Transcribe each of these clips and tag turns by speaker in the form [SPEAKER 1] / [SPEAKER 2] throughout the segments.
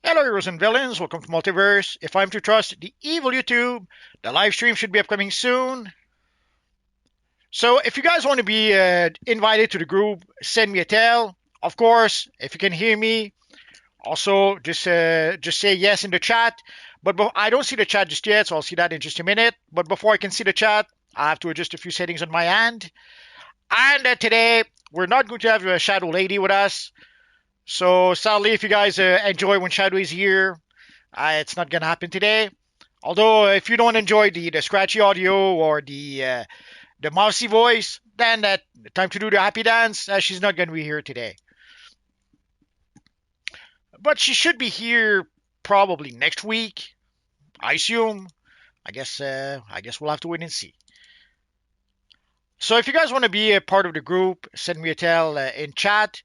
[SPEAKER 1] Hello, heroes and villains. Welcome to Multiverse. If I'm to trust the evil YouTube, the live stream should be upcoming soon. So, if you guys want to be invited to the group, send me a tell. Of course, if you can hear me, also just say yes in the chat. But I don't see the chat just yet, so I'll see that in just a minute. But before I can see the chat, I have to adjust a few settings on my end. And today, we're not going to have a Shadow Lady with us. So, sadly, if you guys enjoy when Shadow is here, it's not gonna happen today. Although, if you don't enjoy the scratchy audio or the mousy voice, then time to do the happy dance. She's not gonna be here today, but she should be here probably next week. I assume. I guess we'll have to wait and see. So if you guys want to be a part of the group, send me a tell in chat.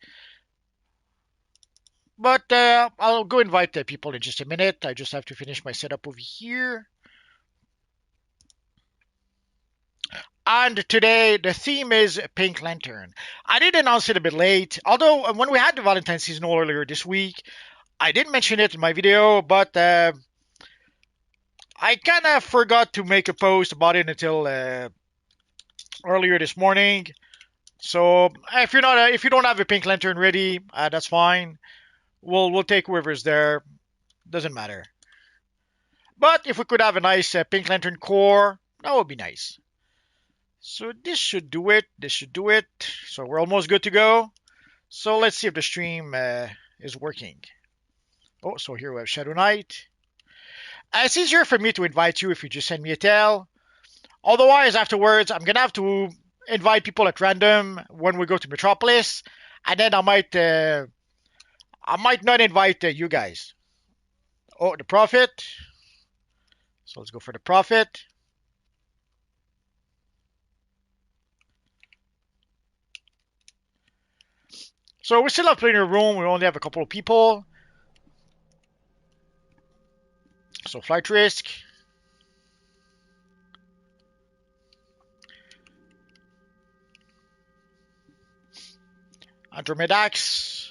[SPEAKER 1] But I'll go invite the people in just a minute. I just have to finish my setup over here. And today the theme is Pink Lantern. I did announce it a bit late, although when we had the Valentine's season earlier this week, I did mention it in my video, but I kind of forgot to make a post about it until earlier this morning. So if you don't have a Pink Lantern ready, that's fine. We'll take whoever's there. Doesn't matter. But if we could have a nice Pink Lantern core, that would be nice. So this should do it. This should do it. So we're almost good to go. So let's see if the stream is working. Oh, so here we have Shadow Knight. It's easier for me to invite you if you just send me a tell. Otherwise, afterwards, I'm going to have to invite people at random when we go to Metropolis. And then I might not invite you guys. Oh, the Prophet. So let's go for the Prophet. So we still have plenty of room. We only have a couple of people. So flight risk. Andromedax.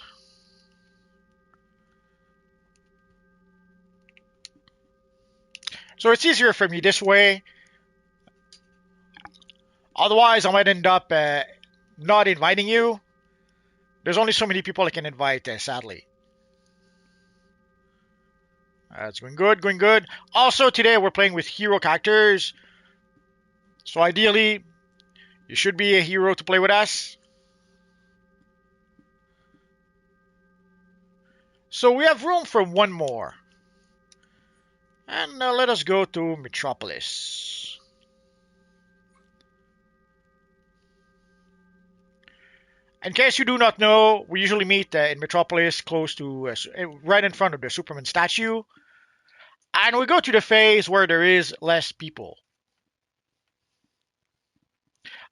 [SPEAKER 1] So it's easier for me this way. Otherwise, I might end up not inviting you. There's only so many people I can invite, sadly. It's going good, going good. Also, today we're playing with hero characters. So ideally, you should be a hero to play with us. So we have room for one more. And let us go to Metropolis. In case you do not know, we usually meet in Metropolis close to, right in front of the Superman statue. And we go to the phase where there is less people.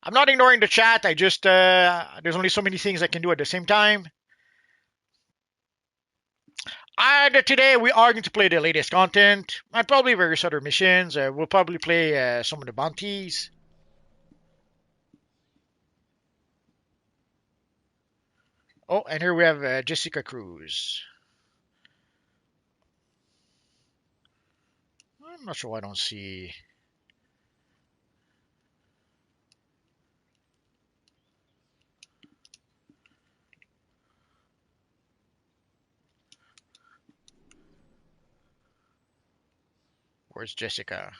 [SPEAKER 1] I'm not ignoring the chat, I just, there's only so many things I can do at the same time. And today we are going to play the latest content and probably various other missions. We'll probably play some of the bounties. Oh, and here we have Jessica Cruz. I'm not sure why I don't see. Where's Jessica?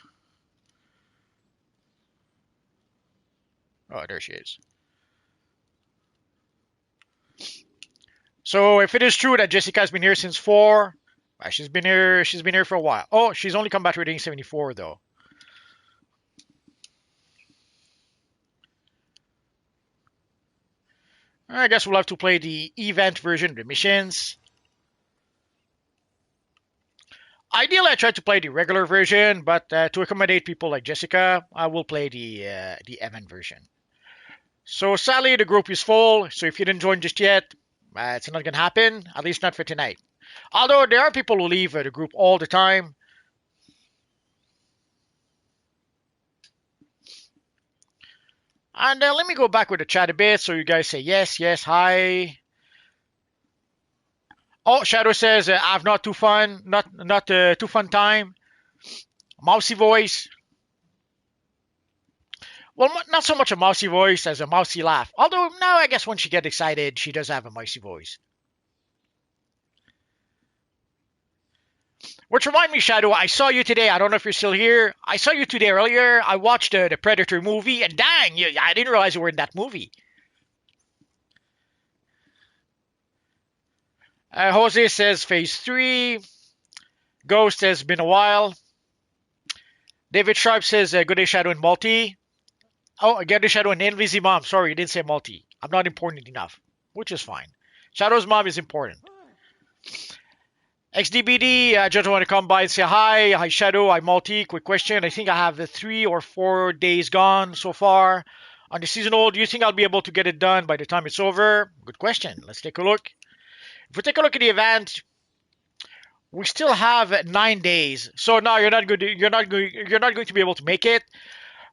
[SPEAKER 1] Oh, there she is. So if it is true that Jessica's been here since 4, she's been here for a while. Oh, she's only come back to rating 74 though. I guess we'll have to play the event version of the missions. Ideally, I tried to play the regular version, but to accommodate people like Jessica, I will play the event version. So sadly, the group is full, so if you didn't join just yet, it's not going to happen, at least not for tonight. Although there are people who leave the group all the time. And let me go back with the chat a bit so you guys say yes, yes, hi. Oh, Shadow says I've not too fun, not too fun time. Mousy voice. Well, not so much a mousy voice as a mousy laugh. Although now I guess when she gets excited, she does have a mousy voice. Which remind me, Shadow, I saw you today. I don't know if you're still here. I saw you today earlier. I watched the Predator movie, and dang, I didn't realize you were in that movie. Jose says Phase 3. Ghost has been a while. David Sharp says Good Day Shadow and Multi. Oh, Good Day Shadow and Envy's mom. Sorry, you didn't say Multi. I'm not important enough, which is fine. Shadow's mom is important. XDBD, just want to come by and say hi. Hi, Shadow. Hi, Multi. Quick question. I think I have 3 or 4 days gone so far on the seasonal. Do you think I'll be able to get it done by the time it's over? Good question. Let's take a look. If we take a look at the event, we still have 9 days. So now you're not going to be able to make it.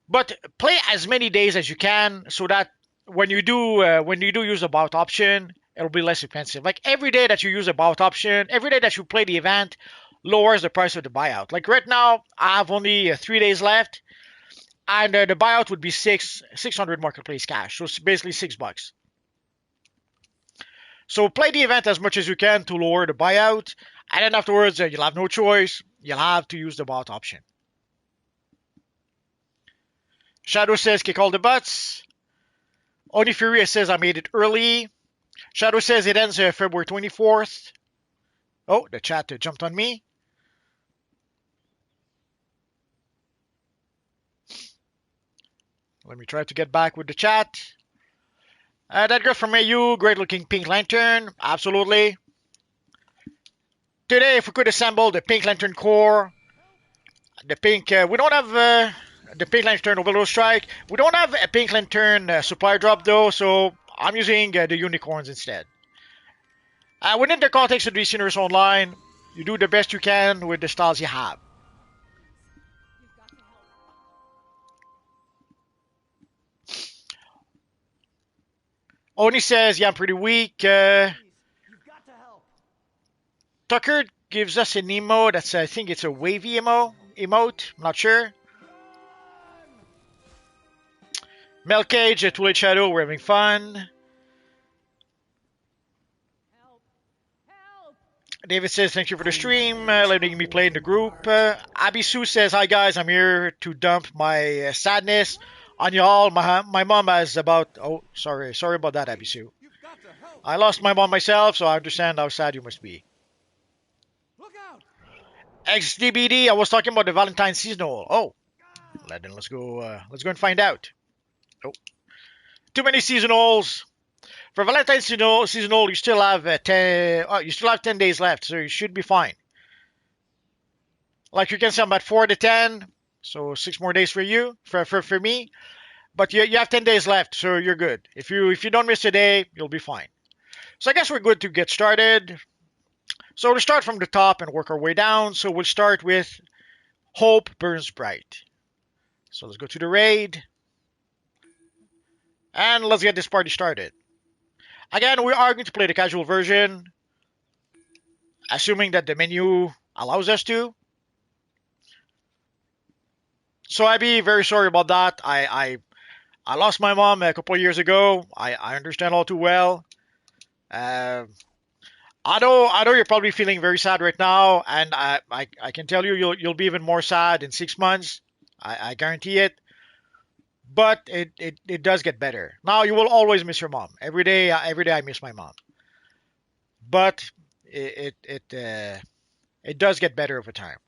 [SPEAKER 1] But play as many days as you can so that when you do use the bout option, it'll be less expensive. Like every day that you use a bout option, every day that you play the event, lowers the price of the buyout. Like right now, I have only 3 days left, and the buyout would be 600 marketplace cash. So it's basically $6. So play the event as much as you can to lower the buyout, and then afterwards you'll have no choice. You'll have to use the bout option. Shadow says kick all the butts. Oni Furia says I made it early. Shadow says it ends February 24th. Oh, the chat jumped on me. Let me try to get back with the chat. That girl from AU, great looking pink lantern. Absolutely. Today, if we could assemble the pink lantern core, the pink, we don't have the pink lantern overload strike. We don't have a pink lantern supply drop though, so I'm using the unicorns instead. Within the context of the Sinners Online, you do the best you can with the styles you have. Oni says, yeah, I'm pretty weak. Tucker gives us an emote that's, I think it's a wavy emote. I'm not sure. Mel Cage, Too Late Shadow, we're having fun. David says, thank you for the stream, letting me play in the group. Abisu says, hi guys, I'm here to dump my sadness on y'all. My mom has about, oh, sorry about that, Abisu. I lost my mom myself, so I understand how sad you must be. XDBD, I was talking about the Valentine's seasonal. Oh, then let's go and find out. Oh, too many seasonals. For Valentine's seasonal, you still have 10 days left, so you should be fine. Like you can say I'm at 4 to 10, so 6 more days for you, for me. But you have 10 days left, so you're good. If you don't miss a day, you'll be fine. So I guess we're good to get started. So to start from the top and work our way down, so we'll start with Hope Burns Bright. So let's go to the raid. And let's get this party started. Again, we are going to play the casual version, assuming that the menu allows us to. So I'd be very sorry about that. I lost my mom a couple of years ago. I understand all too well. I know you're probably feeling very sad right now, and I can tell you you'll be even more sad in 6 months. I guarantee it. But it does get better. Now you will always miss your mom. Every day I miss my mom. But it does get better over time.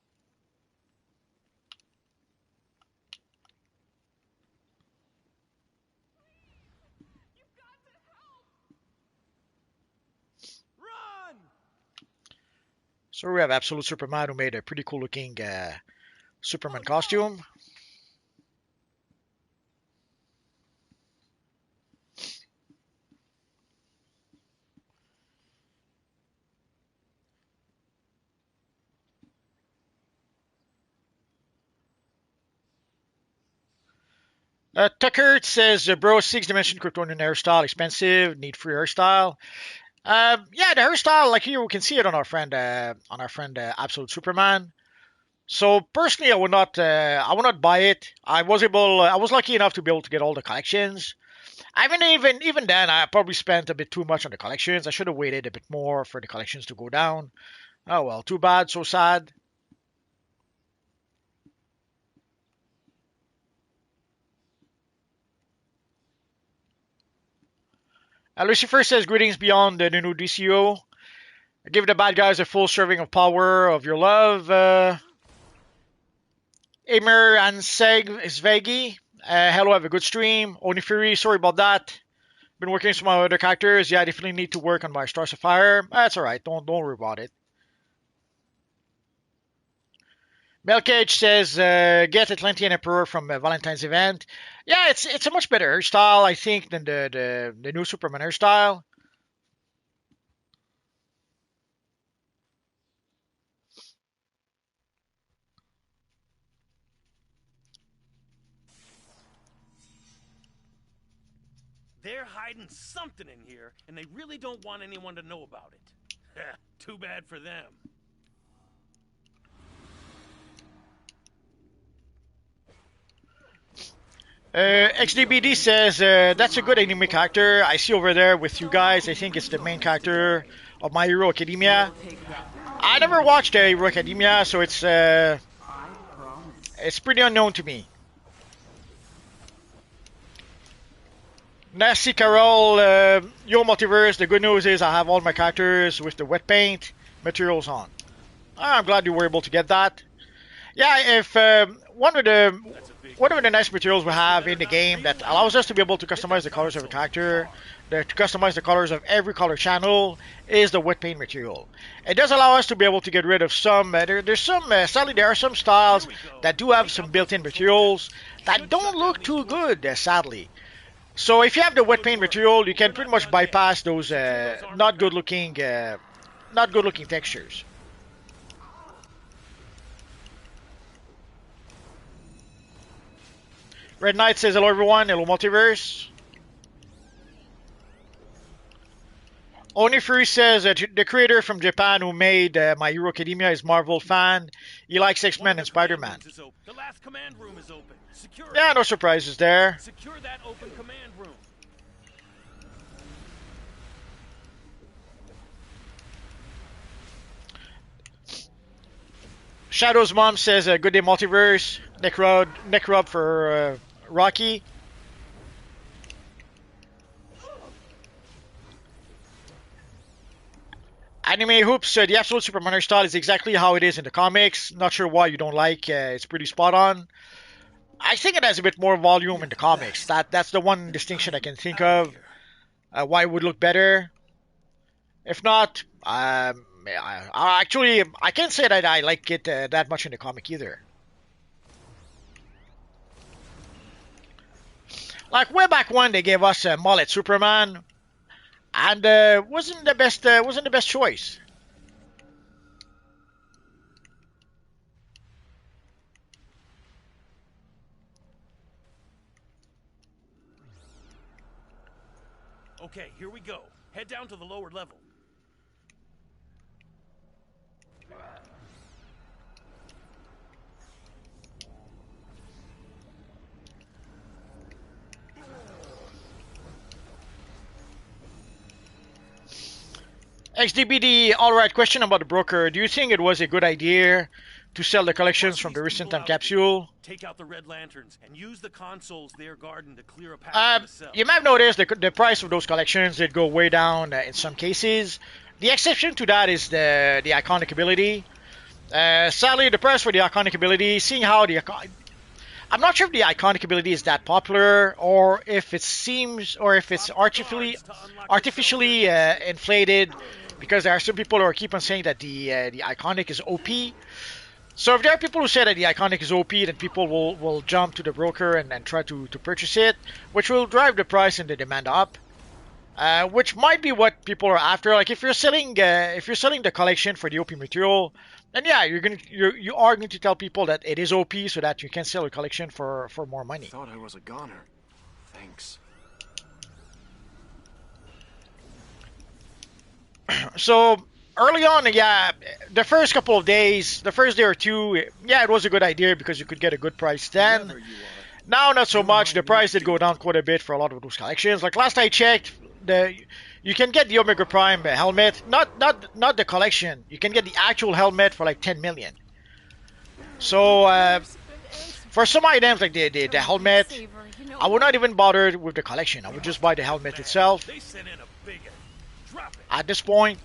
[SPEAKER 1] So we have Absolute Superman, who made a pretty cool looking Superman costume. Tucker says, bro, 6 dimension Kryptonian hairstyle, expensive, need free hairstyle. Yeah, the hairstyle, like here we can see it on our friend, Absolute Superman. So personally, I would not buy it. I was lucky enough to be able to get all the collections. I mean, even then, I probably spent a bit too much on the collections. I should have waited a bit more for the collections to go down. Oh well, too bad, so sad. Lucifer says, greetings beyond the new DCUO. Give the bad guys a full serving of power of your love. Emir and Svegi. Hello, have a good stream. Oni Fury, sorry about that. Been working on some other characters. Yeah, I definitely need to work on my Stars of Fire. That's alright, don't worry about it. Melcage says, get Atlantean Emperor from Valentine's event. Yeah, it's a much better hairstyle, I think, than the new Superman hairstyle.
[SPEAKER 2] They're hiding something in here, and they really don't want anyone to know about it. Too bad for them.
[SPEAKER 1] XDBD says, that's a good anime character. I see over there with you guys. I think it's the main character of My Hero Academia. I never watched Hero Academia, so it's pretty unknown to me. Nasty Carol, yo multiverse, the good news is I have all my characters with the wet paint materials on. I'm glad you were able to get that. Yeah, if one of the nice materials we have in the game that allows us to be able to customize the colors of a character, to customize the colors of every color channel, is the wet paint material. It does allow us to be able to get rid of some, sadly there are some styles that do have some built-in materials that don't look too good, sadly. So if you have the wet paint material, you can pretty much bypass those not good looking textures. Red Knight says hello everyone, hello multiverse. Oni Fury says the creator from Japan who made My Hero Academia is Marvel fan. He likes X-Men and Spider-Man.
[SPEAKER 2] The last command room is open. Secure it.
[SPEAKER 1] Yeah, no surprises there.
[SPEAKER 2] Secure that open command room.
[SPEAKER 1] Shadow's mom says good day multiverse. Neck rub for Rocky. Anime Hoops, the Absolute Superman style is exactly how it is in the comics. Not sure why you don't like. It's pretty spot on. I think it has a bit more volume in the comics. That's the one distinction I can think of. Why it would look better. If not, I can't say that I like it that much in the comic either. Like way back when they gave us Mullet Superman, and wasn't the best choice.
[SPEAKER 2] Okay, here we go. Head down to the lower level.
[SPEAKER 1] XDBD, alright, question about the broker. Do you think it was a good idea to sell the collections from the recent time capsule?
[SPEAKER 2] Take out the red lanterns and use the consoles they're guarding to clear a path to the cell.
[SPEAKER 1] You might have noticed the price of those collections did go way down in some cases. The exception to that is the iconic ability. Sadly, the price for the iconic ability, seeing how I'm not sure if the iconic ability is that popular, or if it's artificially inflated, because there are some people who keep on saying that the iconic is OP. So if there are people who say that the iconic is OP, then people will jump to the broker and try to purchase it, which will drive the price and the demand up. Which might be what people are after. Like if you're selling the collection for the OP material, then yeah, you are going to tell people that it is OP so that you can sell a collection for more money.
[SPEAKER 3] I thought I was a goner. Thanks.
[SPEAKER 1] So early on, yeah, the first couple of days, the first day or two, yeah, it was a good idea because you could get a good price then. Now, not so much. The price did go down quite a bit for a lot of those collections. Like last I checked, the you can get the Omega Prime helmet, not the collection. You can get the actual helmet for like 10 million. So for some items like the helmet, I would not even bother with the collection. I would just buy the helmet itself.
[SPEAKER 2] They sent in a big one. Drop it.
[SPEAKER 1] At this point,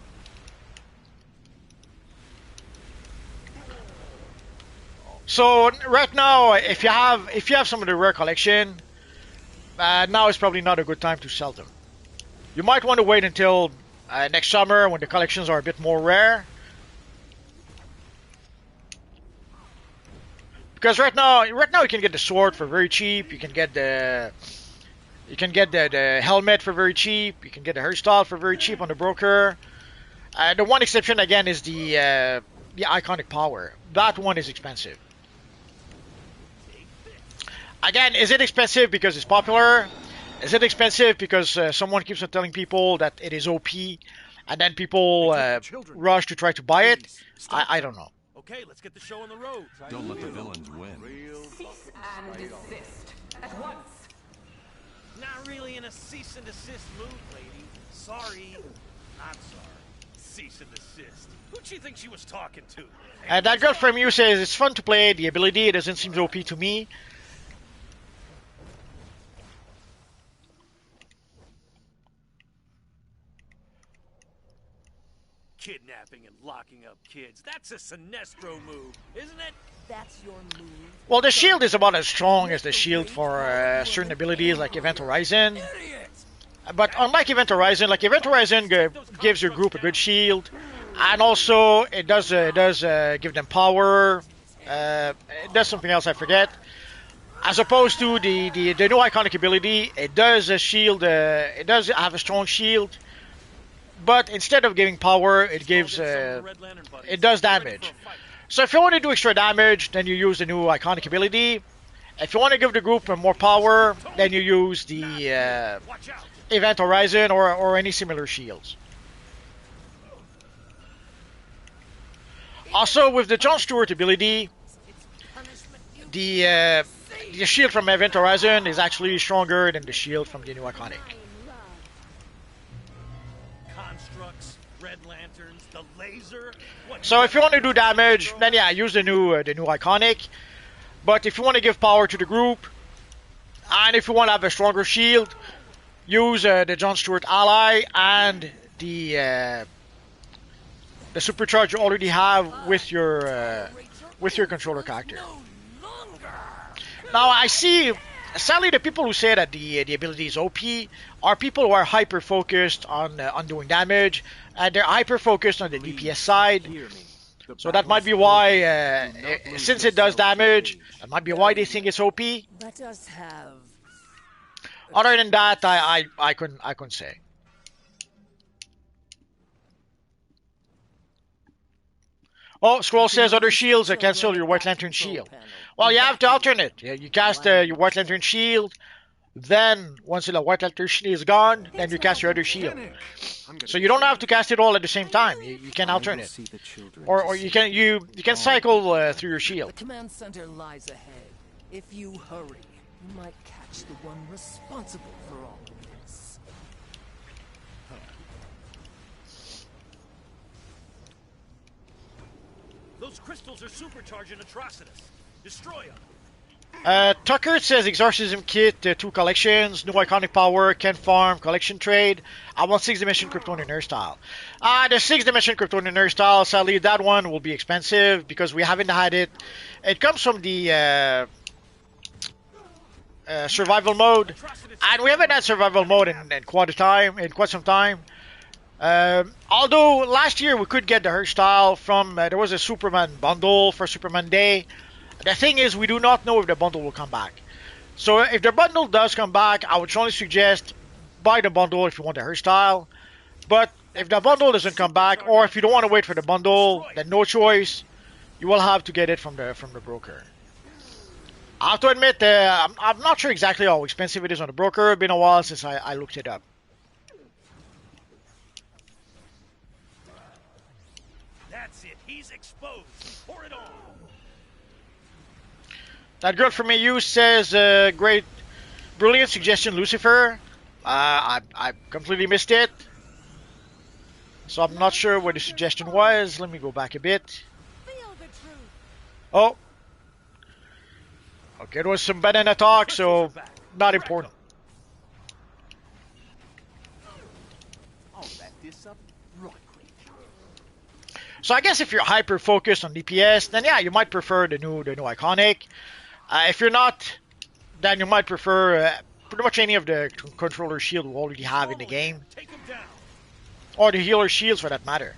[SPEAKER 1] so right now, if you have some of the rare collection, now is probably not a good time to sell them. You might want to wait until next summer when the collections are a bit more rare. Because right now you can get the sword for very cheap. You can get the helmet for very cheap. You can get the hairstyle for very cheap on the broker. The one exception again is the iconic power. That one is expensive. Again, is it expensive because it's popular? Is it expensive because someone keeps on telling people that it is OP, and then people rush to try to buy it? I don't know.
[SPEAKER 2] Okay, let's get the show on the road.
[SPEAKER 3] Don't let the villains win.
[SPEAKER 4] Cease and desist at once.
[SPEAKER 2] Not really in a cease and desist mood, lady. Sorry. Not sorry. Cease and desist. Who'd she think she was talking to?
[SPEAKER 1] That girl from you says it's fun to play. The ability it doesn't seem OP to me.
[SPEAKER 2] Kidnapping and locking up kids. That's a Sinestro move, isn't it?
[SPEAKER 4] That's your move.
[SPEAKER 1] Well, the shield is about as strong as the shield for certain abilities like Event Horizon. But unlike Event Horizon, gives your group a good shield, and also it does give them power. It does something else I forget. As opposed to the new iconic ability, it does a shield. It does have a strong shield. But instead of giving power, it gives it does damage. So if you want to do extra damage, then you use the new iconic ability. If you want to give the group more power, then you use the Event Horizon or any similar shields. Also, with the Jon Stewart ability, the shield from Event Horizon is actually stronger than the shield from the new iconic.
[SPEAKER 2] Red lanterns, the laser.
[SPEAKER 1] So if you want to do damage, then yeah, use the new iconic. But if you want to give power to the group, and if you want to have a stronger shield, use the Jon Stewart ally and the supercharge you already have with your controller character. Now I see. Sadly, the people who say that the ability is OP are people who are hyper focused on doing damage, and they're hyper focused on the DPS side. So that might be why, since it does damage, that might be why they think it's OP.
[SPEAKER 4] Let us have.
[SPEAKER 1] Other than that, I couldn't say. Oh, Scroll says other shields cancel your White Lantern shield. Well, you have to alternate. You cast your White Lantern shield, then once the White Lantern shield is gone, then you cast your other shield. So you don't have to cast it all at the same time. You can alternate, or you can cycle through your shield.
[SPEAKER 4] The command center lies ahead. If you hurry, you might catch the one responsible for all of this.
[SPEAKER 2] Those crystals are supercharging Atrocitus. Destroy them.
[SPEAKER 1] Tucker says Exorcism Kit, 2 collections, new iconic power, can farm, collection trade. I want 6-dimension Kryptonian hairstyle. The 6-dimension Kryptonian hairstyle, sadly, that one will be expensive because we haven't had it. It comes from the survival mode, and we haven't had survival mode in quite some time. Although last year we could get the hairstyle from there was a Superman bundle for Superman Day. The thing is, we do not know if the bundle will come back. So if the bundle does come back, I would strongly suggest buy the bundle if you want the hairstyle. But if the bundle doesn't come back, or if you don't want to wait for the bundle, then no choice. You will have to get it from the broker. I have to admit, I'm not sure exactly how expensive it is on the broker. It's been a while since I looked it up.
[SPEAKER 2] That's it. He's exposed. Pour it on.
[SPEAKER 1] That girl from AU says, great, brilliant suggestion, Lucifer. I completely missed it. So I'm not sure what the suggestion was. Let me go back a bit. Oh. Okay, it was some banana talk, so not important. So I guess if you're hyper focused on DPS, then yeah, you might prefer the new iconic. If you're not, then you might prefer pretty much any of the controller shield we already have in the game, or the healer shields for that matter.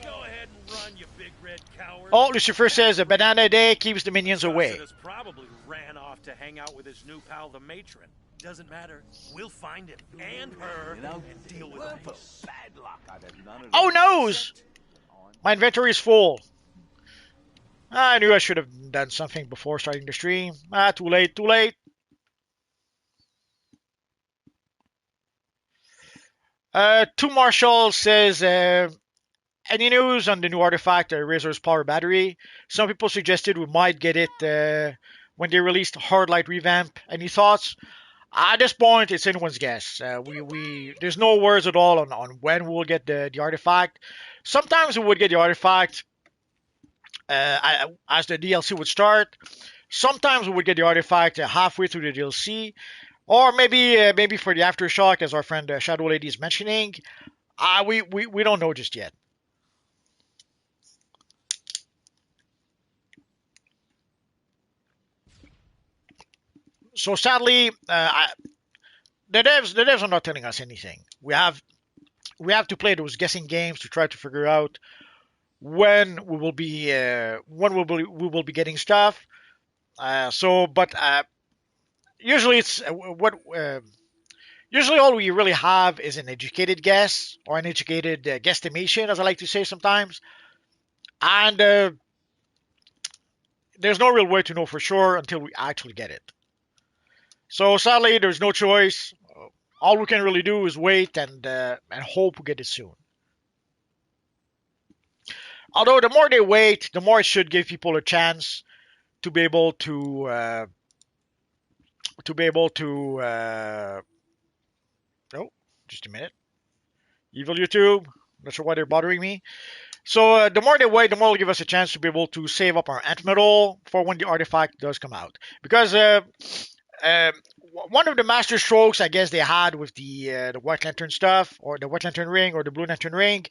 [SPEAKER 2] Go ahead and run, you big red coward.
[SPEAKER 1] Oh, Lucifer says a banana a day keeps the minions away.
[SPEAKER 2] Judas probably ran off to hang out with his new pal, the matron. Doesn't matter. We'll find him and her and deal with them both. Bad luck.
[SPEAKER 1] Oh noes! My inventory is full. I knew I should have done something before starting the stream. Too late, too late. Two Marshall says, any news on the new artifact, Razor's Power Battery? Some people suggested we might get it when they released Hard Light Revamp. Any thoughts? At this point, it's anyone's guess. There's no words at all on when we'll get the artifact. Sometimes we would get the artifact as the DLC would start. Sometimes we would get the artifact halfway through the DLC, or maybe for the aftershock, as our friend Shadow Lady is mentioning. We don't know just yet. So sadly, the devs are not telling us anything. We have to play those guessing games to try to figure out when we will be getting stuff. Usually it's usually all we really have is an educated guess or an educated guesstimation, as I like to say sometimes, and there's no real way to know for sure until we actually get it. So sadly, there's no choice. All we can really do is wait and hope we get it soon. Although the more they wait, the more it should give people a chance to be able to oh, just a minute. Evil YouTube. Not sure why they're bothering me. So the more they wait, the more it'll give us a chance to be able to save up our ant metal for when the artifact does come out. Because one of the master strokes, I guess, they had with the White Lantern stuff, or the White Lantern ring, or the Blue Lantern ring,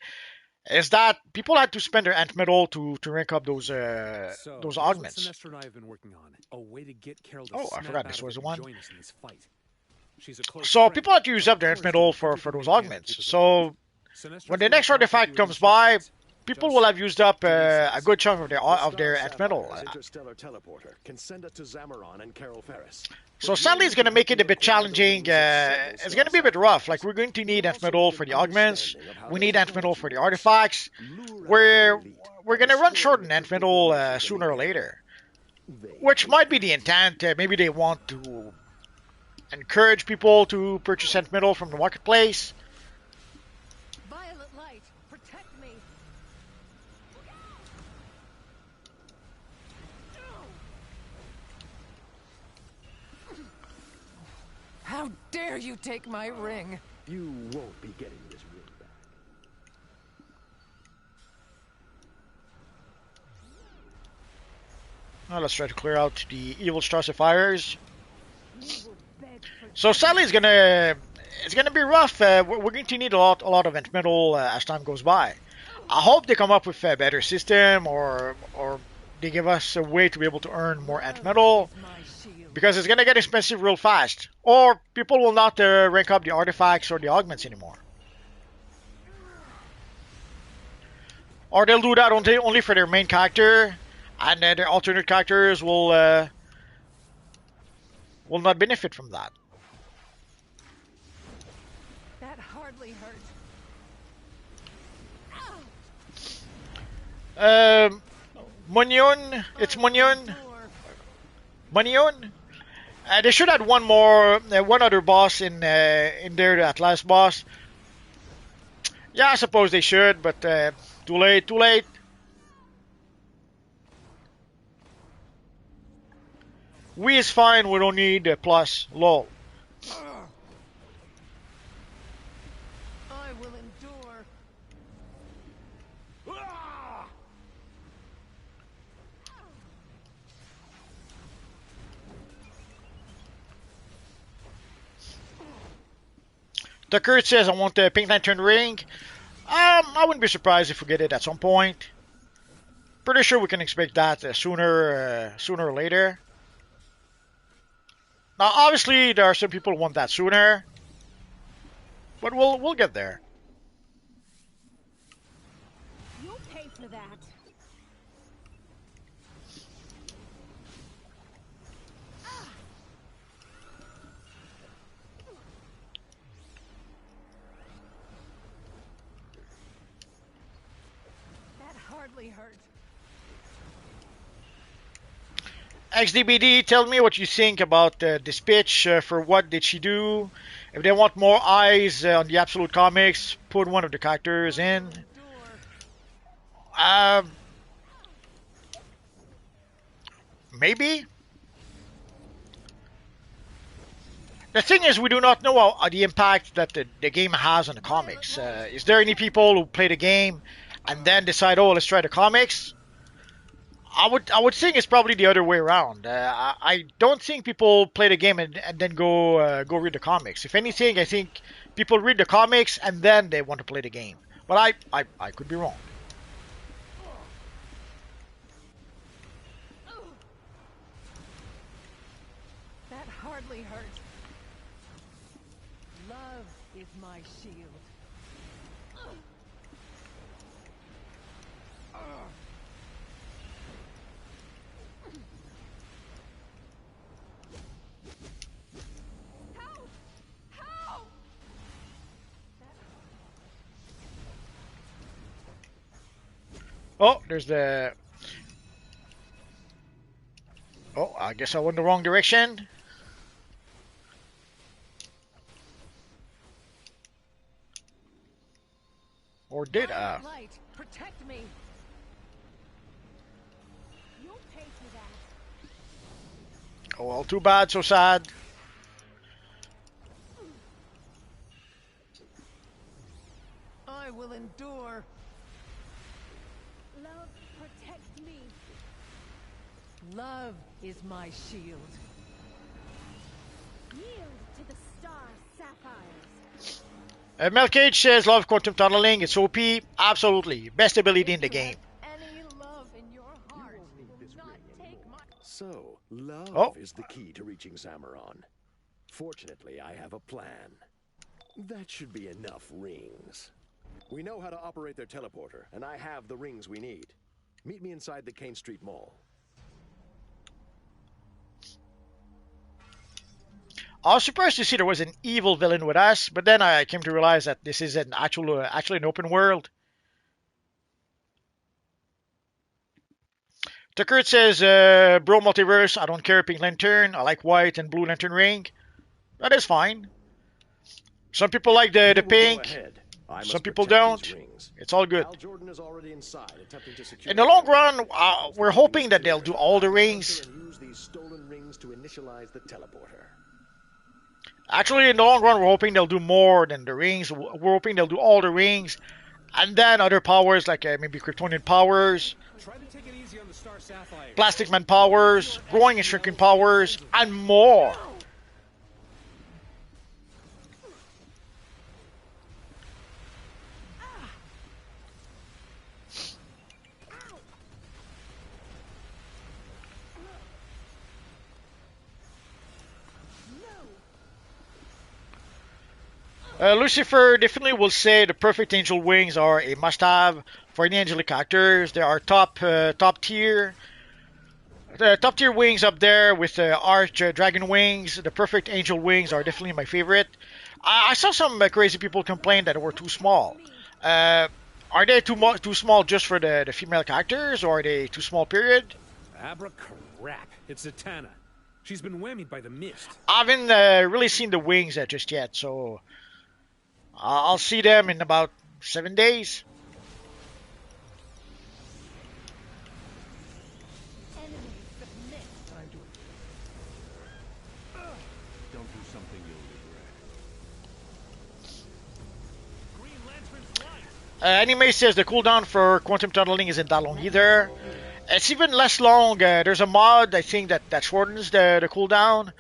[SPEAKER 1] is that people had to spend their ant metal to rank up those augments.
[SPEAKER 3] Sinestro and I have been working on a way to get Carol to
[SPEAKER 1] I forgot this was the one.
[SPEAKER 3] join us in this fight. She's a close
[SPEAKER 1] So
[SPEAKER 3] friend.
[SPEAKER 1] people had to use up their ant metal for those augments. So when the next artifact comes by, people will have used up a good chunk of their ant metal.
[SPEAKER 5] Interstellar teleporter can send it to Zamaron and Carol Ferris.
[SPEAKER 1] So sadly, it's going to make it a bit challenging. It's going to be a bit rough. Like, we're going to need ant metal for the augments. We need ant metal for the artifacts. We're going to run short on ant metal sooner or later, which might be the intent. Maybe they want to encourage people to purchase ant metal from the marketplace.
[SPEAKER 4] Violet light, protect me. How dare you take my ring?
[SPEAKER 5] You won't be getting this ring back.
[SPEAKER 1] Now let's try to clear out the evil Strassifiers. So sadly, it's gonna be rough. We're going to need a lot of ant metal as time goes by. I hope they come up with a better system, or they give us a way to be able to earn more ant metal, because it's gonna get expensive real fast. Or people will not rank up the artifacts or the augments anymore. Or they'll do that only for their main character, and their alternate characters will not benefit from that.
[SPEAKER 4] That hardly hurt.
[SPEAKER 1] Munyon, it's Munyon. Munyon? They should have one other boss in there, that last boss. Yeah, I suppose they should, but too late, too late. We is fine, we don't need a plus, lol.
[SPEAKER 4] I will endure.
[SPEAKER 1] Tucker says, I want the Pink Lantern ring. I wouldn't be surprised if we get it at some point. Pretty sure we can expect that sooner or later. Now, obviously, there are some people who want that sooner, but we'll get there.
[SPEAKER 6] You'll pay for that. That hardly hurt.
[SPEAKER 1] XDBD, tell me what you think about this pitch. For what did she do? If they want more eyes on the Absolute Comics, put one of the characters in. Maybe. The thing is, we do not know the impact that the game has on the comics. Is there any people who play the game and then decide, oh, let's try the comics? I would think it's probably the other way around. I don't think people play the game and then go read the comics. If anything, I think people read the comics and then they want to play the game. But I could be wrong.
[SPEAKER 4] That hardly hurt. Love is my shield.
[SPEAKER 6] Help! Help!
[SPEAKER 1] Oh, there's the... Oh, I guess I went the wrong direction. Or did I?
[SPEAKER 4] Light, protect me.
[SPEAKER 6] You'll pay for that.
[SPEAKER 1] Oh, well, too bad, so sad.
[SPEAKER 4] I will endure.
[SPEAKER 6] Love, protect me.
[SPEAKER 4] Love is my shield.
[SPEAKER 6] Yield to the star sapphires.
[SPEAKER 1] Melcage says, love quantum tunneling. It's OP. Absolutely. Best ability in the game.
[SPEAKER 4] Any love in your heart.
[SPEAKER 6] Not take my...
[SPEAKER 5] So, love
[SPEAKER 1] Oh.
[SPEAKER 5] is the key to reaching Zamaron. Fortunately, I have a plan. That should be enough rings. We know how to operate their teleporter, and I have the rings we need. Meet me inside the Kane Street Mall.
[SPEAKER 1] I was surprised to see there was an evil villain with us, but then I came to realize that this is actually an open world. Tucker says, bro multiverse, I don't care, Pink Lantern. I like white and blue Lantern ring. That is fine. Some people like the
[SPEAKER 5] You will go
[SPEAKER 1] pink.
[SPEAKER 5] ahead. I must
[SPEAKER 1] Some people
[SPEAKER 5] protect these
[SPEAKER 1] don't.
[SPEAKER 5] rings.
[SPEAKER 1] It's all good.
[SPEAKER 5] Al Jordan is already inside, attempting to secure
[SPEAKER 1] In the long
[SPEAKER 5] them.
[SPEAKER 1] run, we're hoping that they'll do all the rings.
[SPEAKER 5] And use these stolen rings to initialize the teleporter.
[SPEAKER 1] Actually, in the long run, we're hoping they'll do more than the rings. We're hoping they'll do all the rings. And then other powers, like maybe Kryptonian powers,
[SPEAKER 3] Try to take it easy on the Star Sapphire.
[SPEAKER 1] Plastic Man powers, growing and shrinking powers, and more. Lucifer definitely will say the perfect angel wings are a must-have for any angelic characters. They are top tier. The top tier wings up there with arch dragon wings. The perfect angel wings are definitely my favorite. I saw some crazy people complain that they were too small. Are they too small just for the female characters, or are they too small? Period.
[SPEAKER 3] Abracrap. It's Zatanna. She's been whammied by the mist.
[SPEAKER 1] I haven't really seen the wings just yet, so I'll see them in about 7 days.
[SPEAKER 6] Enemy submit.
[SPEAKER 5] Don't do something you'll regret.
[SPEAKER 2] Green Lantern's right.
[SPEAKER 1] Anime says the cooldown for quantum tunneling isn't that long either. It's even less long. There's a mod, I think, that shortens the cooldown.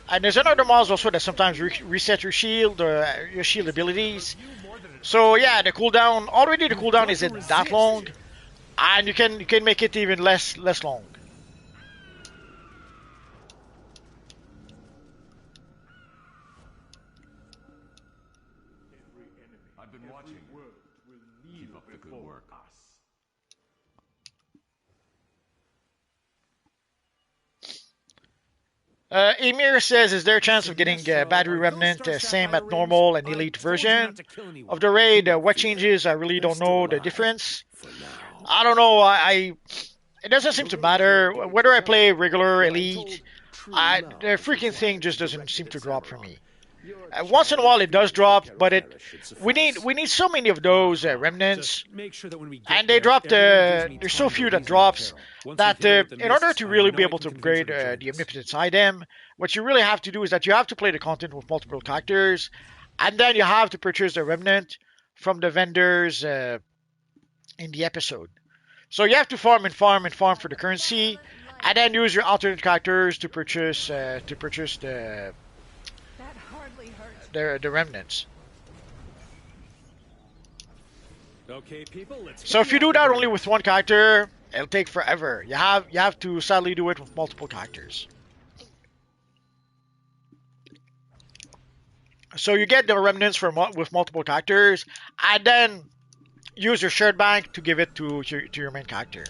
[SPEAKER 1] And there's another mod also that sometimes resets your shield abilities. So yeah, the cooldown isn't that long. And you can make it even less long.
[SPEAKER 5] I've been watching. Keep up the good work.
[SPEAKER 1] Emir says, is there a chance of getting Battery Remnant same at normal and elite version of the raid? What changes? I really don't know the difference. I don't know. It doesn't seem to matter whether I play regular, elite. The freaking thing just doesn't seem to drop for me. Once in a while it does drop, but we need so many of those remnants,
[SPEAKER 3] Make sure that when we get
[SPEAKER 1] and they
[SPEAKER 3] there,
[SPEAKER 1] dropped.
[SPEAKER 3] everyone gives me
[SPEAKER 1] There's so
[SPEAKER 3] time to
[SPEAKER 1] few that
[SPEAKER 3] reason
[SPEAKER 1] drops
[SPEAKER 3] apparel. Once
[SPEAKER 1] that
[SPEAKER 3] we hit the
[SPEAKER 1] in order
[SPEAKER 3] mist,
[SPEAKER 1] to
[SPEAKER 3] I
[SPEAKER 1] really
[SPEAKER 3] know
[SPEAKER 1] be
[SPEAKER 3] I
[SPEAKER 1] able to
[SPEAKER 3] can convince
[SPEAKER 1] upgrade
[SPEAKER 3] her to join
[SPEAKER 1] the
[SPEAKER 3] us.
[SPEAKER 1] Omnipotence item, what you really have to do is that you have to play the content with multiple characters, and then you have to purchase the remnant from the vendors in the episode. So you have to farm and farm and farm for the currency, and then use your alternate characters to purchase
[SPEAKER 6] That hardly hurt.
[SPEAKER 1] the remnants.
[SPEAKER 3] Okay, people, let's
[SPEAKER 1] So
[SPEAKER 3] hit
[SPEAKER 1] if you
[SPEAKER 3] the
[SPEAKER 1] do that
[SPEAKER 3] afterburner.
[SPEAKER 1] only with one character, it'll take forever. You have to sadly do it with multiple characters. So you get the remnants with multiple characters, and then use your shared bank to give it to your main character.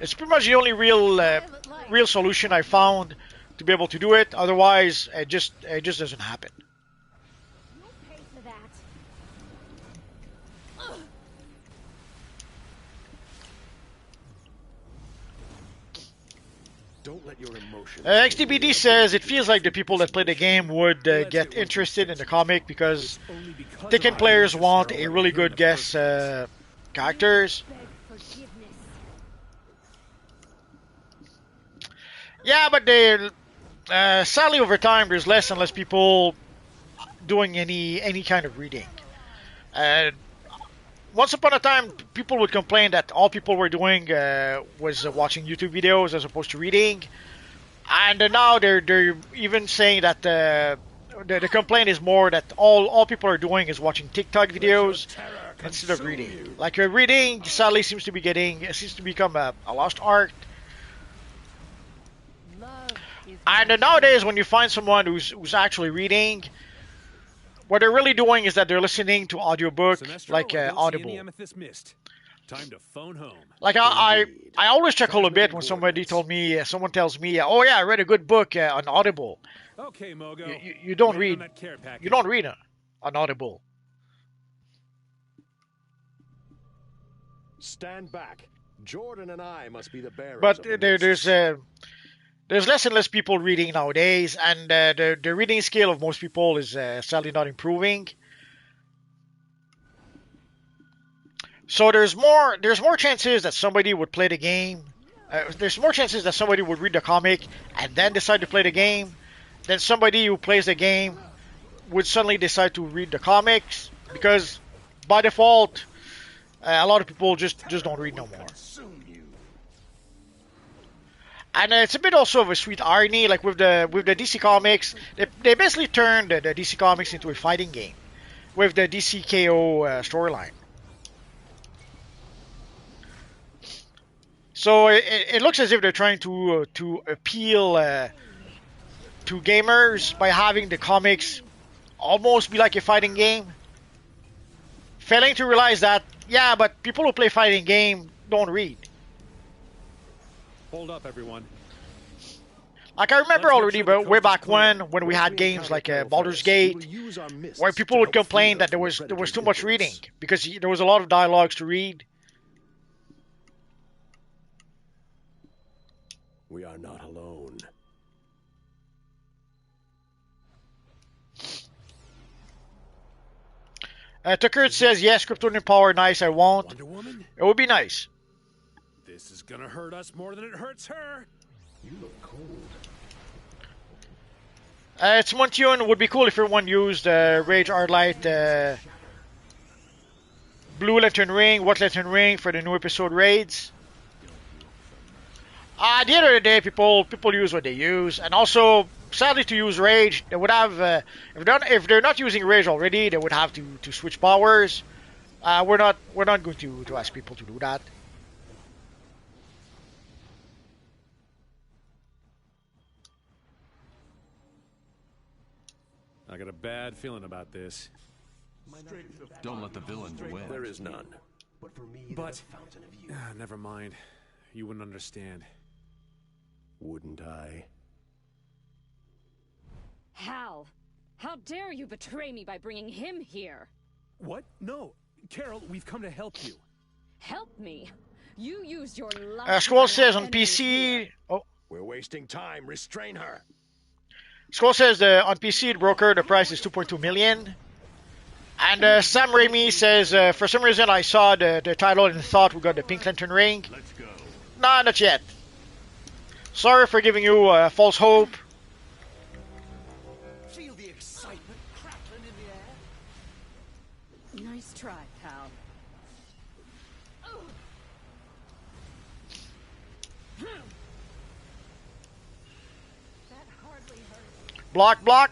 [SPEAKER 1] It's pretty much the only real solution I found to be able to do it. Otherwise, it just doesn't happen.
[SPEAKER 6] You'll pay for that.
[SPEAKER 5] Don't let your emotions.
[SPEAKER 1] XDBD says it feels like the people that play the game would get interested in the comic because
[SPEAKER 3] Only because
[SPEAKER 1] Tekken
[SPEAKER 3] of
[SPEAKER 1] players
[SPEAKER 3] my
[SPEAKER 1] want
[SPEAKER 3] sister
[SPEAKER 1] a really
[SPEAKER 3] over
[SPEAKER 1] good
[SPEAKER 3] in the
[SPEAKER 1] guest
[SPEAKER 3] first place.
[SPEAKER 1] characters.
[SPEAKER 6] Beg forgiveness.
[SPEAKER 1] Yeah, but sadly over time there's less and less people doing any kind of reading. Once upon a time, people would complain that all people were doing was watching YouTube videos as opposed to reading, and now they're even saying that the complaint is more that all people are doing is watching TikTok videos instead of reading. Like reading, sadly, seems to become a lost art.
[SPEAKER 6] Love is
[SPEAKER 1] And nowadays, when you find someone who's actually reading, what they're really doing is that they're listening to audiobook,
[SPEAKER 3] Sinestro,
[SPEAKER 1] like
[SPEAKER 3] I don't see any
[SPEAKER 1] Audible.
[SPEAKER 3] amethyst mist. Time to phone home.
[SPEAKER 1] Like I always chuckle a bit when someone tells me, oh yeah, I read a good book on Audible.
[SPEAKER 3] Okay, Mogo.
[SPEAKER 1] You don't
[SPEAKER 3] Waiting on
[SPEAKER 1] read
[SPEAKER 3] that care package.
[SPEAKER 1] you don't read on Audible.
[SPEAKER 5] Stand back. Jordan and I must be the bearers.
[SPEAKER 1] But
[SPEAKER 5] of the mist.
[SPEAKER 1] there's less and less people reading nowadays, and the reading skill of most people is sadly not improving. So there's more chances that somebody would play the game. There's more chances that somebody would read the comic and then decide to play the game than somebody who plays the game would suddenly decide to read the comics, because by default a lot of people just don't read no more. And it's a bit also of a sweet irony, like with the DC Comics, they basically turned the DC Comics into a fighting game with the DCUO storyline. So it looks as if they're trying to appeal to gamers by having the comics almost be like a fighting game, failing to realize that but people who play fighting game don't read.
[SPEAKER 3] Hold up, everyone.
[SPEAKER 1] Like I remember
[SPEAKER 3] Let's make
[SPEAKER 1] already,
[SPEAKER 3] sure the
[SPEAKER 1] but way
[SPEAKER 3] coast is
[SPEAKER 1] back
[SPEAKER 3] clear.
[SPEAKER 1] when we had games like Baldur's
[SPEAKER 5] We will
[SPEAKER 1] Gate,
[SPEAKER 5] use our mists
[SPEAKER 1] where people
[SPEAKER 5] to
[SPEAKER 1] would
[SPEAKER 5] help
[SPEAKER 1] complain
[SPEAKER 5] free us
[SPEAKER 1] that there
[SPEAKER 5] from the
[SPEAKER 1] was too
[SPEAKER 5] predator's
[SPEAKER 1] much reading
[SPEAKER 5] influence.
[SPEAKER 1] because there was a lot of dialogues to read.
[SPEAKER 5] We are not alone.
[SPEAKER 1] Tucker says, yes, Kryptonian power, nice, I won't.
[SPEAKER 3] Wonder Woman?
[SPEAKER 1] It would be nice.
[SPEAKER 3] This is gonna hurt us more than it hurts her.
[SPEAKER 5] You look cold.
[SPEAKER 1] It's Montune. It would be cool if everyone used Rage Artlight, Blue Lantern Ring, What Lantern Ring for the new episode raids. At the end of the day, people use what they use, and also sadly to use Rage, they would have if they're not using Rage already, they would have to switch powers. We're not going to ask people to do that.
[SPEAKER 3] I got a bad feeling about this.
[SPEAKER 7] Don't let the villain win.
[SPEAKER 5] There is none.
[SPEAKER 3] But never mind. You wouldn't understand.
[SPEAKER 5] Wouldn't I?
[SPEAKER 8] Hal, how dare you betray me by bringing him here?
[SPEAKER 3] What? No. Carol, we've come to help you.
[SPEAKER 8] Help me? You used your life.
[SPEAKER 1] Squall says on PC. Oh,
[SPEAKER 5] We're wasting time. Restrain her.
[SPEAKER 1] Squall says on PC the broker the price is 2.2 million. And Sam Raimi says for some reason I saw the title and thought we got the Pink Lantern ring.
[SPEAKER 7] Let's go.
[SPEAKER 1] Nah, not yet. Sorry for giving you false hope.
[SPEAKER 2] Feel the excitement crackling in the air?
[SPEAKER 8] Nice try, pal.
[SPEAKER 6] That hardly hurt.
[SPEAKER 1] Block, block.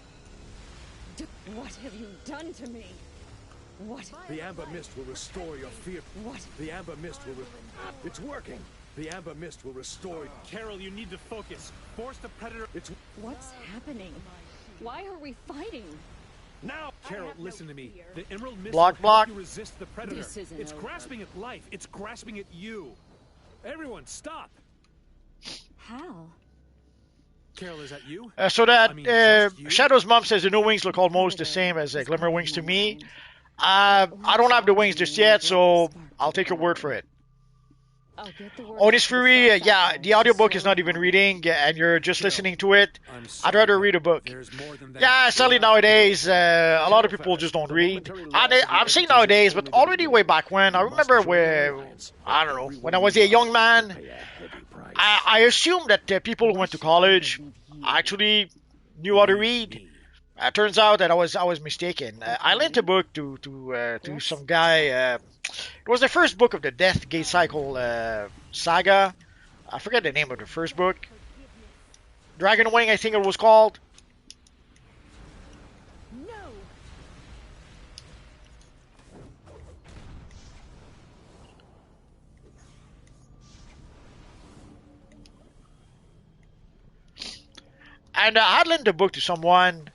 [SPEAKER 8] What have you done to me? What?
[SPEAKER 5] The amber mist will restore your fear.
[SPEAKER 8] What?
[SPEAKER 5] The amber mist will. It's working. The amber mist will restore.
[SPEAKER 3] Carol, you need to focus. Force the predator.
[SPEAKER 5] It's
[SPEAKER 8] What's happening? Why are we fighting?
[SPEAKER 5] now.
[SPEAKER 3] Carol, listen to me. The Emerald Mist
[SPEAKER 1] Block,
[SPEAKER 3] will
[SPEAKER 1] block.
[SPEAKER 3] help you resist the predator.
[SPEAKER 8] This isn't
[SPEAKER 3] it's
[SPEAKER 8] over.
[SPEAKER 3] grasping at life. It's grasping at you. Everyone, stop.
[SPEAKER 8] Hal?
[SPEAKER 3] Carol, is that you?
[SPEAKER 1] So that
[SPEAKER 3] I mean, just you?
[SPEAKER 1] Shadow's mom says the new wings look almost the same as Glimmer wings to me. I don't have the wings just yet, so I'll take your word for it.
[SPEAKER 8] I'll get the word
[SPEAKER 1] Otis
[SPEAKER 8] out to
[SPEAKER 1] Fury,
[SPEAKER 8] South
[SPEAKER 1] yeah,
[SPEAKER 8] Side
[SPEAKER 1] the audiobook
[SPEAKER 8] so
[SPEAKER 1] is not even reading, and you're just listening to it.
[SPEAKER 3] I'm
[SPEAKER 1] I'd
[SPEAKER 3] sorry,
[SPEAKER 1] rather
[SPEAKER 3] but
[SPEAKER 1] read a book.
[SPEAKER 3] There's more than that.
[SPEAKER 1] Yeah, sadly nowadays, a lot of people just don't read. I'm saying nowadays, but already way back when, I remember where, I don't know, when I was a young man,
[SPEAKER 5] Pay a heavy price.
[SPEAKER 1] I assumed that people who went to college actually knew how to read. Turns out that I was mistaken. I lent a book to some guy. It was the first book of the Death Gate Cycle saga. I forget the name of the first book. Dragon Wing, I think it was called.
[SPEAKER 6] No!
[SPEAKER 1] And I lent the book to someone,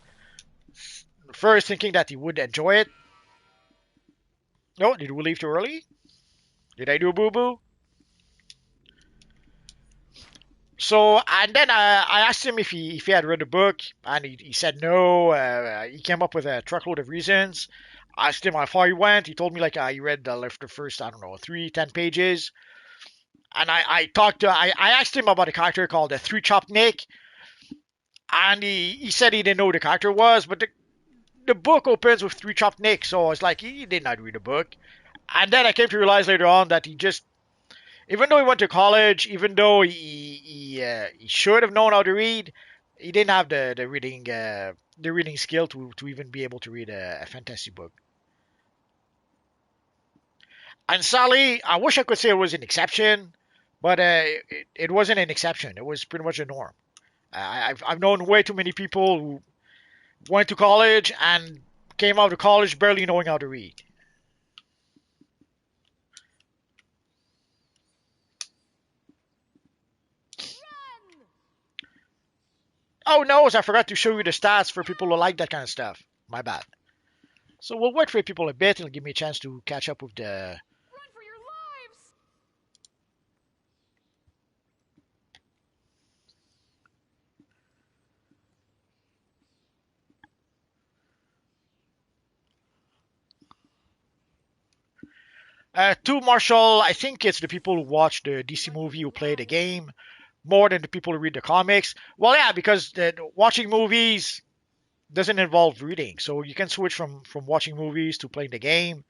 [SPEAKER 1] first thinking that he would enjoy it. No, did we leave too early? Did I do a boo-boo? So, and then I asked him if he had read the book, and he said no. He came up with a truckload of reasons. I asked him how far he went. He told me like he read the first, I don't know, 10 pages. And I asked him about a character called the Three Chop Nick, and he said he didn't know who the character was, but the book opens with Three Chop Nick, so I was like, he did not read the book. And then I came to realize later on that he just, even though he went to college, even though he should have known how to read, he didn't have the reading skill to even be able to read a fantasy book. And Sally, I wish I could say it was an exception, but it wasn't an exception. It was pretty much a norm. I've known way too many people who went to college and came out of college barely knowing how to read. Oh no, I forgot to show you the stats for people who like that kind of stuff. My bad. So we'll wait for people a bit. It'll give me a chance to catch up with the...
[SPEAKER 8] Run for your lives!
[SPEAKER 1] To Marshall, I think it's the people who watch the DC movie who play the game more than the people who read the comics. Well, yeah, because watching movies doesn't involve reading. So you can switch from watching movies to playing the game.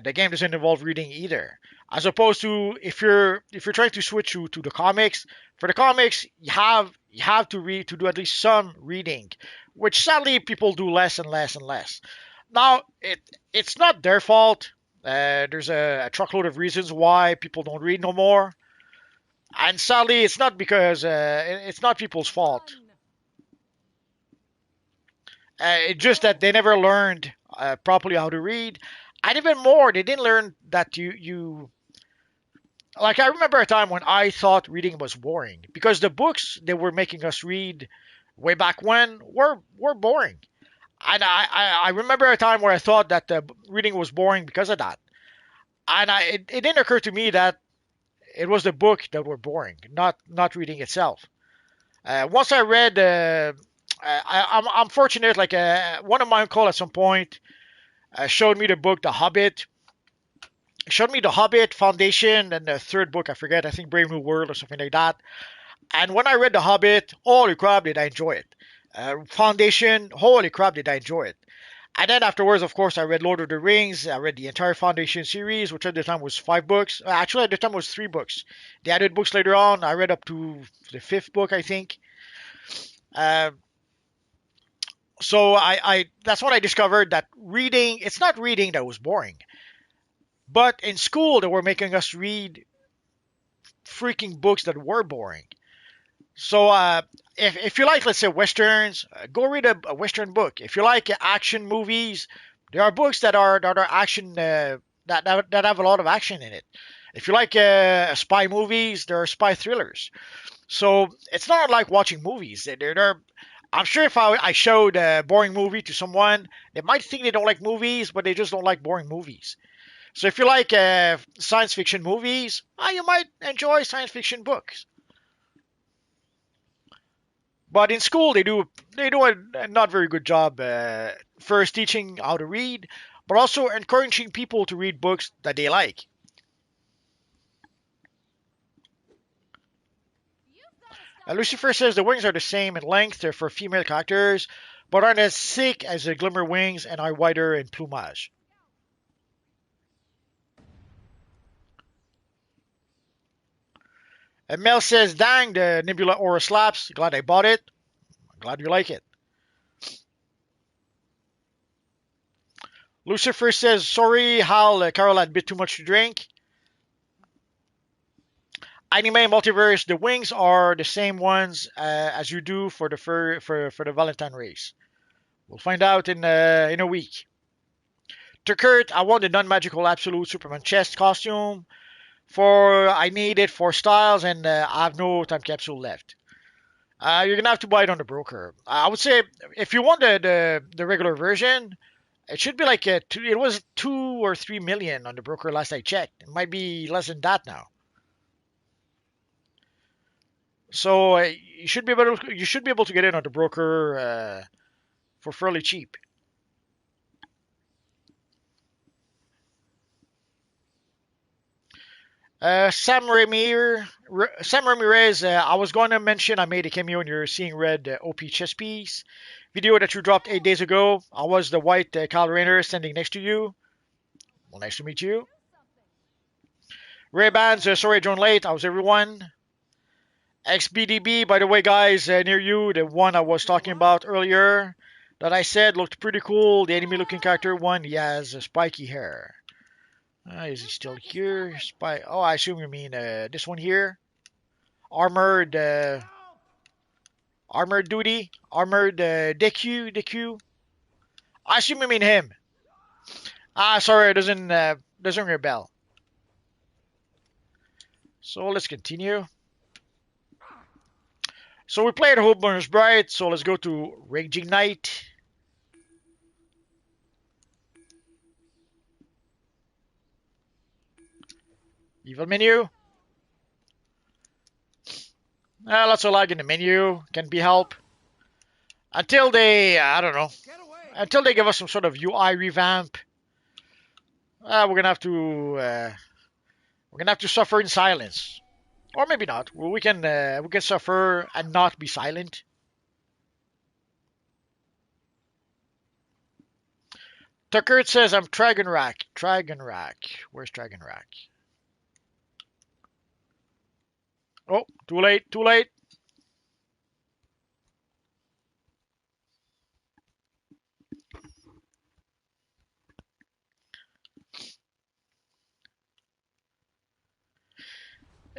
[SPEAKER 1] The game doesn't involve reading either. As opposed to if you're trying to switch to the comics, for the comics you have to read to do at least some reading, which sadly people do less and less and less. Now it's not their fault. There's a truckload of reasons why people don't read no more, and sadly it's not because it's not people's fault. It's just that they never learned properly how to read, and even more, they didn't learn that you like. I remember a time when I thought reading was boring because the books they were making us read way back when were boring, and I remember a time where I thought that reading was boring because of that, and it didn't occur to me that it was the book that were boring, not reading itself. Once I read. I'm fortunate. Like one of my uncle at some point showed me the book The Hobbit. Showed me The Hobbit, Foundation, and the third book I forget. I think Brave New World or something like that. And when I read The Hobbit, holy crap, did I enjoy it! Foundation, holy crap, did I enjoy it! And then afterwards, of course, I read Lord of the Rings. I read the entire Foundation series, which at the time was 5 books. Actually, at the time was 3 books. They added books later on. I read up to the 5th book, I think. Uh, so I that's when I discovered that reading, it's not reading that was boring, but in school they were making us read freaking books that were boring. So if you like, let's say, westerns, go read a western book. If you like action movies, there are books that are action that have a lot of action in it. If you like spy movies, there are spy thrillers. So it's not like watching movies. I'm sure if I showed a boring movie to someone, they might think they don't like movies, but they just don't like boring movies. So if you like science fiction movies, you might enjoy science fiction books. But in school, they do a not very good job first teaching how to read, but also encouraging people to read books that they like. Lucifer says the wings are the same in length for female characters, but aren't as thick as the Glimmer wings and are wider in plumage. And Mel says, dang, the Nebula Aura slaps. Glad I bought it. Glad you like it. Lucifer says, sorry, Hal, Carol had a bit too much to drink. Anime Multiverse, the wings are the same ones as you do for the Valentine race. We'll find out in a week. To Kurt, I want the non-magical absolute Superman chest costume. For I need it for styles, and I have no time capsule left. You're gonna have to buy it on the broker. I would say if you want the regular version, it should be like it was 2 or 3 million on the broker last I checked. It might be less than that now. So you should be able to get it on the broker for fairly cheap. Sam Ramirez, I was going to mention I made a cameo in your Seeing Red OP chess piece video that you dropped 8 days ago. I was the white Kyle Rayner standing next to you. Well, nice to meet you. Ray Bans, sorry I joined late. How's everyone? XBDB, by the way, guys, near you, the one I was talking about earlier that I said looked pretty cool. The enemy looking character one, he has spiky hair. Is he still here? Oh, I assume you mean this one here. Armored, armored duty, armored DQ. I assume you mean him. Sorry, it doesn't ring a bell. So let's continue. So we played Hope Burns Bright, so let's go to Raging Knight. Evil menu. Lots of lag in the menu. Can be help. Until they, I don't know. Until they give us some sort of UI revamp. We're gonna have to suffer in silence. Or maybe not. We can suffer and not be silent. Tucker says I'm Dragon Rack. Dragon Rack. Where's Dragon Rack? Oh, too late, too late.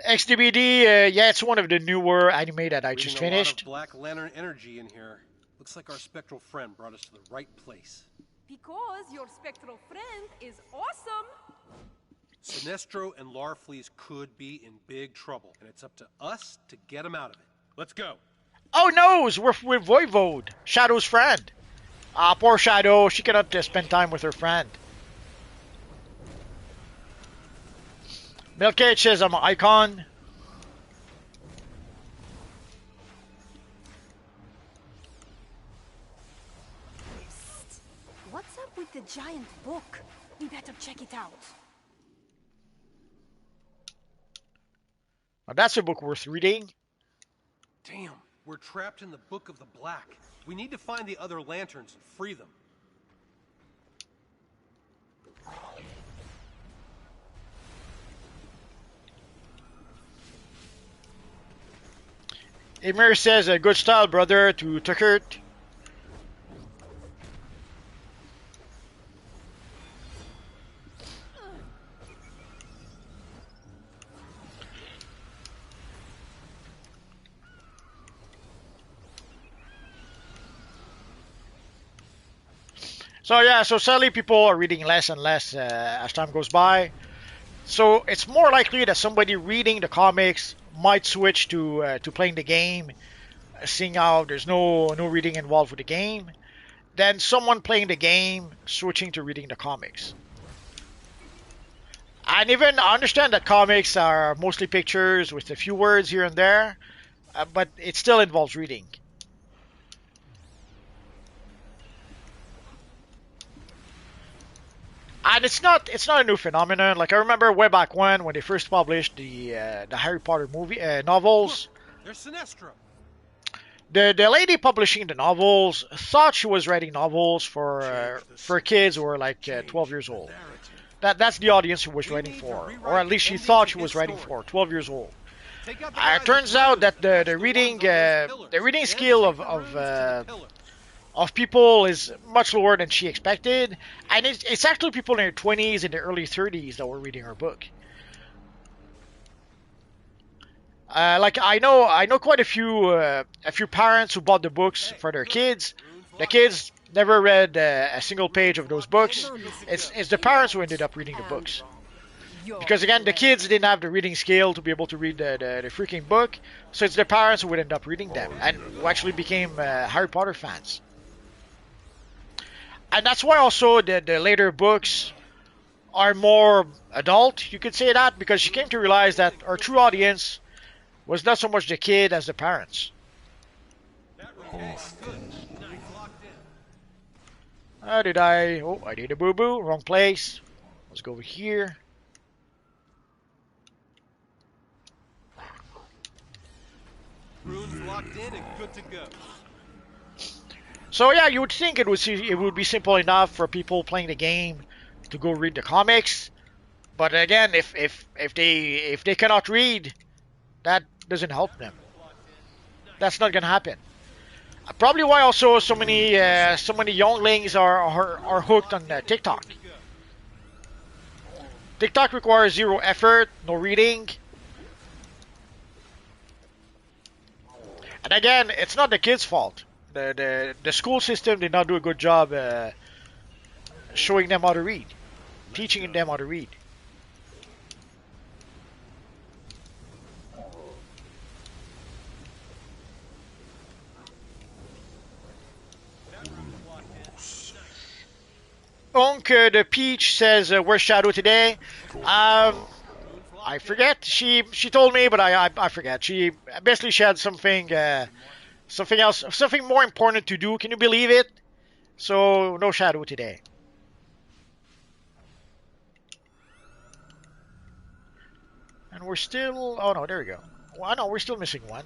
[SPEAKER 1] XDBD, yeah, it's one of the newer anime that I just
[SPEAKER 9] Reading a lot
[SPEAKER 1] finished.
[SPEAKER 9] of Black Lantern energy in here. Looks like our spectral friend brought us to the right place.
[SPEAKER 10] Because your spectral friend is awesome.
[SPEAKER 9] Sinestro and Larfleeze could be in big trouble, and it's up to us to get them out of it. Let's go.
[SPEAKER 1] Oh no, we're Voivode, Shadow's friend. Ah, poor Shadow, she cannot spend time with her friend. Milkcage says I'm an icon.
[SPEAKER 10] What's up with the giant book? We better check it out.
[SPEAKER 1] Now that's a book worth reading.
[SPEAKER 9] Damn, we're trapped in the Book of the Black. We need to find the other lanterns and free them.
[SPEAKER 1] Emir says a good style, brother, to Tucker. So yeah, so sadly people are reading less and less as time goes by. So it's more likely that somebody reading the comics might switch to playing the game, seeing how there's no reading involved with the game, than someone playing the game switching to reading the comics. And even I understand that comics are mostly pictures with a few words here and there, but it still involves reading. And it's not a new phenomenon. Like I remember way back when they first published the Harry Potter movie novels.
[SPEAKER 9] Look, there's Sinestro.
[SPEAKER 1] The lady publishing the novels thought she was writing novels for kids who were like 12 years old. That's the audience she was writing for, or at least she thought she was writing for 12 years old. It turns out that the reading skill of people is much lower than she expected, and it's actually people in their 20s and their early 30s that were reading her book. Like I know quite a few parents who bought the books for their kids. The kids never read a single page of those books. It's the parents who ended up reading the books. Because again, the kids didn't have the reading skill to be able to read the freaking book, so it's the parents who would end up reading them and who actually became Harry Potter fans. And that's why also the later books are more adult, you could say that, because she came to realize that our true audience was not so much the kid as the parents. I did a boo-boo, wrong place. Let's go over here.
[SPEAKER 9] Rune's locked in and good to go.
[SPEAKER 1] So yeah, you would think it would be simple enough for people playing the game to go read the comics, but again, if they cannot read, that doesn't help them. That's not gonna happen. Probably why also so many younglings are hooked on TikTok. TikTok requires zero effort, no reading. And again, it's not the kids' fault. The school system did not do a good job showing them how to read, teaching them how to read. The Peach says, "Where's Shadow today?" I forget. She told me, but I forget. She had something else, something more important to do. Can you believe it? So no Shadow today. And we're still. Oh no, there we go. Well, no, we're still missing one.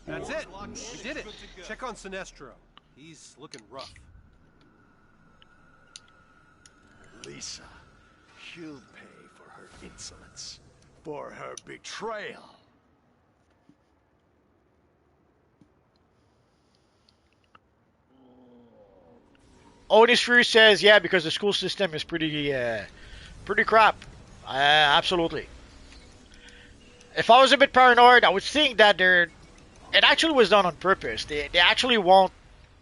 [SPEAKER 9] That's it. We did it. Check on Sinestro. He's looking rough.
[SPEAKER 5] Lisa, she'll pay for her insolence, for her betrayal.
[SPEAKER 1] Otis Fury says, yeah, because the school system is pretty crap. Absolutely. If I was a bit paranoid, I would think that it actually was done on purpose. They actually want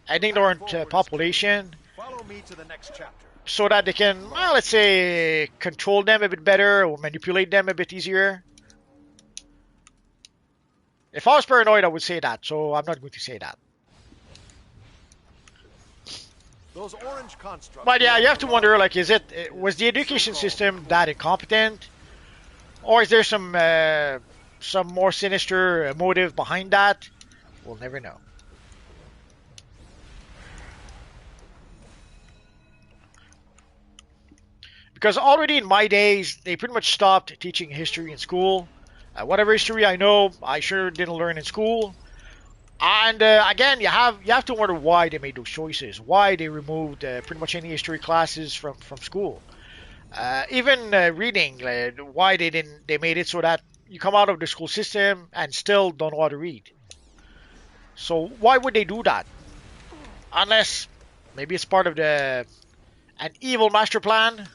[SPEAKER 1] an ignorant population
[SPEAKER 5] Follow me to the next chapter.
[SPEAKER 1] so that they can, well, let's say, control them a bit better or manipulate them a bit easier. If I was paranoid, I would say that, so I'm not going to say that.
[SPEAKER 5] Those orange constructs.
[SPEAKER 1] But yeah, you have to wonder, like, was the education system that incompetent? Or is there some more sinister motive behind that? We'll never know. Because already in my days, they pretty much stopped teaching history in school. Whatever history I know, I sure didn't learn in school. And again, you have to wonder why they made those choices, why they removed pretty much any history classes from school. Even reading, why they made it so that you come out of the school system and still don't know how to read. So why would they do that? Unless maybe it's part of an evil master plan.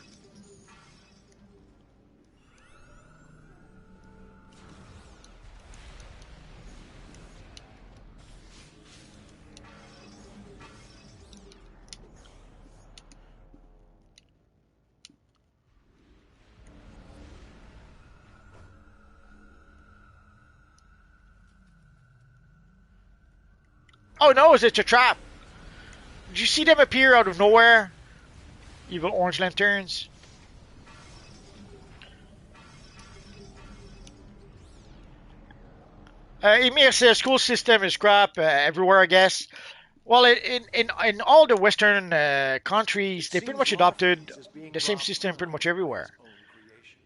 [SPEAKER 1] Oh no, it's a trap. Did you see them appear out of nowhere? Evil orange lanterns. Emir says school system is crap everywhere, I guess. Well, in all the Western countries, they pretty much adopted the same system pretty much everywhere.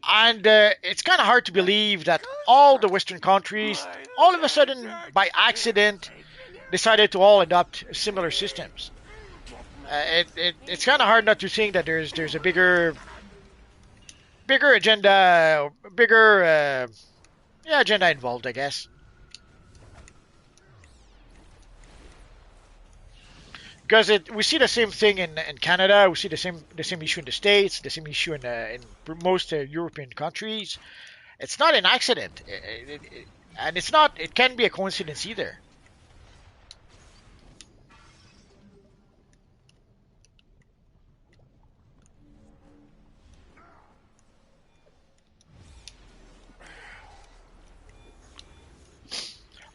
[SPEAKER 1] And it's kind of hard to believe that all the Western countries, all of a sudden, by accident, decided to all adopt similar systems. It's kind of hard not to think that there's a bigger agenda, agenda involved, I guess. Because we see the same thing in Canada, we see the same issue in the States, the same issue in most European countries. It's not an accident, and it can't be a coincidence either.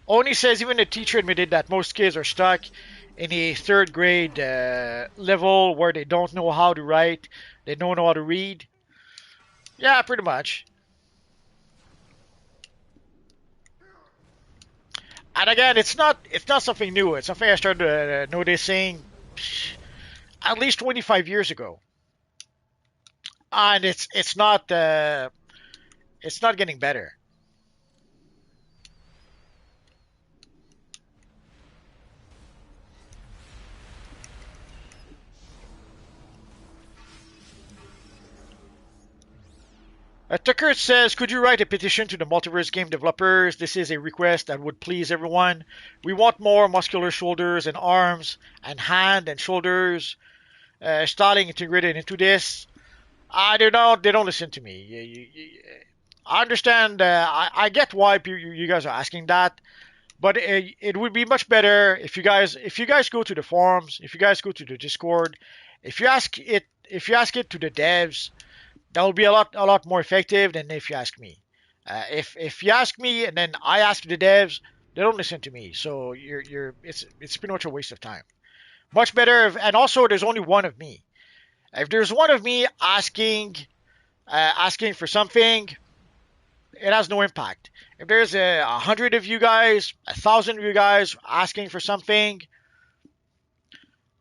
[SPEAKER 1] Oni says even the teacher admitted that most kids are stuck in a third grade level where they don't know how to write, they don't know how to read. Yeah, pretty much. And again, it's not something new. It's something I started noticing at least 25 years ago, and it's not getting better. Tucker says, could you write a petition to the multiverse game developers? This is a request that would please everyone. We want more muscular shoulders and arms and hand and shoulders styling integrated into this. They don't listen to me. I understand. I get why you guys are asking that, but it would be much better if you guys go to the forums, if you guys go to the Discord, if you ask it to the devs. That will be a lot more effective than if you ask me. If you ask me and then I ask the devs, they don't listen to me. So it's pretty much a waste of time. Much better and also there's only one of me. If there's one of me asking for something, it has no impact. If there's 100 of you guys, 1,000 of you guys asking for something,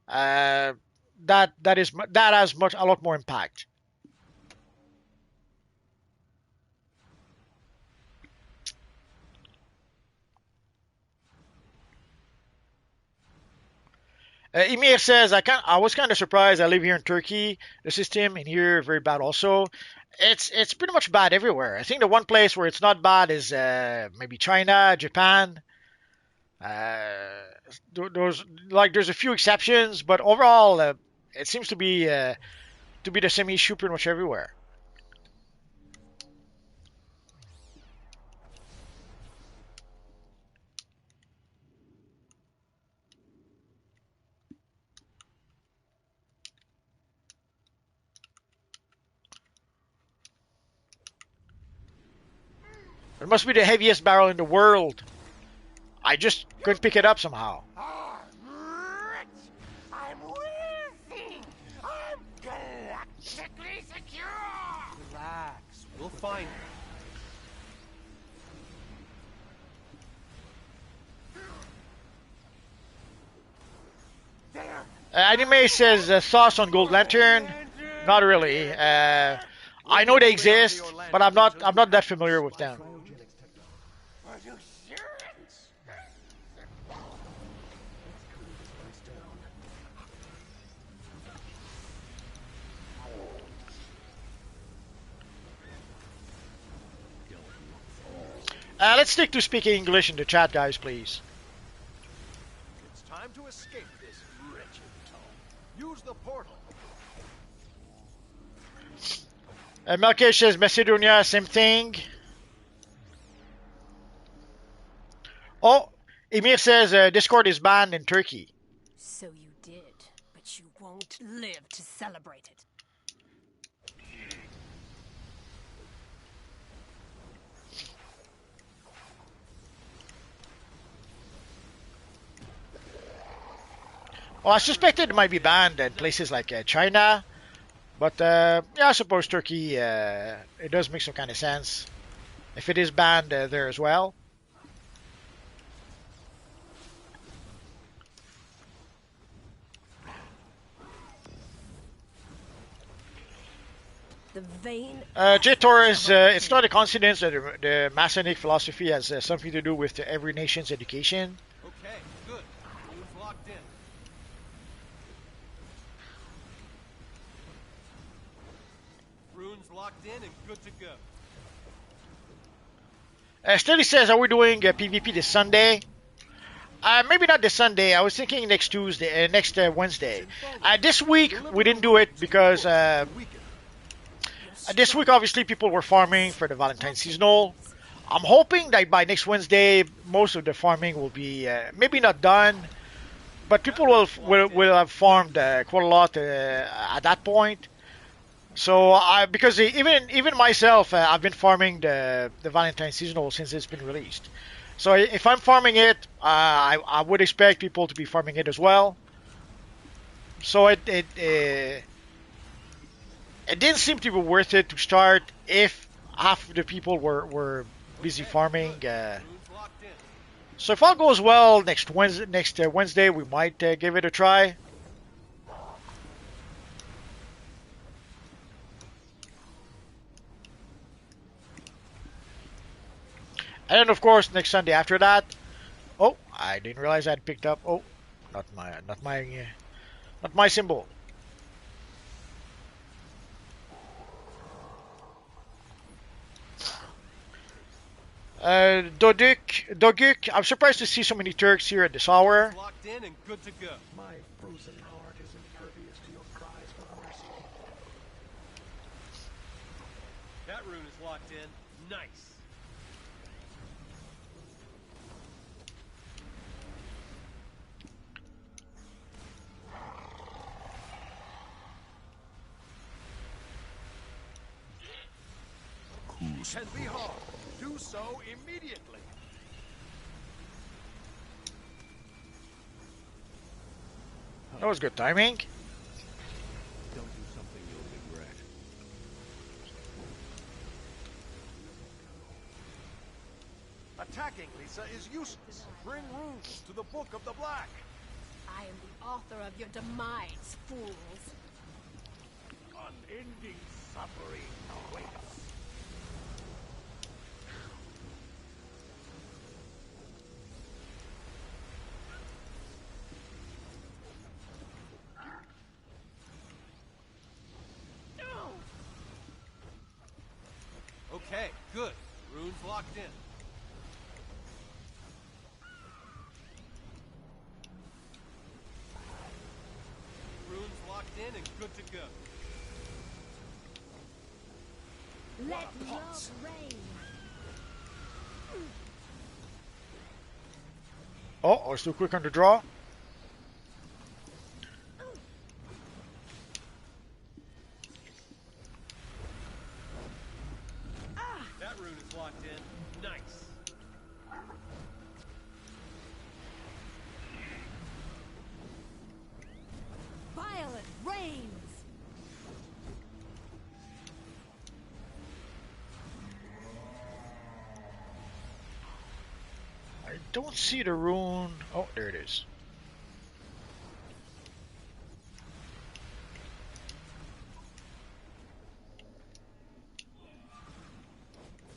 [SPEAKER 1] that has a lot more impact. Emir says, I was kind of surprised. I live here in Turkey. The system in here very bad also. It's pretty much bad everywhere. I think the one place where it's not bad is maybe China, Japan. Uh, those like there's a few exceptions, but overall it seems to be the same issue pretty much everywhere. It must be the heaviest barrel in the world. I just couldn't pick it up somehow.
[SPEAKER 2] I'm wheezing. I'm galactically secure.
[SPEAKER 9] Relax. We'll find it.
[SPEAKER 1] Anime says sauce on Gold Lantern. Not really. I know they exist, but I'm not that familiar with them.
[SPEAKER 2] Are you serious?
[SPEAKER 1] Let's stick to speaking English in the chat, guys, please.
[SPEAKER 5] It's time to escape this wretched tunnel. Use the portal.
[SPEAKER 1] Melkesh says Macedonia, same thing. Oh, Emir says Discord is banned in Turkey.
[SPEAKER 4] So you did, but you won't live to celebrate it.
[SPEAKER 1] Well, I suspected it might be banned in places like China, but yeah, I suppose Turkey, it does make some kind of sense if it is banned there as well.
[SPEAKER 4] The vein.
[SPEAKER 1] J. Torres, it's not a coincidence that the Masonic philosophy has something to do with every nation's education.
[SPEAKER 9] Okay, good. Rune's locked in. Rune's locked in and good to go.
[SPEAKER 1] Steady says, are we doing PvP this Sunday? Maybe not this Sunday. I was thinking next Tuesday, next Wednesday. This week we didn't do it because this week obviously people were farming for the Valentine seasonal. I'm hoping that by next Wednesday most of the farming will be maybe not done, but people will have farmed quite a lot at that point. So because even myself, I've been farming the Valentine seasonal since it's been released. So if I'm farming it, I would expect people to be farming it as well. So it didn't seem to be worth it to start if half of the people were busy farming. So if all goes well next Wednesday, we might give it a try. And then, of course, next Sunday after that. Oh, I didn't realize I'd picked up. Oh, not my symbol. Doguk. I'm surprised to see so many Turks here at this hour.
[SPEAKER 9] Locked in and good to go.
[SPEAKER 5] My frozen heart is impervious to your cries for mercy.
[SPEAKER 9] That rune is locked in. Nice.
[SPEAKER 5] Can be harmed. Do so immediately.
[SPEAKER 1] That was good timing.
[SPEAKER 3] Don't do something you'll regret.
[SPEAKER 5] Attacking Lisa is useless. Bring runes to the Book of the Black.
[SPEAKER 4] I am the author of your demise, fools.
[SPEAKER 3] Unending suffering awaits.
[SPEAKER 9] locked in. Runes locked in and good to go.
[SPEAKER 6] Let love reign.
[SPEAKER 1] Oh, I was too quick on the draw.
[SPEAKER 9] That rune is locked in. Nice.
[SPEAKER 6] Violet reigns.
[SPEAKER 1] I don't see the rune. Oh, there it is.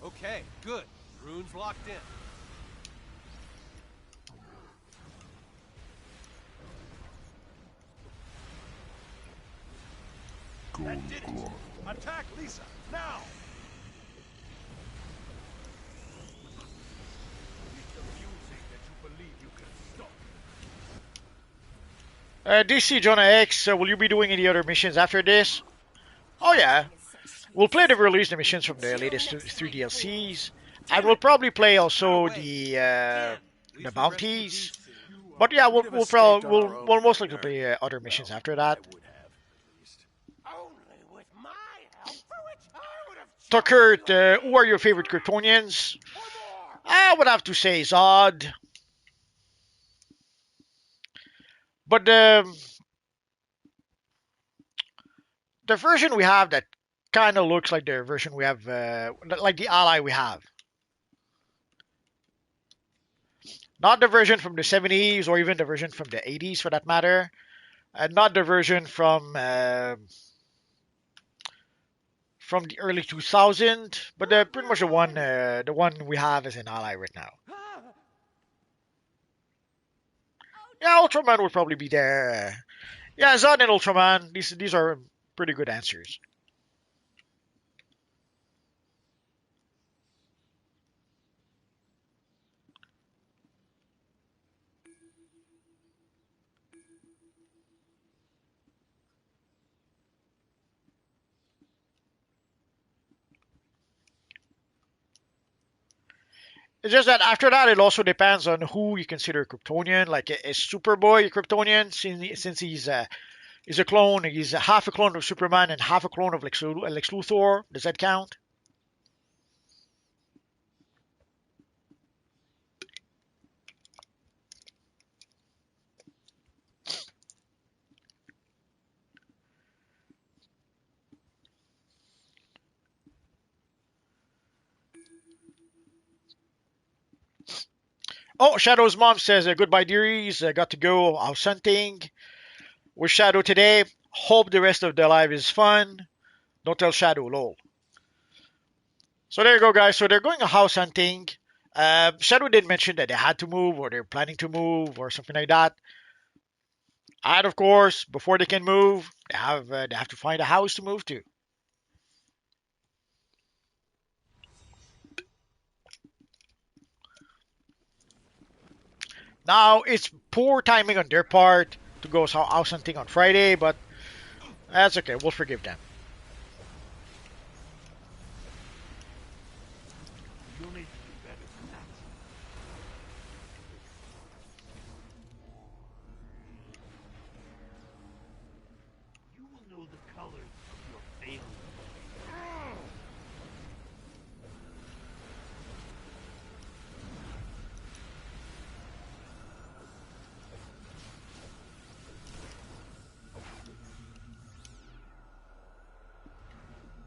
[SPEAKER 9] Okay, good. Runes locked in.
[SPEAKER 2] That did it. Attack Lisa, now! It's amusing that you believe you can stop.
[SPEAKER 1] DC Jonah X, will you be doing any other missions after this? Oh yeah. We'll play the release missions from the latest three DLCs. And we'll probably play also the bounties. But yeah, we'll most likely play other missions after that. Tucker, who are your favorite Kryptonians? I would have to say Zod. But the version we have that kind of looks like the version we have, like the ally we have. Not the version from the 70s or even the version from the 80s for that matter. And not the version from the early 2000s, but pretty much the one we have as an ally right now. Yeah, Ultraman would probably be there. Yeah, Zod and Ultraman. These are pretty good answers. It's just that after that, it also depends on who you consider Kryptonian. Like is Superboy Kryptonian since he's a clone. He's half a clone of Superman and half a clone of Lex Luthor. Does that count? Oh, Shadow's mom says, goodbye, dearies. Got to go house hunting with Shadow today. Hope the rest of their life is fun. Don't tell Shadow, lol. So there you go, guys. So they're going house hunting. Shadow did mention that they had to move or they're planning to move or something like that. And of course, before they can move, they have to find a house to move to. Now, it's poor timing on their part to go house hunting on Friday, but that's okay. We'll forgive them.
[SPEAKER 2] You'll need to do better than that. You will know the colors of your failure.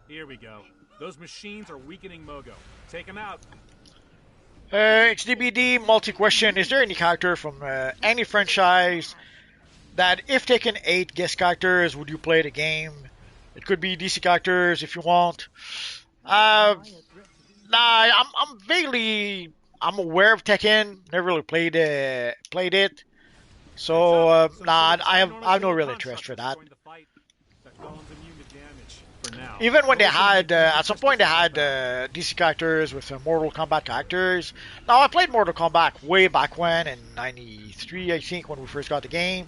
[SPEAKER 3] Here we go. Those machines are weakening Mogo. Take him out.
[SPEAKER 1] HDBD multi-question. Is there any character from any franchise that if taken 8 guest characters, would you play the game? It could be DC characters if you want. Nah, I'm aware of Tekken. Never really played it. So nah, I have no real interest for that.
[SPEAKER 3] now.
[SPEAKER 1] Even when they
[SPEAKER 3] Those are
[SPEAKER 1] had,
[SPEAKER 3] the
[SPEAKER 1] at some point, they had DC characters with Mortal Kombat characters. Now, I played Mortal Kombat way back when, in '93, I think, when we first got the game.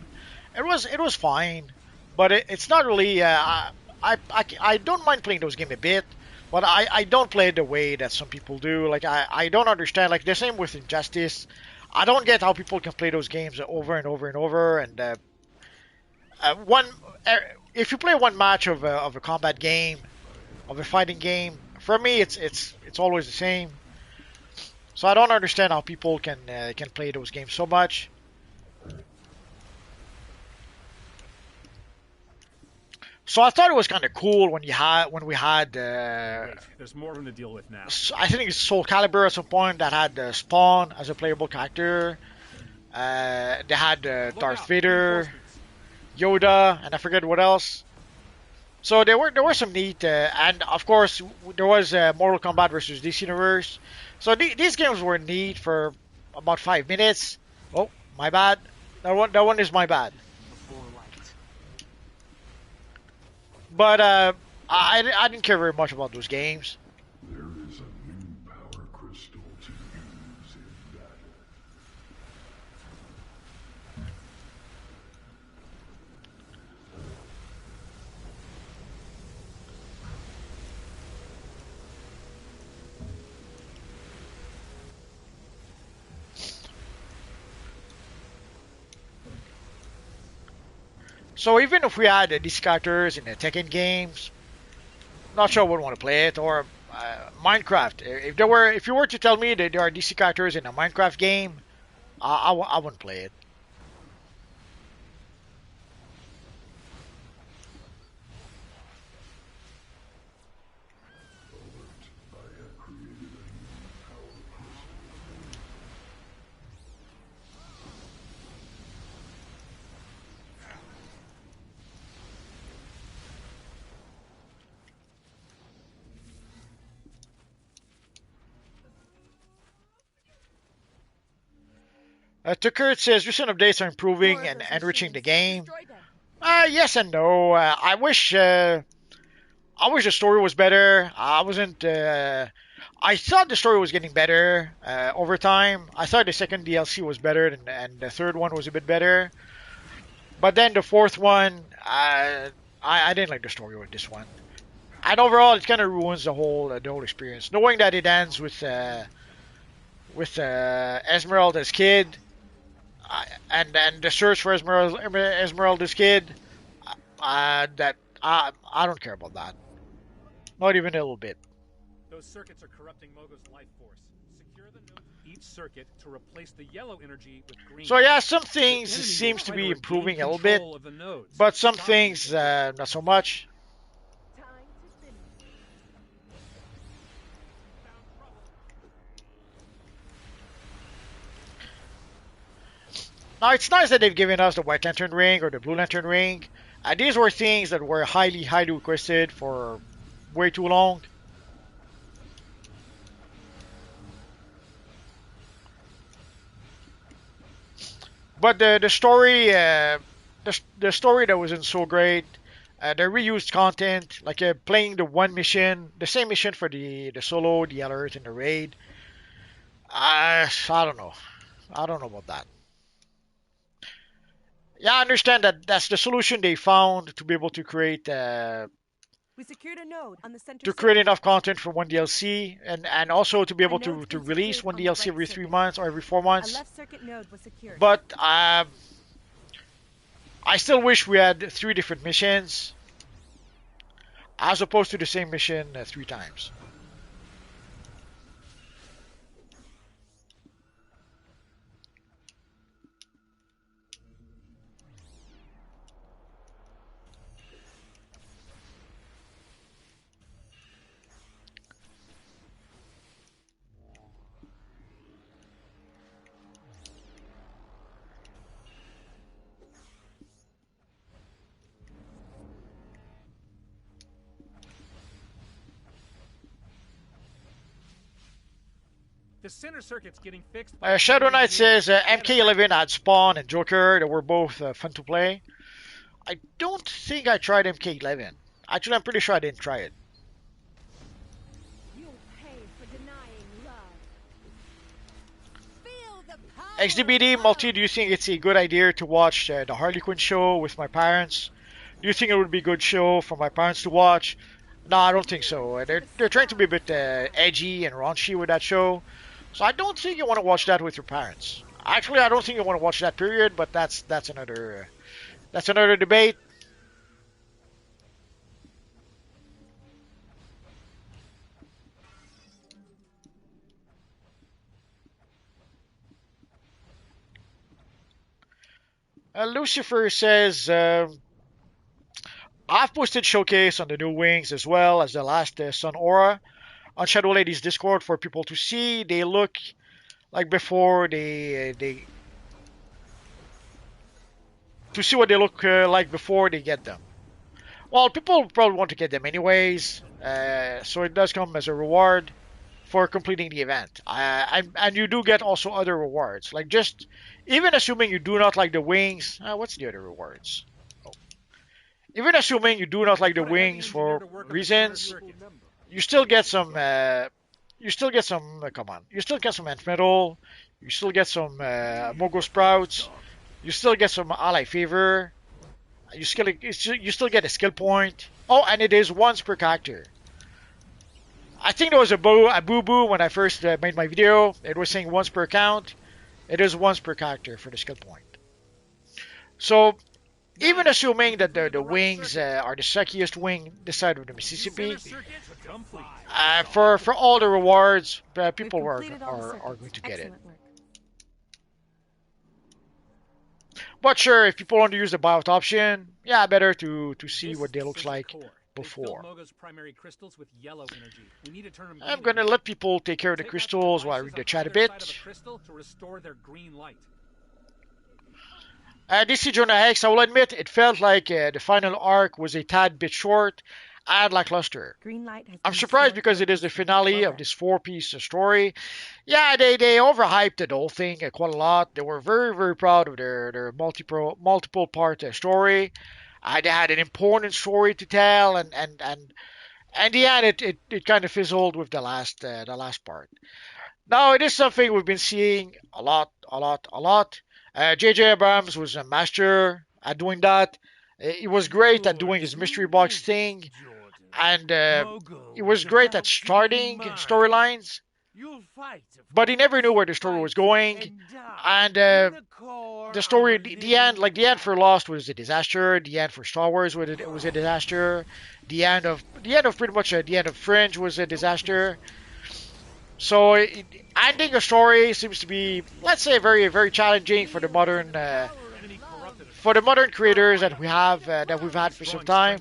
[SPEAKER 1] It was fine, but it's not really. I don't mind playing those games a bit, but I don't play it the way that some people do. Like I don't understand. Like the same with Injustice. I don't get how people can play those games over and over and over. And one, if you play one match of a combat game, of a fighting game, for me it's always the same. So I don't understand how people can play those games so much. So I thought it was kind of cool when we had
[SPEAKER 3] Wait, there's more of them to deal with now.
[SPEAKER 1] I think it's Soul Calibur at some point that had Spawn as a playable character. They had
[SPEAKER 3] Look
[SPEAKER 1] Darth
[SPEAKER 3] out,
[SPEAKER 1] Vader,
[SPEAKER 3] reinforcements.
[SPEAKER 1] Yoda, and I forget what else. So there were some neat, and of course there was Mortal Kombat versus DC Universe. So these games were neat for about 5 minutes. Oh, my bad. That one is my bad.
[SPEAKER 4] Before light.
[SPEAKER 1] But I didn't care very much about those games.
[SPEAKER 11] There is a new power crystal to use in battle.
[SPEAKER 1] So even if we had these characters in the Tekken games, not sure I would want to play it. Or Minecraft. If you were to tell me that there are DC characters in a Minecraft game, I wouldn't play it.
[SPEAKER 11] I have created a new power crystal.
[SPEAKER 1] Tucker says recent updates are improving and enriching the game. Yes and no. I wish the story was better. I wasn't. I thought the story was getting better over time. I thought the second DLC was better, and the third one was a bit better. But then the fourth one, I didn't like the story with this one. And overall, it kind of ruins the whole experience. Knowing that it ends with Esmeralda's kid, and the search for Esmeralda's kid, that I don't care about that. Not even a little bit.
[SPEAKER 3] Those circuits are corrupting Mogo's life force. Secure the nodes of each circuit to replace the yellow energy with green.
[SPEAKER 1] So yeah, some things
[SPEAKER 3] The enemy
[SPEAKER 1] seems
[SPEAKER 3] will
[SPEAKER 1] to
[SPEAKER 3] try
[SPEAKER 1] be
[SPEAKER 3] regain
[SPEAKER 1] improving a little bit,
[SPEAKER 3] control of the nodes.
[SPEAKER 1] but some
[SPEAKER 3] Stop
[SPEAKER 1] things
[SPEAKER 3] it.
[SPEAKER 1] not so much.
[SPEAKER 6] Time to finish.
[SPEAKER 1] Now it's nice that they've given us the White Lantern ring or the Blue Lantern ring. These were things that were highly requested for way too long. But the story, the story that wasn't so great. The reused content, like playing the one mission, the same mission for the solo, the alert, and the raid. I don't know. I don't know about that. Yeah, I understand that that's the solution they found to be able to create
[SPEAKER 6] We secured a node on the center
[SPEAKER 1] to create
[SPEAKER 6] circuit.
[SPEAKER 1] enough content for one DLC, and also to be able
[SPEAKER 6] A node's
[SPEAKER 1] to
[SPEAKER 6] been
[SPEAKER 1] release
[SPEAKER 6] secured
[SPEAKER 1] one
[SPEAKER 6] on the
[SPEAKER 1] DLC
[SPEAKER 6] right
[SPEAKER 1] every 3
[SPEAKER 6] circuit.
[SPEAKER 1] months or every 4
[SPEAKER 6] A
[SPEAKER 1] months.
[SPEAKER 6] left circuit node was secured.
[SPEAKER 1] But I still wish we had 3 different missions as opposed to the same mission 3 times.
[SPEAKER 3] The center circuit's getting fixed. By
[SPEAKER 1] Shadow Knight says
[SPEAKER 3] Get it.
[SPEAKER 1] MK11 had Spawn and Joker that were both fun to play. I don't think I tried MK11. Actually, I'm pretty sure I didn't try it.
[SPEAKER 6] You'll pay for denying love. Feel the power
[SPEAKER 1] XDBD
[SPEAKER 6] of
[SPEAKER 1] Multi,
[SPEAKER 6] love.
[SPEAKER 1] do you think it's a good idea to watch the Harley Quinn show with my parents? Do you think it would be a good show for my parents to watch? No, I don't think so. They're trying to be a bit edgy and raunchy with that show, so I don't think you want to watch that with your parents. Actually, I don't think you want to watch that period, but that's another debate. Lucifer says, I've posted showcase on the new wings as well as the last Sun Aura on Shadow Lady's Discord for people to see. They look like before they to see what they look like before they get them. Well, people probably want to get them anyways, so it does come as a reward for completing the event. And you do get also other rewards, like just even assuming you do not like the wings. What's the other rewards? Oh. Even assuming you do not like the wings for reasons, you still get some. You still get some. Come on, you still get some Ant Metal. You still get some Mogo Sprouts. You still get some Ally Favor. You still get a skill point. Oh, and it is once per character. I think there was a boo-boo when I first made my video. It was saying once per account. It is once per character for the skill point. So, even assuming that the wings are the suckiest wing this side of the Mississippi, for all the rewards, people are going to get it. But sure, if people want to use the buyout option, yeah, better to see what they look like before. I'm gonna let people take care of the crystals while I read the chat a bit. DC Jonah Hex, I will admit it felt like the final arc was a tad bit short and lackluster. I'm surprised because it is the finale of this 4-piece story. Yeah, they overhyped the whole thing quite a lot. They were very, very proud of their multiple part story. They had an important story to tell, and the end it kind of fizzled with the last part. Now it is something we've been seeing a lot. J.J. Abrams was a master at doing that. He was great at doing his mystery box thing, and he was great at starting storylines. But he never knew where the story was going, and the story, the end for Lost was a disaster. The end for Star Wars was a disaster. The end of pretty much the end of Fringe was a disaster. So ending a story seems to be, let's say, very, very challenging for the modern creators that we've had for some time.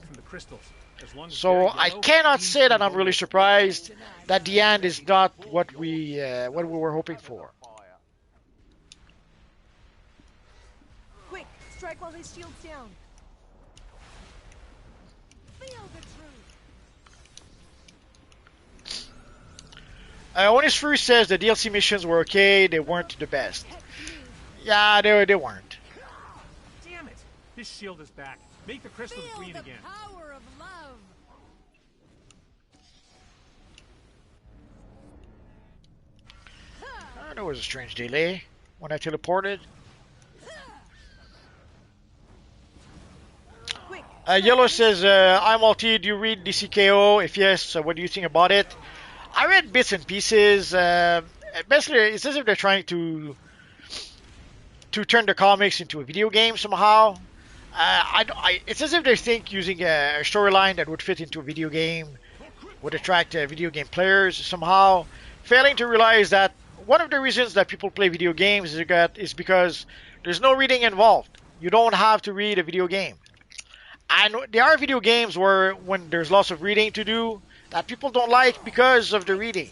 [SPEAKER 1] So I cannot say that I'm really surprised that the end is not what we were hoping for.
[SPEAKER 6] Quick, strike while his shield's down. Feel the truth.
[SPEAKER 1] Honest Fruit says the DLC missions were okay, they weren't the best. Yeah, they weren't.
[SPEAKER 3] Damn it! His shield is back. Make the crystals green again.
[SPEAKER 6] Power of love.
[SPEAKER 1] There was a strange delay when I teleported. Yellow says, I'm Multi, do you read DCUO? If yes, what do you think about it? I read bits and pieces. Basically, it's as if they're trying to turn the comics into a video game somehow. It's as if they think using a storyline that would fit into a video game would attract video game players somehow, failing to realize that one of the reasons that people play video games is because there's no reading involved. You don't have to read a video game. And there are video games when there's lots of reading to do that people don't like because of the reading.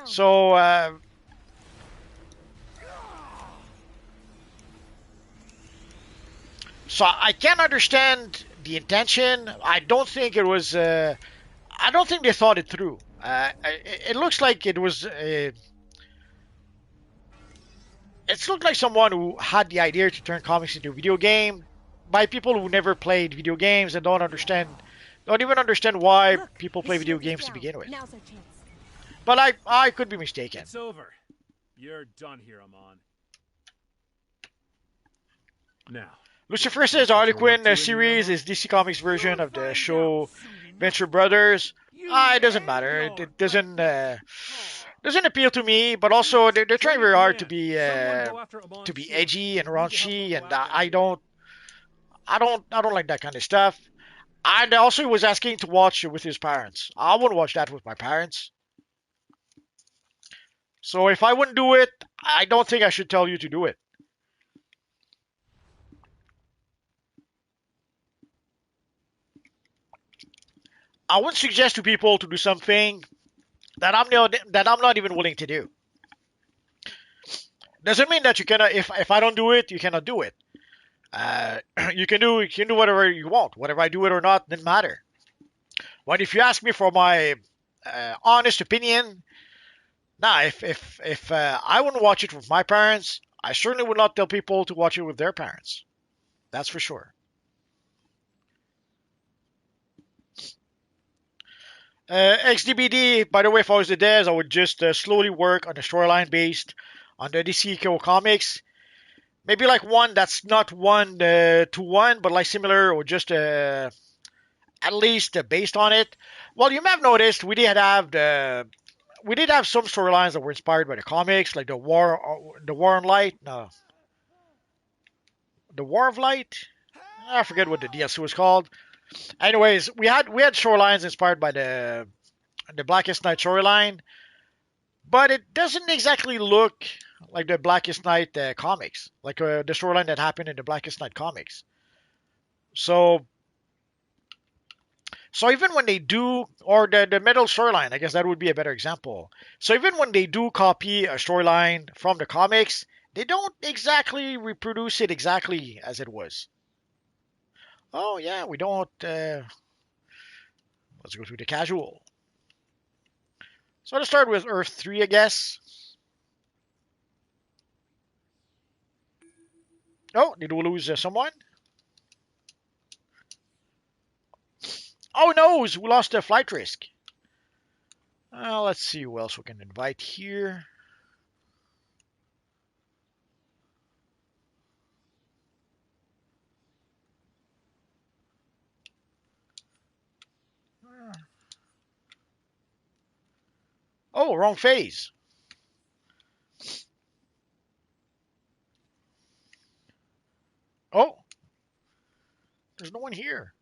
[SPEAKER 1] So, I can understand the intention. I don't think it was. I don't think they thought it through. It looks like it was. It looked like someone who had the idea to turn comics into a video game by people who never played video games and don't understand Don't even understand why
[SPEAKER 6] Look,
[SPEAKER 1] people
[SPEAKER 6] his
[SPEAKER 1] play video
[SPEAKER 6] shield is
[SPEAKER 1] games to
[SPEAKER 6] down.
[SPEAKER 1] begin with.
[SPEAKER 6] Now's our chance.
[SPEAKER 1] But I could be mistaken.
[SPEAKER 3] It's over. You're done here, Amon. Now,
[SPEAKER 1] Lucifer says Harley Quinn series is DC Comics version of the show Venture Brothers. It doesn't matter. It doesn't appeal to me. But also they're trying very hard to be edgy and raunchy, and I don't like that kind of stuff. And also he was asking to watch it with his parents. I wouldn't watch that with my parents. So if I wouldn't do it, I don't think I should tell you to do it. I would suggest to people to do something that I'm not even willing to do. Doesn't mean that you cannot. If I don't do it, you cannot do it. You can do whatever you want. Whether I do it or not doesn't matter. But if you ask me for my honest opinion, nah. If I wouldn't watch it with my parents, I certainly would not tell people to watch it with their parents. That's for sure. XDBD, by the way, if I was the Dez, I would just slowly work on a storyline based on the DCUO comics. Maybe like one that's not one to one, but like similar or just at least based on it. Well, you may have noticed we did have some storylines that were inspired by the comics, like the War on Light, no, the War of Light. I forget what the DLC was called. Anyways, we had storylines inspired by the Blackest Night storyline, but it doesn't exactly look like the Blackest Night comics, like the storyline that happened in the Blackest Night comics. So even when they do, or the Metal storyline, I guess that would be a better example. So even when they do copy a storyline from the comics, they don't exactly reproduce it exactly as it was. Oh yeah, we don't. Let's go to the casual. So let's start with Earth 3, I guess. Oh, did we lose someone? Oh no, we lost a flight risk. Let's see who else we can invite here. Oh, wrong phase. Oh, there's no one here.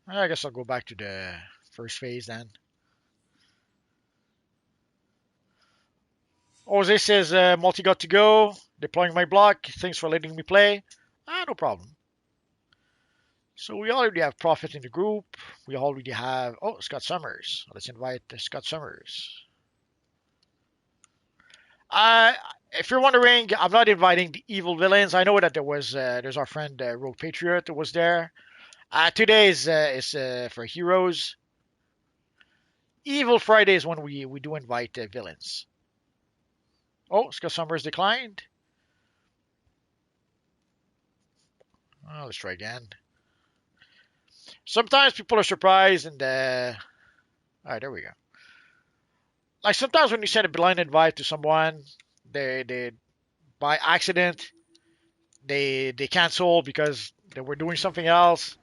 [SPEAKER 1] I guess I'll go back to the first phase then. Jose says, multi got to go. Deploying my block. Thanks for letting me play. No problem. So we already have Prophet in the group. We already have... Oh, Scott Summers. Let's invite Scott Summers. If you're wondering, I'm not inviting the evil villains. I know that there's our friend Rogue Patriot that was there. Today is for heroes. Evil Friday is when we do invite villains. Oh, Scott Summers declined. Oh, let's try again. Sometimes people are surprised and alright, there we go. Like sometimes when you send a blind invite to someone, they by accident they cancel because they were doing something else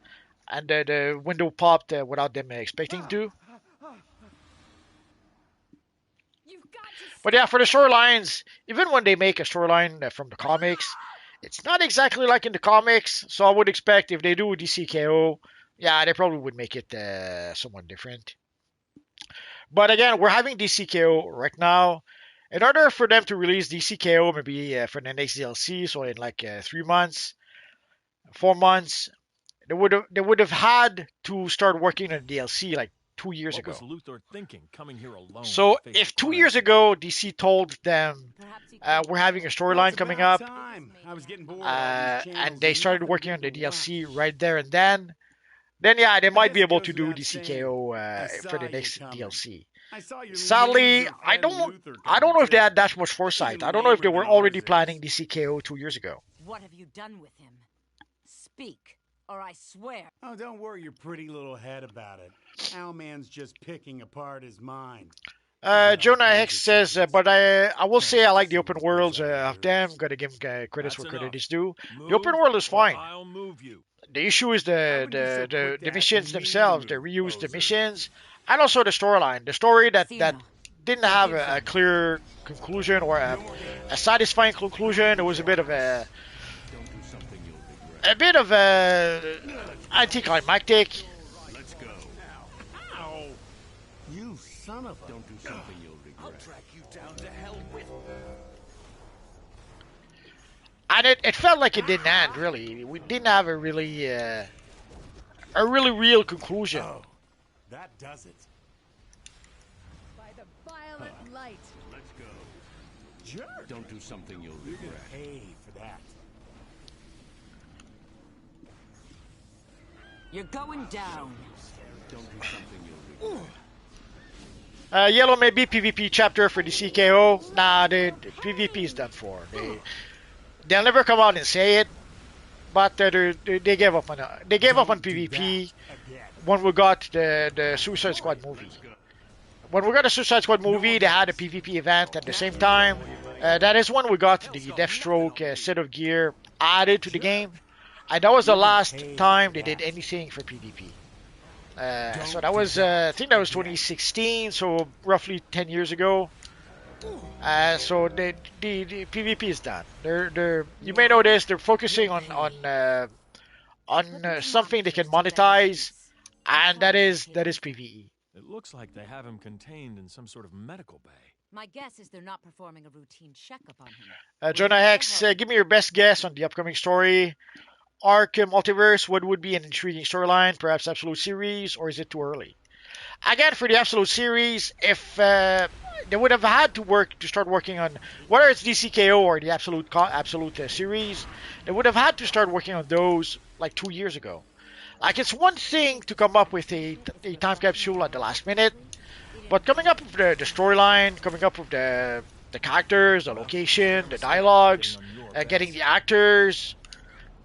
[SPEAKER 1] and the window popped without them expecting to. But yeah, for the storylines, even when they make a storyline from the comics, it's not exactly like in the comics. So I would expect if they do DCKO, yeah, they probably would make it somewhat different. But again, we're having DCKO right now. In order for them to release DCKO, maybe for the next DLC, so in like 3 months, 4 months, they would have had to start working on DLC like 2 years ago.
[SPEAKER 7] What was Luthor thinking coming here alone?
[SPEAKER 1] So if 2 years ago DC told them we're having a storyline coming up, and they started working on the DLC right there and then yeah, they might be able to do DCKO for the next DLC. Sadly, I don't know if they had that much foresight. I don't know if they were already planning DCKO 2 years ago.
[SPEAKER 8] What have you done with him? Speak, or I swear.
[SPEAKER 12] Oh, don't worry your pretty little head about it. Owlman's just picking apart his mind.
[SPEAKER 1] Jonah Hex says, but I will say I like the open worlds of them. Gotta give him credits where credit is due. The open world is fine.
[SPEAKER 7] I'll move you.
[SPEAKER 1] The issue is the missions themselves. They reuse the missions, and also the storyline. The story that didn't have a clear conclusion or a satisfying conclusion. It was a bit of a anticlimactic.
[SPEAKER 7] Let's go.
[SPEAKER 12] Ow! You son of a...
[SPEAKER 7] Don't do something you'll regret.
[SPEAKER 2] I'll track you down to hell with.
[SPEAKER 1] And it felt like it didn't end, really. We didn't have a really real conclusion.
[SPEAKER 12] Oh, that does it.
[SPEAKER 6] By the violet light.
[SPEAKER 7] Let's go.
[SPEAKER 12] Jerk!
[SPEAKER 7] Don't do something you'll
[SPEAKER 12] You're
[SPEAKER 7] regret.
[SPEAKER 12] gonna pay for that.
[SPEAKER 8] You're going down.
[SPEAKER 7] Don't do something you'll regret.
[SPEAKER 1] Yellow may be PvP chapter for the DCUO. Nah, the PvP is done for. They'll never come out and say it, but they gave up on PvP when we got the Suicide Squad movie. When we got the Suicide Squad movie, they had a PvP event at the same time. That is when we got the Deathstroke set of gear added to the game, and that was the last time they did anything for PvP. So that was, I think that was 2016, so roughly 10 years ago. So the PvP is done. You may notice they're focusing on something they can monetize, and that is PvE.
[SPEAKER 7] It looks like they have him contained in some sort of medical bay.
[SPEAKER 8] My guess is they're not performing a routine checkup on him.
[SPEAKER 1] Jonah Hex, give me your best guess on the upcoming story. Arc Multiverse, what would be an intriguing storyline? Perhaps Absolute Series, or is it too early? Again, for the Absolute Series, if they would have had to start working on, whether it's DCKO or the Absolute Series, they would have had to start working on those like 2 years ago. Like, it's one thing to come up with a time capsule at the last minute, but coming up with the storyline, coming up with the characters, the location, the dialogues, getting the actors,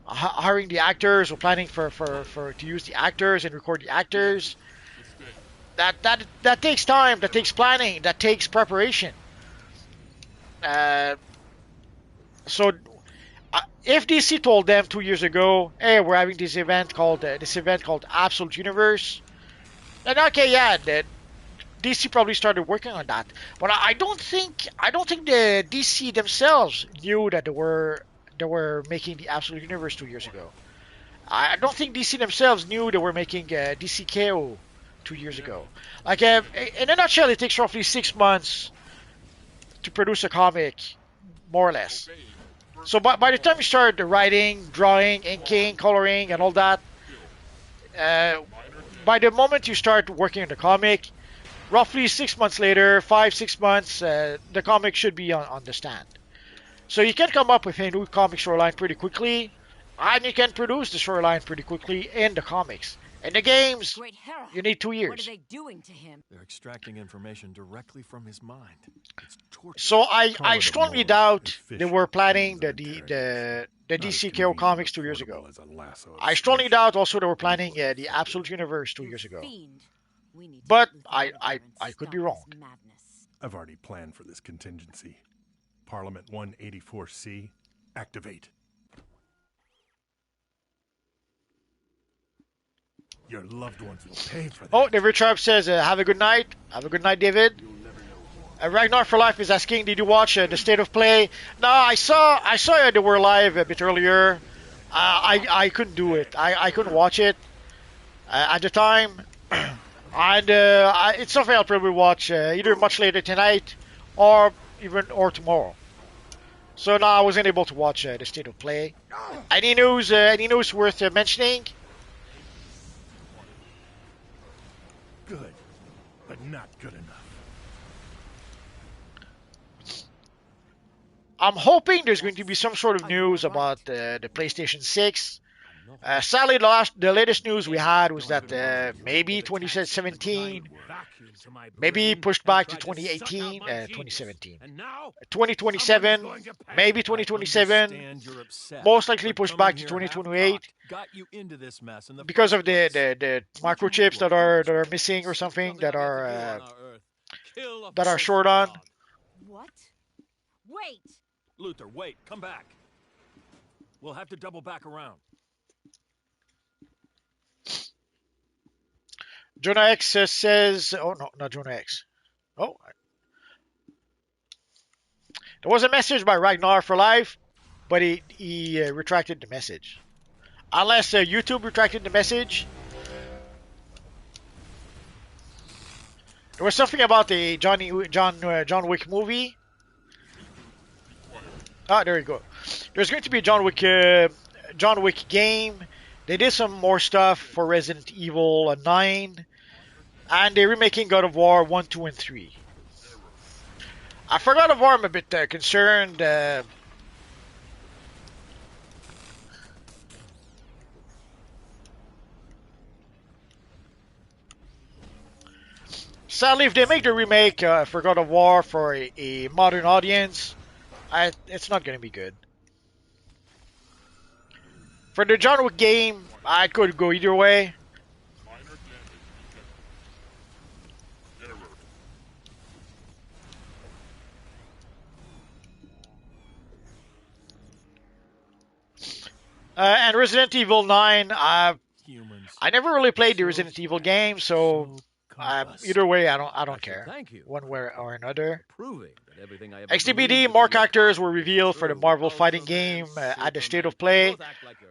[SPEAKER 1] hiring the actors, or planning for to use the actors and record the actors. That takes time, that takes planning, that takes preparation. So if DC told them 2 years ago, hey, we're having this event called Absolute Universe, then okay, yeah, DC probably started working on that. But I don't think the DC themselves knew that they were making the Absolute Universe 2 years ago. I don't think DC themselves knew they were making DCKO 2 years ago. Like, in a nutshell, it takes roughly 6 months to produce a comic, more or less. So by the time you start writing, drawing, inking, coloring, and all that, by the moment you start working on the comic, roughly 6 months later, 5-6 months, the comic should be on the stand. So you can come up with a new comic storyline pretty quickly, and you can produce the storyline pretty quickly in the comics. In the games, you need 2 years.
[SPEAKER 8] What are they doing to him?
[SPEAKER 7] They're extracting information directly from his mind. It's torture.
[SPEAKER 1] So I strongly doubt they were planning the DCKO comics 2 years ago. I strongly doubt also they were planning the Absolute Universe 2 years ago. But I could be wrong.
[SPEAKER 11] I've already planned for this contingency. Parliament 184C, activate. Your loved ones will pay for that.
[SPEAKER 1] Oh, David Sharp says, have a good night. Have a good night, David. Ragnar for Life is asking, did you watch the State of Play? No, I saw they were live a bit earlier. I couldn't do it. I couldn't watch it at the time. And it's something I'll probably watch either much later tonight or tomorrow. So no, I wasn't able to watch the State of Play. Any news worth mentioning?
[SPEAKER 11] Good, but not good enough. I'm
[SPEAKER 1] hoping there's going to be some sort of news about the PlayStation 6. Sadly, the latest news we had was that maybe 2017, maybe pushed back to 2018, 2017. 2027, maybe 2027, most likely pushed back to 2028 because of the microchips that are missing or something that are short on.
[SPEAKER 6] What? Wait!
[SPEAKER 7] Luther, wait, come back. We'll have to double back around.
[SPEAKER 1] Jonah X says, oh no, not Jonah X. Oh, there was a message by Ragnar for Life, but he retracted the message. Unless YouTube retracted the message. There was something about the John Wick movie. Ah, there you go. There's going to be a John Wick game. They did some more stuff for Resident Evil 9, and they're remaking God of War 1, 2, and 3. For God of War, I'm a bit concerned. Sadly, if they make the remake for God of War for a modern audience, it's not going to be good. For the John Wick game, I could go either way. And Resident Evil 9, I never really played the Resident Evil game, so either way, I don't care. One way or another. XDBD, more characters were revealed for the Marvel fighting game at the State of Play.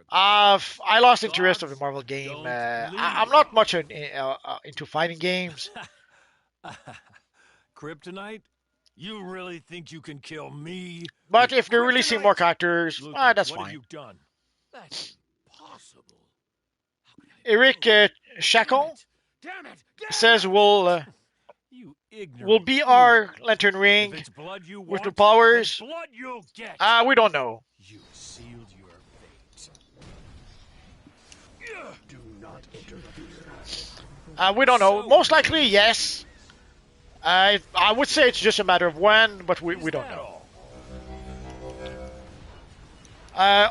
[SPEAKER 1] I lost interest of the Marvel game. I'm not much into fighting games.
[SPEAKER 7] Kryptonite? You really think you can kill me?
[SPEAKER 1] But if they're releasing more characters, that's
[SPEAKER 7] what
[SPEAKER 1] fine.
[SPEAKER 7] Have you done? That's impossible.
[SPEAKER 1] Eric Chacon says we'll be our Lantern Ring with the powers. We don't know.
[SPEAKER 7] You sealed your fate.
[SPEAKER 5] Do not interfere.
[SPEAKER 1] We don't know. Most likely, yes. I would say it's just a matter of when, but we don't know.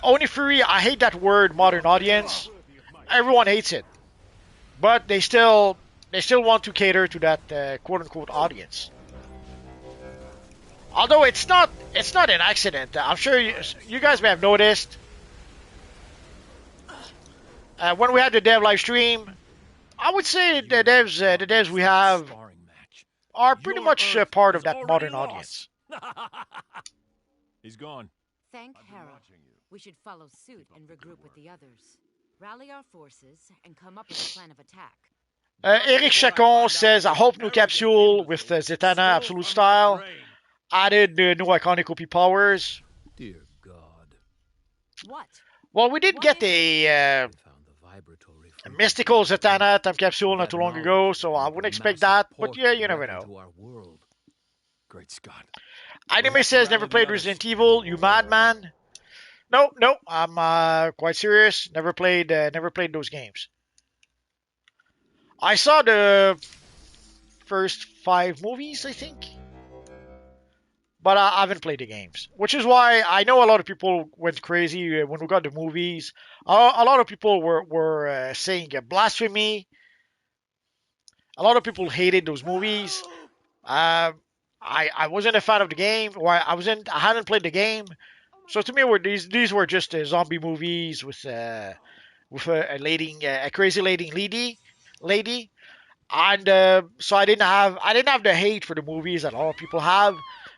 [SPEAKER 1] Oni Fury, I hate that word, modern audience. Everyone hates it, but they still want to cater to that quote unquote audience. Although it's not an accident. I'm sure you guys may have noticed when we had the dev live stream. I would say the devs we have are pretty much part of that modern audience.
[SPEAKER 7] He's gone.
[SPEAKER 6] Thank Hera. We should follow suit and regroup with the others. Rally our forces and come up with a plan of attack.
[SPEAKER 1] Eric Chacon says, I hope new capsule with Zatanna Absolute Style added new iconic OP powers.
[SPEAKER 7] Dear God.
[SPEAKER 6] What?
[SPEAKER 1] Well, we did get a mystical Zatanna time capsule not too long ago, so I wouldn't expect that, but yeah, you never know.
[SPEAKER 7] Great Scott.
[SPEAKER 1] Anime says, never played Resident Evil, you madman. No, I'm quite serious. Never played those games. I saw the first 5 movies, I think, but I haven't played the games. Which is why I know a lot of people went crazy when we got the movies. A lot of people were saying blasphemy. A lot of people hated those movies. I wasn't a fan of the game, or I hadn't played the game. So to me, these were just zombie movies with a crazy lady, and so I didn't have the hate for the movies that a lot of people have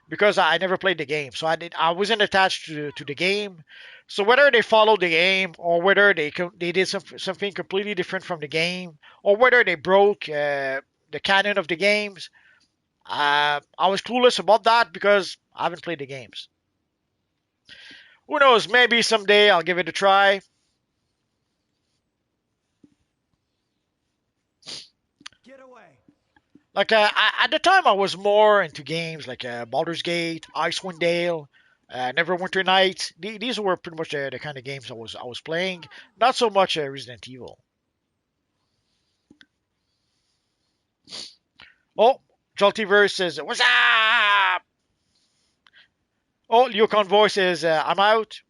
[SPEAKER 1] because I never played the game, so I wasn't attached to the game. So whether they followed the game or whether they did something completely different from the game or whether they broke the canon of the games, I was clueless about that because I haven't played the games. Who knows? Maybe someday I'll give it a try.
[SPEAKER 12] Get away.
[SPEAKER 1] Like at the time, I was more into games like Baldur's Gate, Icewind Dale, Neverwinter Nights. These were pretty much the kind of games I was playing. Not so much Resident Evil. Oh, Joltiverse says, "What's up?" Oh, Leo Convoy says, "I'm out.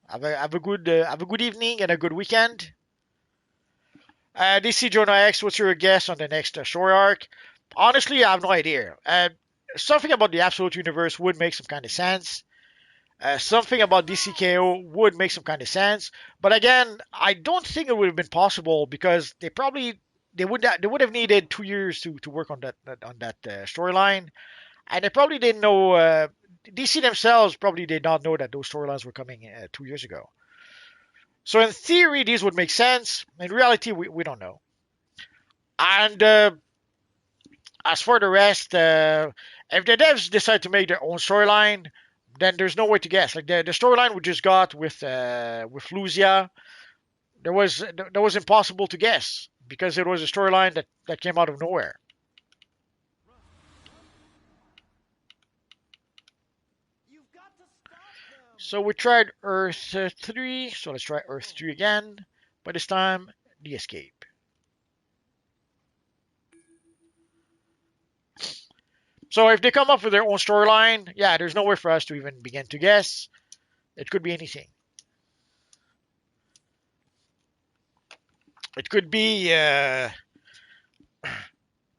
[SPEAKER 1] Have a good evening and a good weekend." DC Jonah X, what's your guess on the next story arc? Honestly, I have no idea. Something about the Absolute Universe would make some kind of sense. Something about DCKO would make some kind of sense. But again, I don't think it would have been possible because they would have needed 2 years to work on that storyline, and they probably didn't know. DC themselves probably did not know that those storylines were coming 2 years ago. So in theory, these would make sense. In reality, we don't know. And as for the rest, if the devs decide to make their own storyline, then there's no way to guess. Like the storyline we just got with Luzia, that was impossible to guess because it was a storyline that came out of nowhere. So we tried Earth 3, so let's try Earth 3 again, but this time, the escape. So if they come up with their own storyline, yeah, there's no way for us to even begin to guess. It could be anything. It could be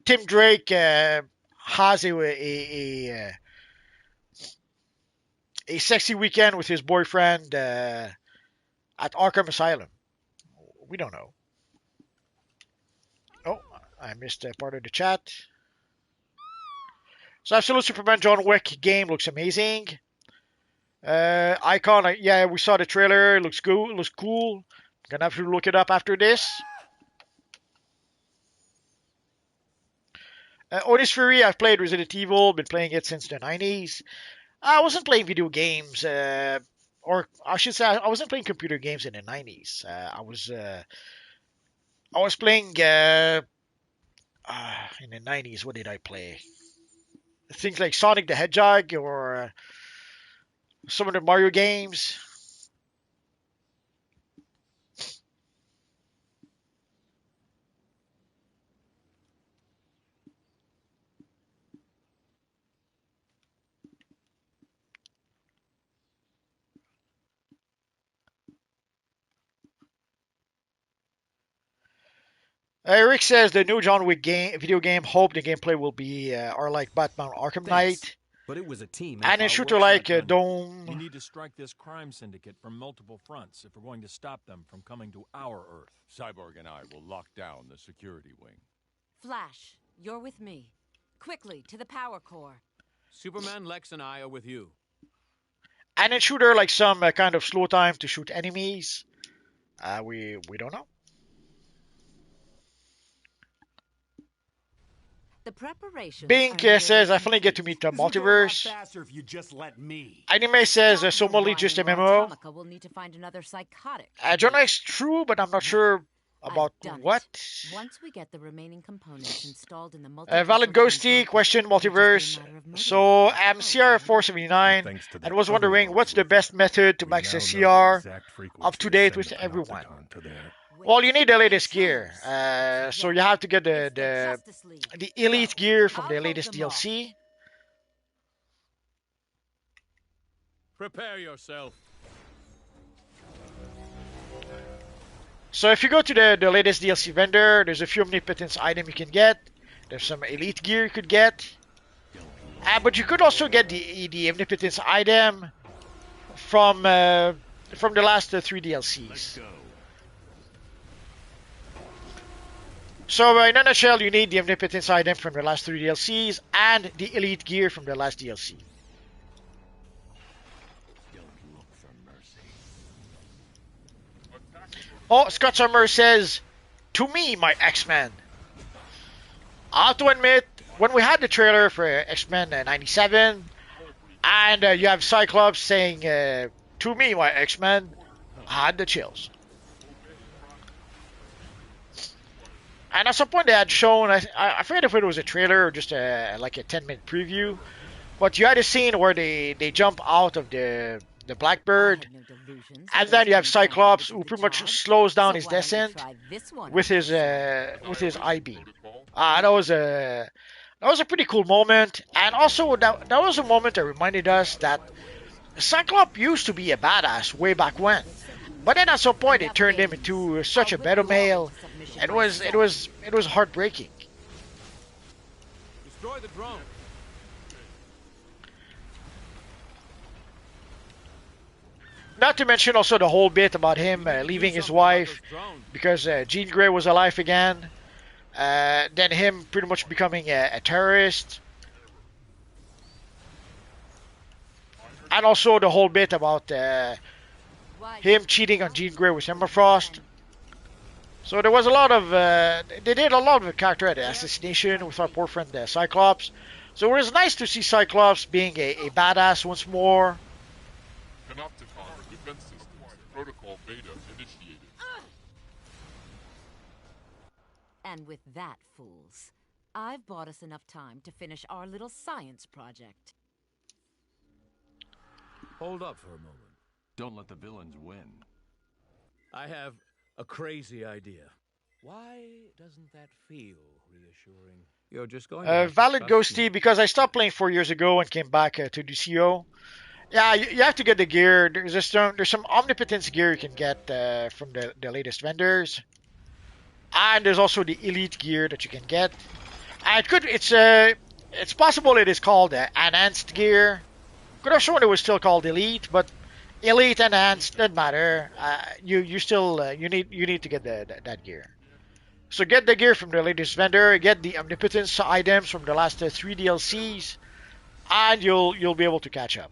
[SPEAKER 1] Tim Drake has a sexy weekend with his boyfriend at Arkham Asylum. We don't know. Oh, I missed part of the chat. So Absolute Superman John Wick game looks amazing. Icon, yeah, we saw the trailer. Looks cool. Looks cool. Gonna have to look it up after this. Otis Fury, I've played Resident Evil. Been playing it since the 90s. I wasn't playing video games, or I should say, I wasn't playing computer games in the 90s. I was playing in the 90s. What did I play? Things like Sonic the Hedgehog or some of the Mario games. Eric says the new John Wick video game. Hope the gameplay will be are like Batman Arkham Knight.
[SPEAKER 7] But it was a team.
[SPEAKER 1] And a shooter like Dome.
[SPEAKER 7] You need to strike this crime syndicate from multiple fronts if we're going to stop them from coming to our Earth.
[SPEAKER 13] Cyborg and I will lock down the security wing.
[SPEAKER 6] Flash, you're with me. Quickly, to the power core.
[SPEAKER 14] Superman, Lex, and I are with you.
[SPEAKER 1] And a shooter like some kind of slow time to shoot enemies. We don't know.
[SPEAKER 6] The preparation.
[SPEAKER 1] Bink says, I finally get to meet the multiverse.
[SPEAKER 12] Faster if you just let me.
[SPEAKER 1] Anime says, Somali just a memo.
[SPEAKER 6] We'll need to find another psychotic.
[SPEAKER 1] John X true, but I'm not sure about what.
[SPEAKER 6] Once we get the remaining components installed in the multiverse.
[SPEAKER 1] Valid Ghosty, question multiverse. So I'm CR479 and was wondering what's the best method to max the CR up to date with everyone. Well, you need the latest gear. So you have to get the elite gear from the latest DLC.
[SPEAKER 14] Prepare yourself.
[SPEAKER 1] So if you go to the latest DLC vendor, there's a few omnipotence items you can get. There's some elite gear you could get. But you could also get the omnipotence item from the last 3 DLCs. So in a nutshell, you need the omnipotence item from the last 3 DLCs and the elite gear from the last DLC. Oh, Scott Summer says, to me, my X-Men. I have to admit, when we had the trailer for X-Men 97, and you have Cyclops saying, to me, my X-Men, I had the chills. And at some point they had shown, I forget if it was a trailer or just like a 10-minute preview, But you had a scene where they jump out of the Blackbird, and then you have Cyclops, who pretty much slows down his descent with his eye beam. That was a pretty cool moment, and also that was a moment that reminded us that Cyclops used to be a badass way back when. But then at some point it turned him into such a beta male. It was heartbreaking.
[SPEAKER 14] Destroy the drone.
[SPEAKER 1] Not to mention also the whole bit about him leaving his wife because Jean Grey was alive again. Then him pretty much becoming a terrorist. And also the whole bit about him cheating on Jean Grey with Emma Frost. So there was a lot of... they did a lot of character assassination with our poor friend Cyclops. So it was nice to see Cyclops being a badass once more.
[SPEAKER 15] Defense systems. Protocol beta initiated.
[SPEAKER 6] And with that, fools, I've bought us enough time to finish our little science project.
[SPEAKER 14] Hold up for a moment.
[SPEAKER 13] Don't let the villains win.
[SPEAKER 14] I have a crazy idea. Why doesn't that feel reassuring? You're just going to
[SPEAKER 1] Valid Ghosty, because I stopped playing 4 years ago and came back to DCUO. Yeah, you have to get the gear. There's some omnipotence gear you can get from the latest vendors, and there's also the elite gear that you can get. It's possible it is called enhanced gear. Could have sworn it was still called elite, but elite enhanced doesn't matter. You still you need to get that gear. So get the gear from the latest vendor. Get the omnipotence items from the last 3 DLCs, and you'll be able to catch up.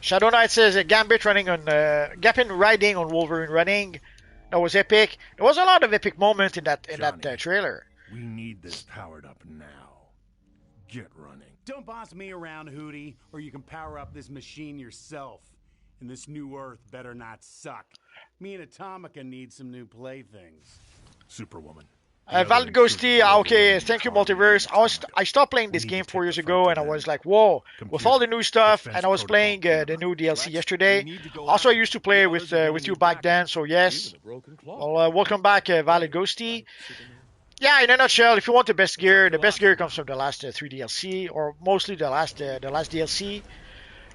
[SPEAKER 1] Shadow Knight says Gambit riding on Wolverine running. That was epic. There was a lot of epic moments in that trailer.
[SPEAKER 11] We need this powered up now. Get running.
[SPEAKER 12] Don't boss me around, Hootie, or you can power up this machine yourself. And this new Earth better not suck. Me and Atomica need some new playthings.
[SPEAKER 11] Superwoman.
[SPEAKER 1] Valid Ghosty, okay, thank you, Multiverse. I stopped playing this game 4 years ago, and I was like, whoa, with all the new stuff, and I was playing the new DLC yesterday. Also, I used to play with you back then, so yes. Well, welcome back, Valid Ghosty. Yeah, in a nutshell, if you want the best gear comes from the last 3 DLC, or mostly the last DLC.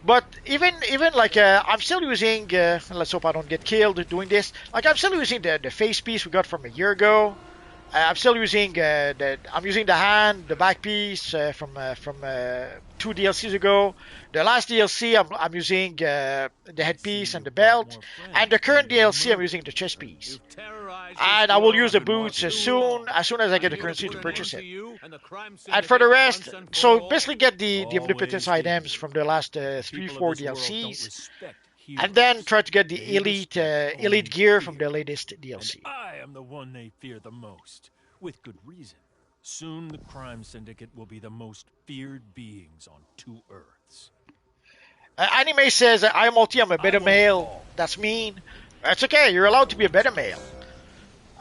[SPEAKER 1] But even like I'm still using, let's hope I don't get killed doing this. Like I'm still using the face piece we got from a year ago. I'm still using the hand, the back piece from 2 DLCs ago. The last DLC I'm using the headpiece and the belt, and the current DLC I'm using the chest piece. And I will use the boots as soon as I get the currency to purchase it. And for the rest, so basically get the omnipotence items from the last 3-4 DLCs. And then try to get the elite gear from the latest DLC.
[SPEAKER 7] And I am the one they fear the most, with good reason. Soon the crime syndicate will be the most feared beings on 2 Earths.
[SPEAKER 1] Anime says I'm a beta male. That's mean. That's okay. You're allowed to be a beta male.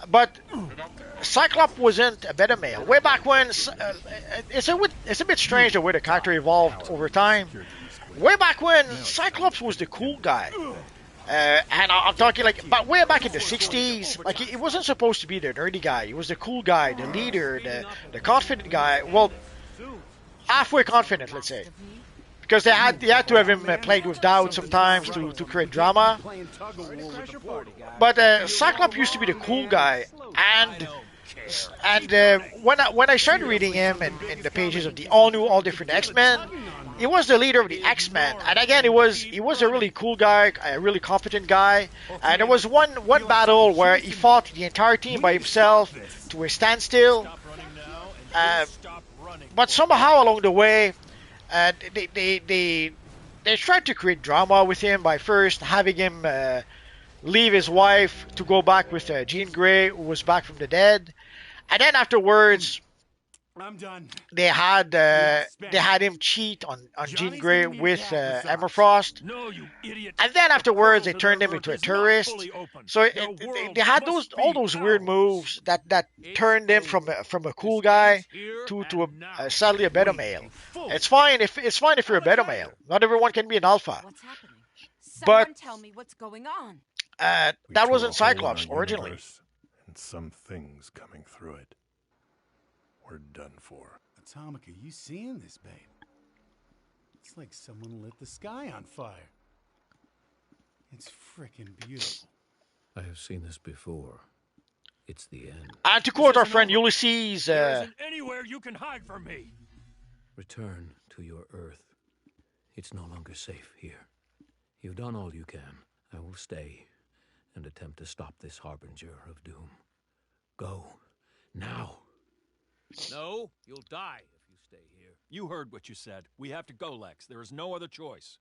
[SPEAKER 1] But Cyclops wasn't a beta male. Way back when, it's a bit strange the way the character evolved over time. Way back when, Cyclops was the cool guy. And I'm talking but way back in the 60s, like he wasn't supposed to be the nerdy guy. He was the cool guy, the leader, the confident guy. Well, halfway confident, let's say. Because they had to have him plagued with doubt sometimes to create drama. But Cyclops used to be the cool guy. And when I started reading him in the pages of the all different X-Men, he was the leader of the X-Men, and again, he was a really cool guy, a really competent guy. And there was one battle where he fought the entire team by himself to a standstill. But somehow along the way, they tried to create drama with him by first having him leave his wife to go back with Jean Grey, who was back from the dead, and then afterwards
[SPEAKER 12] I'm done.
[SPEAKER 1] they had him cheat on Jean Grey with Emma Frost.
[SPEAKER 7] No, you idiot.
[SPEAKER 1] And then
[SPEAKER 7] The
[SPEAKER 1] afterwards,
[SPEAKER 7] portal
[SPEAKER 1] they
[SPEAKER 7] to
[SPEAKER 1] turned
[SPEAKER 7] their
[SPEAKER 1] him into a
[SPEAKER 7] Earth is not
[SPEAKER 1] terrorist.
[SPEAKER 7] fully open.
[SPEAKER 1] So
[SPEAKER 7] Their
[SPEAKER 1] they had
[SPEAKER 7] world
[SPEAKER 1] all
[SPEAKER 7] must
[SPEAKER 1] those
[SPEAKER 7] be
[SPEAKER 1] weird
[SPEAKER 7] ours.
[SPEAKER 1] moves that
[SPEAKER 7] It's
[SPEAKER 1] turned him
[SPEAKER 7] over.
[SPEAKER 1] from a cool guy to sadly a beta male. It's fine if you're a beta male. Not everyone can be an alpha.
[SPEAKER 6] What's happening?
[SPEAKER 1] But
[SPEAKER 6] Someone tell me what's going on.
[SPEAKER 11] We
[SPEAKER 1] that
[SPEAKER 11] tore
[SPEAKER 1] wasn't
[SPEAKER 11] a hole in
[SPEAKER 1] Cyclops
[SPEAKER 11] our
[SPEAKER 1] originally.
[SPEAKER 11] universe, and some things coming through it. We're done for.
[SPEAKER 12] Atomica, you seeing this, babe? It's like someone lit the sky on fire. It's frickin' beautiful.
[SPEAKER 14] I have seen this before. It's the end.
[SPEAKER 1] And to quote our friend Ulysses,
[SPEAKER 7] There isn't anywhere you can hide from me.
[SPEAKER 14] Return to your Earth. It's no longer safe here. You've done all you can. I will stay and attempt to stop this harbinger of doom. Go. Now.
[SPEAKER 7] No, you'll die if you stay here. You heard what you said. We have to go, Lex. There is no other choice.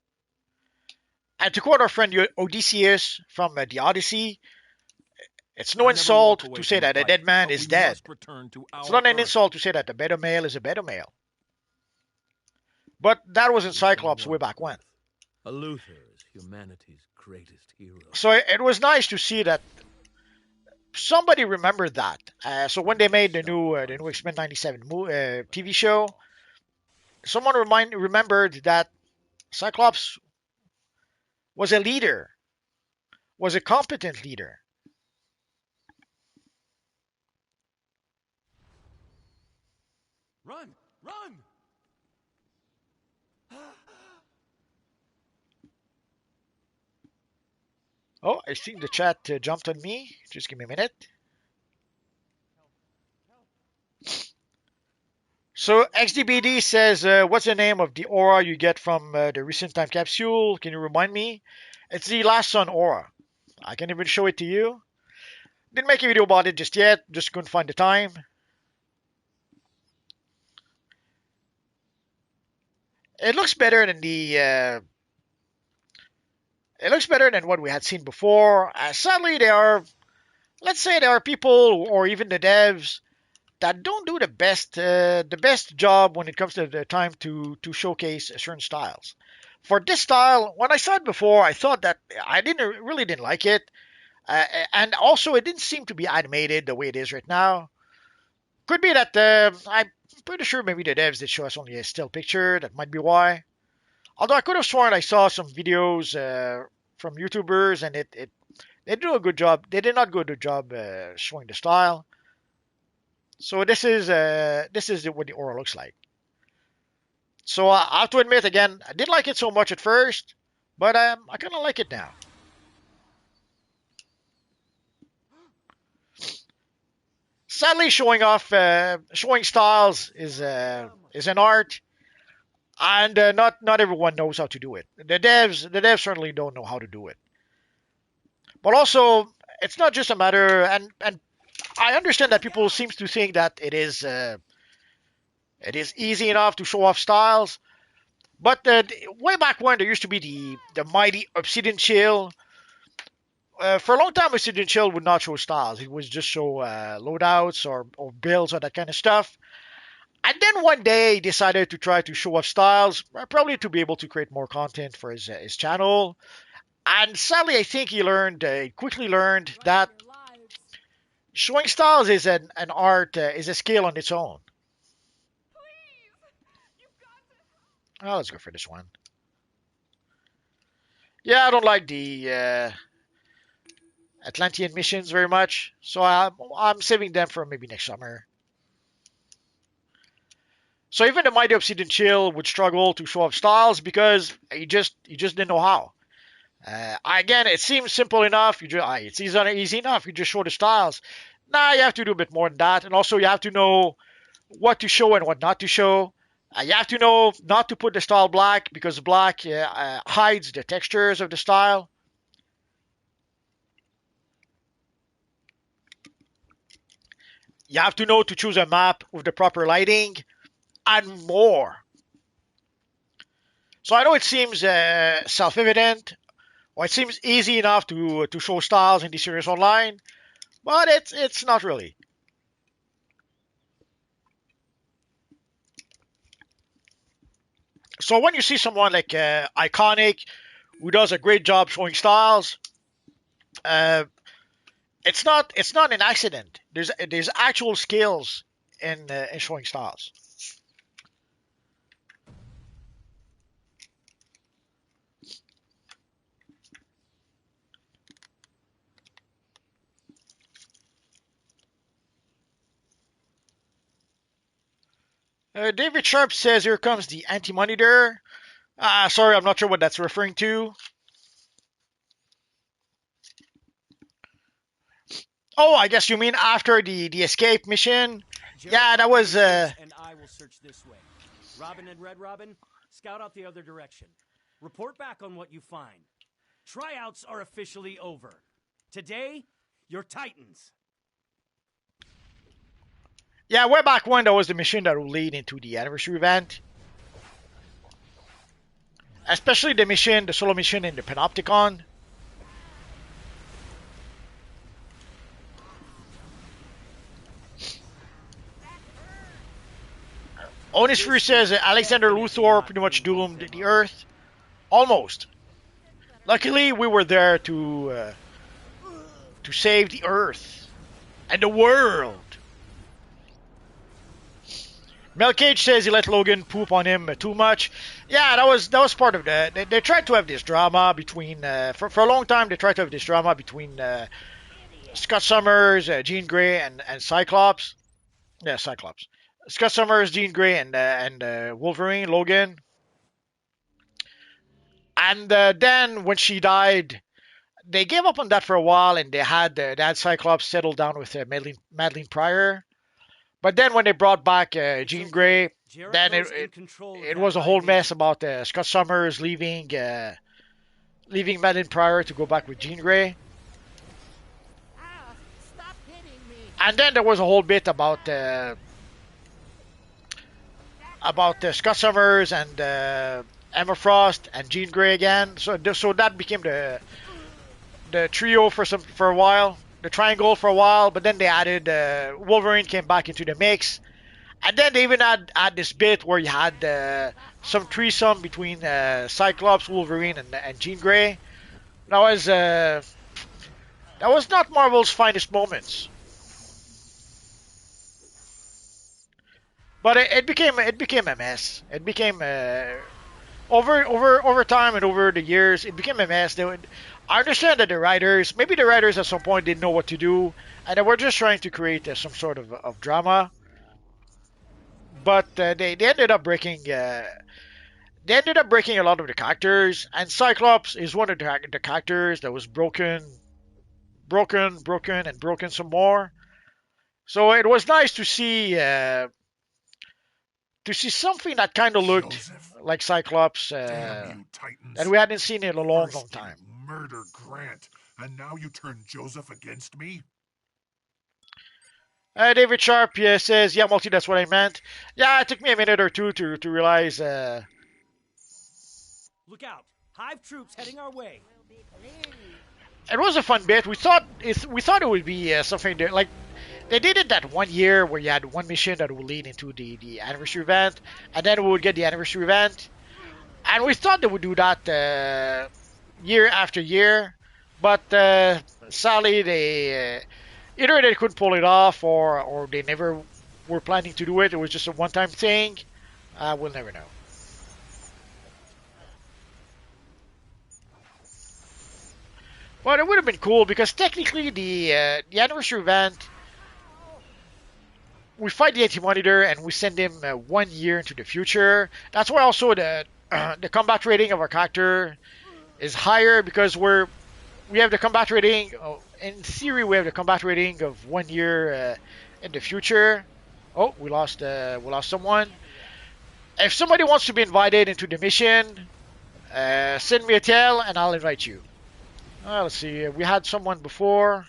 [SPEAKER 1] and to quote our friend Odysseus from the Odyssey, it's no insult to say that a dead man is dead. It's not an insult to say that the beta male is a beta male. But that was in Cyclops way back when.
[SPEAKER 14] A Luther is humanity's greatest hero.
[SPEAKER 1] So it was nice to see that somebody remembered that. So when they made the new X-Men '97 TV show, someone remembered that Cyclops was a leader, was a competent leader.
[SPEAKER 7] Run! Run!
[SPEAKER 1] Oh, I think the chat jumped on me. Just give me a minute. So XDBD says, what's the name of the aura you get from the recent time capsule? Can you remind me? It's the Last Sun aura. I can even show it to you. Didn't make a video about it just yet. Just couldn't find the time. It looks better than the... it looks better than what we had seen before. Sadly, let's say there are people, or even the devs, that don't do the best job when it comes to the time to showcase certain styles. For this style, when I saw it before, I thought that I really didn't like it, and also it didn't seem to be animated the way it is right now. Could be that I'm pretty sure maybe the devs did show us only a still picture. That might be why. Although I could have sworn I saw some videos from YouTubers, and they do a good job. They did not do a good job showing the style. So this is what the aura looks like. So I have to admit again, I didn't like it so much at first, but I kind of like it now. Sadly, showing styles is an art. And not everyone knows how to do it. The devs certainly don't know how to do it. But also, it's not just a matter, and I understand that people seem to think that it is easy enough to show off styles. But way back when, there used to be the mighty Obsidian Chill. For a long time, Obsidian Chill would not show styles. It would just show loadouts or builds or that kind of stuff. And then one day he decided to try to show off styles, probably to be able to create more content for his channel. And sadly, I think he quickly learned that showing styles is an art, is a skill on its own. Oh, let's go for this one. Yeah, I don't like the Atlantean missions very much, so I'm saving them for maybe next summer. So even the Mighty Obsidian Chill would struggle to show off styles because he just didn't know how. Again, it seems simple enough. It's easy enough. You just show the styles. Nah, you have to do a bit more than that, and also you have to know what to show and what not to show. You have to know not to put the style black because black hides the textures of the style. You have to know to choose a map with the proper lighting. And more. So I know it seems self-evident, or it seems easy enough to show styles in the series online, but it's not really. So when you see someone like Iconic, who does a great job showing styles, uh, it's not an accident. There's actual skills in showing styles. David Sharp says, "Here comes the anti-monitor." Sorry, I'm not sure what that's referring to. Oh, I guess you mean after the escape mission. Yeah, that was.
[SPEAKER 16] And I will search this way. Robin and Red Robin, scout out the other direction. Report back on what you find. Tryouts are officially over. Today, you're Titans.
[SPEAKER 1] Yeah, way back when, that was the mission that will lead into the anniversary event. Especially the solo mission in the Panopticon. Onis Fury says Alexander Luthor pretty much doomed the Earth. Almost. Luckily, we were there to save the Earth and the world. Mel Cage says he let Logan poop on him too much. Yeah, that was part of the. They tried to have this drama between. For a long time, they tried to have this drama between Scott Summers, Jean Grey, and Cyclops. Yeah, Cyclops. Scott Summers, Jean Grey, and Wolverine, Logan. And then when she died, they gave up on that for a while, and they had Cyclops settle down with Madeline Pryor. But then when they brought back Jean Grey, then it was a whole mess about Scott Summers leaving Madeline Pryor to go back with Jean Grey. And then there was a whole bit about Scott Summers and Emma Frost and Jean Grey again. So that became the trio for a while. The triangle for a while, but then they added Wolverine came back into the mix, and then they even had this bit where you had some threesome between Cyclops, Wolverine, and Jean Grey. That was not Marvel's finest moments, but it became a mess. It became over time and over the years, it became a mess. I understand that maybe the writers at some point didn't know what to do, and they were just trying to create some sort of drama. But they ended up breaking. They ended up breaking a lot of the characters, and Cyclops is one of the characters that was broken, and broken some more. So it was nice to see something that kind of looked like Cyclops that we hadn't seen in a long time.
[SPEAKER 11] Murder Grant, and now you turn Joseph against me?
[SPEAKER 1] David Sharp says, yeah, Multi, that's what I meant. Yeah, it took me a minute or two to realize.
[SPEAKER 16] Look out! Hive troops heading our way.
[SPEAKER 1] It was a fun bit. We thought it would be something like they did it that one year where you had one mission that would lead into the anniversary event, and then we would get the anniversary event, and we thought they would do that year after year, but sadly they either they couldn't pull it off or they never were planning to do it. It was just a one-time thing. We'll never know. But it would have been cool because technically the anniversary event, we fight the Anti-Monitor and we send him 1 year into the future. That's why also the combat rating of our character is higher because we have the combat rating. In theory, we have the combat rating of 1 year in the future. Oh, we lost someone. If somebody wants to be invited into the mission, send me a tell and I'll invite you. Let's see. We had someone before.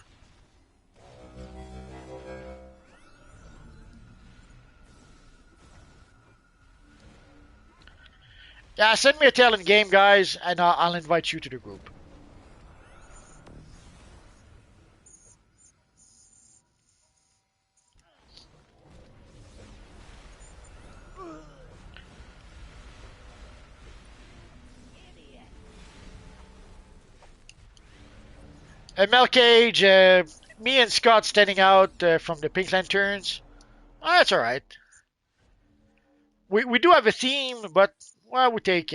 [SPEAKER 1] Yeah, send me a tell in game, guys, and I'll invite you to the group. Mel Cage, me and Scott standing out from the Pink Lanterns. Oh, that's all right. We do have a theme, but well, we take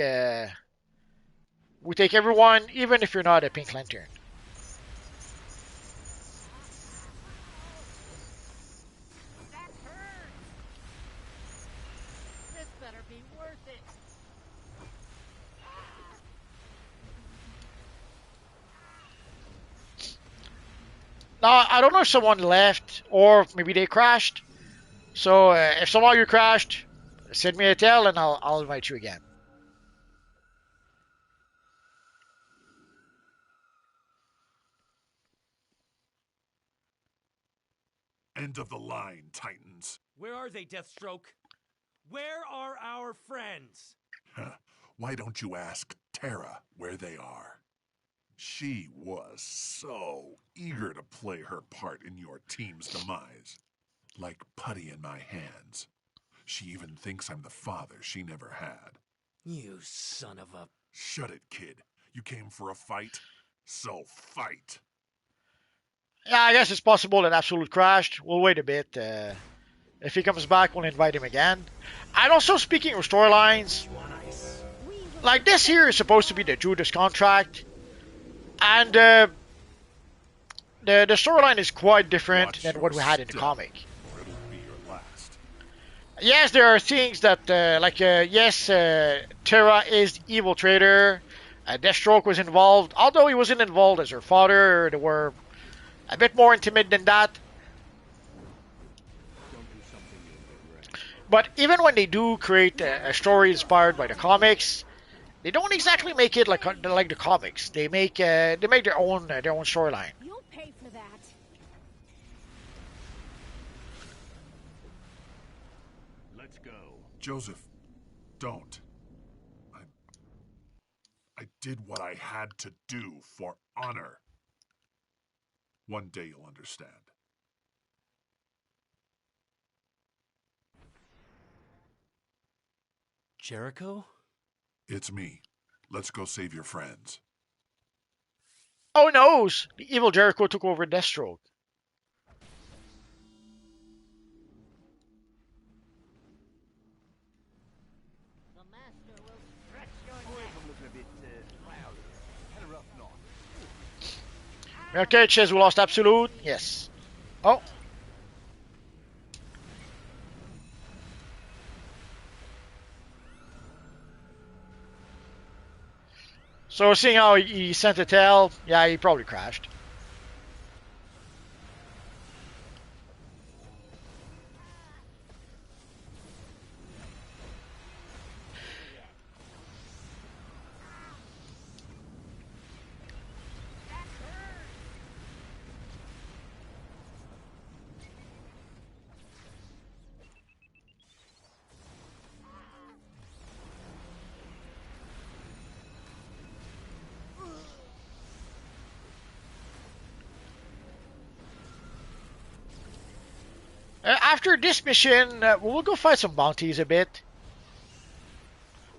[SPEAKER 1] everyone, even if you're not a Pink Lantern.
[SPEAKER 6] This better be worth it.
[SPEAKER 1] Now, I don't know if someone left or maybe they crashed. So if somehow you crashed, send me a tell and I'll invite you again.
[SPEAKER 11] End of the line, Titans.
[SPEAKER 16] Where are they, Deathstroke? Where are our friends?
[SPEAKER 11] Why don't you ask Tara where they are? She was so eager to play her part in your team's demise. Like putty in my hands. She even thinks I'm the father she never had.
[SPEAKER 16] You son of a...
[SPEAKER 11] Shut it, kid. You came for a fight? So fight.
[SPEAKER 1] Yeah, I guess it's possible that Absolute crashed. We'll wait a bit. If he comes back, we'll invite him again. And also, speaking of storylines, like this here is supposed to be the Judas contract. And the storyline is quite different than what we had in the comic.
[SPEAKER 11] Or it'll be your last.
[SPEAKER 1] Yes, there are things that, yes, Terra is the evil traitor. Deathstroke was involved. Although he wasn't involved as her father, they were a bit more intimate than that. But even when they do create a story inspired by the comics, they don't exactly make it like the comics. They make their own storyline.
[SPEAKER 8] You'll pay for that.
[SPEAKER 13] Let's go.
[SPEAKER 11] Joseph, don't. I did what I had to do for honor. One day you'll understand.
[SPEAKER 16] Jericho?
[SPEAKER 11] It's me. Let's go save your friends.
[SPEAKER 1] Oh no! The evil Jericho took over Deathstroke.
[SPEAKER 6] The master will stretch your neck.
[SPEAKER 13] I'm looking a bit loud. Had a rough night.
[SPEAKER 1] Okay, it says we lost Absolute. Yes. Oh. So seeing how he sent a tail, yeah, he probably crashed. After this mission, we'll go find some bounties a bit.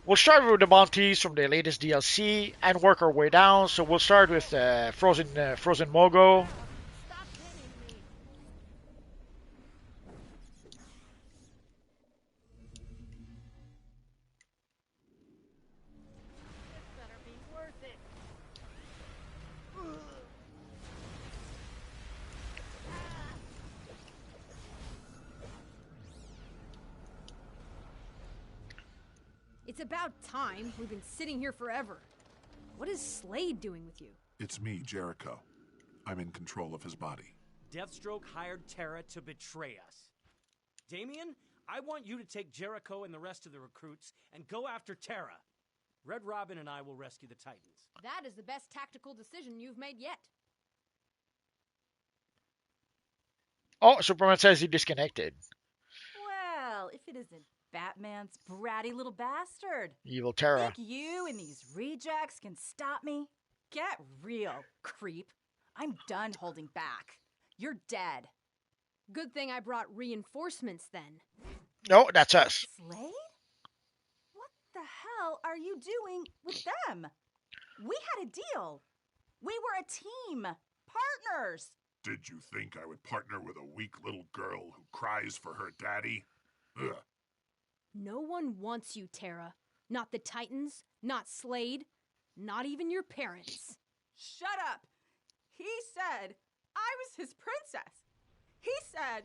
[SPEAKER 1] We'll start with the bounties from the latest DLC and work our way down. So we'll start with Frozen Mogo.
[SPEAKER 6] This better be worth it.
[SPEAKER 17] It's about time. We've been sitting here forever. What is Slade doing with you?
[SPEAKER 11] It's me, Jericho. I'm in control of his body.
[SPEAKER 16] Deathstroke hired Terra to betray us. Damien, I want you to take Jericho and the rest of the recruits and go after Terra. Red Robin and I will rescue the Titans.
[SPEAKER 17] That is the best tactical decision you've made yet.
[SPEAKER 1] Oh, Superman says he disconnected.
[SPEAKER 18] Well, if it isn't Batman's bratty little bastard.
[SPEAKER 1] Evil Terra.
[SPEAKER 18] Think you and these rejects can stop me? Get real, creep. I'm done holding back. You're dead.
[SPEAKER 17] Good thing I brought reinforcements then.
[SPEAKER 1] No, that's us.
[SPEAKER 18] Slade? What the hell are you doing with them? We had a deal. We were a team.
[SPEAKER 8] partners.
[SPEAKER 11] Did you think I would partner with a weak little girl who cries for her daddy? Ugh.
[SPEAKER 17] No one wants you, Terra. Not the Titans, not Slade, not even your parents.
[SPEAKER 18] Shut up! He said I was his princess. He said...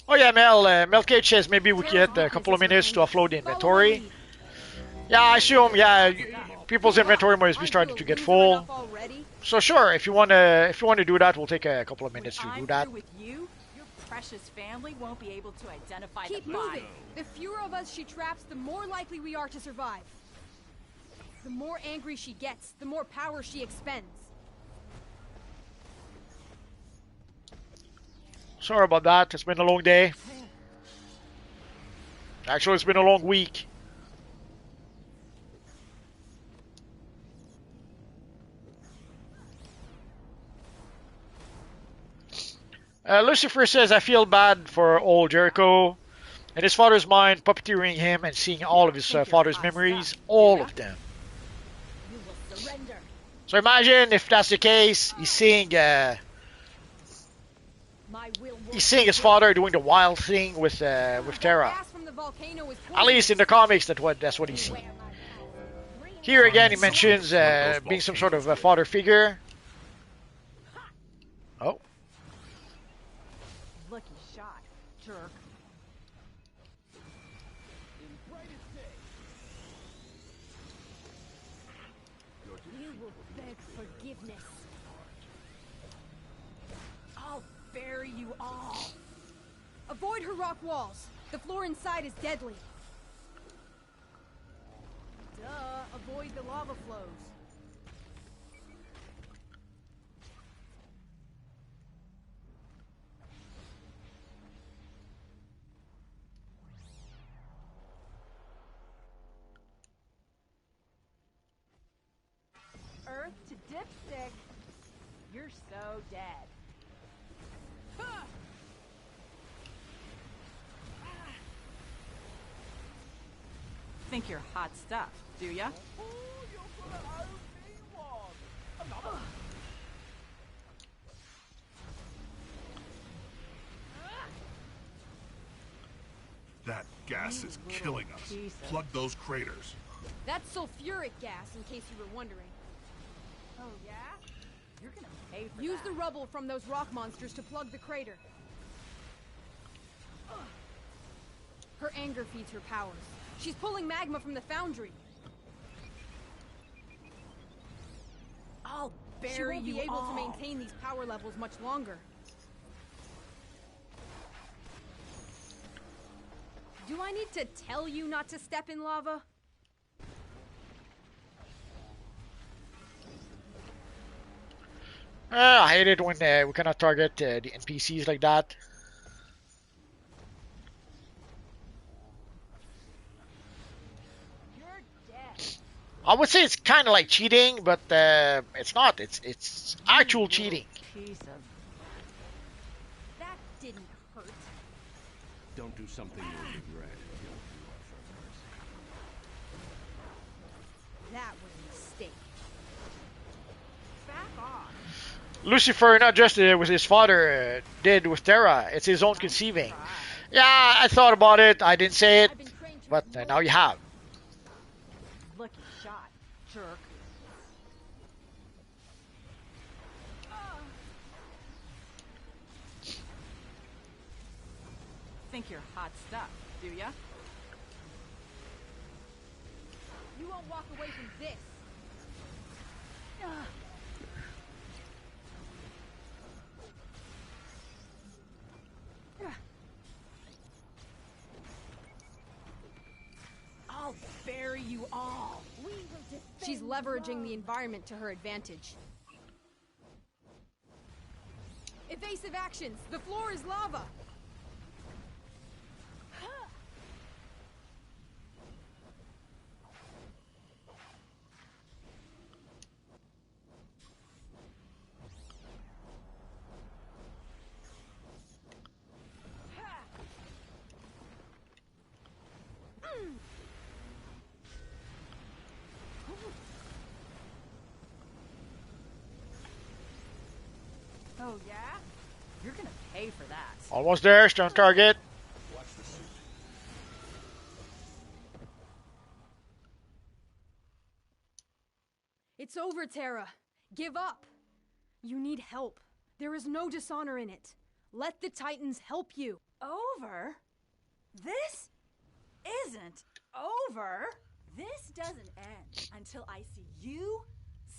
[SPEAKER 1] Oh yeah, Mel Cage says maybe we get a couple of minutes to offload the inventory. Yeah, I assume, yeah, people's inventory must be starting to get full. So sure, if you wanna do that, we'll take a couple of minutes to do that.
[SPEAKER 18] With you, your precious family won't be able to identify
[SPEAKER 17] Keep
[SPEAKER 18] the body.
[SPEAKER 17] moving. The fewer of us she traps, the more likely we are to survive. The more angry she gets, the more power she expends.
[SPEAKER 1] Sorry about that. It's been a long day. Actually, it's been a long week. Lucifer says, I feel bad for old Jericho. In his father's mind, puppeteering him and seeing all of his father's memories. All of them. So imagine if that's the case, he's seeing his father doing the wild thing with Terra. At least in the comics, that's what he sees. Here again, he mentions being some sort of a father figure. Oh.
[SPEAKER 18] Lucky shot, jerk.
[SPEAKER 17] You will beg forgiveness.
[SPEAKER 18] I'll bury you all.
[SPEAKER 17] Avoid her rock walls. The floor inside is deadly. Duh, avoid the lava flows.
[SPEAKER 18] Earth to dipstick. You're so dead. Think you're hot stuff, do ya?
[SPEAKER 11] That gas is killing us. Plug those craters.
[SPEAKER 17] That's sulfuric gas, in case you were wondering.
[SPEAKER 18] Oh, yeah? You're gonna pay for
[SPEAKER 17] Use
[SPEAKER 18] that.
[SPEAKER 17] the rubble from those rock monsters to plug the crater. Her anger feeds her powers. She's pulling magma from the foundry.
[SPEAKER 18] I'll bury
[SPEAKER 17] She won't be
[SPEAKER 18] you
[SPEAKER 17] able
[SPEAKER 18] all.
[SPEAKER 17] to maintain these power levels much longer. Do I need to tell you not to step in lava?
[SPEAKER 1] I hate it when we cannot target the NPCs like that. I would say it's kind of like cheating, but it's not. It's actual cheating.
[SPEAKER 18] Piece of...
[SPEAKER 17] That didn't hurt.
[SPEAKER 13] Don't do something you'll regret.
[SPEAKER 17] That was a mistake.
[SPEAKER 18] Back off.
[SPEAKER 1] Lucifer, not just with his father, did with Terra. It's his own conceiving. Yeah, I thought about it. I didn't say it, but now you have.
[SPEAKER 18] Lucky shot, jerk. Think you're hot stuff, do ya?
[SPEAKER 17] You won't walk away from this.
[SPEAKER 18] I'll bury you all.
[SPEAKER 17] She's leveraging the environment to her advantage. Evasive actions! The floor is lava!
[SPEAKER 18] Oh, yeah? You're gonna pay for that.
[SPEAKER 1] Almost there. Stay on target.
[SPEAKER 13] Watch the suit.
[SPEAKER 17] It's over, Terra. Give up. You need help. There is no dishonor in it. Let the Titans help you.
[SPEAKER 18] Over? This isn't over. This doesn't end until I see you,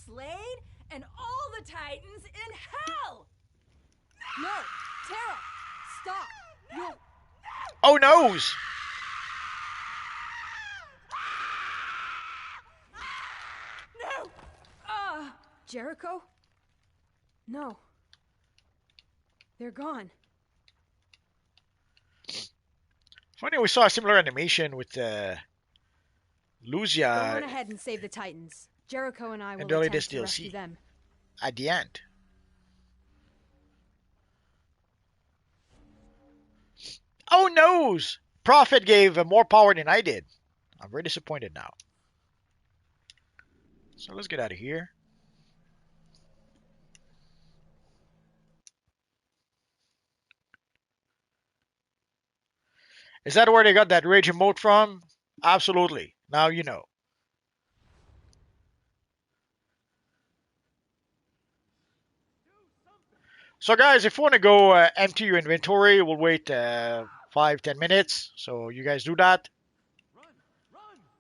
[SPEAKER 18] Slade, and all the Titans in hell!
[SPEAKER 17] No! Terra! Stop! You'll...
[SPEAKER 1] Oh, noes!
[SPEAKER 18] No!
[SPEAKER 17] Jericho? No. They're gone.
[SPEAKER 1] Funny, we saw a similar animation with Luzia.
[SPEAKER 17] Go on ahead and save the Titans. Jericho and I will
[SPEAKER 1] And early
[SPEAKER 17] attempt
[SPEAKER 1] this
[SPEAKER 17] to rescue
[SPEAKER 1] DLC.
[SPEAKER 17] them.
[SPEAKER 1] At the end. Oh, noes! Prophet gave more power than I did. I'm very disappointed now. So let's get out of here. Is that where they got that rage emote from? Absolutely. Now you know. So guys, if you want to go empty your inventory, we'll wait 5-10 minutes. So you guys do that.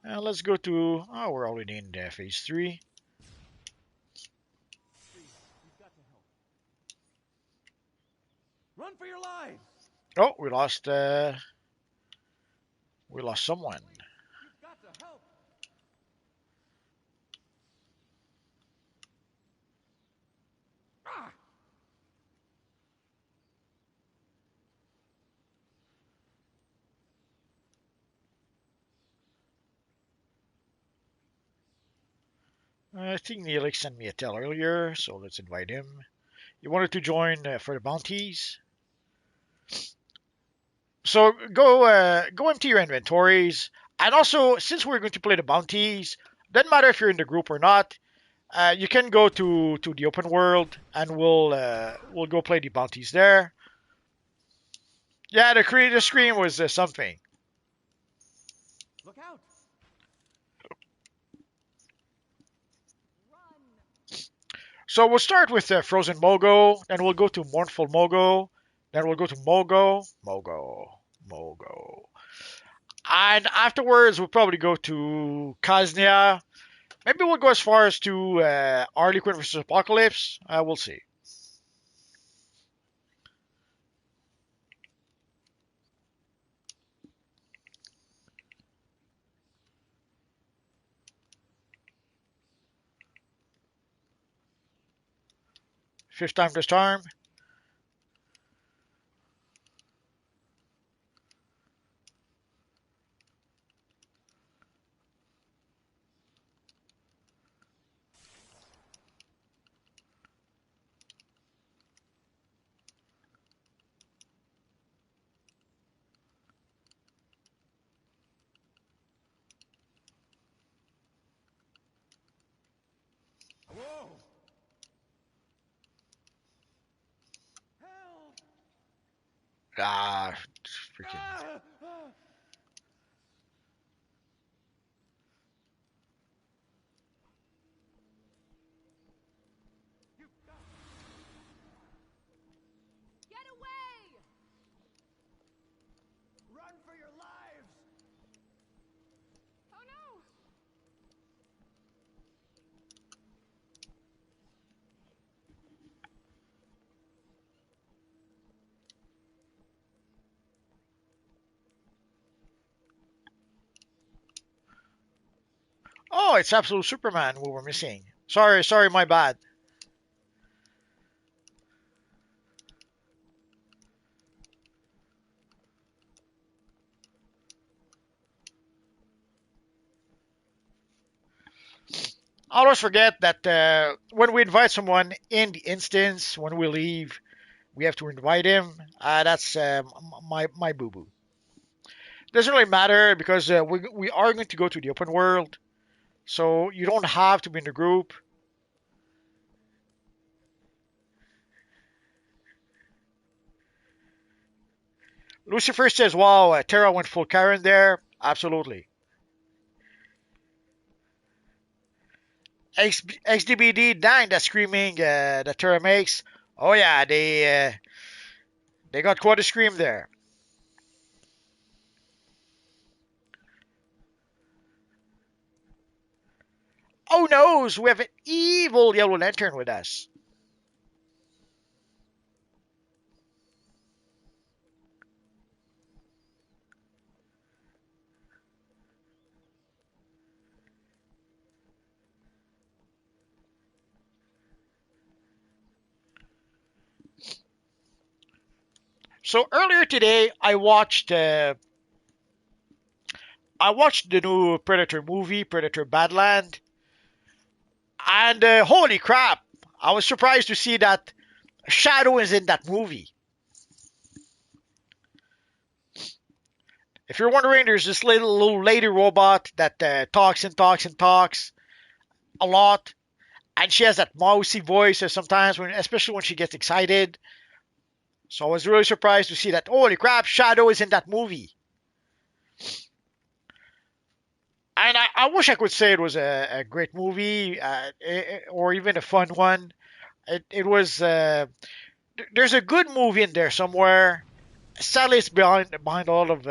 [SPEAKER 1] Let's go to... Oh, we're already in phase 3.
[SPEAKER 2] Run for your lives!
[SPEAKER 1] Oh, we lost someone.
[SPEAKER 2] You've got to help! Ah!
[SPEAKER 1] I think Neelix sent me a tell earlier, so let's invite him. You wanted to join for the bounties? So go empty your inventories. And also, since we're going to play the bounties, doesn't matter if you're in the group or not. You can go to the open world, and we'll go play the bounties there. Yeah, the creator screen was something.
[SPEAKER 2] Look out!
[SPEAKER 1] So we'll start with Frozen Mogo, then we'll go to Mournful Mogo, then we'll go to Mogo, Mogo. And afterwards, we'll probably go to Kaznia. Maybe we'll go as far as to Harley Quinn versus Apocalypse. We'll see. Fifth time this charm.
[SPEAKER 2] Whoa! Help!
[SPEAKER 1] Ah, freaking.
[SPEAKER 2] Ah!
[SPEAKER 17] Get away!
[SPEAKER 2] Run for your lives!
[SPEAKER 17] Oh no!
[SPEAKER 1] Oh, it's Absolute Superman we were missing. Sorry, my bad. I always forget that when we invite someone in the instance, when we leave, we have to invite him. That's my boo boo. Doesn't really matter because we are going to go to the open world, so you don't have to be in the group. Lucifer says, wow, Terra went full Karen there. Absolutely. XDBD, dang, that screaming that Terra makes. Oh yeah, they got quite a scream there. Oh no, we have an evil Yellow Lantern with us. So earlier today, I watched the new Predator movie, Predator Badland, and holy crap, I was surprised to see that Shadow is in that movie. If you're wondering, there's this little lady robot that talks and talks and talks a lot, and she has that mousy voice sometimes, especially when she gets excited. So I was really surprised to see that. Holy crap, Shadow is in that movie. And I wish I could say it was a great movie or even a fun one. It was. There's a good movie in there somewhere. Sadly, it's behind all of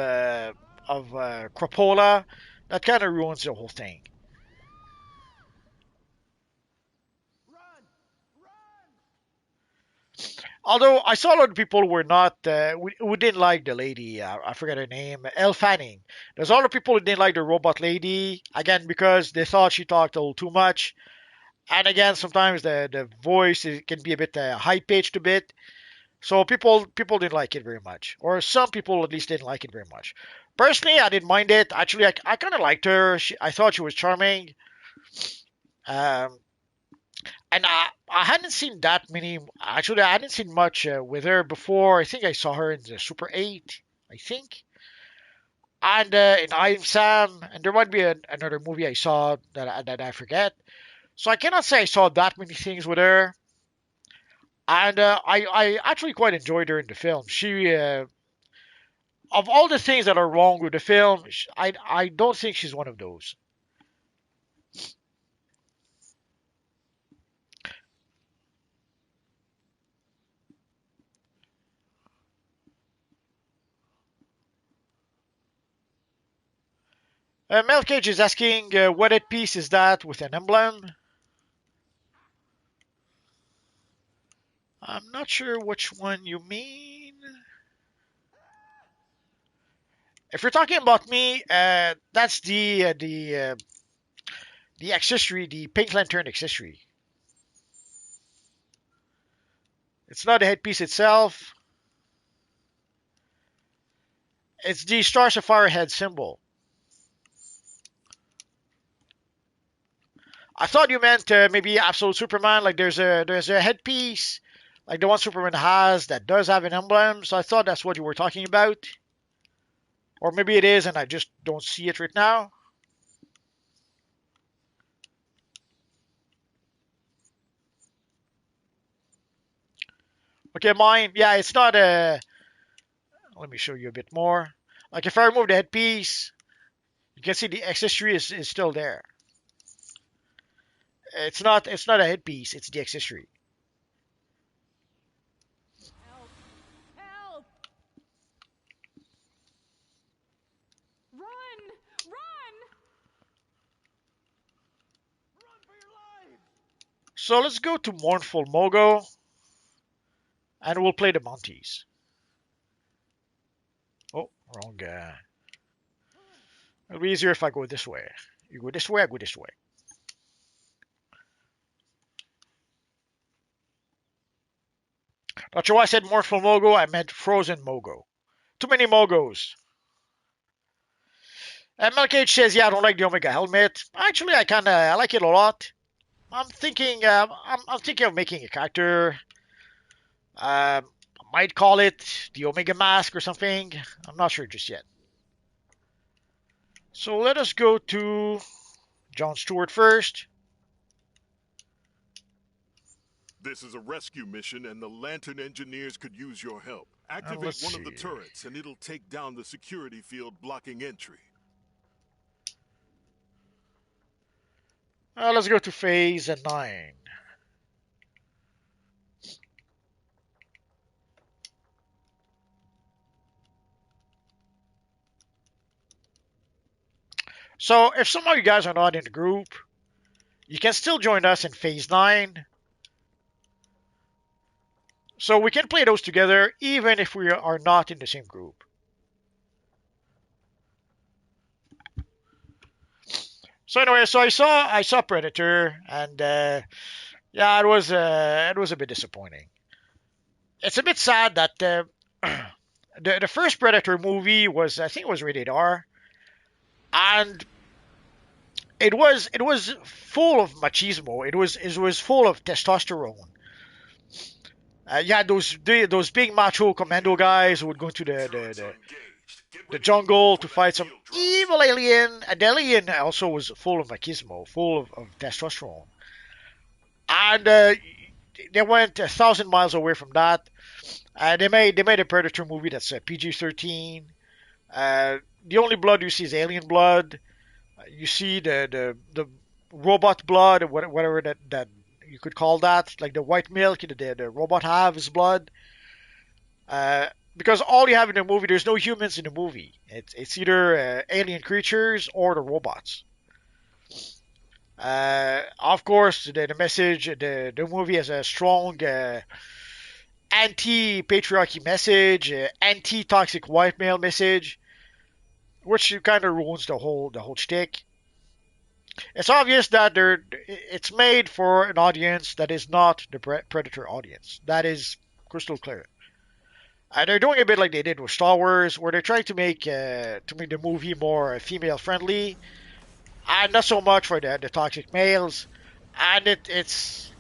[SPEAKER 1] Crapola. That kind of ruins the whole thing. Although I saw a lot of people who were not, who didn't like the lady. I forget her name, Elle Fanning. There's a lot of people who didn't like the robot lady again because they thought she talked a little too much. And again, sometimes the voice can be a bit high pitched a bit. So people didn't like it very much, or some people at least didn't like it very much. Personally, I didn't mind it. Actually, I kind of liked her. I thought she was charming. Um, and I hadn't seen that many. Actually, I hadn't seen much with her before. I think I saw her in the Super 8, I think, and in I Am Sam, and there might be another movie I saw that I forget. So I cannot say I saw that many things with her. And I actually quite enjoyed her in the film. She, of all the things that are wrong with the film, I don't think she's one of those. Mel Cage is asking, what piece is that with an emblem? I'm not sure which one you mean. If you're talking about me, that's the accessory, the Pink Lantern accessory. It's not the headpiece itself. It's the Star Sapphire head symbol. I thought you meant maybe Absolute Superman. Like there's a headpiece, like the one Superman has that does have an emblem. So I thought that's what you were talking about, or maybe it is, and I just don't see it right now. Okay, mine. Yeah, it's not a. Let me show you a bit more. Like if I remove the headpiece, you can see the accessory is still there. It's not a headpiece. It's the accessory.
[SPEAKER 17] Help! Run! Run!
[SPEAKER 1] So let's go to Mournful Mogo, and we'll play the Monties. Oh, wrong. It'll be easier if I go this way. You go this way, I go this way. Not sure why I said Mournful Mogo. I meant Frozen Mogo. Too many Mogos. And Mel Cage says, "Yeah, I don't like the Omega helmet. Actually, I like it a lot. I'm thinking of making a character. I might call it the Omega Mask or something. I'm not sure just yet. So let us go to John Stewart first.
[SPEAKER 19] This is a rescue mission, and the Lantern engineers could use your help. Activate
[SPEAKER 1] let's
[SPEAKER 19] one of the
[SPEAKER 1] see.
[SPEAKER 19] turrets, and it'll take down the security field blocking entry.
[SPEAKER 1] Let's go to phase 9. So if some of you guys are not in the group, you can still join us in phase 9. So we can play those together even if we are not in the same group. So anyway, so I saw Predator, and yeah, it was a bit disappointing. It's a bit sad that the first Predator movie was, I think it was rated R, and it was full of machismo. It was full of testosterone. You had those big macho commando guys who would go into the jungle to fight some evil alien. And the alien also was full of machismo, full of testosterone. And they went 1,000 miles away from that. They made a Predator movie that's PG-13. The only blood you see is alien blood. You see the robot blood, or whatever that you could call that, like the white milk the robot have is blood. Because all you have in the movie, there's no humans in the movie. It's either alien creatures or the robots. Of course, the message, the movie has a strong anti-patriarchy message, anti-toxic white male message, which kind of ruins the whole shtick. It's obvious that it's made for an audience that is not the Predator audience. That is crystal clear. They're doing a bit like they did with Star Wars, where they're trying to make the movie more female friendly, and not so much for the toxic males. And it's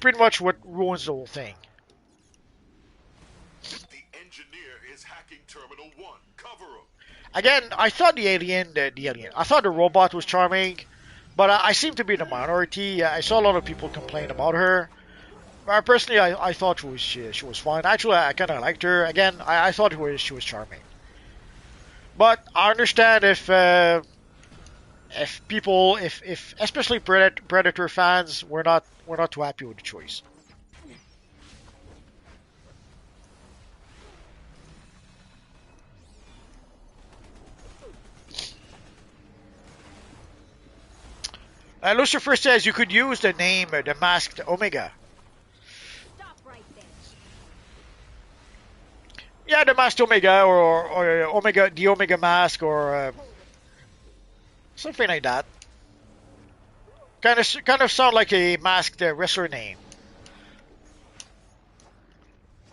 [SPEAKER 1] pretty much what ruins the whole thing.
[SPEAKER 19] The engineer is hacking Terminal 1. Cover him.
[SPEAKER 1] Again, I thought I thought the robot was charming, but I seem to be in the minority. I saw a lot of people complain about her. Personally, I thought she was fine. Actually, I kind of liked her. Again, I thought she was charming. But I understand if people, if especially Predator fans, were not too happy with the choice. Lucifer says you could use the name the Masked Omega. Yeah, the Masked Omega or Omega, the Omega Mask, or something like that. Kind of sound like a masked wrestler name.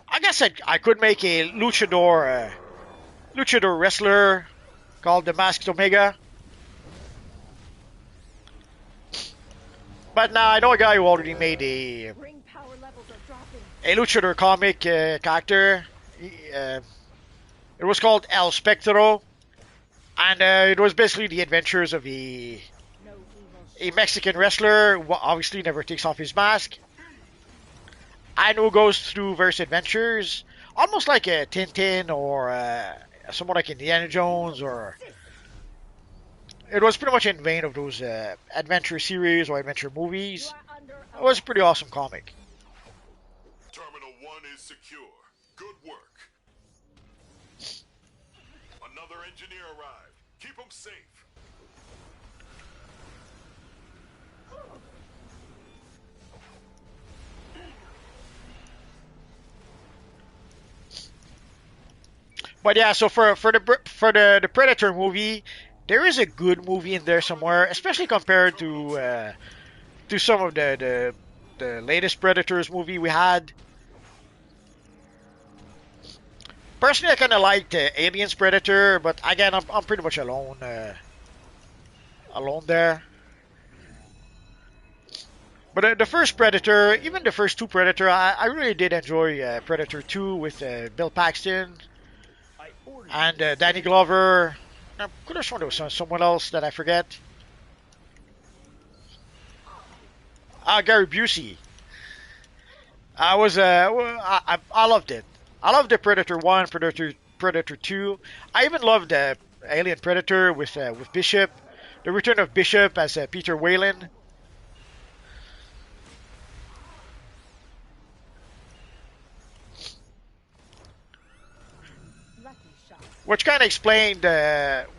[SPEAKER 1] I guess I could make a luchador wrestler called the Masked Omega. But now I know a guy who already made a luchador comic character. It was called El Spectro, and it was basically the adventures of a Mexican wrestler who obviously never takes off his mask, and who goes through various adventures, almost like a Tintin or someone like Indiana Jones, or it was pretty much in vein of those adventure series or adventure movies. It was a pretty awesome comic.
[SPEAKER 19] Terminal 1 is secure. Good work. Another engineer arrived. Keep him safe.
[SPEAKER 1] But yeah, so for the Predator movie, there is a good movie in there somewhere, especially compared to some of the latest Predators movie we had. Personally, I kind of liked Aliens Predator, but again, I'm pretty much alone there. But the first Predator, even the first two Predator, I really did enjoy Predator 2 with Bill Paxton and Danny Glover. I could have sworn there was someone else that I forget. Gary Busey. I loved it. I loved the Predator 1, Predator 2. I even loved Alien Predator with Bishop. The return of Bishop as Peter Whalen. Which kind of explained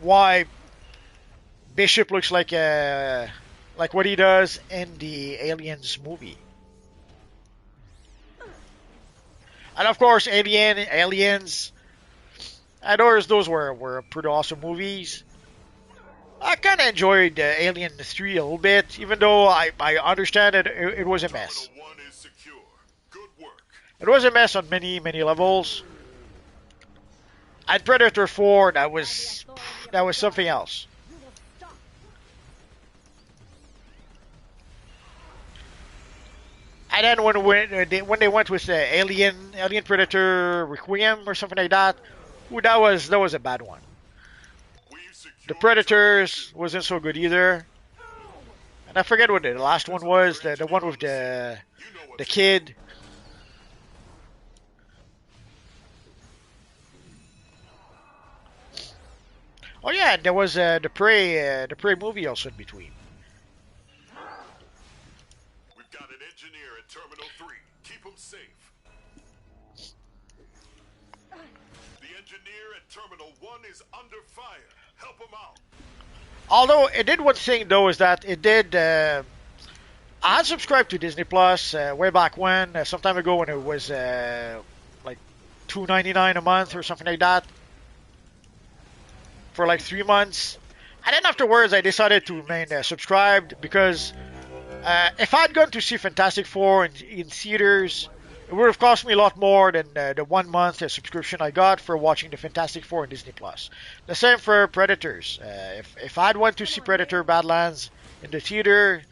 [SPEAKER 1] why Bishop looks like what he does in the Aliens movie. And of course, Aliens. Those were pretty awesome movies. I kind of enjoyed Alien 3 a little bit, even though I understand it was a mess. It was a mess on many levels. And Predator 4, that was something else. And then when they went with Alien Predator Requiem or something like that, ooh, that was a bad one. The Predators wasn't so good either. And I forget what the last one was, the one with the kid. Oh yeah, there was the Prey movie also in between.
[SPEAKER 19] We've got an engineer at Terminal 3. Keep him safe. The engineer at Terminal 1 is under fire. Help him out.
[SPEAKER 1] Although it did one thing though, is that it did. I had subscribed to Disney Plus way back when, some time ago, when it was like $2.99 a month or something like that, for like 3 months. And then afterwards, I decided to remain subscribed because if I'd gone to see Fantastic Four in theaters, it would have cost me a lot more than the 1 month subscription I got for watching the Fantastic Four in Disney Plus. The same for Predators. If I'd went to see Predator Badlands in the theater,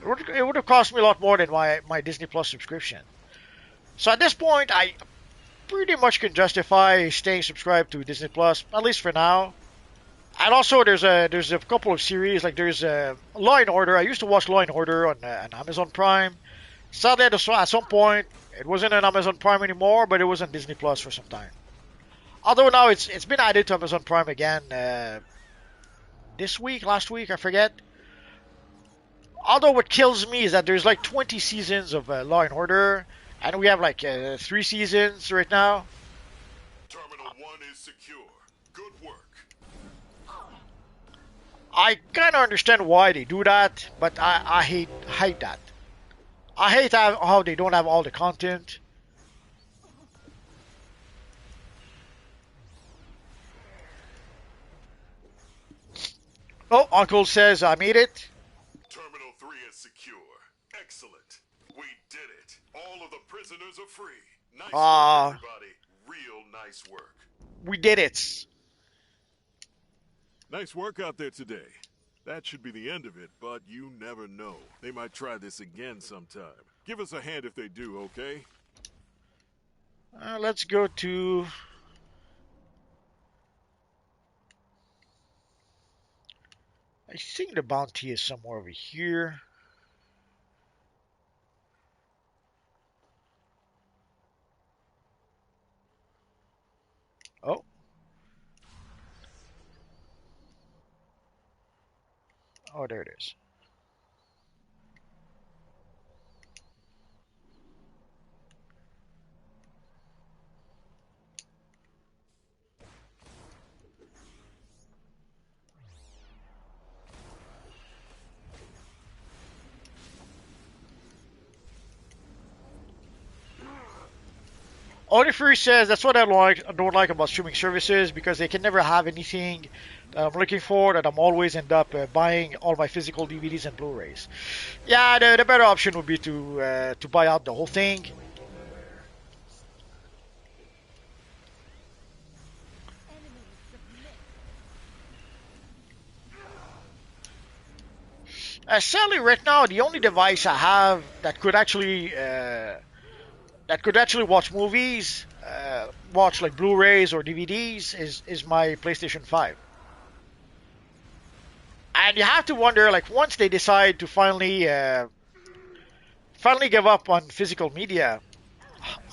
[SPEAKER 1] it would have cost me a lot more than my Disney Plus subscription. So at this point, I pretty much can justify staying subscribed to Disney Plus, at least for now. And also, there's a couple of series, like there's Law and Order. I used to watch Law and Order on Amazon Prime. Sadly, at some point, it wasn't on Amazon Prime anymore, but it was on Disney Plus for some time. Although now it's been added to Amazon Prime again last week, I forget. Although what kills me is that there's like 20 seasons of Law and Order, and we have like 3 seasons right now.
[SPEAKER 19] Terminal 1 is secure. Good work.
[SPEAKER 1] I kind of understand why they do that, but I hate that. I hate how they don't have all the content. Oh, Uncle says I made it.
[SPEAKER 19] Terminal 3 is secure. Excellent. We did it. All of the prisoners are free. Nice work, everybody. Real nice work.
[SPEAKER 1] We did it.
[SPEAKER 19] Nice work out there today. That should be the end of it, but you never know. They might try this again sometime. Give us a hand if they do, okay?
[SPEAKER 1] Let's go to... I think the bounty is somewhere over here. Oh. Oh, there it is. Oliver says that's what I don't like about streaming services, because they can never have anything that I'm looking for, that I'm always end up buying all my physical DVDs and Blu-rays. Yeah, the better option would be to buy out the whole thing. Sadly, right now, the only device I have that could actually watch movies, watch like Blu-rays or DVDs, is my PlayStation 5. And you have to wonder, like, once they decide to finally give up on physical media,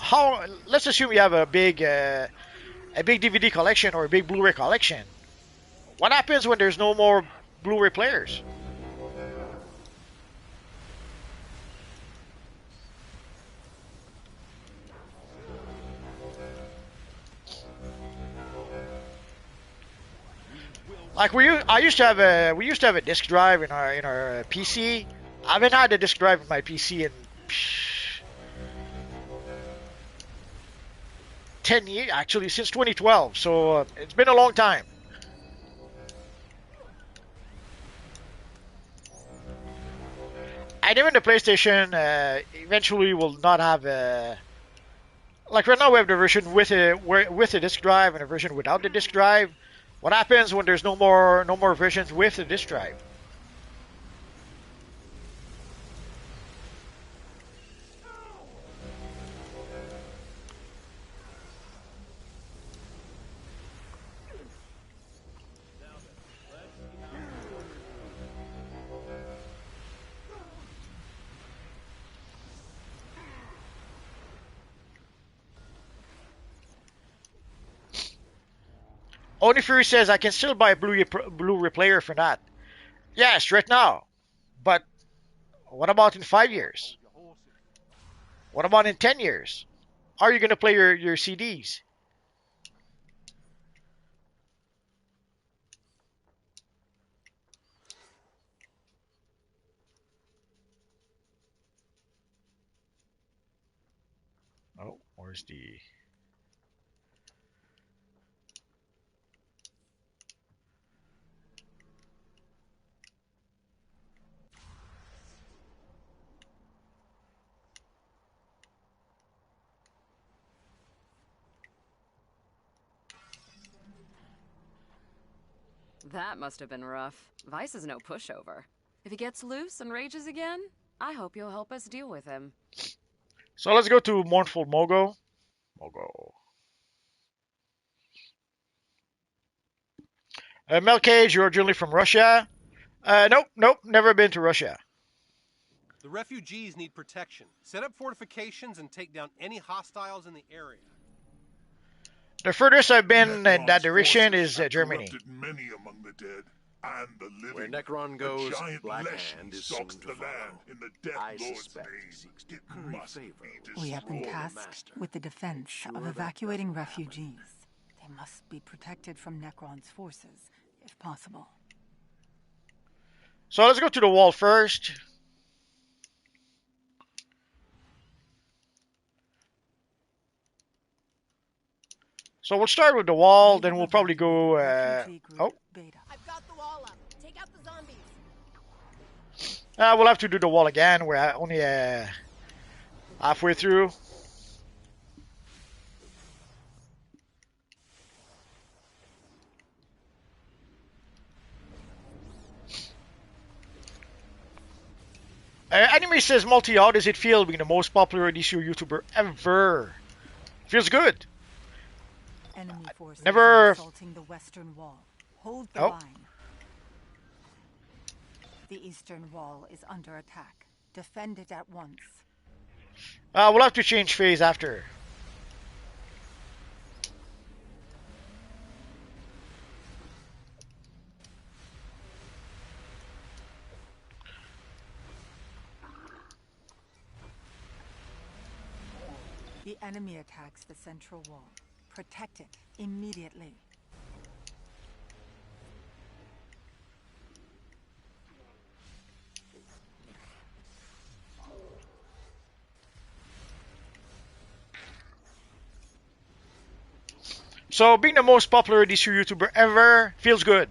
[SPEAKER 1] how? Let's assume you have a big DVD collection or a big Blu-ray collection. What happens when there's no more Blu-ray players? Like I used to have a disc drive in our PC. I haven't had a disc drive in my PC in 10 years, actually, since 2012. So it's been a long time. And even the PlayStation eventually will not have a. Like right now, we have the version with a disc drive and a version without the disc drive. What happens when there's no more versions with the disc drive? Only Fury says I can still buy a Blu-ray player for that. Yes, right now. But what about in 5 years? What about in 10 years? Are you going to play your CDs? Oh, where's the...
[SPEAKER 20] That must have been rough. Vice is no pushover. If he gets loose and rages again, I hope you'll help us deal with him.
[SPEAKER 1] So let's go to Mournful Mogo. Mel Cage, you're originally from Russia? Nope, never been to Russia.
[SPEAKER 9] The refugees need protection. Set up fortifications and take down any hostiles in the area.
[SPEAKER 1] The furthest I've been in that direction is Germany.
[SPEAKER 11] Many among the dead and the living.
[SPEAKER 5] Where Necron goes, Black Hand is soon
[SPEAKER 11] stalks
[SPEAKER 5] to
[SPEAKER 11] the
[SPEAKER 5] follow.
[SPEAKER 11] land in the Death
[SPEAKER 5] I
[SPEAKER 11] Lord's
[SPEAKER 5] suspect
[SPEAKER 11] name.
[SPEAKER 5] he seeks to
[SPEAKER 11] It
[SPEAKER 5] curry
[SPEAKER 11] must
[SPEAKER 5] favor
[SPEAKER 11] be
[SPEAKER 21] We have been
[SPEAKER 11] destroyed.
[SPEAKER 21] tasked with the defense of evacuating refugees. They must be protected from Necron's forces, if possible.
[SPEAKER 1] So let's go to the wall first. So we'll start with the wall, then we'll probably go. Oh,
[SPEAKER 17] I've got the wall up. Take out the zombies.
[SPEAKER 1] we'll have to do the wall again. We're only halfway through. Anime says, Multi, how does it feel being the most popular DCUO YouTuber ever? Feels good.
[SPEAKER 21] Enemy forces
[SPEAKER 1] Never.
[SPEAKER 21] are assaulting the western wall. Hold the line. The eastern wall is under attack. Defend it at once.
[SPEAKER 1] We'll have to change phase after.
[SPEAKER 21] The enemy attacks the central wall. Protect it immediately.
[SPEAKER 1] So being the most popular DC YouTuber ever feels good.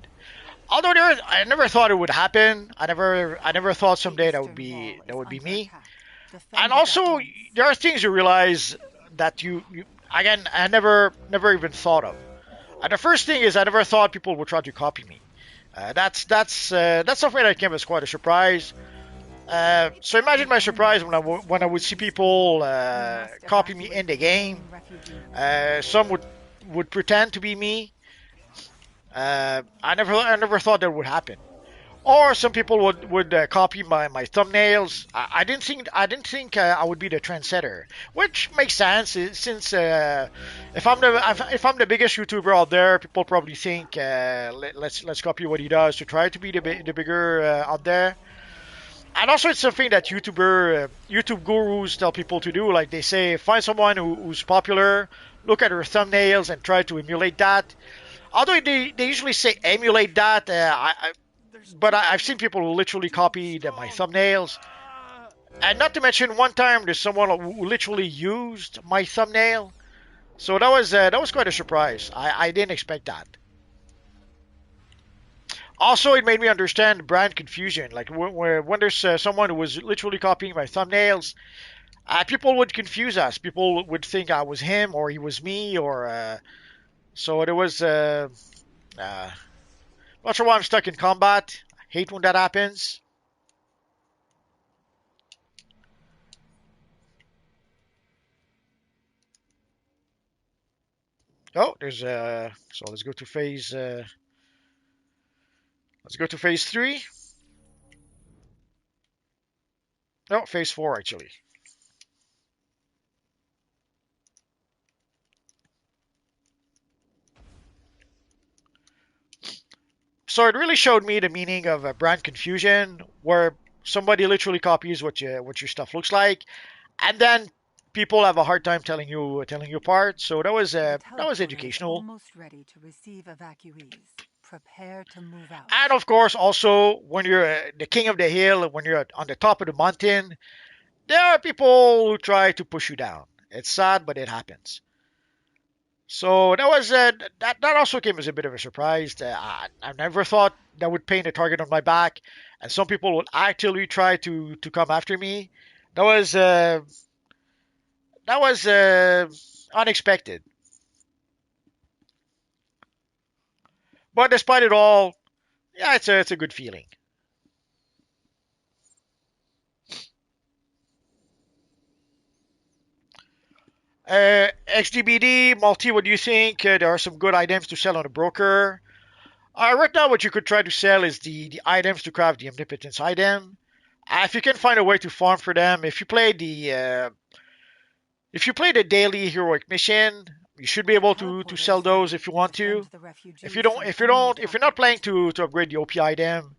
[SPEAKER 1] Although I never thought it would happen. I never thought someday that would be me. And also, there are things you realize that you again I never even thought of. The first thing is I never thought people would try to copy me. That's something that came as quite a surprise. So imagine my surprise when I would see people copy me in the game. Some would pretend to be me. I never thought that would happen. Or some people would copy my thumbnails. I didn't think I would be the trendsetter, which makes sense since if I'm the biggest YouTuber out there, people probably think let's copy what he does to try to be the bigger out there. And also, it's something that YouTube gurus tell people to do. Like they say, find someone who's popular, look at their thumbnails, and try to emulate that. Although they usually say emulate that, but I've seen people who literally copied my thumbnails. And not to mention, one time there's someone who literally used my thumbnail. So that was quite a surprise. I didn't expect that. Also, it made me understand brand confusion. Like when there's someone who was literally copying my thumbnails, people would confuse us. People would think I was him or he was me, or so there was. Not sure why I'm stuck in combat. I hate when that happens. Oh, there's so let's go to phase. Let's go to phase 3. No, phase 4 actually. So it really showed me the meaning of brand confusion, where somebody literally copies what your stuff looks like, and then people have a hard time telling you apart. So that was educational.
[SPEAKER 21] Almost ready to receive evacuees. Prepare to move out.
[SPEAKER 1] And of course, also when you're the king of the hill, when you're on the top of the mountain, there are people who try to push you down. It's sad, but it happens. So that was that also came as a bit of a surprise. I never thought that would paint a target on my back, and some people would actually try to come after me. That was unexpected. But despite it all, yeah, it's a good feeling. XDBD, Multi, what do you think? There are some good items to sell on a broker. Right now, what you could try to sell is the items to craft the Omnipotence item. If you can find a way to farm for them, if you play the daily heroic mission, you should be able to sell those if you want to. If you're not planning to upgrade the OP item,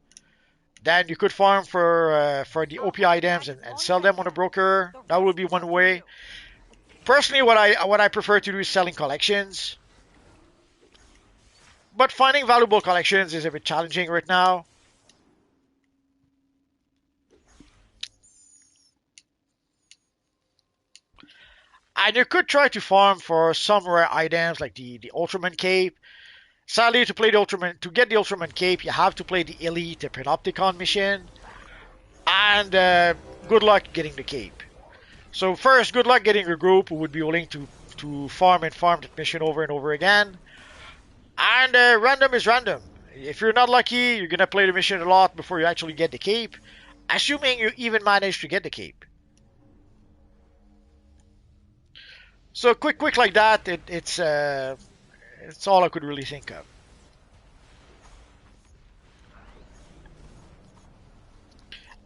[SPEAKER 1] then you could farm for the OP items and sell them on a broker. That would be one way. Personally, what I prefer to do is selling collections. But finding valuable collections is a bit challenging right now. And you could try to farm for some rare items like the Ultraman Cape. Sadly, to get the Ultraman Cape, you have to play the Elite Panopticon mission. And good luck getting the Cape. So first, good luck getting a group who would be willing to farm that mission over and over again. And random is random. If you're not lucky, you're going to play the mission a lot before you actually get the cape. Assuming you even manage to get the cape. So quick like that, it's all I could really think of.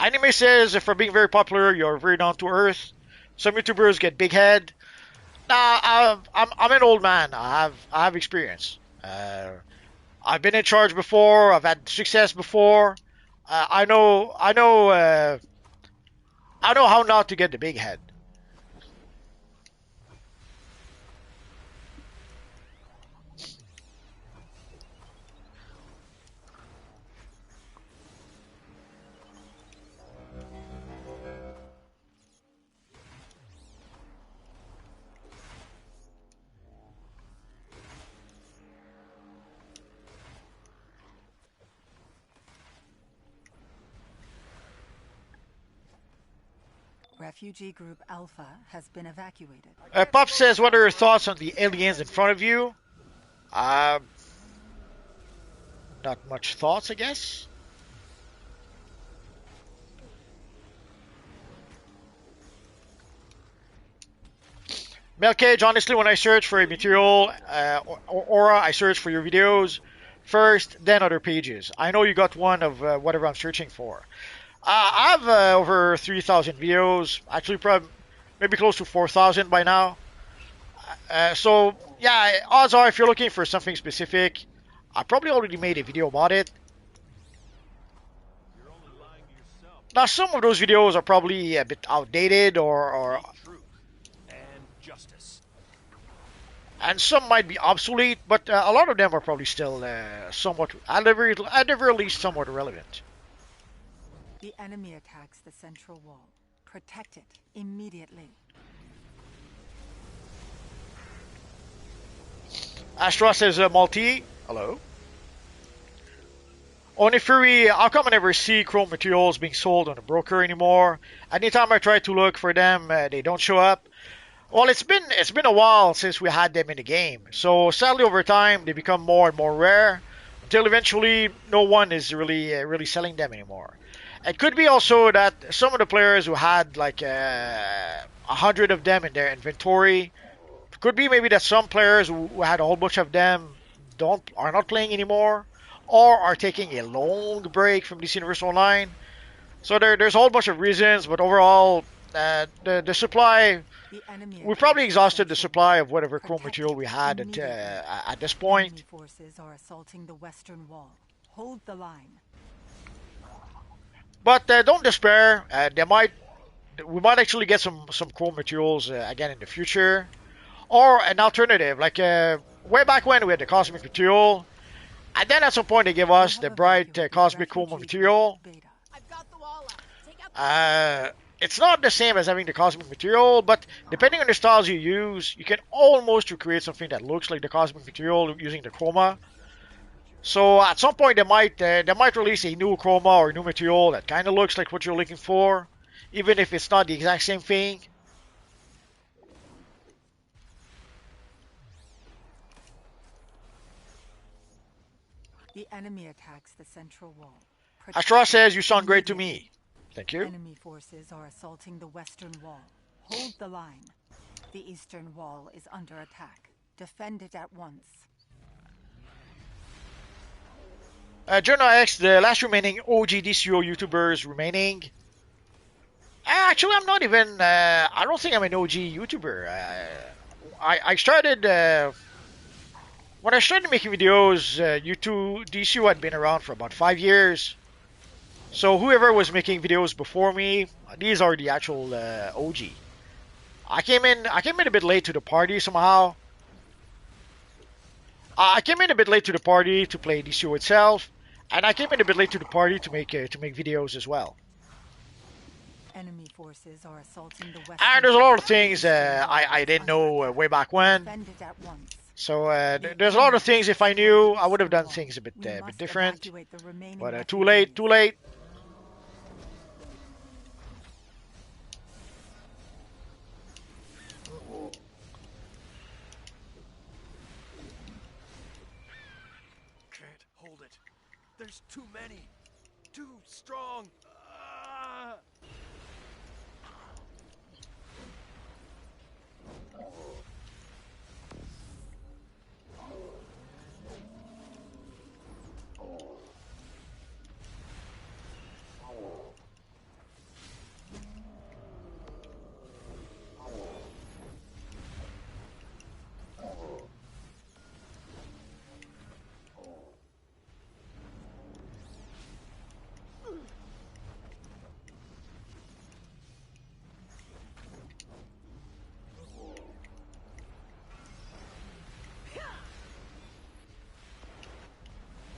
[SPEAKER 1] Anime says, for being very popular, you're very down to earth. Some YouTubers get big head. Nah, I'm an old man. I have experience. I've been in charge before. I've had success before. I know how not to get the big head.
[SPEAKER 21] Refugee Group Alpha has been evacuated.
[SPEAKER 1] Pop says, what are your thoughts on the aliens in front of you? Not much thoughts, I guess. Milk Cage, honestly, when I search for a material or aura, I search for your videos. first, then other pages. I know you got one of whatever I'm searching for. I have over 3,000 videos, actually probably maybe close to 4,000 by now. So yeah, odds are if you're looking for something specific, I probably already made a video about it. Now some of those videos are probably a bit outdated and some might be obsolete, but a lot of them are probably still somewhat, at the very least, somewhat relevant.
[SPEAKER 21] The enemy attacks the central wall. Protect it immediately.
[SPEAKER 1] Astra says, Malti, hello. Onifuri, how come I never see chrome materials being sold on a broker anymore? Anytime I try to look for them, they don't show up. Well, it's been a while since we had them in the game, so sadly over time they become more and more rare, until eventually no one is really selling them anymore. It could be also that some of the players who had like 100 of them in their inventory, could be maybe that some players who had a whole bunch of them are not playing anymore, or are taking a long break from DC Universe Online. So there's a whole bunch of reasons, but overall, the supply, we probably exhausted the supply of whatever chrome material we had at this point.
[SPEAKER 21] Enemy forces are assaulting the western wall. Hold the line.
[SPEAKER 1] But don't despair. We might actually get some chrome materials again in the future, or an alternative, like way back when we had the cosmic material, and then at some point they give us the bright cosmic chrome material. It's not the same as having the cosmic material, but depending on the styles you use, you can almost recreate something that looks like the cosmic material using the chroma. So at some point they might release a new chroma or a new material that kind of looks like what you're looking for, even if it's not the exact same thing.
[SPEAKER 21] The enemy attacks the central wall.
[SPEAKER 1] Astra says, you sound great to me. Thank you.
[SPEAKER 21] Enemy forces are assaulting the western wall. Hold the line. The eastern wall is under attack. Defend it at once.
[SPEAKER 1] Journal X, the last remaining OG DCUO YouTubers remaining. Actually, I'm not even. I don't think I'm an OG YouTuber. I started when I started making videos. DCUO had been around for about 5 years. So whoever was making videos before me, these are the actual OG. I came in a bit late to the party somehow. I came in a bit late to the party to play DCUO itself, and I came in a bit late to the party to make videos as well.
[SPEAKER 21] Enemy forces are assaulting the western.
[SPEAKER 1] And there's a lot of things I didn't know way back when. So there's a lot of things, if I knew, I would have done things a bit different. But too late, too late.
[SPEAKER 2] Can't hold it. There's too many. Too strong.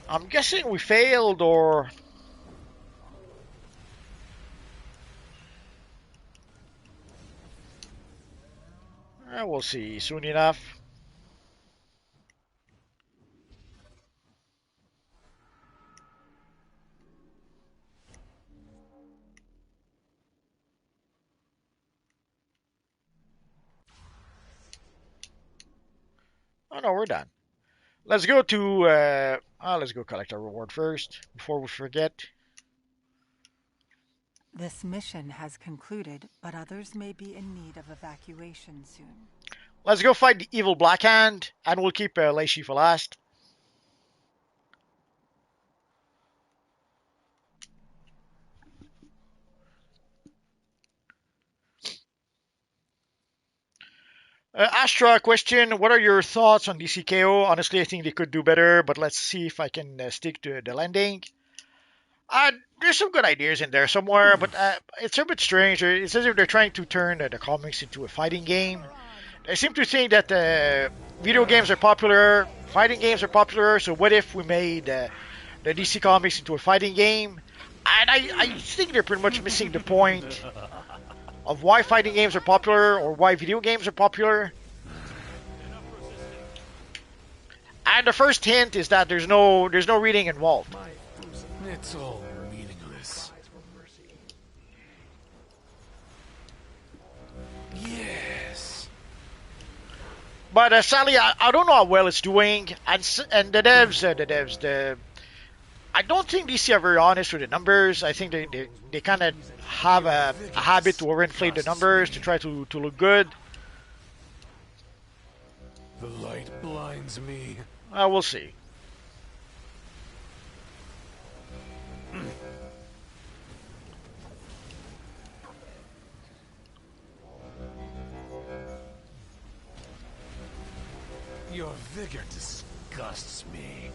[SPEAKER 1] I'm guessing we failed, or... we'll see soon enough. Oh no, we're done. Let's go to let's go collect our reward first before we forget.
[SPEAKER 21] This mission has concluded, but others may be in need of evacuation soon.
[SPEAKER 1] Let's go fight the evil Black Hand, and we'll keep Leishi for last. Astra question: what are your thoughts on DCKO? Honestly, I think they could do better, but let's see if I can stick to the landing. There's some good ideas in there somewhere, but it's a bit strange. It's as if they're trying to turn the comics into a fighting game. They seem to think that video games are popular, fighting games are popular, so what if we made the DC Comics into a fighting game? And I think they're pretty much missing the point of why fighting games are popular or why video games are popular. And the first hint is that there's no reading involved.
[SPEAKER 7] It's all meaningless. Yes.
[SPEAKER 1] But sadly, I don't know how well it's doing, and the devs, I don't think DC are very honest with the numbers. I think they kind of have a habit to overinflate the numbers to try to look good.
[SPEAKER 7] The light blinds me.
[SPEAKER 1] We'll see.
[SPEAKER 7] Your vigor disgusts me.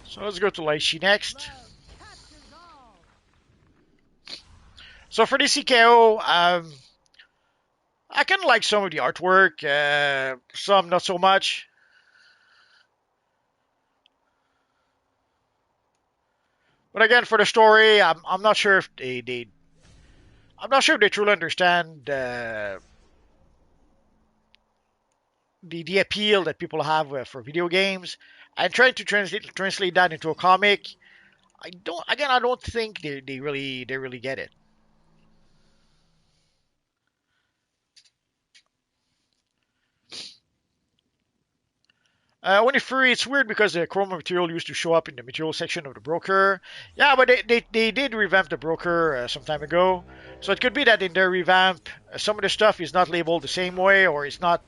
[SPEAKER 1] So let's go to Laishi next. So for DCKO, I kind of like some of the artwork, some not so much. But again, for the story, I'm not sure if I'm not sure if they truly understand the appeal that people have for video games. And trying to translate that into a comic, I don't think they really get it. When you free, it's weird because the chroma material used to show up in the material section of the broker. Yeah, but they did revamp the broker some time ago. So it could be that in their revamp, some of the stuff is not labeled the same way or it's not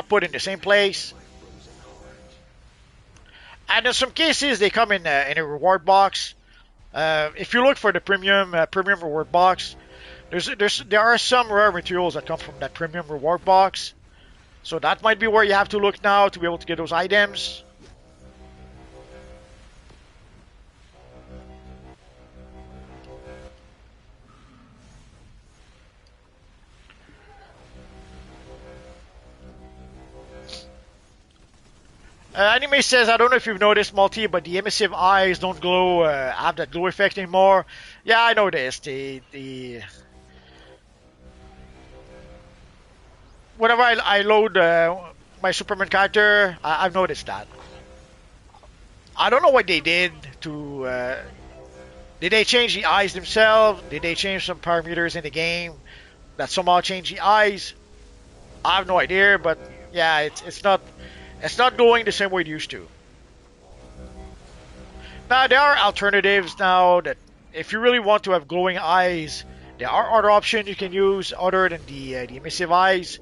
[SPEAKER 1] put in the same place. And in some cases, they come in a reward box. If you look for the premium reward box, there are some rare materials that come from that premium reward box. So that might be where you have to look now to be able to get those items. Anime says, I don't know if you've noticed, Multi, but the emissive eyes don't glow, have that glow effect anymore. Yeah, I noticed. Whenever I load my Superman character, I've noticed that. I don't know what they did to... did they change the eyes themselves? Did they change some parameters in the game that somehow changed the eyes? I have no idea, but yeah, it's not going the same way it used to. Now, there are alternatives now that if you really want to have glowing eyes, there are other options you can use other than the emissive eyes.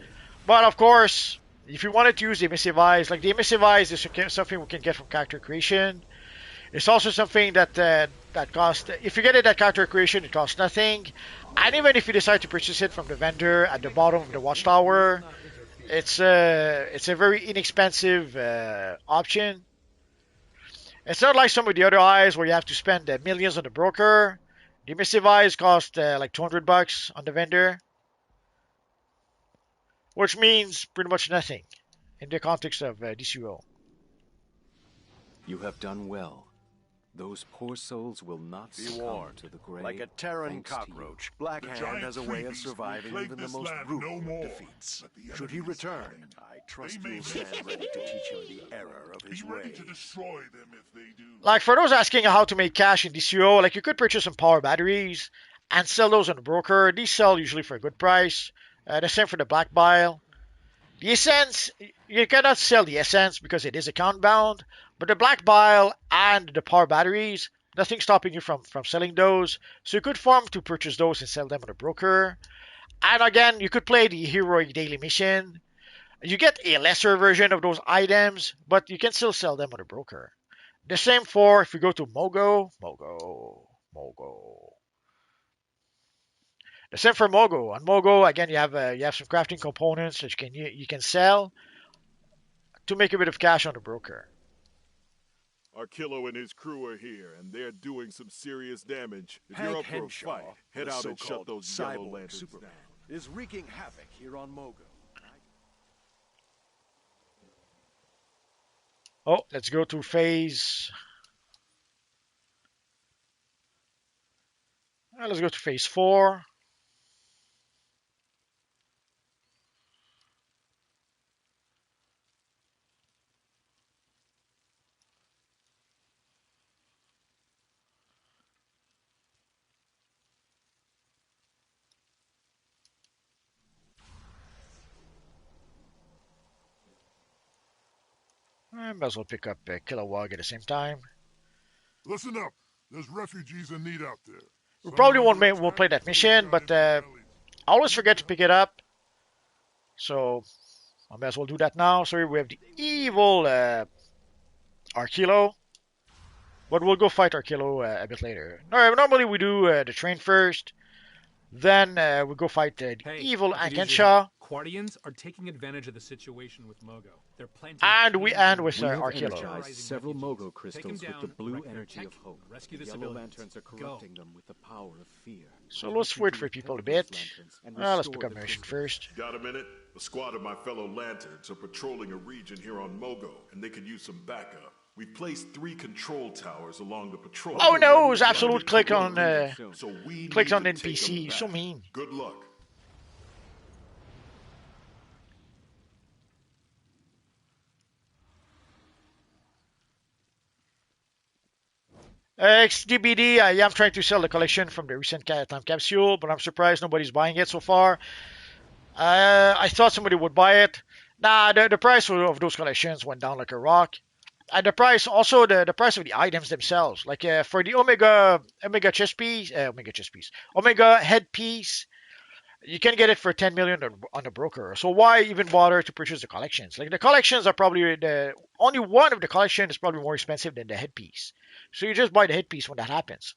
[SPEAKER 1] But of course, if you wanted to use the emissive eyes, like the emissive eyes is something we can get from character creation. It's also something that costs, if you get it at character creation, it costs nothing. And even if you decide to purchase it from the vendor at the bottom of the watchtower, it's a very inexpensive option. It's not like some of the other eyes where you have to spend millions on the broker. The emissive eyes cost like $200 on the vendor, which means pretty much nothing in the context of DCUO.
[SPEAKER 10] You have done well. Those poor souls will not succumb to the grave.
[SPEAKER 5] Like a Terran cockroach, Black Hand has a way of surviving even the most brutal of defeats. Should he return, I trust you'll stand ready to teach him the error of his way.
[SPEAKER 1] Like for those asking how to make cash in DCUO, like you could purchase some power batteries and sell those on the broker. These sell usually for a good price. The same for the black bile. The essence, you cannot sell the essence because it is account bound. But the black bile and the power batteries, nothing stopping you from selling those. So you could farm to purchase those and sell them on a broker. And again, you could play the heroic daily mission. You get a lesser version of those items, but you can still sell them on the broker. The same for if you go to Mogo. The same for Mogo. On Mogo, again, you have some crafting components that you can sell to make a bit of cash on the broker.
[SPEAKER 19] Archillo and his crew are here, and they're doing some serious damage. If
[SPEAKER 5] Hank
[SPEAKER 19] you're up for a
[SPEAKER 5] Henshaw,
[SPEAKER 19] fight, head
[SPEAKER 5] the
[SPEAKER 19] out and shut
[SPEAKER 5] so-called
[SPEAKER 19] those yellow
[SPEAKER 5] cyborg
[SPEAKER 19] lanterns
[SPEAKER 5] Superman,
[SPEAKER 19] down.
[SPEAKER 5] is wreaking havoc here on Mogo.
[SPEAKER 1] Oh, let's go to phase. Let's go to phase 4. I might as well pick up Kilowog at the same time.
[SPEAKER 11] Listen up. There's refugees in need out there.
[SPEAKER 1] We probably won't play that mission, but I always forget to pick it up. So I might as well do that now. So here we have the evil Archilo. But we'll go fight Archilo a bit later. Normally we do the train first. Then we go fight the evil Ankenshaw.
[SPEAKER 3] Quarians are taking advantage of the situation with Mogo. They're planting.
[SPEAKER 1] And we end with
[SPEAKER 10] We have
[SPEAKER 1] Archilo.
[SPEAKER 10] energized several Mogo crystals with the blue
[SPEAKER 3] wreck their
[SPEAKER 10] energy
[SPEAKER 3] tech,
[SPEAKER 10] of hope.
[SPEAKER 3] rescue the
[SPEAKER 10] Yellow
[SPEAKER 3] civilians.
[SPEAKER 10] lanterns are corrupting them with the power of fear.
[SPEAKER 1] So let's wait for people a bit. Let's pick up a mission first.
[SPEAKER 19] Got a minute? A squad of my fellow lanterns are patrolling a region here on Mogo, and they could use some backup. We've placed 3 control towers along the patrol.
[SPEAKER 1] Oh no, it's absolute click on
[SPEAKER 19] So we
[SPEAKER 1] clicks on
[SPEAKER 19] need to take
[SPEAKER 1] NPC.
[SPEAKER 19] them
[SPEAKER 1] So
[SPEAKER 19] back.
[SPEAKER 1] mean.
[SPEAKER 19] Good luck.
[SPEAKER 1] XDBD, I am trying to sell the collection from the recent time capsule, but I'm surprised nobody's buying it so far. I thought somebody would buy it. Nah, the price of those collections went down like a rock. And the price, also the price of the items themselves. Like for the Omega headpiece, you can get it for 10 million on the broker. So why even bother to purchase the collections? Like the collections are probably only one of the collection is probably more expensive than the headpiece. So you just buy the headpiece when that happens.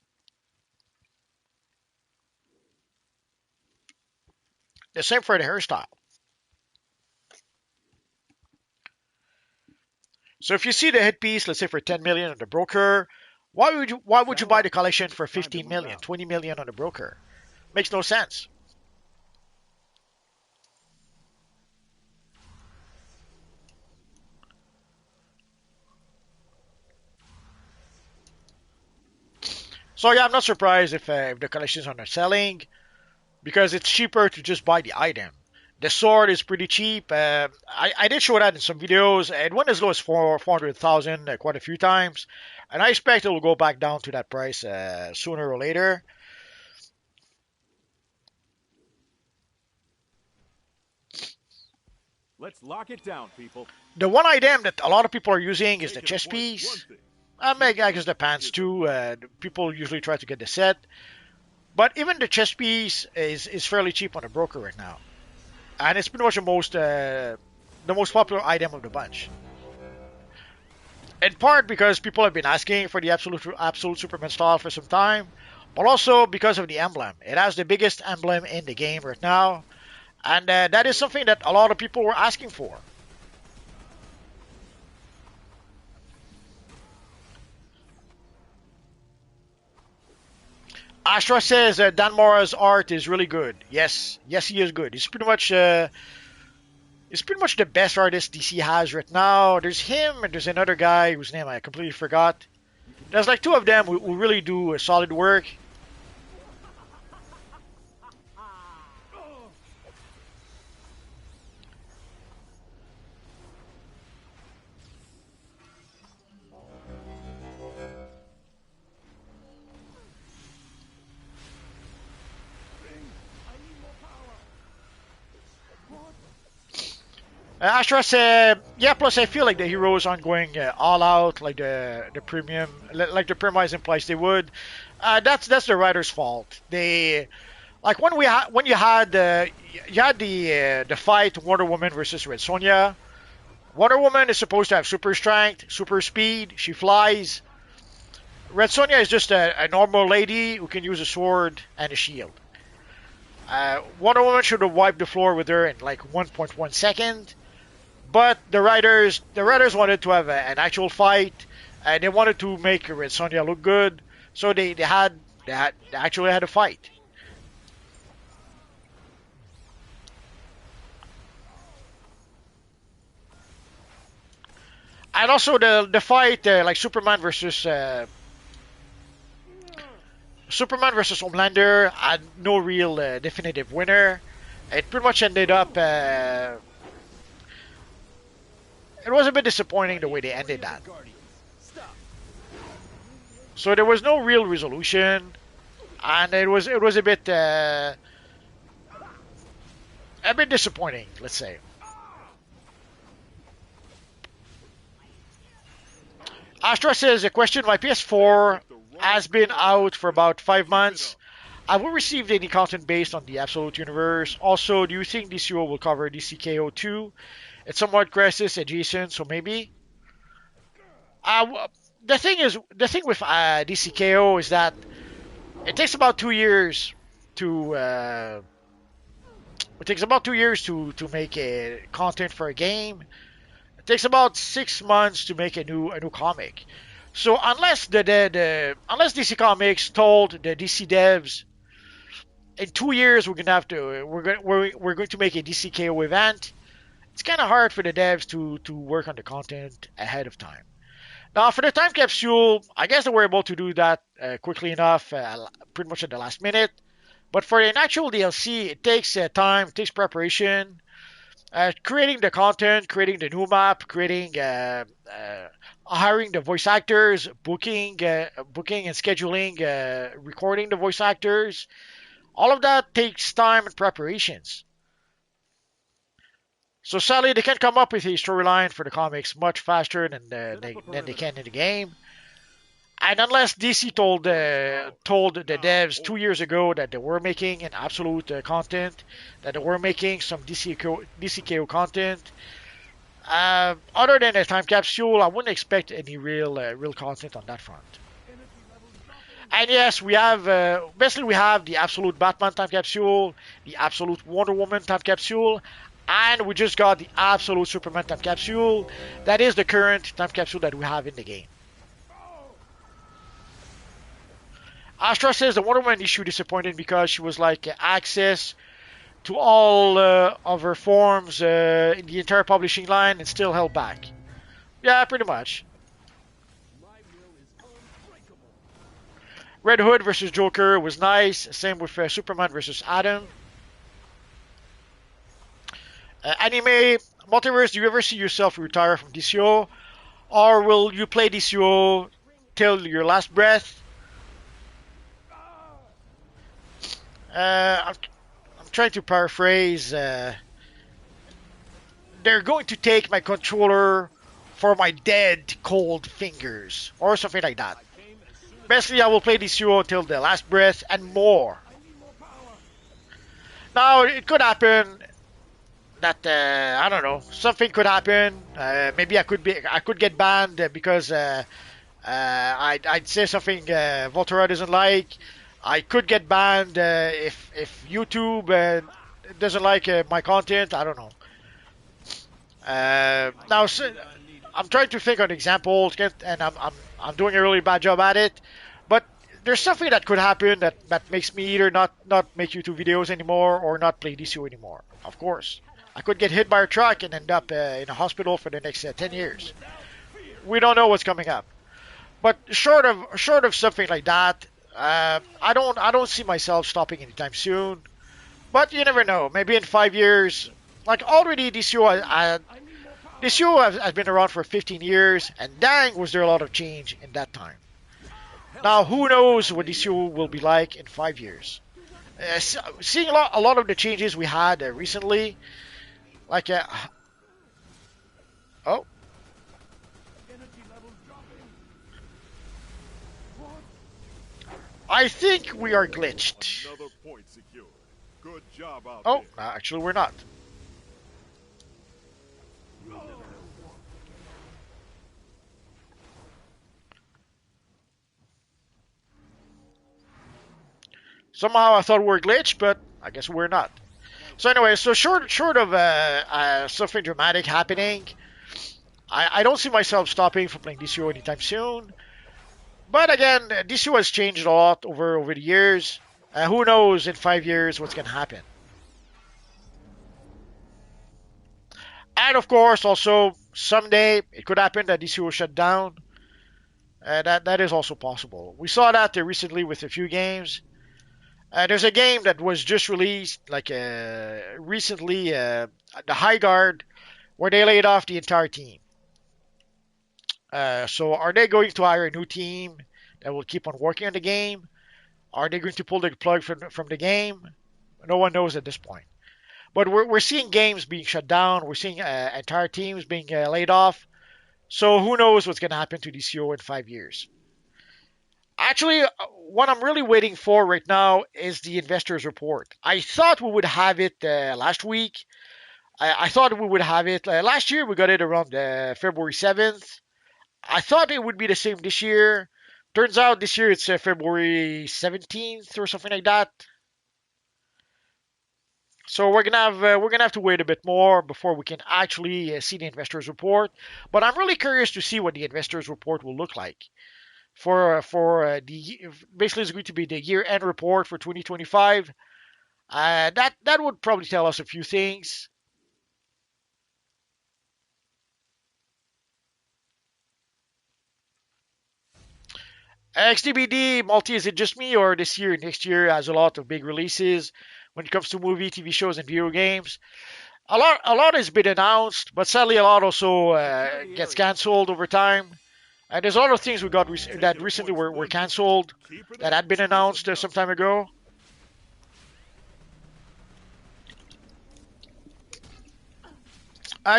[SPEAKER 1] The same for the hairstyle. So if you see the headpiece, let's say for 10 million on the broker, why would you buy the collection for 15 million, 20 million on the broker? Makes no sense. So yeah, I'm not surprised if the collections are not selling, because it's cheaper to just buy the item. The sword is pretty cheap. I did show that in some videos. It went as low as 400,000 quite a few times, and I expect it will go back down to that price sooner or later.
[SPEAKER 13] Let's lock it down, people.
[SPEAKER 1] The one item that a lot of people are using is the chest piece. I guess the pants too. People usually try to get the set. But even the chest piece is fairly cheap on the broker right now. And it's pretty much the most popular item of the bunch. In part because people have been asking for the absolute Superman style for some time, but also because of the emblem. It has the biggest emblem in the game right now, and that is something that a lot of people were asking for. Astra says Dan Mora's art is really good. Yes, he is good. He's pretty much the best artist DC has right now. There's him and there's another guy whose name I completely forgot. There's like 2 of them who really do solid work. Astra said, yeah, plus I feel like the heroes aren't going all out like the premium, like the premise implies they would. That's the writer's fault. Like when you had the fight Wonder Woman versus Red Sonja. Wonder Woman is supposed to have super strength, super speed. She flies. Red Sonja is just a normal lady who can use a sword and a shield. Wonder Woman should have wiped the floor with her in like 1.1 second. But the writers wanted to have an actual fight, and they wanted to make Red Sonja look good, so they actually had a fight. And also the fight like Superman versus Homelander had no real definitive winner. It pretty much ended up. It was a bit disappointing the way they ended that. So there was no real resolution, and it was a bit disappointing, let's say. Astra says a question: my PS4 has been out for about 5 months. Have we received any content based on the Absolute Universe? Also, do you think DCUO will cover DCKO 2? It's somewhat Crisis adjacent, so maybe. The thing with DCKO is that it takes about 2 years to make a content for a game. It takes about 6 months to make a new comic. So unless unless DC Comics told the DC devs in 2 years we're going to make a DCKO event, it's kind of hard for the devs to work on the content ahead of time. Now, for the time capsule, I guess they were able to do that quickly enough, pretty much at the last minute. But for an actual DLC, it takes time, it takes preparation, creating the content, creating the new map, hiring the voice actors, booking and scheduling, recording the voice actors. All of that takes time and preparations. So sadly, they can't come up with a storyline for the comics much faster than they can in the game. And unless DC told the devs 2 years ago that they were making an absolute content, that they were making some DCKO content, other than a time capsule, I wouldn't expect any real content on that front. And yes, we have basically we have the absolute Batman time capsule, the absolute Wonder Woman time capsule, and we just got the absolute Superman time capsule. That is the current time capsule that we have in the game. Astra says the Wonder Woman issue disappointed because she was like access to all of her forms in the entire publishing line and still held back. Yeah, pretty much. Red Hood versus Joker was nice. Same with Superman versus Adam. Anime, Multiverse, do you ever see yourself retire from DCO? Or will you play DCO till your last breath? I'm trying to paraphrase. They're going to take my controller for my dead, cold fingers. Or something like that. Basically, I will play DCO till the last breath and more. Now, it could happen that I don't know, something could happen. Maybe I could get banned because I'd say something Volterra doesn't like. I could get banned if YouTube doesn't like my content. I don't know. Now, I'm trying to think of examples, and I'm doing a really bad job at it. But there's something that could happen that makes me either not make YouTube videos anymore or not play DCO anymore. Of course, I could get hit by a truck and end up in a hospital for the next 10 years. We don't know what's coming up. But short of something like that, I don't see myself stopping anytime soon. But you never know. Maybe in 5 years, like already DCO has been around for 15 years, and dang, was there a lot of change in that time. Now, who knows what DCO will be like in 5 years? Seeing a lot of the changes we had recently, like oh. I think we are glitched.
[SPEAKER 19] Another point secured.
[SPEAKER 11] Good job out
[SPEAKER 1] Oh, actually we're not. Somehow I thought we were glitched, but I guess we're not. So anyway, so short of something dramatic happening, I don't see myself stopping from playing DCUO anytime soon. But again, DCUO has changed a lot over the years. Who knows in 5 years what's gonna happen? And of course, also someday it could happen that DCUO will shut down. That is also possible. We saw that recently with a few games. There's a game that was just released like recently, the High Guard, where they laid off the entire team. So are they going to hire a new team that will keep on working on the game? Are they going to pull the plug from the game? No one knows at this point. But we're seeing games being shut down. We're seeing entire teams being laid off. So who knows what's going to happen to DCO in 5 years? Actually, what I'm really waiting for right now is the investors report. I thought we would have it last week. I thought we would have it last year. We got it around February 7th. I thought it would be the same this year. Turns out this year it's February 17th or something like that. So we're gonna have to wait a bit more before we can actually see the investors report. But I'm really curious to see what the investors report will look like for the basically it's going to be the year-end report for 2025. That would probably tell us a few things. XDBD multi, is it just me or this year, next year has a lot of big releases when it comes to movie, TV shows, and video games? A lot has been announced, but sadly a lot also gets cancelled over time. And there's a lot of things we got that recently were cancelled that had been announced some time ago.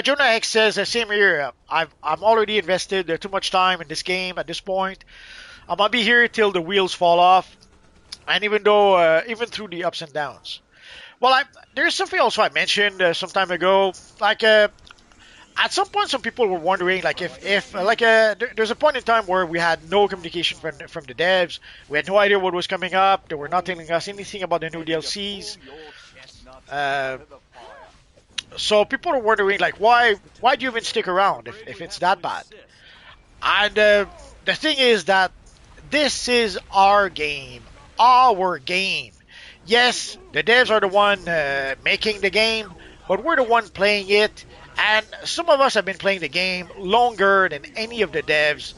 [SPEAKER 1] Jonah X says, same here. I'm already invested too much time in this game at this point. I'm gonna be here till the wheels fall off, and even through the ups and downs. Well, there's something also I mentioned some time ago. Like at some point, some people were wondering, like if there's a point in time where we had no communication from the devs. We had no idea what was coming up. They were not telling us anything about the new DLCs. So people are wondering, like, why do you even stick around if it's that bad? And the thing is that this is our game, Yes, the devs are the one making the game, but we're the one playing it. And some of us have been playing the game longer than any of the devs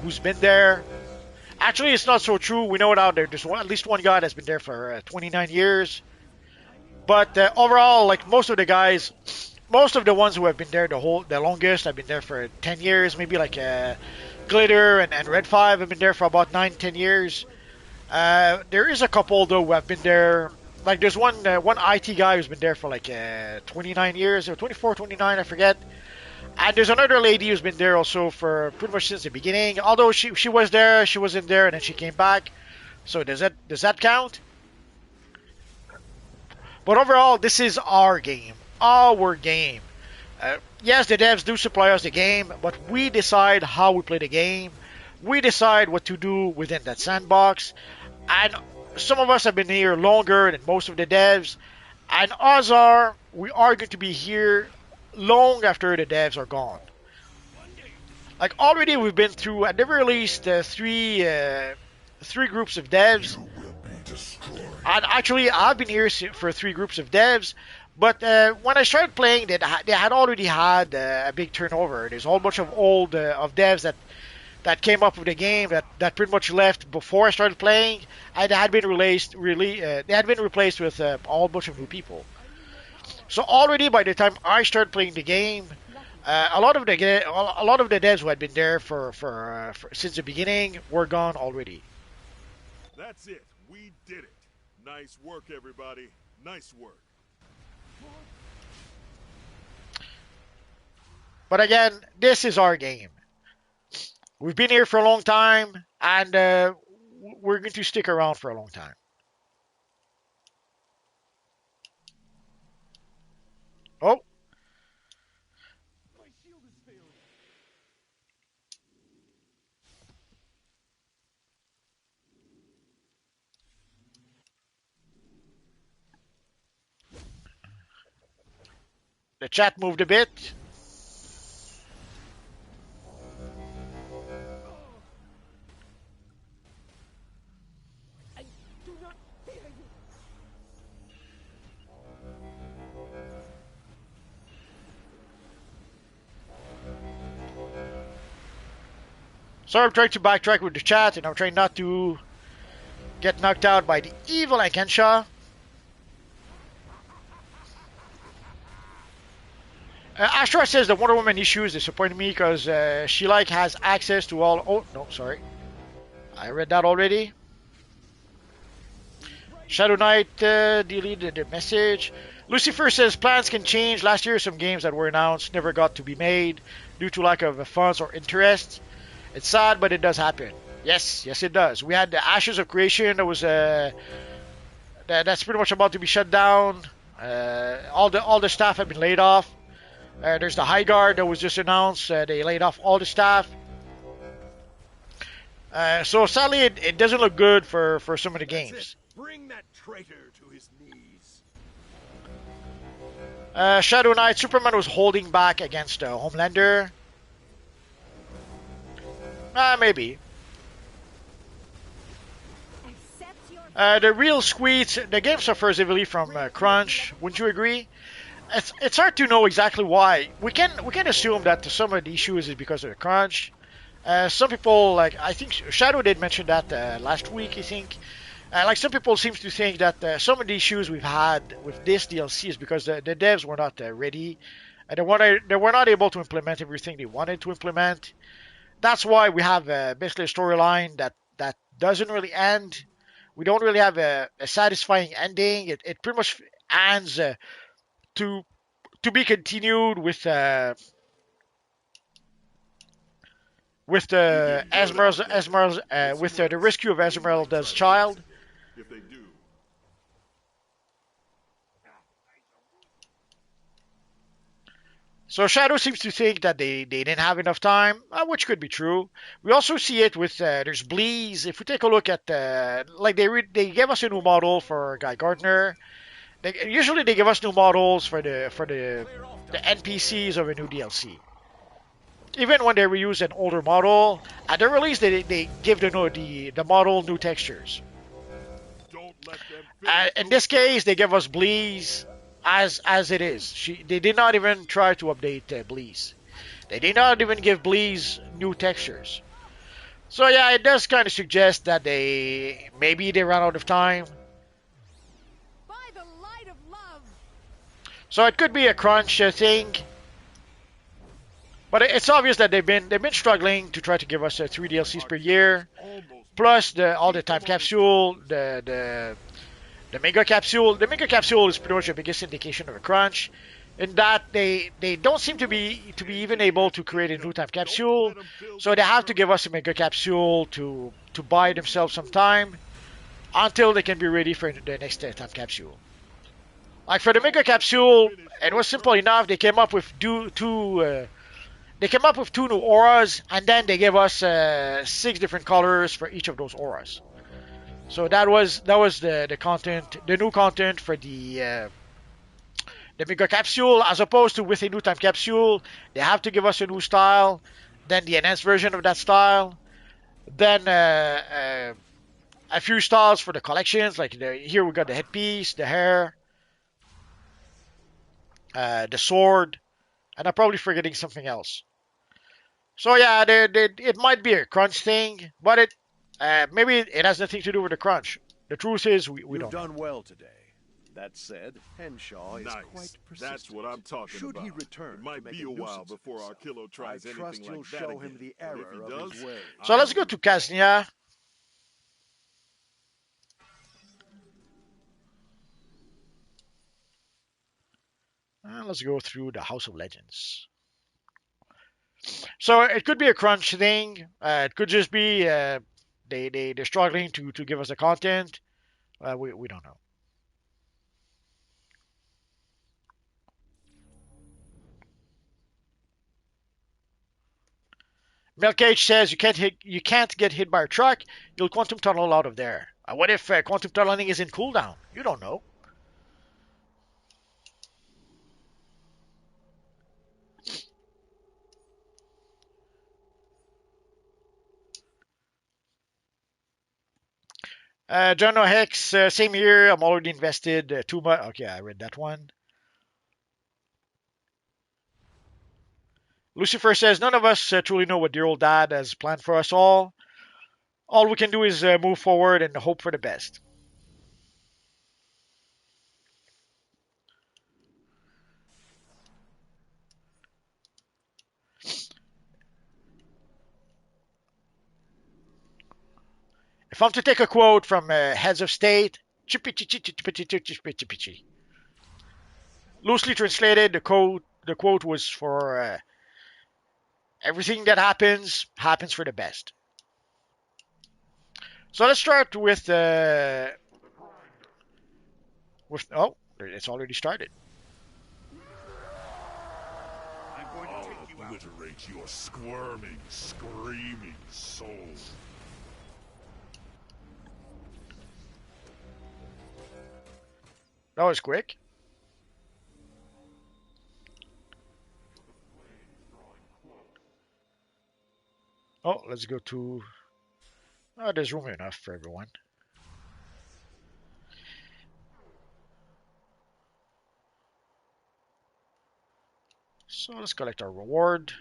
[SPEAKER 1] who's been there. Actually, it's not so true. We know it out there. There's at least one guy that's been there for 29 years. But overall, like most of the guys, most of the ones who have been there the longest have been there for 10 years. Maybe like Glitter and Red 5 have been there for about 9-10 years. There is a couple though who have been there. Like there's one IT guy who's been there for like 29 years or 24, 29, I forget. And there's another lady who's been there also for pretty much since the beginning. Although she was there, she wasn't there, and then she came back. So does that count? But overall, this is our game, our game. Yes, the devs do supply us the game, but we decide how we play the game. We decide what to do within that sandbox. And some of us have been here longer than most of the devs. And we are going to be here long after the devs are gone. Like already we've been through, at the very least, three groups of devs. And actually, I've been here for 3 groups of devs. But when I started playing, they had already had a big turnover. There's a whole bunch of old of devs that came up with the game that pretty much left before I started playing, and they had been replaced with a whole bunch of new people. So already by the time I started playing the game, a lot of the devs who had been there for since the beginning were gone already.
[SPEAKER 11] That's it. We did it. Nice work, everybody. Nice work.
[SPEAKER 1] But again, this is our game. We've been here for a long time, and we're going to stick around for a long time. Oh. The chat moved a bit. So I'm trying to backtrack with the chat, and I'm trying not to get knocked out by the evil Ankensha. Astra says the Wonder Woman issue is disappointing me because she has access to all. Oh no, sorry, I read that already. Shadow Knight deleted the message. Lucifer says plans can change. Last year, some games that were announced never got to be made due to lack of funds or interest. It's sad, but it does happen. Yes, it does. We had the Ashes of Creation that was that's pretty much about to be shut down. All the staff have been laid off. There's the High Guard that was just announced. They laid off all the staff. So sadly, it doesn't look good for some of the games.
[SPEAKER 5] Bring that traitor to his knees.
[SPEAKER 1] Shadow Knight, Superman was holding back against Homelander. Maybe. The real squeaks, the game suffers heavily from crunch. Wouldn't you agree? It's hard to know exactly why. We can assume that some of the issues is because of the crunch. Some people, I think Shadow did mention that last week, I think. Some people seem to think that some of the issues we've had with this DLC is because the devs were not ready. And they were not able to implement everything they wanted to implement. That's why we have basically a storyline that doesn't really end. We don't really have a satisfying ending. It pretty much ends to be continued with the the rescue of Esmeralda's child.
[SPEAKER 19] If they do.
[SPEAKER 1] So Shadow seems to think that they didn't have enough time, which could be true. We also see it with there's Bleeze. If we take a look at they gave us a new model for Guy Gardner. Usually they give us new models for the NPCs of a new DLC. Even when they reuse an older model, at the release they give the model new textures. In this case, they give us Bleeze as it is. They did not even try to update Bleeze. They did not even give Bleeze new textures. So yeah, it does kind of suggest that maybe they ran out of time. So it could be a crunch thing. But it's obvious that they've been struggling to try to give us 3 DLCs per year, plus all the time capsule, the mega capsule. The mega capsule is pretty much the biggest indication of a crunch, in that they don't seem to be even able to create a new time capsule, so they have to give us a mega capsule to buy themselves some time until they can be ready for the next time capsule. Like for the mega capsule, it was simple enough. They came up with two new auras, and then they gave us 6 different colors for each of those auras. So that was the content, the new content for the mega capsule, as opposed to with a new time capsule, they have to give us a new style, then the enhanced version of that style, then a few styles for the collections. Like here we got the headpiece, the hair, the sword, and I'm probably forgetting something else. So yeah, it might be a crunch thing, but maybe it has nothing to do with the crunch. The truth is, we don't know.
[SPEAKER 5] You've done well today. That said, Henshaw is quite persistent.
[SPEAKER 19] That's what I'm talking
[SPEAKER 5] Should
[SPEAKER 19] about.
[SPEAKER 5] he return,
[SPEAKER 19] it might be a while before our killer tries anything like that again.
[SPEAKER 5] I trust you'll show him the error of his ways.
[SPEAKER 1] So let's go to Kaznia. Let's go through the House of Legends. So it could be a crunch thing. It could just be they're struggling to give us the content. We don't know. Melcage says you can't get hit by a truck. You'll quantum tunnel out of there. What if quantum tunneling is in cooldown? You don't know. John O'Hex, same here. I'm already invested too much. Okay, I read that one. Lucifer says none of us truly know what dear old dad has planned for us all. All we can do is move forward and hope for the best. If I'm to take a quote from heads of state, loosely translated, the quote was for everything that happens for the best. So let's start with oh, it's already started.
[SPEAKER 11] I'll obliterate your squirming, screaming soul.
[SPEAKER 1] That was quick. Oh, let's go to... Oh, there's room enough for everyone. So let's collect our reward.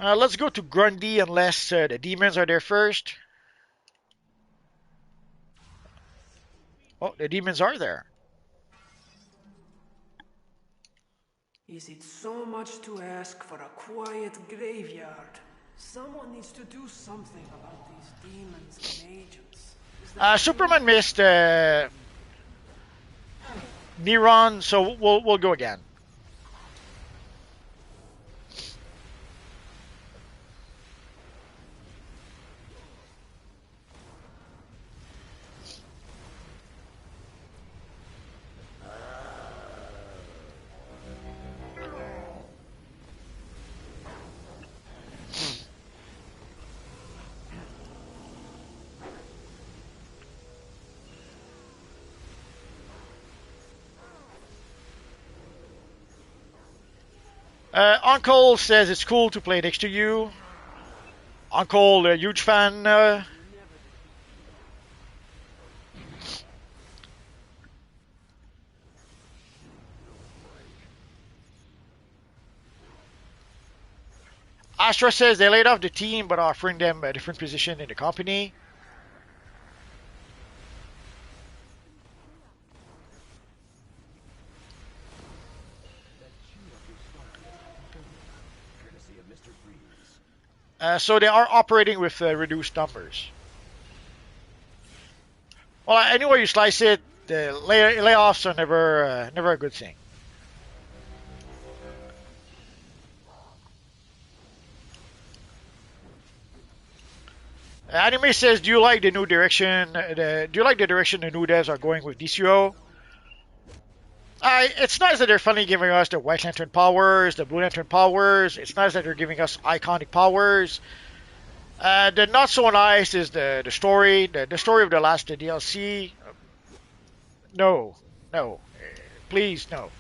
[SPEAKER 1] Let's go to Grundy unless the demons are there first. Oh, the demons are there.
[SPEAKER 4] Is it so much to ask for a quiet graveyard? Someone needs to do something about these demons and agents.
[SPEAKER 1] Superman missed Neron, so we'll go again. Uncle says it's cool to play next to you. Uncle, a huge fan. Astra says they laid off the team but are offering them a different position in the company. So they are operating with reduced numbers. Well, anyway you slice it, the layoffs are never a good thing. Anime says, do you like the new direction? Do you like the direction the new devs are going with DCUO? It's nice that they're finally giving us the White Lantern powers, the Blue Lantern powers. It's nice that they're giving us iconic powers. The not so nice is the story, the story of the last DLC. No, please no.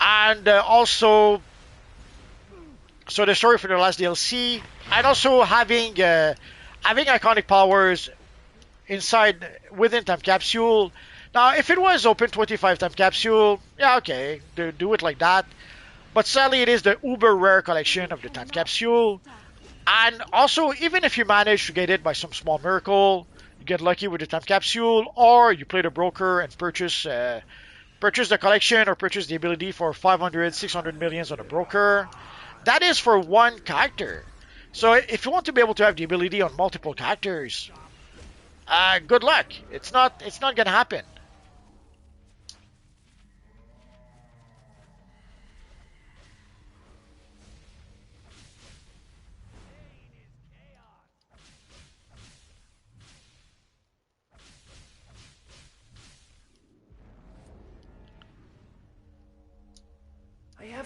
[SPEAKER 1] And also, so the story for the last DLC, and also having iconic powers inside within Time Capsule. Now, if it was Open 25 Time Capsule, yeah, okay, do it like that. But sadly, it is the uber rare collection of the Time Capsule. And also, even if you manage to get it by some small miracle, you get lucky with the Time Capsule, or you play the broker and purchase the collection or purchase the ability for 500, 600 millions on the broker. That is for one character. So if you want to be able to have the ability on multiple characters, good luck. It's not gonna happen.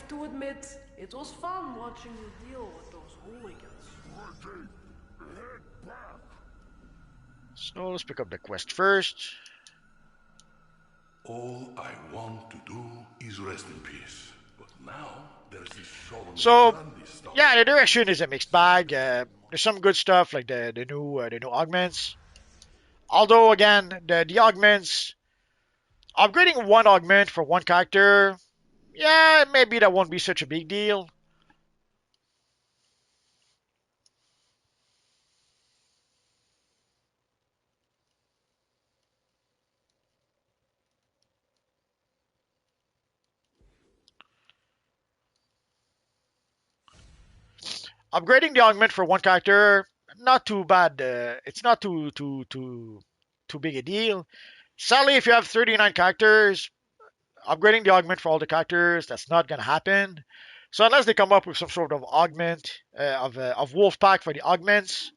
[SPEAKER 4] have to admit, it was fun watching you deal with those hooligans.
[SPEAKER 1] So let's pick up the quest first.
[SPEAKER 11] All I want to do is rest in peace. But now there's this
[SPEAKER 1] So
[SPEAKER 11] Grande stuff.
[SPEAKER 1] yeah, the direction is a mixed bag. There's some good stuff like the new augments. Although again, the augments, upgrading one augment for one character, yeah, maybe that won't be such a big deal. Upgrading the augment for one character, not too bad. It's not too big a deal. Sadly, if you have 39 characters, upgrading the augment for all the characters, that's not gonna happen. So unless they come up with some sort of augment of wolf pack for the augments,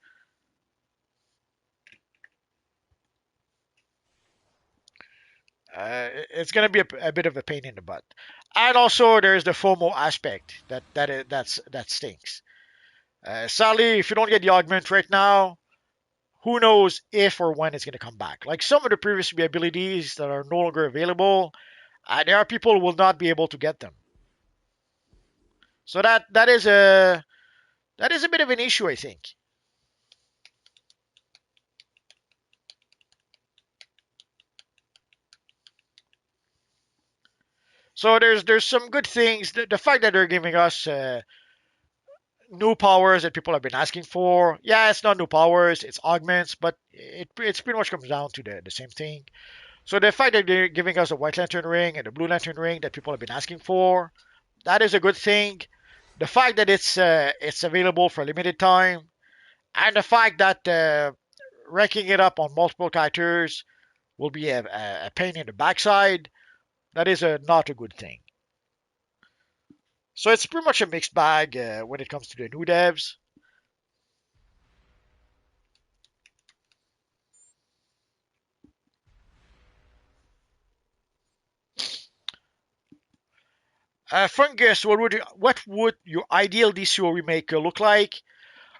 [SPEAKER 1] it's gonna be a bit of a pain in the butt. And also, there's the FOMO aspect that stinks. Sadly, if you don't get the augment right now, who knows if or when it's going to come back. Like some of the previous abilities that are no longer available, there are people who will not be able to get them. So that is a bit of an issue, I think. So there's some good things. The fact that they're giving us new powers that people have been asking for. Yeah, it's not new powers, it's augments, but it's pretty much comes down to the same thing. So the fact that they're giving us a White Lantern ring and a Blue Lantern ring that people have been asking for, that is a good thing. The fact that it's available for a limited time, and the fact that ranking it up on multiple characters will be a pain in the backside, that is not a good thing. So it's pretty much a mixed bag when it comes to the new devs. Fungus, what would your ideal DCUO remake look like?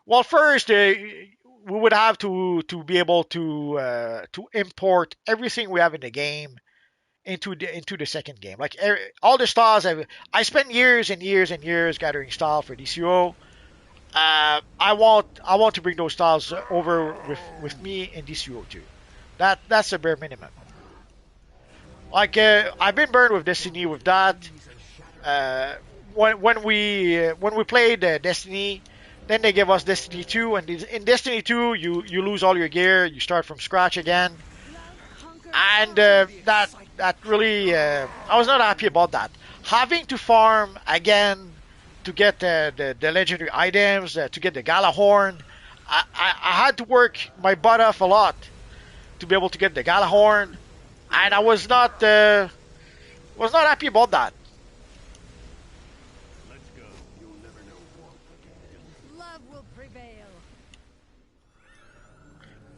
[SPEAKER 1] Well, first, we would have to be able to import everything we have in the game into the second game. Like all the styles, I spent years and years and years gathering style for DCUO. I want to bring those styles over with me in DCUO too. That's the bare minimum. Like I've been burned with Destiny with that. When we played Destiny, then they give us Destiny 2, and in Destiny 2 you lose all your gear, you start from scratch again, and that really I was not happy about that. Having to farm again to get the legendary items, to get the Galahorn, I had to work my butt off a lot to be able to get the Galahorn, and I was not happy about that.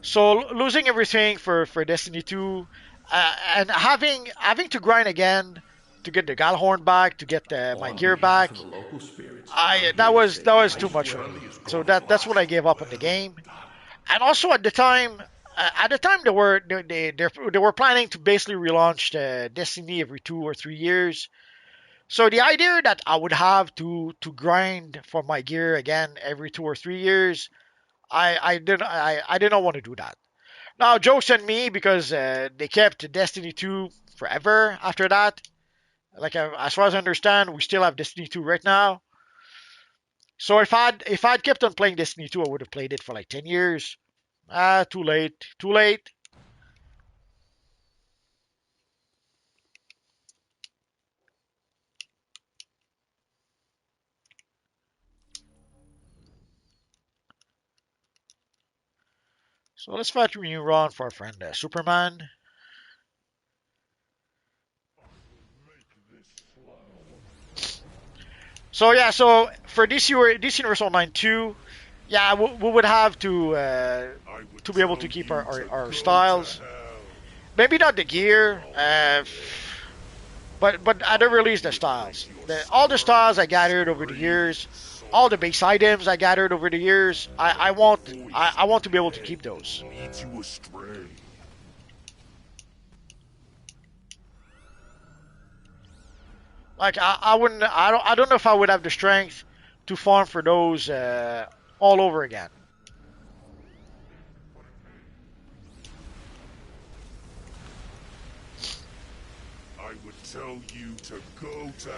[SPEAKER 1] So losing everything for Destiny 2, and having to grind again to get the Galhorn back, to get my gear back, that was too much for me. So that's what I gave up on the game. And also at the time they were planning to basically relaunch Destiny every 2 or 3 years. So the idea that I would have to grind for my gear again every 2 or 3 years, I did not want to do that. Now, jokes on me because they kept Destiny 2 forever after that. Like as far as I understand, we still have Destiny 2 right now. So if I'd kept on playing Destiny 2, I would have played it for like 10 years. Too late. Too late. So let's fight a new run for our friend Superman. So yeah, so for DC Universe Online 2, yeah, we would have to be able to keep our styles. Maybe not the gear. But I don't release the styles. All the styles I gathered over the years, all the base items I gathered over the years, I want to be able to keep those.
[SPEAKER 11] Leads you astray.
[SPEAKER 1] Like I wouldn't I don't know if I would have the strength to farm for those all over again.
[SPEAKER 11] I would tell you to go to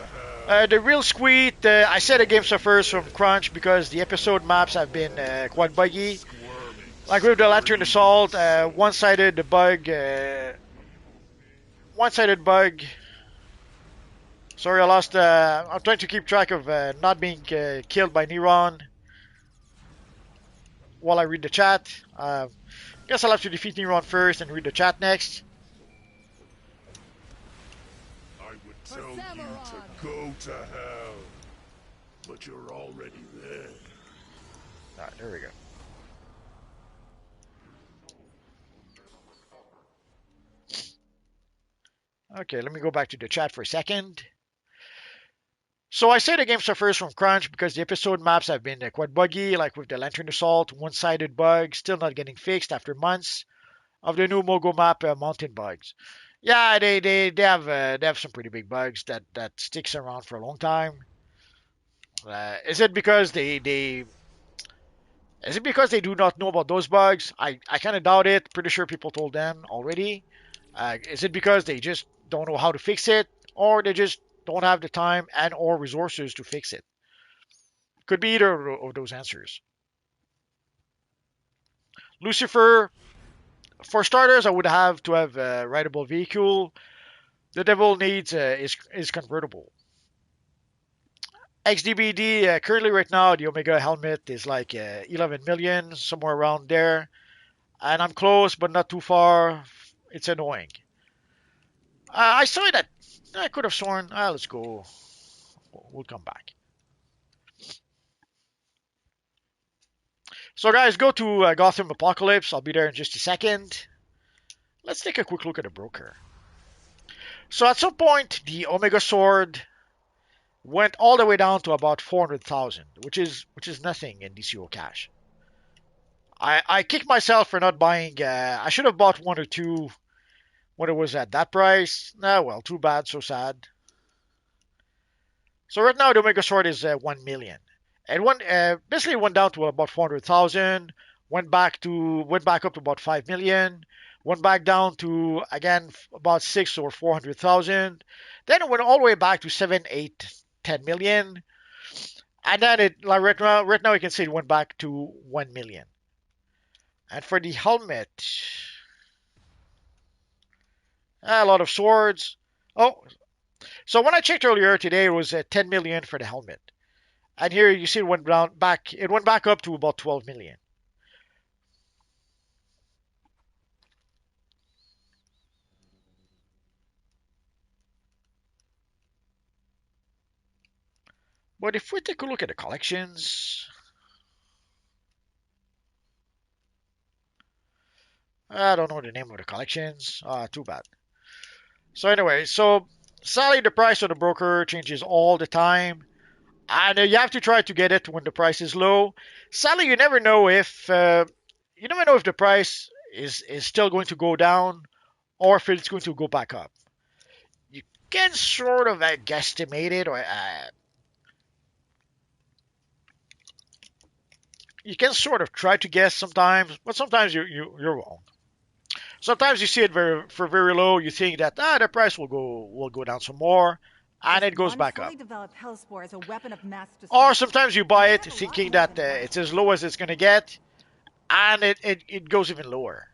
[SPEAKER 11] hell.
[SPEAKER 1] The real squeak, I said the game suffers from crunch because the episode maps have been quite buggy. Like with the Lantern Assault, one-sided bug. One-sided bug. Sorry, I lost. I'm trying to keep track of not being killed by Neron while I read the chat. Guess I'll have to defeat Neron first and read the chat next.
[SPEAKER 11] I would tell you to go to hell, but you're already there.
[SPEAKER 1] Alright, there we go. Okay, let me go back to the chat for a second. So I say the game suffers from crunch because the episode maps have been quite buggy, like with the Lantern Assault, one-sided bug, still not getting fixed after months of the new Mogo map mountain bugs. Yeah, they have some pretty big bugs that sticks around for a long time. Is it because they is it because they do not know about those bugs? I kind of doubt it. Pretty sure people told them already. Is it because they just don't know how to fix it, or they just don't have the time and or resources to fix it? Could be either of those answers. Lucifer, for starters, I would have to have a rideable vehicle. The devil needs is convertible. XDBD, currently right now, the Omega helmet is like 11 million, somewhere around there. And I'm close, but not too far. It's annoying. I saw that. I could have sworn. Let's go. We'll come back. So, guys, go to Gotham Apocalypse. I'll be there in just a second. Let's take a quick look at the broker. So, at some point, the Omega Sword went all the way down to about 400,000, which is nothing in DCUO cash. I kicked myself for not buying. I should have bought one or two when it was at that price. Well, too bad, so sad. So right now the Omega Sword is 1 million. And basically went down to about 400,000, went back up to about 5 million, went back down to again about 6 or 400,000. Then it went all the way back to 7, 8, 10 million. And then right now you can see it went back to 1 million. And for the helmet, a lot of swords. Oh, so when I checked earlier today, it was 10 million for the helmet. And here you see it went back. It went back up to about 12 million. But if we take a look at the collections, I don't know the name of the collections. Too bad. So anyway, sadly the price of the broker changes all the time. And you have to try to get it when the price is low. Sadly, you never know if the price is still going to go down or if it's going to go back up. You can sort of guesstimate it, or you can sort of try to guess sometimes, but sometimes you're wrong. Sometimes you see it for very low. You think that the price will go down some more, and it goes back up.
[SPEAKER 18] As a weapon of mass
[SPEAKER 1] Or sometimes you buy it thinking that it's as low as it's going to get, and it goes even lower.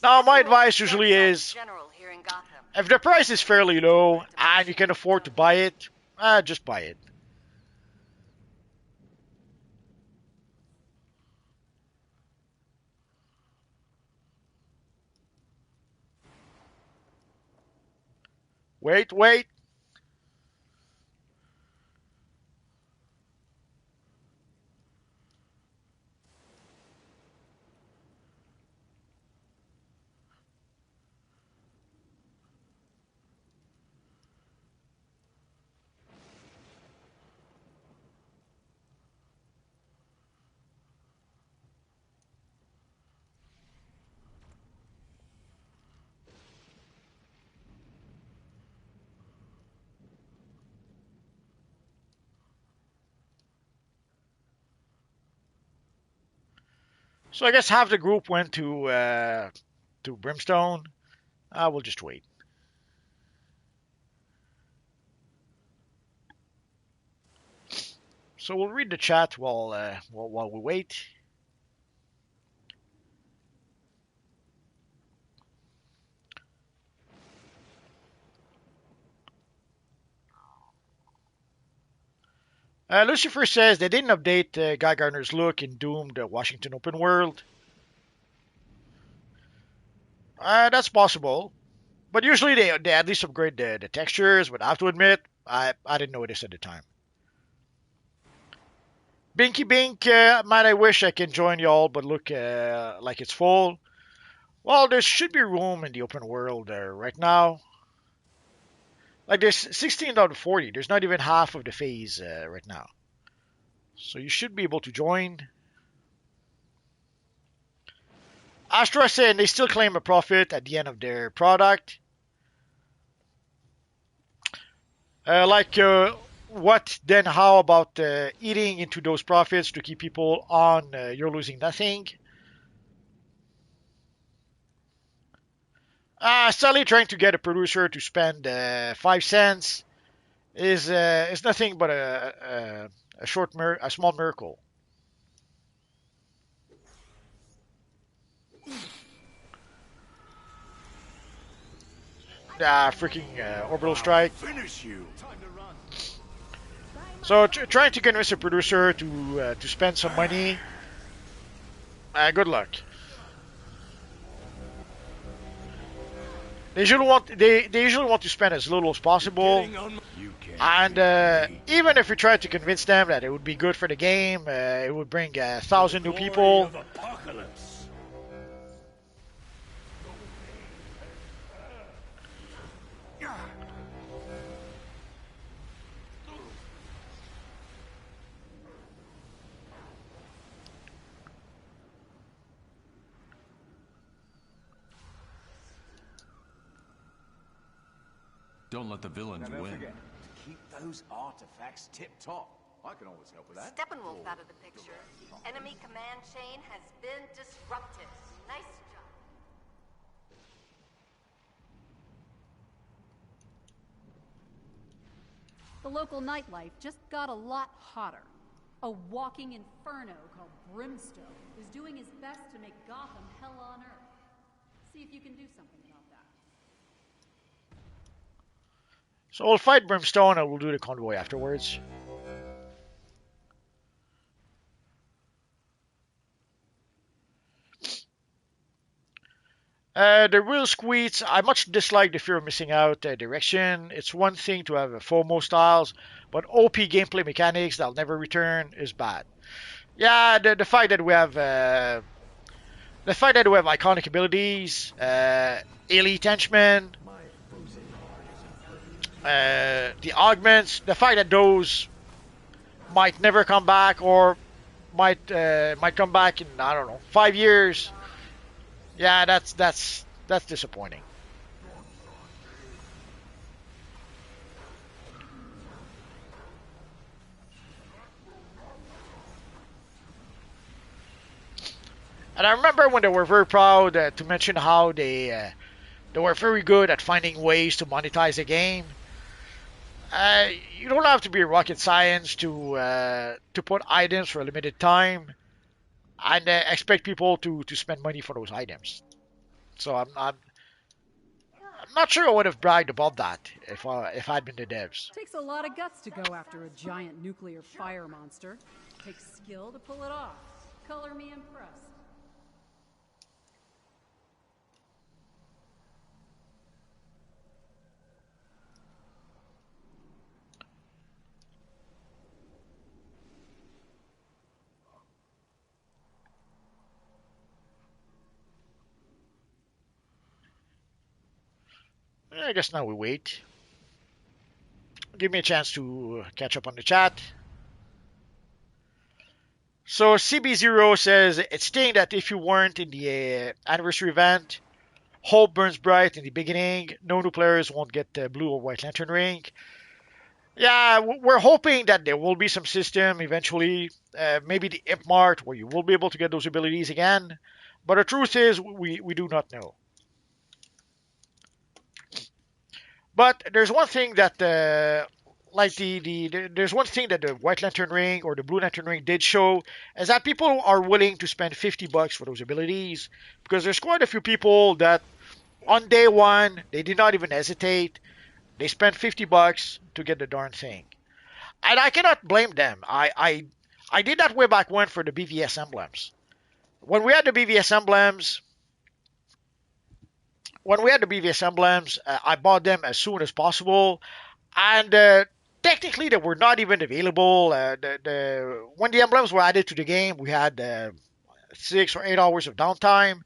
[SPEAKER 1] Now, my advice usually is, if the price is fairly low and you can afford to buy it, just buy it. Wait. So I guess half the group went to Brimstone. We'll just wait. So we'll read the chat while we wait. Lucifer says they didn't update Guy Gardner's look in Doom, the Washington open world. That's possible. But usually they at least upgrade the textures, but I have to admit, I didn't notice at the time. Binky Bink, man, I wish I can join y'all, but look like it's full. Well, there should be room in the open world right now. Like there's 16 out of 40. There's not even half of the phase right now. So you should be able to join. Astra saying they still claim a profit at the end of their product. What then? How about eating into those profits to keep people on? You're losing nothing. Sally trying to get a producer to spend 5 cents is nothing but a small miracle. Freaking orbital strike.
[SPEAKER 12] Finish you.
[SPEAKER 1] So trying to convince a producer to spend some money. Good luck. They usually want to spend as little as possible. And even if we try to convince them that it would be good for the game, it would bring 1,000 new people.
[SPEAKER 10] Don't let the villains win.
[SPEAKER 15] Forget, keep those artifacts tip-top. I can always help with that.
[SPEAKER 6] Steppenwolf out of the picture. Enemy command chain has been disrupted. Nice job.
[SPEAKER 17] The local nightlife just got a lot hotter. A walking inferno called Brimstone is doing his best to make Gotham hell on earth. See if you can do something about that.
[SPEAKER 1] So we'll fight Brimstone and we'll do the convoy afterwards. The real squeets, I much dislike the fear of missing out direction. It's one thing to have FOMO styles, but OP gameplay mechanics that'll never return is bad. Yeah, the fact that we have iconic abilities, elite henchmen, the augments, the fact that those might never come back or might come back in, I don't know, 5 years. Yeah, that's disappointing. And I remember when they were very proud to mention how they were very good at finding ways to monetize a game. You don't have to be rocket science to put items for a limited time and expect people to spend money for those items. So I'm not sure I would have bragged about that if I'd been the devs.
[SPEAKER 17] Takes a lot of guts to go after a giant nuclear fire monster. Takes skill to pull it off. Color me impressed.
[SPEAKER 1] I guess now we wait. Give me a chance to catch up on the chat. So CB0 says, it's stating that if you weren't in the anniversary event, hope burns bright in the beginning. No new players won't get the blue or white lantern ring. Yeah, we're hoping that there will be some system eventually, maybe the Imp Mart, where you will be able to get those abilities again. But the truth is, we do not know. But there's one thing that, like there's one thing that the White Lantern Ring or the Blue Lantern Ring did show is that people are willing to spend $50 for those abilities because there's quite a few people that on day one they did not even hesitate. They spent $50 to get the darn thing. And I cannot blame them. I did that way back when for the BVS emblems. When we had the BVS emblems, I bought them as soon as possible, and technically they were not even available. When the emblems were added to the game, we had 6 or 8 hours of downtime.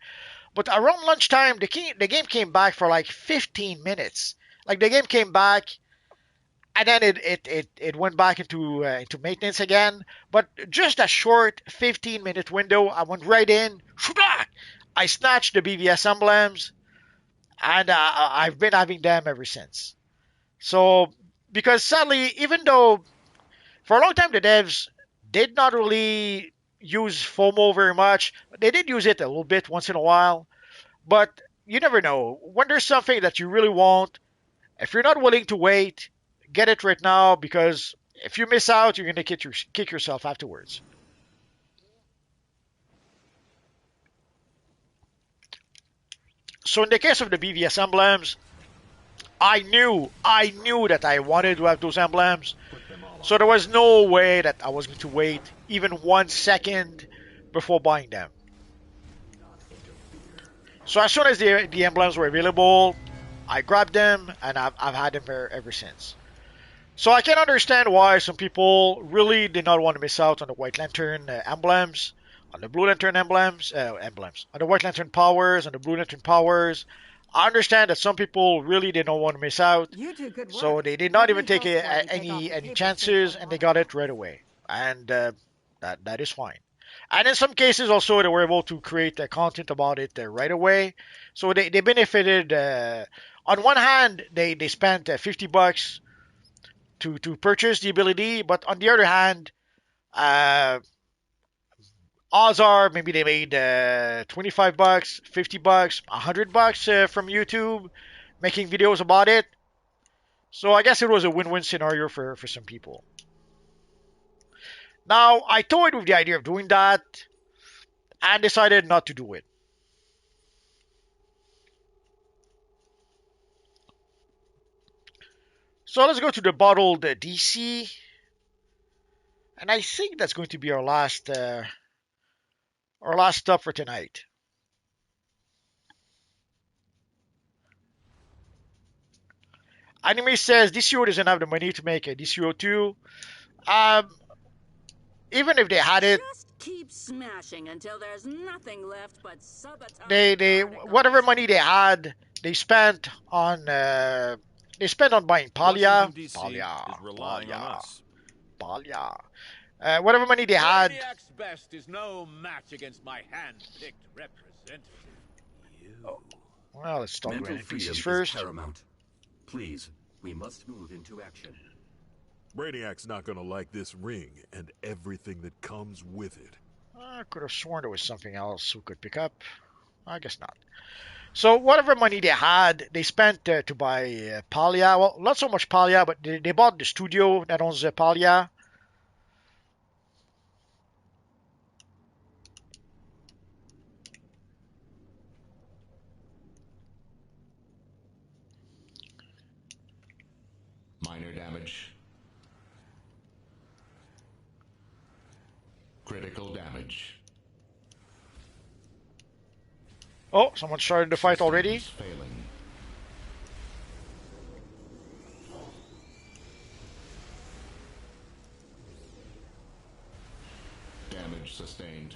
[SPEAKER 1] But around lunchtime, the game came back for like 15 minutes. Like the game came back and then it went back into maintenance again. But just a short 15-minute window, I went right in. I snatched the BVS emblems, and I've been having them ever since. So because sadly, even though for a long time the devs did not really use FOMO very much, they did use it a little bit once in a while. But you never know when there's something that you really want. If you're not willing to wait, get it right now because if you miss out, you're going to kick yourself afterwards. So in the case of the BVS emblems, I knew that I wanted to have those emblems. So there was no way that I was going to wait even 1 second before buying them. So as soon as the emblems were available, I grabbed them and I've had them ever since. So I can understand why some people really did not want to miss out on the White Lantern emblems, on the Blue Lantern on the White Lantern powers, on the Blue Lantern powers. I understand that some people really did not want to miss out,
[SPEAKER 21] You do good work.
[SPEAKER 1] so they did not
[SPEAKER 21] Let me
[SPEAKER 1] even take
[SPEAKER 21] help while you take off
[SPEAKER 1] any
[SPEAKER 21] the table
[SPEAKER 1] chances,
[SPEAKER 21] stakes
[SPEAKER 1] and they got it right away, and that is fine. And in some cases, also they were able to create content about it right away, so they benefited. On one hand, they spent $50 to purchase the ability, but on the other hand, uh, odds are maybe they made $25, $50, $100 from YouTube making videos about it. So I guess it was a win-win scenario for some people. Now I toyed with the idea of doing that and decided not to do it. So let's go to the bottled DC, and I think that's going to be our last stop for tonight. Anime says DCUO doesn't have the money to make a DCUO 2. Um, Even if they had it,
[SPEAKER 14] Just keep smashing until there's nothing left but subatomic
[SPEAKER 1] they
[SPEAKER 14] particles.
[SPEAKER 1] whatever money they had, they spent on buying
[SPEAKER 13] Washington, D.C. is relying on
[SPEAKER 1] Palia,
[SPEAKER 13] us.
[SPEAKER 1] Palia. Whatever money they had.
[SPEAKER 13] Brainiac's best is no match against my hand-picked representative.
[SPEAKER 1] Well, let's talk
[SPEAKER 22] Mental
[SPEAKER 1] about
[SPEAKER 22] freedom
[SPEAKER 1] NPCs
[SPEAKER 22] is
[SPEAKER 1] first.
[SPEAKER 22] paramount. Please, we must move into action.
[SPEAKER 11] Brainiac's not gonna like this ring and everything that comes with it.
[SPEAKER 1] I could have sworn there was something else we could pick up. I guess not. So whatever money they had, they spent to buy Palia. Well, not so much Palia, but they bought the studio that owns Palia.
[SPEAKER 22] Minor damage. Critical damage.
[SPEAKER 1] Oh, someone started the fight already.
[SPEAKER 22] Failing. Damage sustained.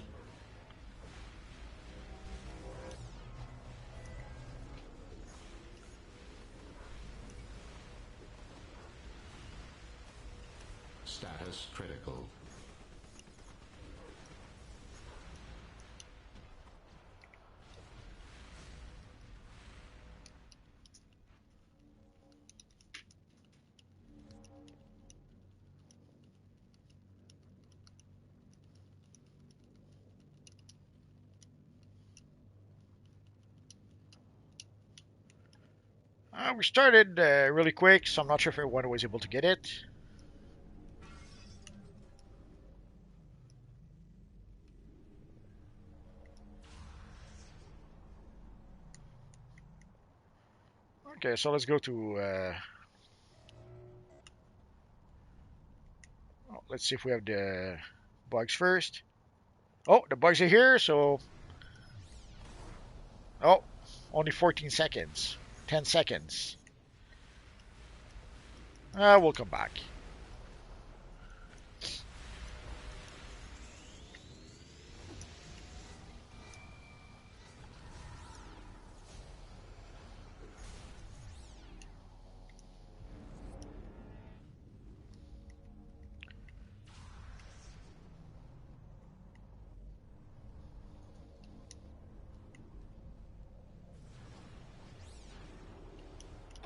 [SPEAKER 22] Status critical.
[SPEAKER 1] We started really quick, so I'm not sure if everyone was able to get it. Okay, so let's go to... let's see if we have the bugs first. Oh, the bugs are here, so... Oh, only 14 seconds. 10 seconds. We'll come back.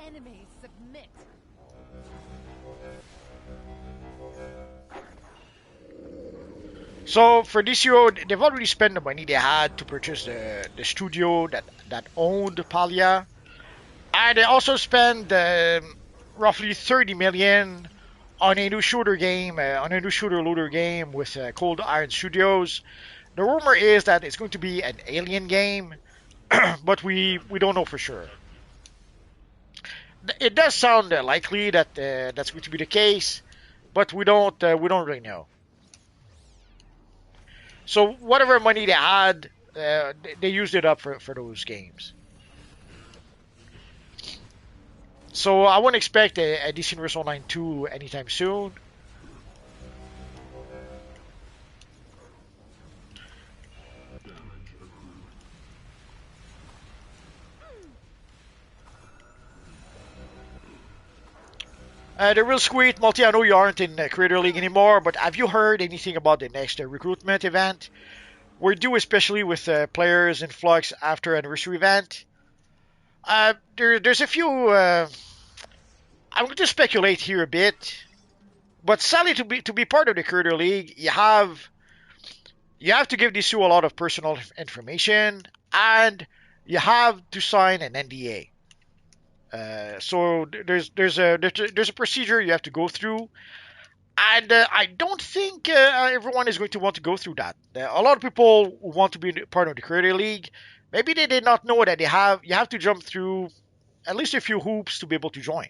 [SPEAKER 6] Enemies submit.
[SPEAKER 1] So for DCUO, they've already spent the money they had to purchase the studio that owned Palia, and they also spent roughly 30 million on a new shooter game, on a new shooter looter game with Cold Iron Studios. The rumor is that it's going to be an Alien game, but we don't know for sure. It does sound likely that that's going to be the case, but we don't really know. So whatever money they had, they used it up for those games. So I wouldn't expect a DC Universe Online 2 anytime soon. The real sweet, Multi, I know you aren't in Creator League anymore, but have you heard anything about the next recruitment event? We're due especially with players in flux after anniversary event. There's a few... I'm going to speculate here a bit, but sadly to be part of the Creator League, you have to give DCUO a lot of personal information, and you have to sign an NDA. So there's a procedure you have to go through, and I don't think everyone is going to want to go through that. A lot of people who want to be part of the Creator League, maybe they did not know that you have to jump through at least a few hoops to be able to join.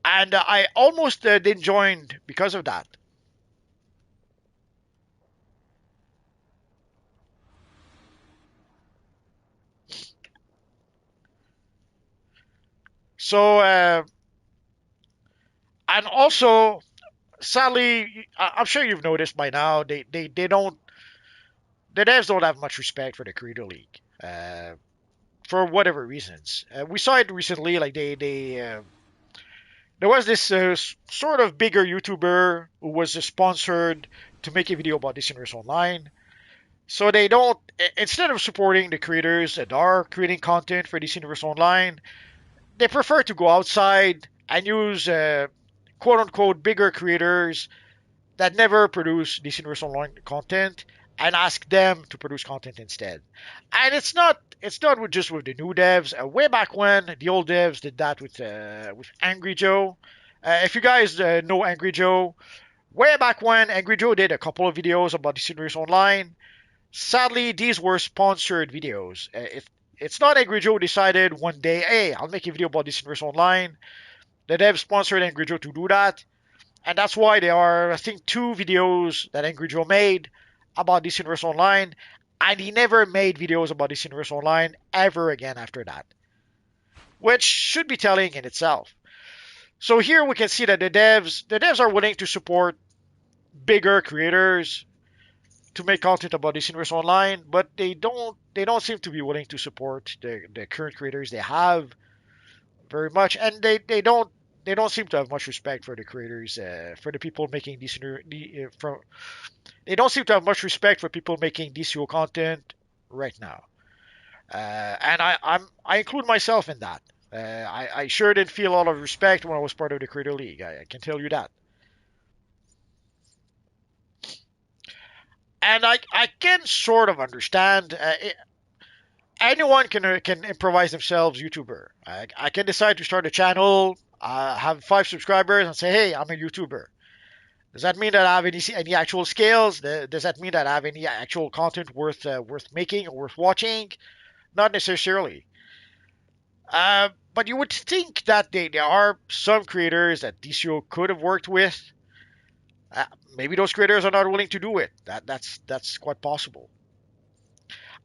[SPEAKER 1] And I almost didn't join because of that. So, and also, sadly, I'm sure you've noticed by now, they don't, the devs don't have much respect for the Creator League, for whatever reasons. We saw it recently, like there was this sort of bigger YouTuber who was sponsored to make a video about this Universe Online. So they don't, instead of supporting the creators that are creating content for this Universe Online, they prefer to go outside and use quote unquote bigger creators that never produce this Universe Online content and ask them to produce content instead. And it's not just with the new devs. Way back when, the old devs did that with Angry Joe. If you guys know Angry Joe, way back when, Angry Joe did a couple of videos about this Universe Online. Sadly, these were sponsored videos. It's not Angry Joe decided one day, hey, I'll make a video about this Universe Online. The dev sponsored Angry Joe to do that. And that's why there are, I think, 2 videos that Angry Joe made about this Universe Online. And he never made videos about this Universe Online ever again after that. Which should be telling in itself. So here we can see that the devs are willing to support bigger creators to make content about this Universe Online, but they don't seem to be willing to support the current creators they have very much, and they don't seem to have much respect for the creators, for the people making they don't seem to have much respect for people making DCO content right now, and I include myself in that. I sure didn't feel a lot of respect when I was part of the Creator League. I can tell you that. And I can sort of understand. anyone can improvise themselves YouTuber. I can decide to start a channel, have 5 subscribers, and say, hey, I'm a YouTuber. Does that mean that I have any actual skills? Does that mean that I have any actual content worth making or worth watching? Not necessarily. But you would think that there are some creators that DCO could have worked with. Maybe those creators are not willing to do it. That's quite possible.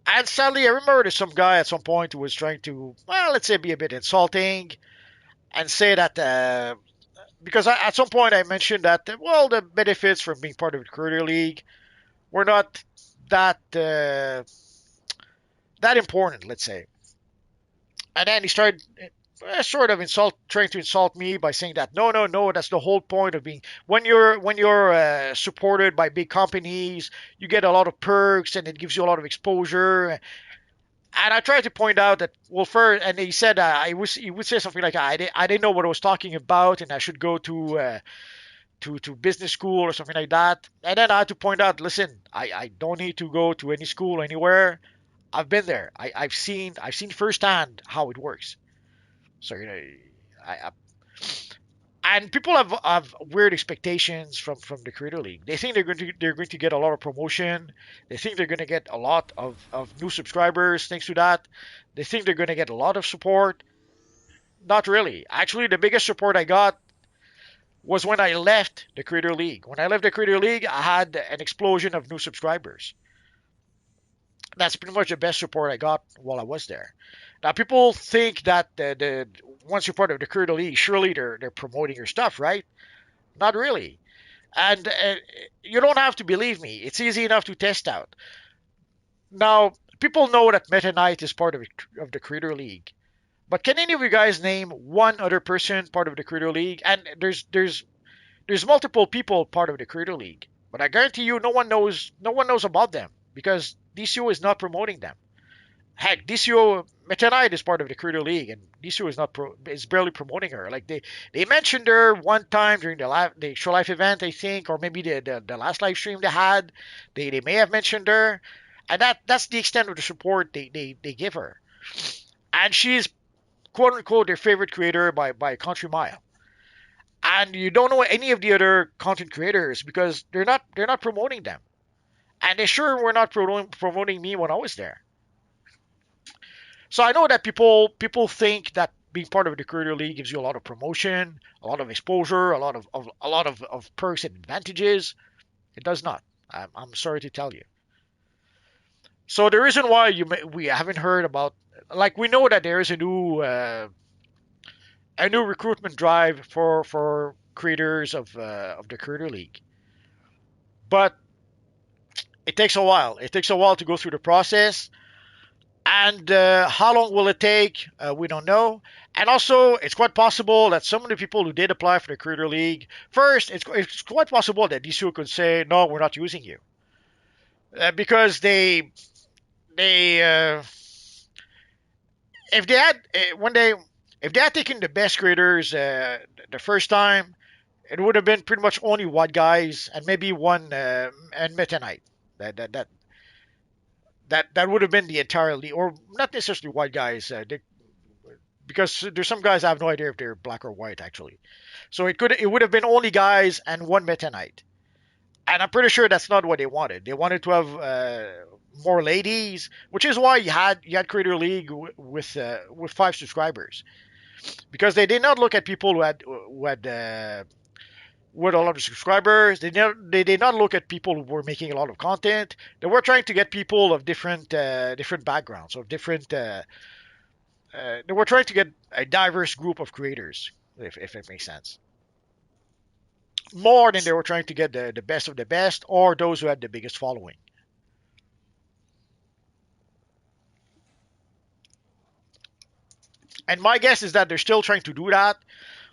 [SPEAKER 1] And sadly, I remember there's some guy at some point who was trying to, well, let's say, be a bit insulting and say that because at some point I mentioned that well, the benefits from being part of the Creator League were not that that important, let's say. And then he started sort of trying to insult me by saying that no, that's the whole point of being when you're supported by big companies, you get a lot of perks and it gives you a lot of exposure. And I tried to point out that, well, first, and he said he would say something like I didn't know what I was talking about, and I should go to business school or something like that. And then I had to point out, listen, I don't need to go to any school anywhere. I've been there. I've seen firsthand how it works. So I and people have weird expectations from the Creator League. They think they're going to get a lot of promotion. They think they're going to get a lot of new subscribers thanks to that. They think they're going to get a lot of support. Not really. Actually, the biggest support I got was when I left the Creator League. When I left the Creator League, I had an explosion of new subscribers. That's pretty much the best support I got while I was there. Now, people think that the once you're part of the Creator League, surely they're promoting your stuff, right? Not really. And you don't have to believe me. It's easy enough to test out. Now, people know that Meta Knight is part of the Creator League. But can any of you guys name one other person part of the Creator League? And there's multiple people part of the Creator League. But I guarantee you no one knows about them because DCO is not promoting them. Heck, DCO Meta Knight is part of the Creator League, and DCO is barely promoting her. Like they mentioned her one time during the Extra Life event, I think, or maybe the last live stream they had. They may have mentioned her, and that's the extent of the support they give her. And she's quote unquote their favorite creator by a country mile. And you don't know any of the other content creators because they're not promoting them, and they sure were not promoting me when I was there. So I know that people think that being part of the Creator League gives you a lot of promotion, a lot of exposure, a lot of perks and advantages. It does not. I'm sorry to tell you. So the reason why we haven't heard about, like, we know that there is a new recruitment drive for creators of the Creator League, but it takes a while. It takes a while to go through the process. And how long will it take? We don't know. And also, it's quite possible that some of the people who did apply for the Creator League, first, it's quite possible that DCU could say, no, we're not using you. Because if they had taken the best creators the first time, it would have been pretty much only white guys and maybe one and Meta Knight. That would have been the entire league, or not necessarily white guys, because there's some guys I have no idea if they're black or white actually. So it would have been only guys and one Meta Knight, and I'm pretty sure that's not what they wanted. They wanted to have more ladies, which is why you had Creator League with 5 subscribers, because they did not look at people who had with a lot of subscribers. They did not look at people who were making a lot of content. They were trying to get people of different backgrounds, of different. They were trying to get a diverse group of creators, if it makes sense. More than they were trying to get the best of the best or those who had the biggest following. And my guess is that they're still trying to do that,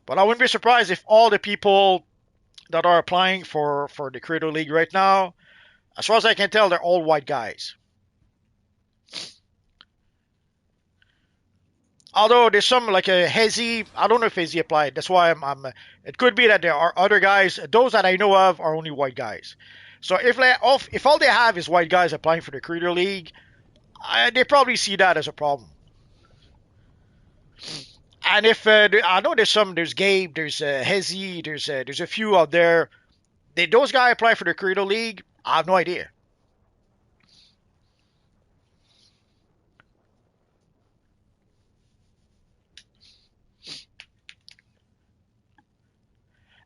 [SPEAKER 1] but I wouldn't be surprised if all the people that are applying for the Creator League right now, as far as I can tell, they're all white guys. Although there's some like a Hezi, I don't know if Hezi applied. That's why I'm. It could be that there are other guys. Those that I know of are only white guys. So if all they have is white guys applying for the Creator League, They probably see that as a problem. And if I know there's Gabe, there's Hezi, there's a few out there. Did those guys apply for the Creator League? I have no idea.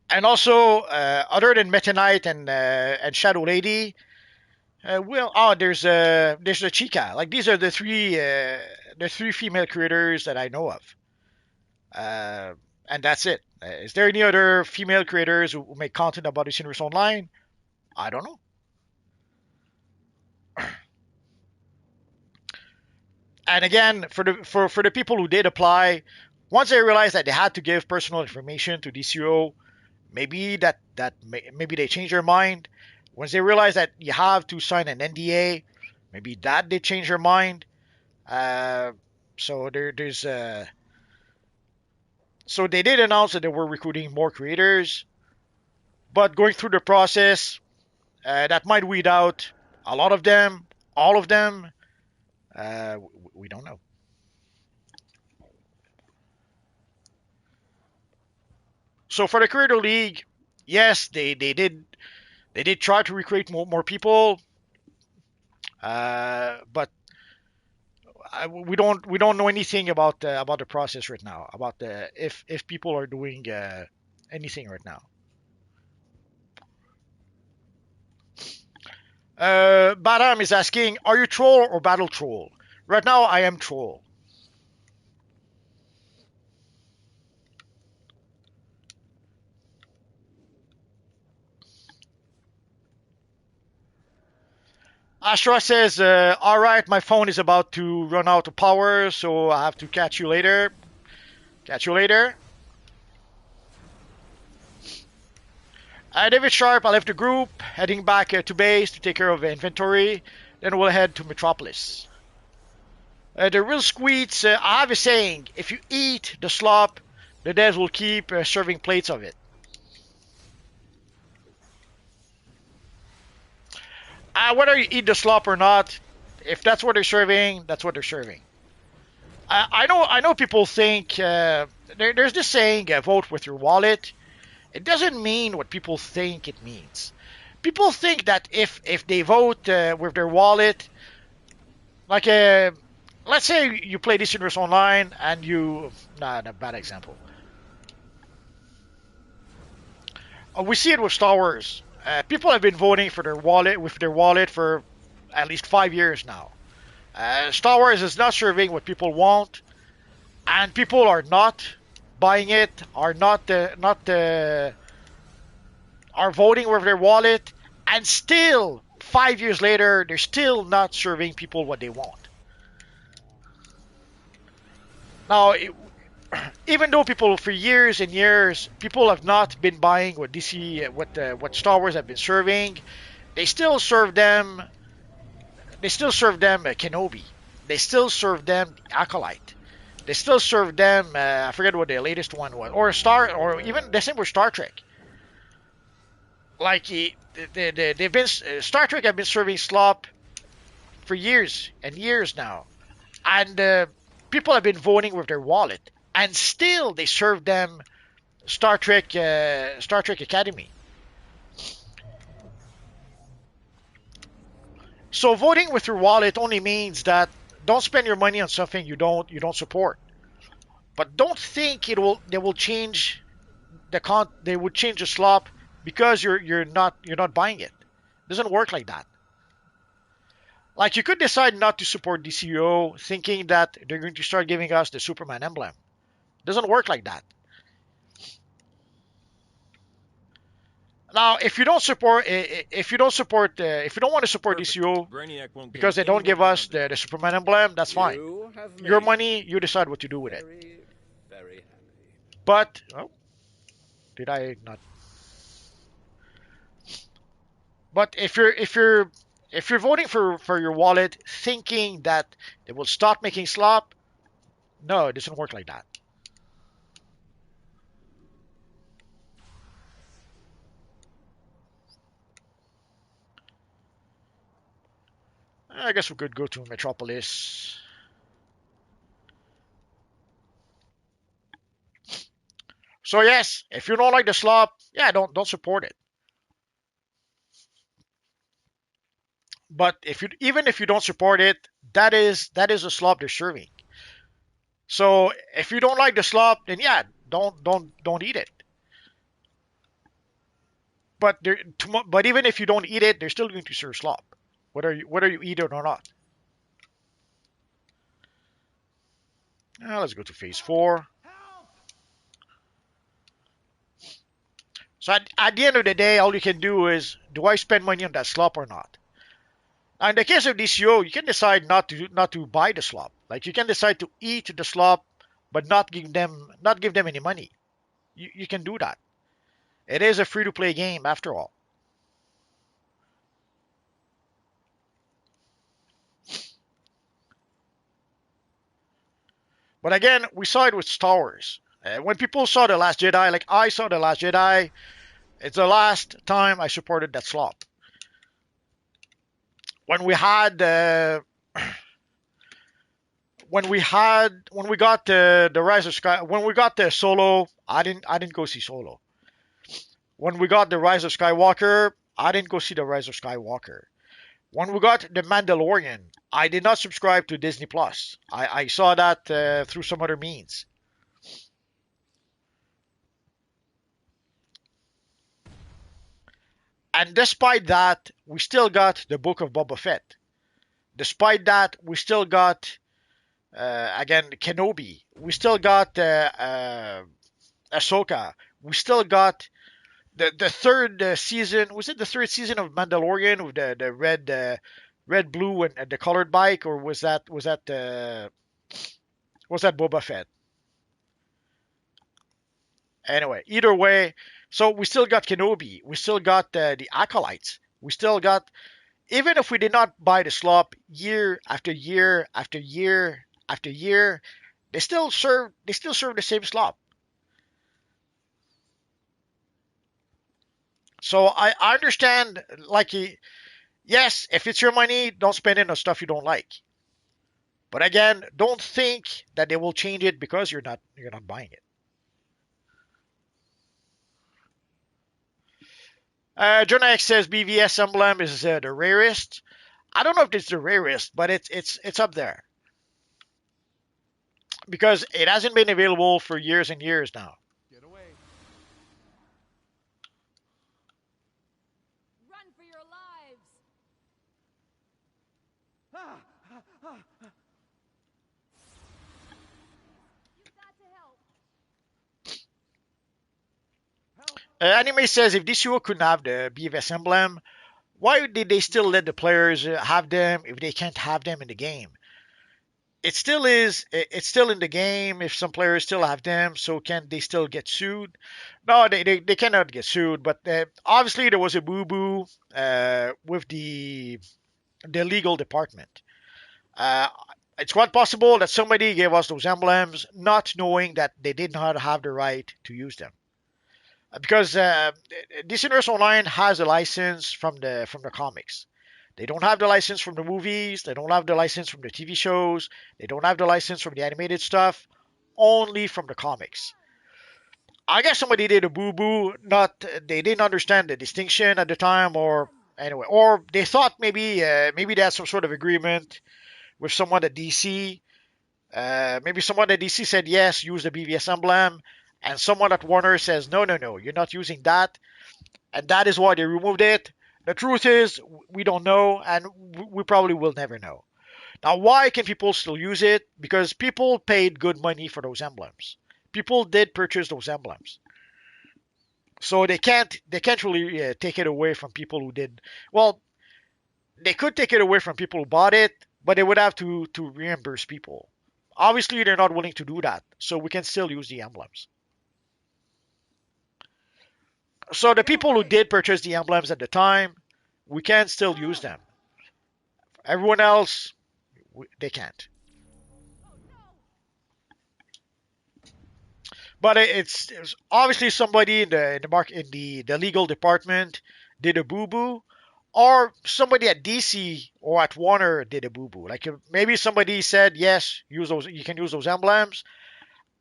[SPEAKER 1] And also, other than Meta Knight and Shadow Lady, there's a Chica. Like these are the three female creators that I know of, and that's it. Is there any other female creators who make content about this universe online? I don't know. And again, for the people who did apply, once they realized that they had to give personal information to DCUO, maybe maybe they changed their mind. Once they realized that you have to sign an NDA, maybe that they change their mind. So so they did announce that they were recruiting more creators, but going through the process, that might weed out a lot of them, all of them. We don't know. So for the Creator League, yes, they did try to recruit more people, but we don't know anything about the process right now, about the if people are doing anything right now. Badam is asking, are you troll or battle troll? Right now, I am troll. Ashra says, all right, my phone is about to run out of power, so I have to catch you later. Catch you later. David Sharp, I left the group, heading back to base to take care of inventory. Then we'll head to Metropolis. The real squeets, I have a saying, if you eat the slop, the devs will keep serving plates of it. Whether you eat the slop or not, if that's what they're serving, that's what they're serving. I know people think, there's this saying, vote with your wallet. It doesn't mean what people think it means. People think that if they vote with their wallet, like let's say you play this universe online and a bad example. We see it with Star Wars. People have been voting for their wallet for at least 5 years now. Star Wars is not serving what people want, and people are not buying it, are are voting with their wallet, and still 5 years later, they're still not serving people what they want. Now, even though people for years and years, people have not been buying what what Star Wars have been serving, they still serve them. They still serve them Kenobi. They still serve them Acolyte. They still serve them. I forget what the latest one was, or even the same with Star Trek. Like they've been Star Trek have been serving slop for years and years now, and people have been voting with their wallet, and still they serve them Star Trek Academy. So voting with your wallet only means that don't spend your money on something you don't support. But don't think they will change they would change the slop because you're not buying it. It doesn't work like that. Like you could decide not to support DCUO thinking that they're going to start giving us the Superman emblem. It doesn't work like that. Now, if you don't want to support DCUO because they don't give us the Superman emblem, that's fine. Your money, you decide what to do with it.
[SPEAKER 13] Very happy.
[SPEAKER 1] But did I not? But if you're voting for your wallet thinking that they will stop making slop, no, it doesn't work like that. I guess we could go to Metropolis. So yes, if you don't like the slop, yeah, don't support it. But if you even if you don't support it, that is a slop they're serving. So if you don't like the slop, then yeah, don't eat it. But even if you don't eat it, they're still going to serve slop, whether you eat it or not. Now let's go to phase 4. So at the end of the day, all you can do is, do I spend money on that slop or not? Now in the case of DCO, you can decide not to buy the slop. Like you can decide to eat the slop, but not give them any money. You can do that. It is a free to play game after all. But again, we saw it with Star Wars. When people saw The Last Jedi, like I saw The Last Jedi, it's the last time I supported that slop. When we had when we got the Rise of Sky, when we got the Solo, I didn't go see Solo. When we got the Rise of Skywalker, I didn't go see the Rise of Skywalker. When we got the Mandalorian, I did not subscribe to Disney Plus. I saw that through some other means. And despite that, we still got the Book of Boba Fett. Despite that, we still got again Kenobi. We still got Ahsoka. We still got the third season. Was it the third season of Mandalorian with the red, blue, and the colored bike, or was that Boba Fett? Anyway, either way, so we still got Kenobi. We still got the acolytes. We still got, even if we did not buy the slop year after year after year after year, they still serve the same slop. So I understand, like, yes, if it's your money, don't spend it on stuff you don't like. But again, don't think that they will change it because you're not buying it. Jonah X says BVS emblem is the rarest. I don't know if it's the rarest, but it's up there because it hasn't been available for years and years now.
[SPEAKER 3] Get away.
[SPEAKER 18] Run for your lives! You've got to help.
[SPEAKER 1] Anime says if DCUO couldn't have the BVS emblem, why did they still let the players have them if they can't have them in the game? It still is. It's still in the game. If some players still have them, so can they still get sued? No, they cannot get sued. But obviously there was a boo boo with the legal department. Uh, it's quite possible that somebody gave us those emblems not knowing that they did not have the right to use them. Because DC Universe Online has a license from the comics. They don't have the license from the movies. They don't have the license from the TV shows. They don't have the license from the animated stuff. Only from the comics. I guess somebody did a boo boo. Not they didn't understand the distinction at the time, or anyway, or they thought maybe they had some sort of agreement with someone at DC. Maybe someone at DC said yes, use the BVS emblem, and someone at Warner says no, no, no, you're not using that, and that is why they removed it. The truth is, we don't know, and we probably will never know. Now, why can people still use it? Because people paid good money for those emblems. People did purchase those emblems, so they can't really take it away from people who did. Well, they could take it away from people who bought it, but they would have to reimburse people. Obviously, they're not willing to do that, so we can still use the emblems. So the people who did purchase the emblems at the time, we can still use them. Everyone else, they can't. But it's obviously somebody in the legal department did a boo boo, or somebody at DC or at Warner did a boo boo. Like maybe somebody said yes, use those. You can use those emblems,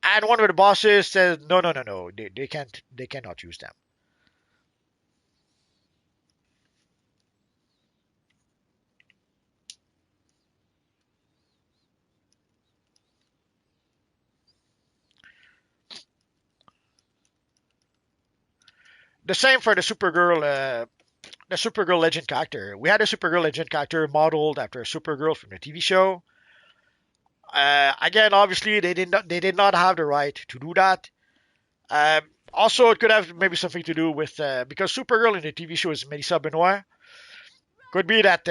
[SPEAKER 1] and one of the bosses said no, no, no, no. They can't. They cannot use them. The same for the Supergirl Legend character. We had a Supergirl Legend character modeled after a Supergirl from the TV show. Again, obviously, they did not have the right to do that. Um, Also, it could have maybe something to do with because Supergirl in the TV show is Melissa Benoist. Could be that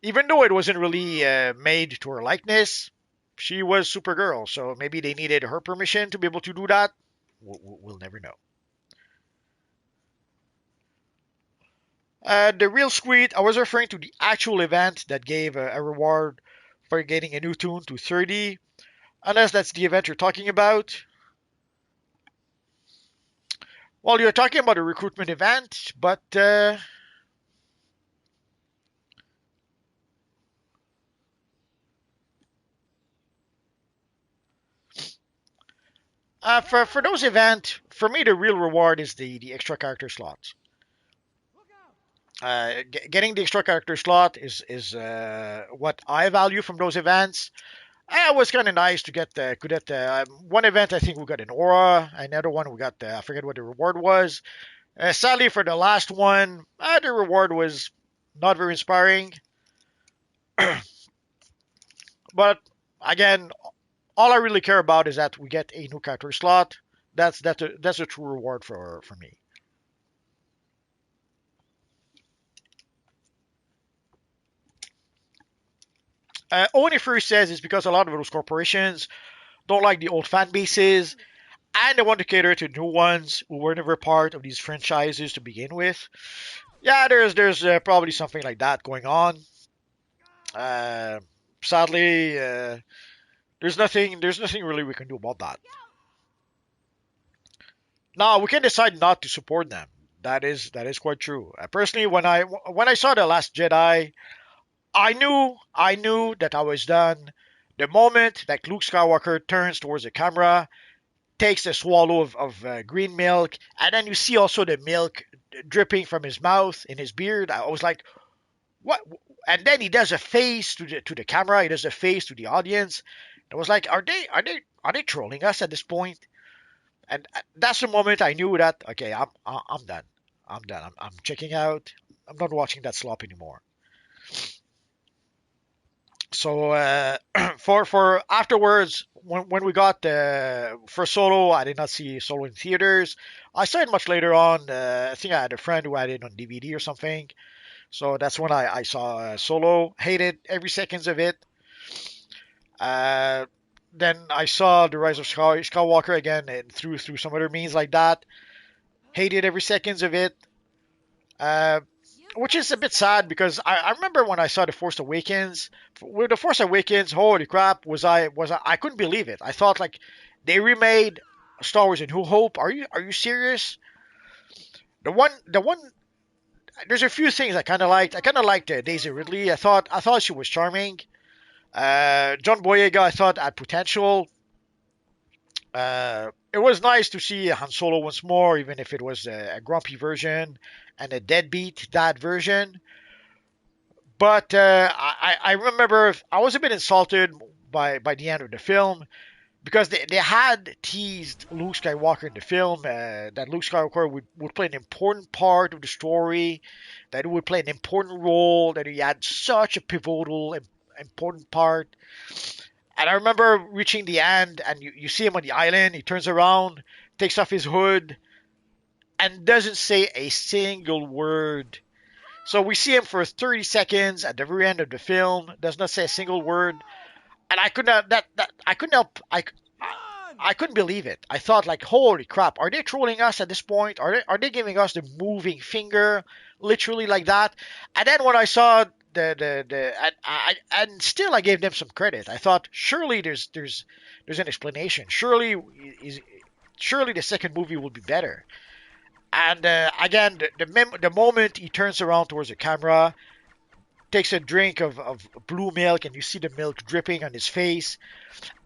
[SPEAKER 1] even though it wasn't really made to her likeness, she was Supergirl. So maybe they needed her permission to be able to do that. We'll never know. The real squeak, I was referring to the actual event that gave a reward for getting a new tune to 30. Unless that's the event you're talking about. Well, you're talking about a recruitment event, but for those events, for me, the real reward is the extra character slots. Getting the extra character slot is what I value from those events. It was kind of nice to get the good at the one event. I think we got an aura. Another one we got I forget what the reward was. Sadly, for the last one, the reward was not very inspiring. But again, all I really care about is that we get a new character slot. That's a true reward for me. Only first says it's because a lot of those corporations don't like the old fan bases and they want to cater to new ones who were never part of these franchises to begin with. Yeah, there's probably something like that going on. Uh, Sadly, there's nothing really we can do about that. Now we can decide not to support them. That is quite true. Personally, when I saw the Last Jedi, I knew that I was done. The moment that Luke Skywalker turns towards the camera, takes a swallow of green milk, and then you see also the milk dripping from his mouth in his beard. I was like, what? And then he does a face to the camera. He does a face to the audience. I was like, are they trolling us at this point? And that's the moment I knew that okay, I'm done. I'm done. I'm checking out. I'm not watching that slop anymore. So for afterwards, when we got for Solo, I did not see Solo in theaters. I saw it much later on. I think I had a friend who had it on DVD or something. So that's when I saw Solo. Hated every seconds of it. Uh, then I saw the Rise of Skywalker again and through some other means like that. Hated every seconds of it. Uh, which is a bit sad because I remember when I saw The Force Awakens. With The Force Awakens, holy crap, I couldn't believe it. I thought like they remade Star Wars: A New Hope. Are you serious? The one there's a few things I kind of liked. I kind of liked Daisy Ridley. I thought she was charming. John Boyega I thought had potential. It was nice to see Han Solo once more, even if it was a grumpy version and a deadbeat dad version. But I remember I was a bit insulted by the end of the film because they had teased Luke Skywalker in the film, that Luke Skywalker would play an important part of the story, that he would play an important role, that he had such a pivotal, important part. And I remember reaching the end, and you see him on the island. He turns around, takes off his hood, and doesn't say a single word. So we see him for 30 seconds at the very end of the film. Does not say a single word, and I could not that I couldn't help I couldn't believe it. I thought like, holy crap, are they trolling us at this point? Are they giving us the moving finger, literally like that? And then when I saw and still I gave them some credit. I thought surely there's an explanation. Surely the second movie will be better. And again, the moment he turns around towards the camera, takes a drink of blue milk, and you see the milk dripping on his face,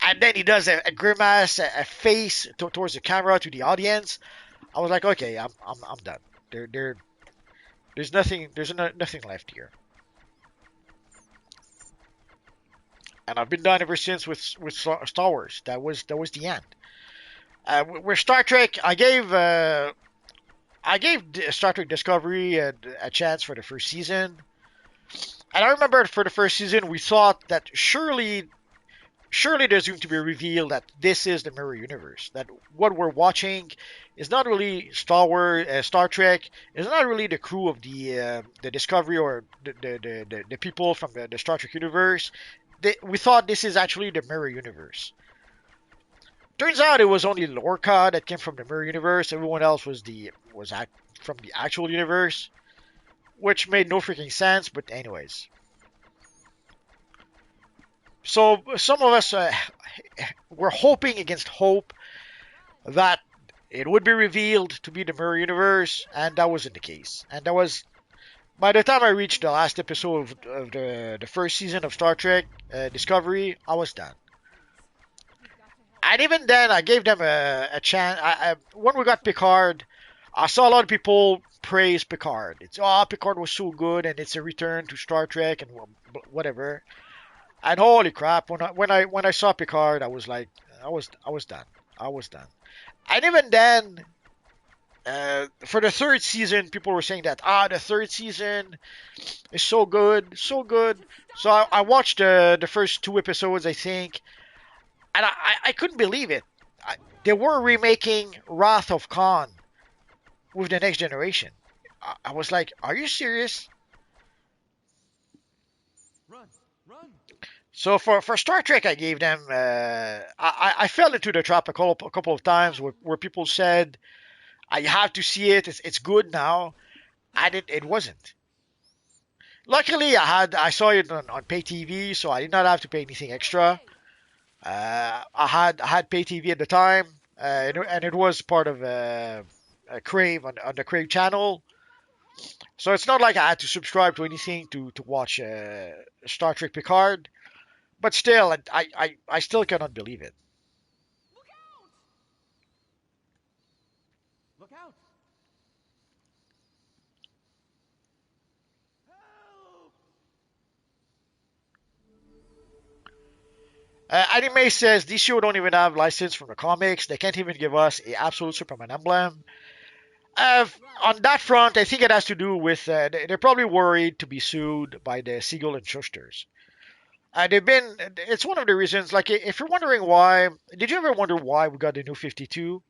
[SPEAKER 1] and then he does a grimace, a face towards the camera to the audience. I was like, okay, I'm done. There's nothing left here, and I've been done ever since with Star Wars. That was the end. With Star Trek, I gave Star Trek Discovery a chance for the first season, and I remember for the first season we thought that surely there's going to be a reveal that this is the mirror universe. That what we're watching is not really Star Trek. It's not really the crew of the Discovery or the people from the Star Trek universe. We thought this is actually the mirror universe. Turns out it was only Lorca that came from the mirror universe. Everyone else from the actual universe, which made no freaking sense. But anyways, so some of us were hoping against hope that it would be revealed to be the mirror universe, and that wasn't the case. And that was by the time I reached the last episode of the first season of Star Trek Discovery, I was done. And even then, I gave them a chance. When we got Picard, I saw a lot of people praise Picard. Picard was so good, and it's a return to Star Trek and whatever. And holy crap, when I saw Picard, I was like, I was done. I was done. And even then, for the third season, people were saying that the third season is so good, so good. So I watched the first two episodes, I think, and I couldn't believe it. They were remaking Wrath of Khan with the Next Generation. I was like, are you serious?
[SPEAKER 2] Run.
[SPEAKER 1] So for Star Trek, I gave them. I fell into the trap a couple of times where people said, "I have to see it. It's good now," and it wasn't. Luckily, I saw it on pay TV, so I did not have to pay anything extra. I had pay TV at the time, and it was part of a Crave on the Crave channel. So it's not like I had to subscribe to anything to watch Star Trek Picard. But still, I still cannot believe it.
[SPEAKER 2] Look out!
[SPEAKER 1] Anime says DCUO don't even have license from the comics. They can't even give us a absolute Superman emblem. On that front, I think it has to do with they're probably worried to be sued by the Siegel and Schusters. It's one of the reasons, like, if you're wondering why, did you ever wonder why we got the new 52?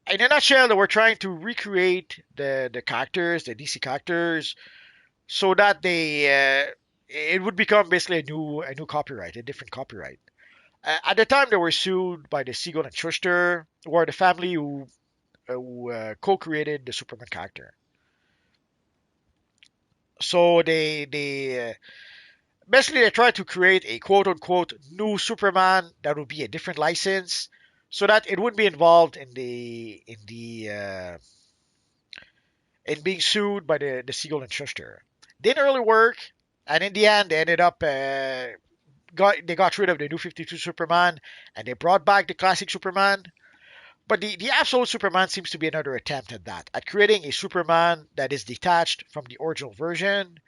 [SPEAKER 1] In a nutshell, they were trying to recreate the characters, the DC characters, so that it would become basically a new copyright, a different copyright. At the time, they were sued by the Siegel and Schuster, who are the family who co-created the Superman character. So basically they tried to create a quote-unquote new Superman that would be a different license, so that it wouldn't be involved in being sued by the Siegel and Schuster. Didn't really work, and in the end they ended up got rid of the new 52 Superman, and they brought back the classic Superman. But the absolute Superman seems to be another attempt at that, at creating a Superman that is detached from the original version.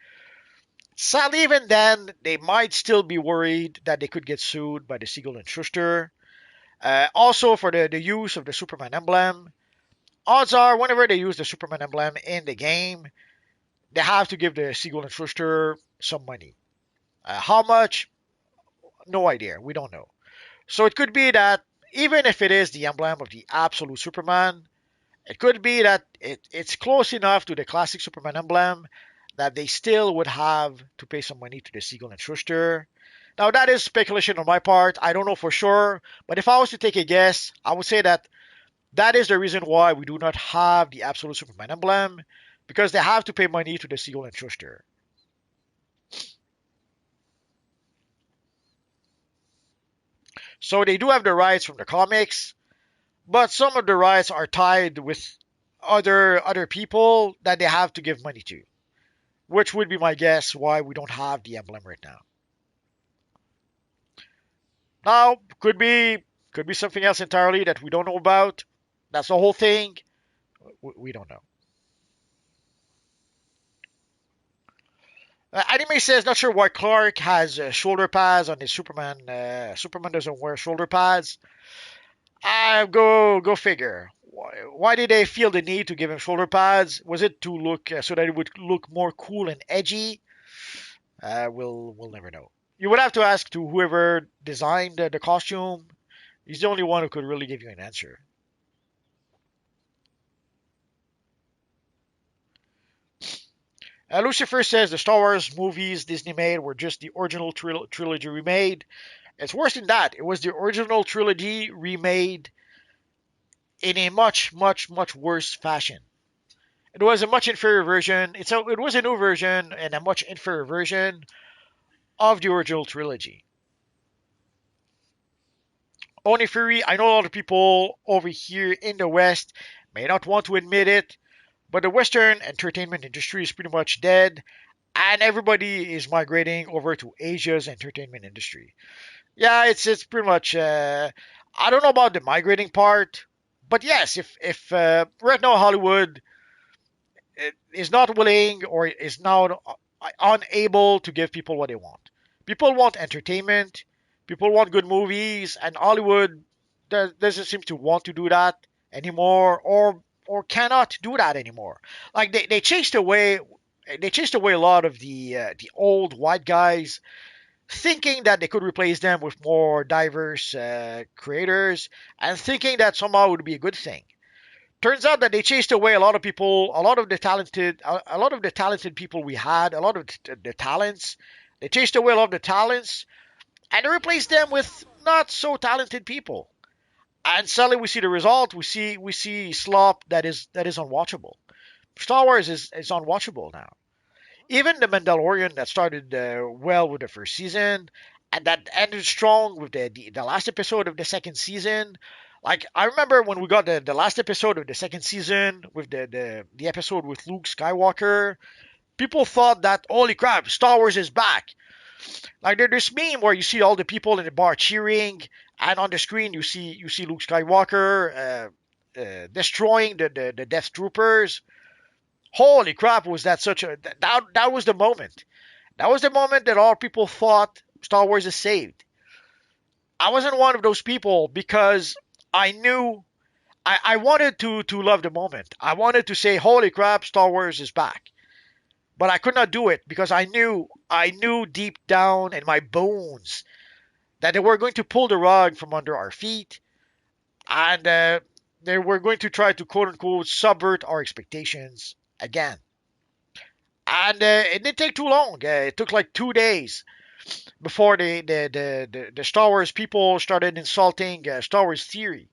[SPEAKER 1] Sadly, even then, they might still be worried that they could get sued by the Siegel and Schuster. Also, for the use of the Superman emblem, odds are whenever they use the Superman emblem in the game, they have to give the Siegel and Schuster some money. How much? No idea. We don't know. So it could be that even if it is the emblem of the absolute Superman, it could be that it's close enough to the classic Superman emblem that they still would have to pay some money to the Siegel and Schuster. Now, that is speculation on my part. I don't know for sure. But if I was to take a guess, I would say that is the reason why we do not have the absolute Superman emblem, because they have to pay money to the Siegel and Schuster. So they do have the rights from the comics, but some of the rights are tied with other people that they have to give money to, which would be my guess why we don't have the emblem right now. Now, could be something else entirely that we don't know about. That's the whole thing. We don't know. Anime says not sure why Clark has shoulder pads on his Superman. Superman doesn't wear shoulder pads. Go figure. Why did they feel the need to give him shoulder pads? Was it to look so that it would look more cool and edgy? We'll never know. You would have to ask to whoever designed the costume. He's the only one who could really give you an answer. Lucifer says the Star Wars movies Disney made were just the original trilogy remade. It's worse than that. It was the original trilogy remade in a much, much, much worse fashion. It was a much inferior version. It was a new version and a much inferior version of the original trilogy. Only Fury, I know a lot of people over here in the West may not want to admit it, but the Western entertainment industry is pretty much dead, and everybody is migrating over to Asia's entertainment industry. Yeah, it's pretty much. I don't know about the migrating part, but yes, if right now Hollywood is not willing or is now unable to give people what they want. People want entertainment. People want good movies, and Hollywood doesn't seem to want to do that anymore, or cannot do that anymore. Like they chased away a lot of the old white guys, thinking that they could replace them with more diverse creators, and thinking that somehow would be a good thing. Turns out that they chased away a lot of people, a lot of the talented people we had, a lot of the talents. They chased away a lot of the talents, and they replaced them with not so talented people. And suddenly we see the result. We see slop that is unwatchable. Star Wars is unwatchable now. Even the Mandalorian that started well with the first season and that ended strong with the last episode of the second season. Like I remember when we got the last episode of the second season with the episode with Luke Skywalker, people thought that holy crap, Star Wars is back. Like there's this meme where you see all the people in the bar cheering, and on the screen you see Luke Skywalker destroying the Death Troopers. Holy crap, was that such a that was the moment. That was the moment that all people thought Star Wars is saved. I wasn't one of those people because I knew I wanted to love the moment. I wanted to say, holy crap, Star Wars is back. But I could not do it because I knew deep down in my bones that they were going to pull the rug from under our feet, and they were going to try to quote unquote subvert our expectations again. And it didn't take too long. It took like 2 days before the Star Wars people started insulting Star Wars theory.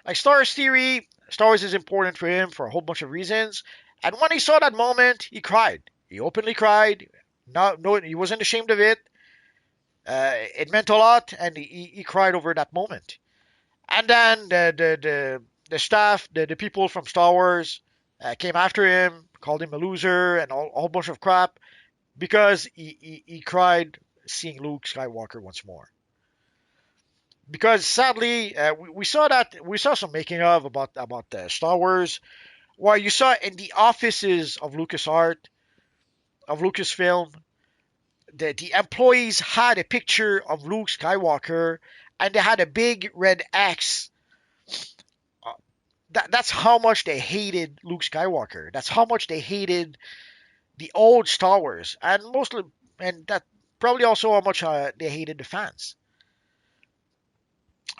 [SPEAKER 1] Like Star Wars is important for him for a whole bunch of reasons. And when he saw that moment, he cried. He openly cried. No, he wasn't ashamed of it. It meant a lot, and he cried over that moment. And then the staff, the people from Star Wars, came after him, called him a loser, and a whole bunch of crap because he cried seeing Luke Skywalker once more. Because sadly, we saw some making of about Star Wars, where you saw in the offices of LucasArt, of Lucasfilm, the employees had a picture of Luke Skywalker, and they had a big red X. That's how much they hated Luke Skywalker. That's how much they hated the old Star Wars, and that probably also how much they hated the fans.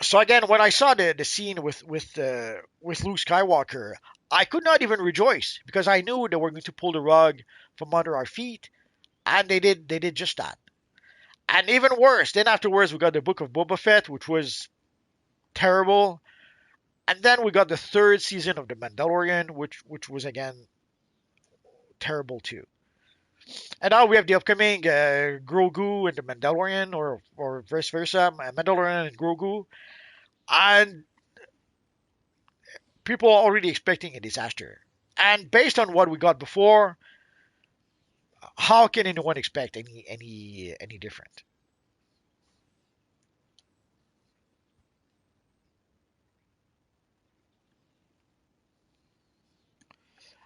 [SPEAKER 1] So again, when I saw the scene with Luke Skywalker, I could not even rejoice because I knew they were going to pull the rug from under our feet, and they did just that. And even worse, then afterwards we got the Book of Boba Fett, which was terrible, and then we got the third season of The Mandalorian, which was again terrible too. And now we have the upcoming Grogu and the Mandalorian, or vice versa, Mandalorian and Grogu, and people are already expecting a disaster. And based on what we got before, how can anyone expect any different?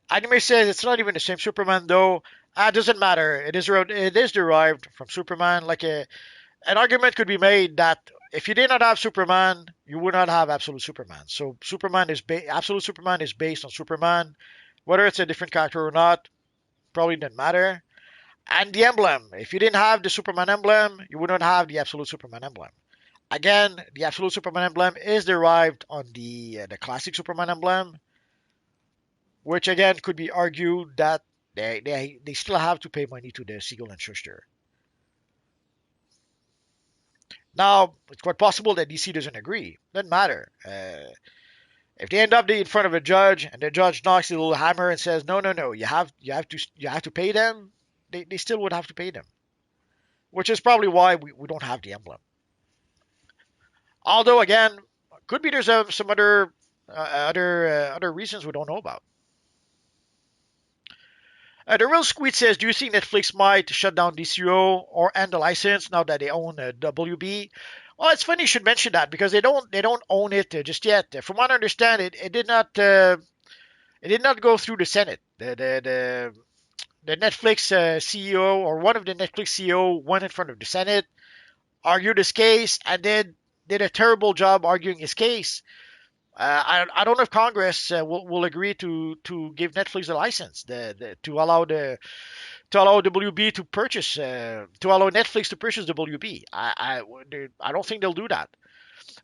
[SPEAKER 1] Anime says it's not even the same Superman though. It doesn't matter. It is derived from Superman. An argument could be made that if you did not have Superman, you would not have Absolute Superman. So Absolute Superman is based on Superman, whether it's a different character or not, probably doesn't matter. And the emblem, if you didn't have the Superman emblem, you would not have the Absolute Superman emblem. Again, the Absolute Superman emblem is derived on the classic Superman emblem, which again could be argued that they still have to pay money to the Siegel and Schuster. Now, it's quite possible that DC doesn't agree. Doesn't matter. If they end up in front of a judge and the judge knocks the little hammer and says, "No, no, no, you have to pay them," they still would have to pay them, which is probably why we don't have the emblem. Although again, could be there's some other reasons we don't know about. The real Squeed says, do you think Netflix might shut down DCUO or end the license now that they own WB? Well, it's funny you should mention that because they don't own it just yet. From what I understand, it did not go through the Senate. The Netflix CEO or one of the Netflix CEO went in front of the Senate, argued his case, and did a terrible job arguing his case. I don't know if Congress will agree to give Netflix a license to allow WB to purchase to allow Netflix to purchase WB. I don't think they'll do that,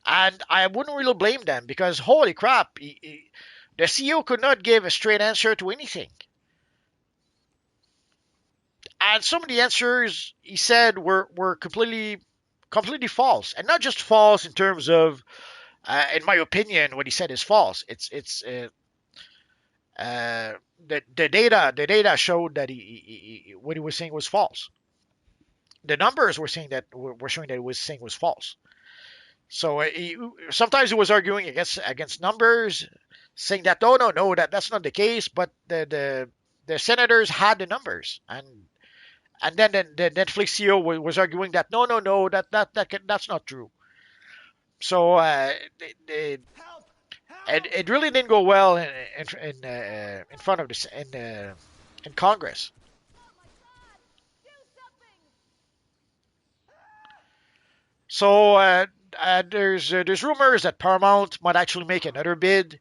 [SPEAKER 1] and I wouldn't really blame them because holy crap, the CEO could not give a straight answer to anything, and some of the answers he said were completely false, and not just false in terms of. In my opinion, what he said is false. The data showed that what he was saying was false. The numbers were showing that he was saying was false. So sometimes he was arguing against numbers, saying that no, that's not the case. But the senators had the numbers, and then the Netflix CEO was arguing that no, that's not true. So it really didn't go well in front of in Congress. So there's rumors that Paramount might actually make another bid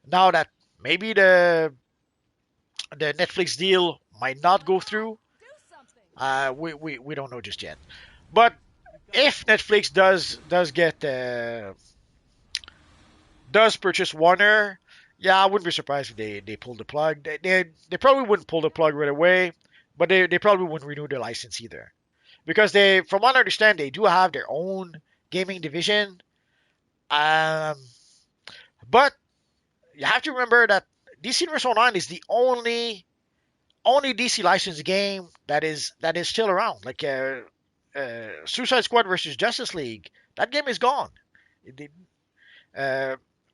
[SPEAKER 1] now that maybe the Netflix deal might not go through. We don't know just yet, but if Netflix does purchase Warner, yeah, I wouldn't be surprised if they pull the plug. They probably wouldn't pull the plug right away, but they probably wouldn't renew their license either, because from what I understand, they do have their own gaming division. But you have to remember that DC Universe Online is the only DC licensed game that is still around. Like Suicide Squad versus Justice League, that game is gone.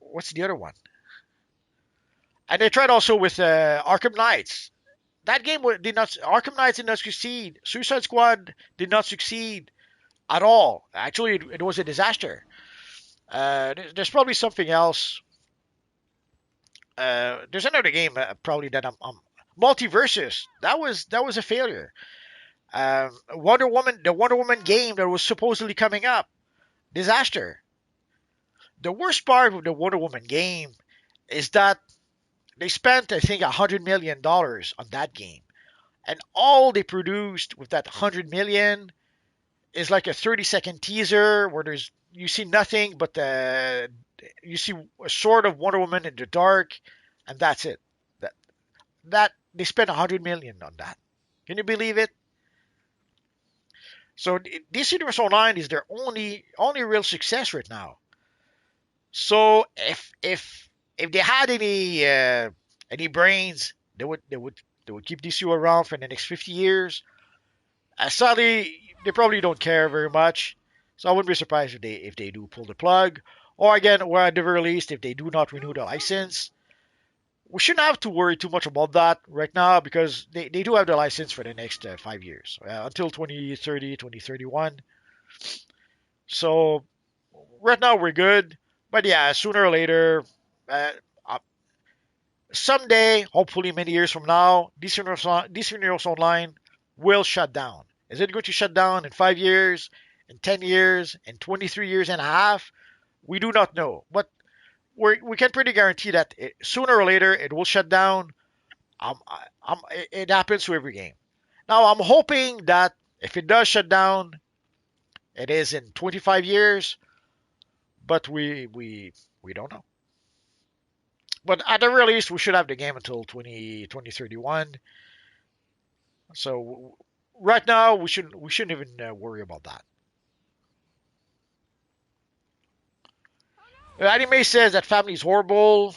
[SPEAKER 1] What's the other one? And they tried also with Arkham Knights. That game did not. Arkham Knights did not succeed. Suicide Squad did not succeed at all. Actually, it was a disaster. There's probably something else. There's another game probably that I'm Multiversus. That was a failure. The Wonder Woman game that was supposedly coming up, disaster. The worst part of the Wonder Woman game is that they spent, I think, $100 million on that game, and all they produced with that $100 million is like a 30-second teaser where you see nothing but you see a sort of Wonder Woman in the dark, and that's it. That they spent $100 million on that. Can you believe it? So DC Universe Online is their only real success right now. So if they had any brains, they would keep DCU around for the next 50 years. Sadly, they probably don't care very much. So I wouldn't be surprised if they do pull the plug, or again, or at the very least, if they do not renew the license, we shouldn't have to worry too much about that right now because they do have the license for the next 5 years until 2030, 2031. So right now we're good. But yeah, sooner or later, uh, uh, someday, hopefully many years from now, DC Universe Online will shut down. Is it going to shut down in 5 years, in 10 years, in 23 years and a half? We do not know. But we can pretty guarantee that sooner or later it will shut down. It happens to every game. Now, I'm hoping that if it does shut down, it is in 25 years, but we don't know. But at the very least, we should have the game until 2031. So right now, we shouldn't even worry about that. Anime says that family is horrible.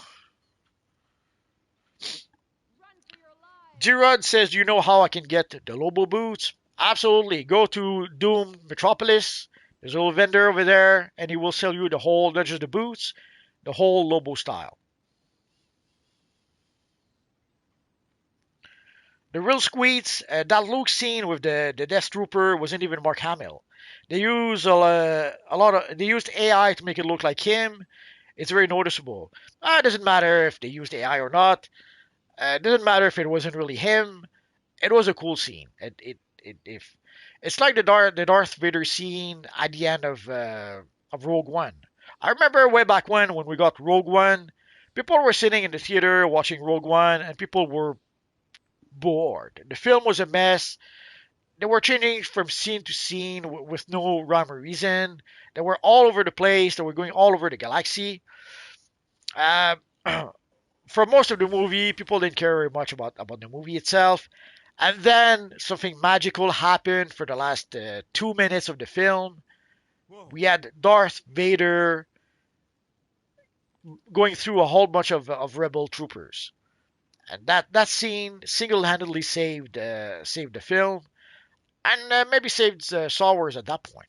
[SPEAKER 1] G-Rod says, "Do you know how I can get the Lobo boots?" Absolutely. Go to Doom Metropolis. There's a little vendor over there, and he will sell you the whole, not just the boots, the whole Lobo style. The real squeets, that Luke scene with the Death Trooper wasn't even Mark Hamill. They use they used AI to make it look like him. It's very noticeable. It doesn't matter if they used AI or not. It doesn't matter if it wasn't really him. It was a cool scene. If it's like the Darth Vader scene at the end of Rogue One. I remember way back when we got Rogue One, people were sitting in the theater watching Rogue One, and people were bored. The film was a mess. They were changing from scene to scene with no rhyme or reason. They were all over the place. They were going all over the galaxy. Uh, for most of the movie, people didn't care very much about the movie itself. And then something magical happened for the last 2 minutes of the film. We had Darth Vader going through a whole bunch of rebel troopers. And that scene single-handedly saved the film, and maybe saved Star Wars at that point.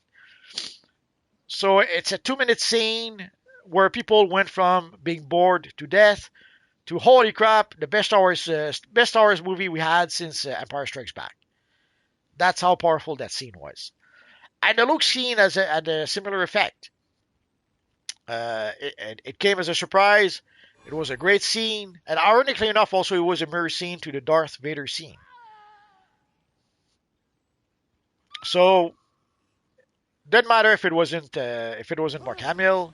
[SPEAKER 1] So it's a 2 minute scene where people went from being bored to death to holy crap, the best Star Wars movie we had since Empire Strikes Back. That's how powerful that scene was. And the Luke scene had a similar effect. It came as a surprise. It was a great scene, and ironically enough, also it was a mirror scene to the Darth Vader scene. So doesn't matter if it wasn't Mark Hamill.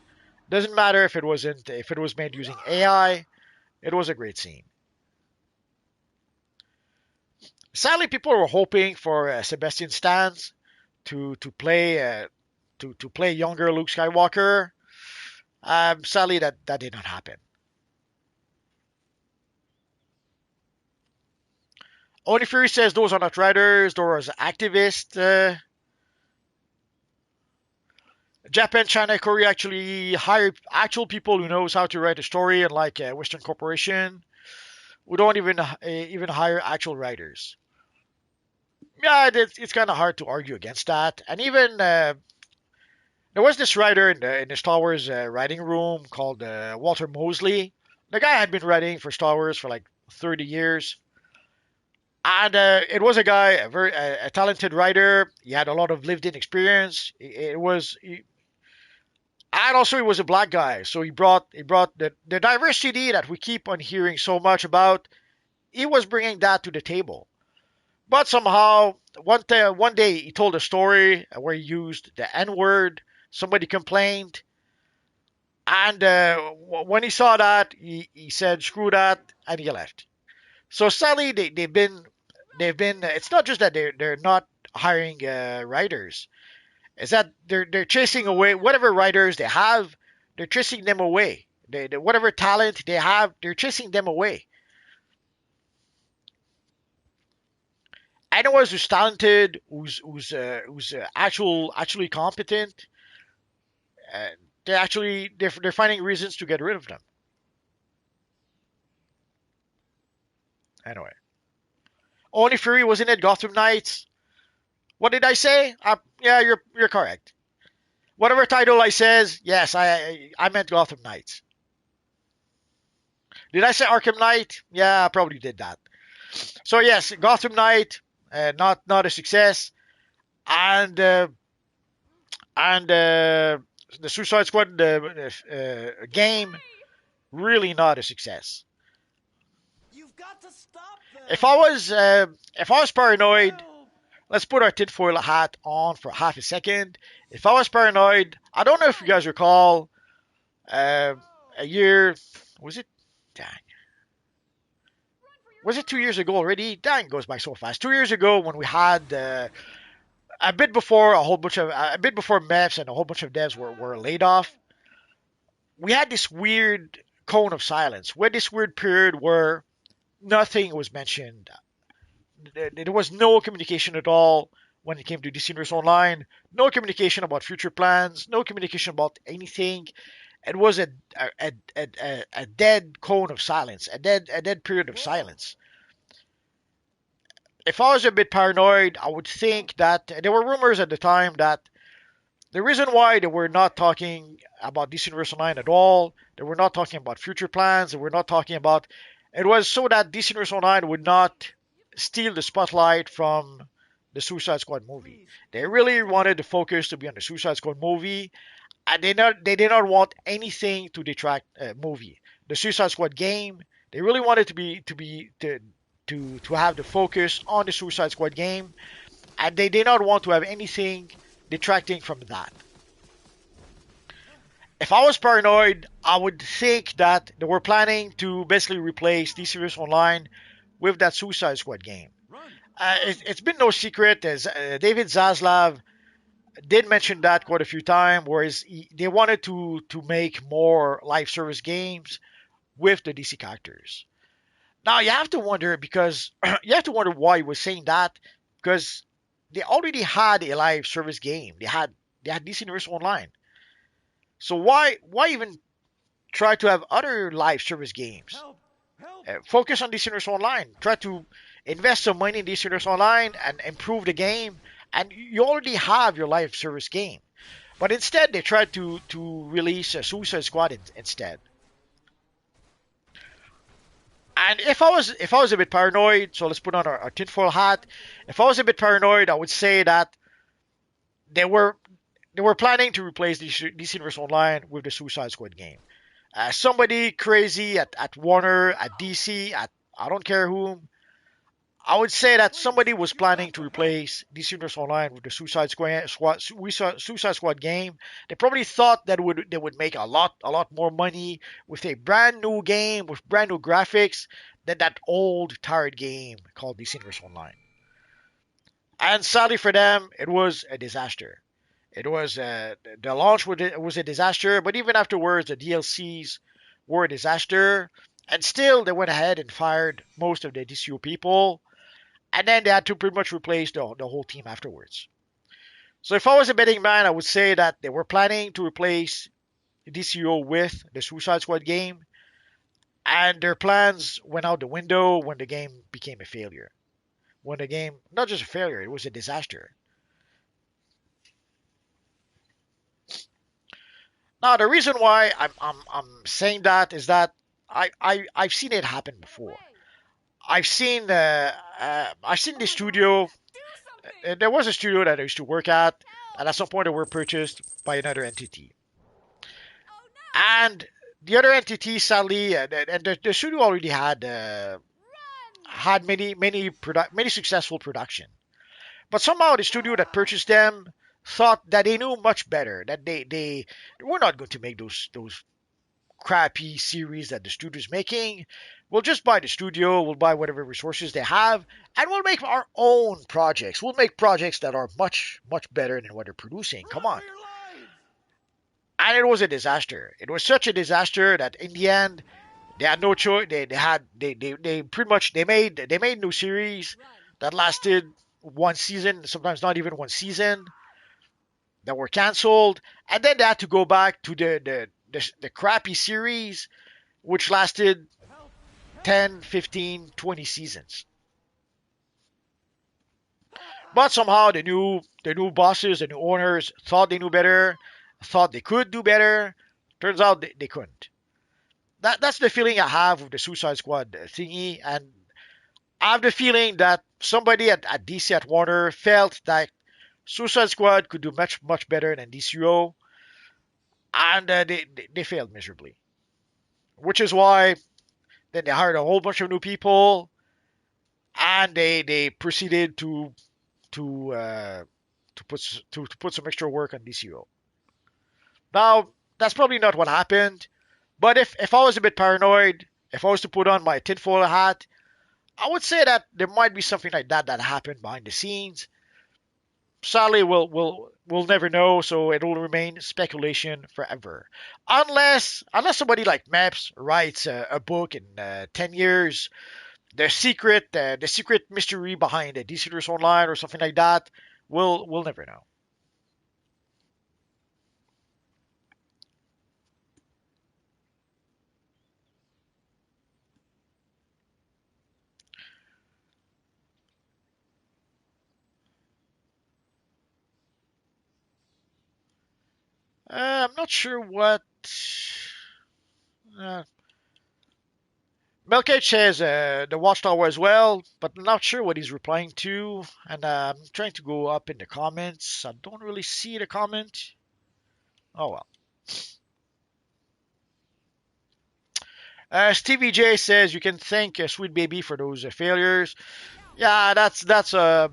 [SPEAKER 1] Doesn't matter if it was made using AI. It was a great scene. Sadly, people were hoping for Sebastian Stan to play younger Luke Skywalker. Sadly, that did not happen. Only Fury says those are not writers, those are activists. Japan, China, Korea actually hire actual people who knows how to write a story, unlike Western Corporation, who don't even hire actual writers. Yeah, it's kind of hard to argue against that. And even there was this writer in the Star Wars writing room called Walter Mosley. The guy had been writing for Star Wars for like 30 years. And it was a guy, a talented writer. He had a lot of lived-in experience. And also he was a black guy, so he brought the diversity that we keep on hearing so much about. He was bringing that to the table. But somehow, one day he told a story where he used the N-word. Somebody complained, and when he saw that, he said, "Screw that," and he left. So sadly, they've been. It's not just that they're not hiring writers. It's that they're chasing away whatever writers they have. They're chasing them away. Whatever talent they have, they're chasing them away. Anyone who's talented, who's actually competent, uh, they're finding reasons to get rid of them. Anyway, Only Fury was in it. Gotham Knights. What did I say? Yeah, you're correct. Whatever title I says, yes, I meant Gotham Knights. Did I say Arkham Knight? Yeah, I probably did that. So yes, Gotham Knight, not a success, and the Suicide Squad game, really not a success. If I was paranoid, let's put our tinfoil hat on for half a second. If I was paranoid, I don't know if you guys recall, a year, was it? Dang. Was it 2 years ago already? Dang, it goes by so fast. 2 years ago when we had a bit before Mavs and a whole bunch of devs were laid off, we had this weird cone of silence. We had this weird period where nothing was mentioned. There was no communication at all when it came to DC Universe Online. No communication about future plans. No communication about anything. It was a dead cone of silence. A dead period of silence. If I was a bit paranoid, I would think that there were rumors at the time that the reason why they were not talking about DC Universe Online at all, they were not talking about future plans, they were not talking about, it was so that DC Universe Online would not steal the spotlight from the Suicide Squad movie. They really wanted the focus to be on the Suicide Squad movie, and they did not want anything to detract movie. The Suicide Squad game, they really wanted to have the focus on the Suicide Squad game, and they did not want to have anything detracting from that. If I was paranoid, I would think that they were planning to basically replace DC Universe Online with that Suicide Squad game. It's been no secret, as David Zaslav did mention that quite a few times, whereas they wanted to make more live service games with the DC characters. Now you have to wonder because you have to wonder why he was saying that, because they already had a live service game. They had DC Universe Online. So why even try to have other live service games? Focus on DC Universe Online. Try to invest some money in DC Universe Online and improve the game. And you already have your live service game. But instead, they tried to release a Suicide Squad instead. And if I was a bit paranoid, so let's put on our tinfoil hat. If I was a bit paranoid, I would say that they were planning to replace DC Universe Online with the Suicide Squad game. Somebody crazy at Warner, at DC, at I don't care whom, I would say that somebody was planning to replace DC Universe Online with the Suicide Squad game. They probably thought that they would make a lot more money with a brand new game with brand new graphics than that old tired game called DC Universe Online. And sadly for them, it was a disaster. It was the launch was a disaster, but even afterwards, the DLCs were a disaster. And still, they went ahead and fired most of the DCUO people. And then they had to pretty much replace the whole team afterwards. So if I was a betting man, I would say that they were planning to replace DCUO with the Suicide Squad game. And their plans went out the window when the game became a failure. When the game, not just a failure, it was a disaster. Now, the reason why I'm saying that is that I've seen it happen before. I've seen the studio. There was a studio that I used to work at, and at some point they were purchased by another entity. And the other entity, sadly, and the studio already had many successful production. But somehow the studio that purchased them thought that they knew much better, that they were not going to make those crappy series that the studio's making. We'll just buy the studio, we'll buy whatever resources they have, and we'll make our own projects. We'll make projects that are much better than what they're producing. Come on. And it was a disaster. It was such a disaster that in the end, they had no choice. They pretty much made new series that lasted one season, sometimes not even one season, that were canceled, and then they had to go back to the crappy series, which lasted 10, 15, 20 seasons. But somehow the new bosses, the new owners thought they knew better, thought they could do better. Turns out they couldn't. that's the feeling I have with the Suicide Squad thingy, and I have the feeling that somebody at DC at Warner felt that Suicide Squad could do much better than DCUO, and they failed miserably. Which is why then they hired a whole bunch of new people, and they proceeded to uh, to put some extra work on DCUO. Now that's probably not what happened, but if I was a bit paranoid, if I was to put on my tinfoil hat, I would say that there might be something like that happened behind the scenes. Sadly, we'll never know, so it will remain speculation forever, unless somebody like Maps writes a book in 10 years, the secret mystery behind the DC Universe Online or something like that. We'll never know. I'm not sure what. Uh, Melkage says the Watchtower as well, but I'm not sure what he's replying to. And I'm trying to go up in the comments. I don't really see the comment. Oh well. Stevie J says you can thank Sweet Baby for those failures. Yeah, that's a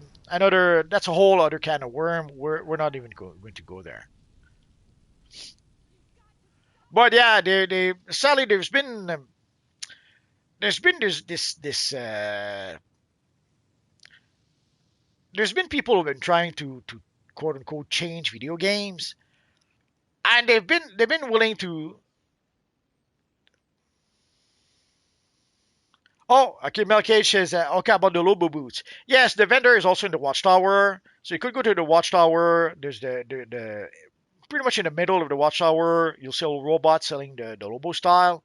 [SPEAKER 1] whole other kind of worm. We're not even going to go there. But yeah, they sadly there's been there's been people who've been trying to quote unquote change video games, and they've been willing to. Oh, okay. Mel Cage says okay about the Lobo boots. Yes, the vendor is also in the Watchtower, so you could go to the Watchtower. There's the pretty much in the middle of the Watchtower. You'll see a robot selling the Lobo style,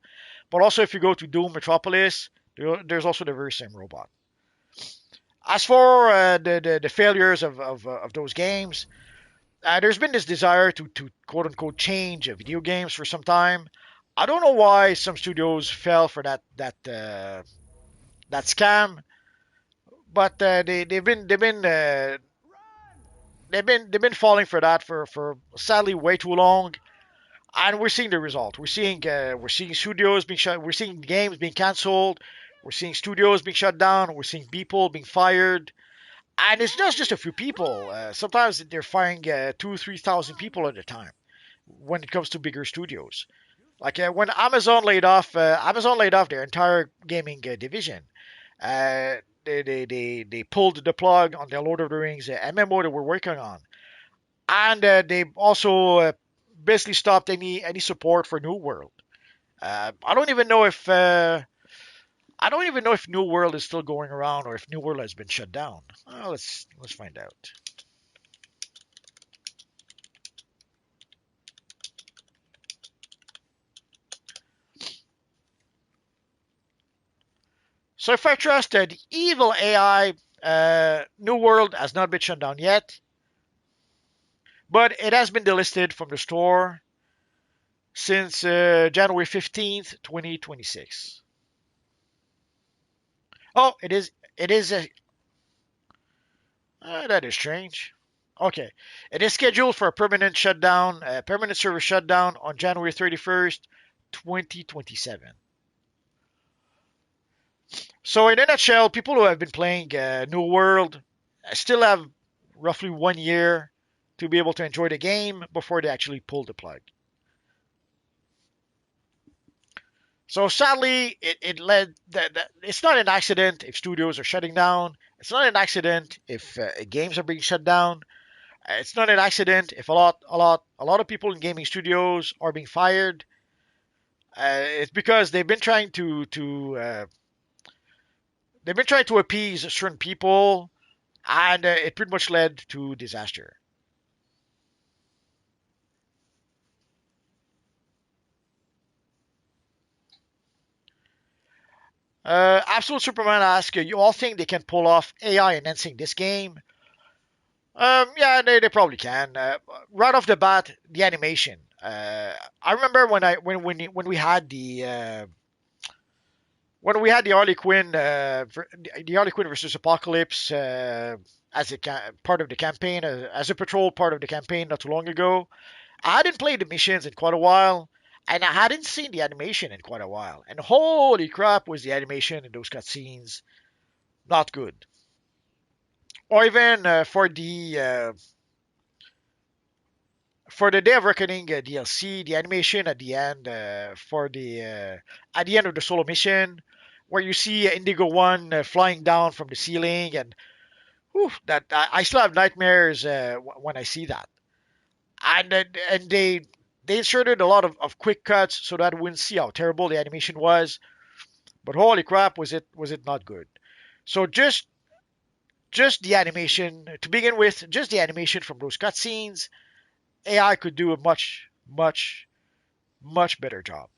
[SPEAKER 1] but also if you go to Doom Metropolis, there's also the very same robot. As for the failures of those games, there's been this desire to quote unquote change video games for some time. I don't know why some studios fell for that scam, but they've been falling for that for sadly way too long, and we're seeing the result. We're seeing studios being shut. We're seeing games being canceled. We're seeing studios being shut down. We're seeing people being fired. And it's not just a few people. Sometimes they're firing 3,000 people at a time when it comes to bigger studios. Like when Amazon laid off their entire gaming division. They pulled the plug on their Lord of the Rings MMO that we're working on, and they also basically stopped any support for New World. I don't even know if New World is still going around or if New World has been shut down. Let's find out. So if I trust the evil AI, New World has not been shut down yet, but it has been delisted from the store since January 15th, 2026. Oh, it is. It is a. That is strange. Okay, it is scheduled for a permanent server shutdown on January 31st, 2027. So in a nutshell, people who have been playing New World still have roughly 1 year to be able to enjoy the game before they actually pull the plug. So sadly, it led that it's not an accident if studios are shutting down. It's not an accident if games are being shut down. It's not an accident if a lot of people in gaming studios are being fired. It's because they've been trying to appease certain people, and it pretty much led to disaster. Absolute Superman asks, you all think they can pull off AI enhancing this game? Yeah, they probably can. Right off the bat, the animation. I remember when we had the Harley Quinn the Harley Quinn versus Apocalypse as a part of the campaign, as a patrol part of the campaign not too long ago. I hadn't played the missions in quite a while, and I hadn't seen the animation in quite a while. And holy crap, was the animation in those cutscenes not good. Or even for the Day of Reckoning DLC, the animation at the end at the end of the solo mission, where you see Indigo One flying down from the ceiling, and whew, that I still have nightmares when I see that. And they inserted a lot of quick cuts so that we wouldn't see how terrible the animation was. But holy crap, was it not good? So just the animation to begin with, just the animation from those cutscenes, AI could do a much better job.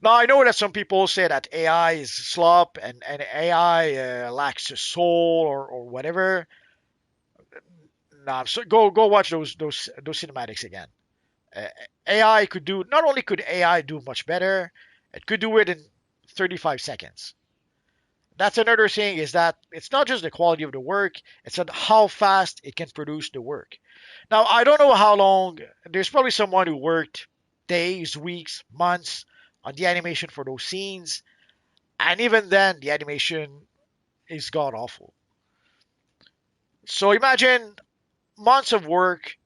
[SPEAKER 1] Now I know that some people say that AI is slop and AI lacks a soul or whatever. Nah, so go watch those cinematics again. Uh, AI could do not only could AI do much better, it could do it in 35 seconds. That's another thing is that it's not just the quality of the work, it's on how fast it can produce the work. Now, I don't know how long, there's probably someone who worked days, weeks, months on the animation for those scenes, and even then, the animation is god awful. So imagine months of work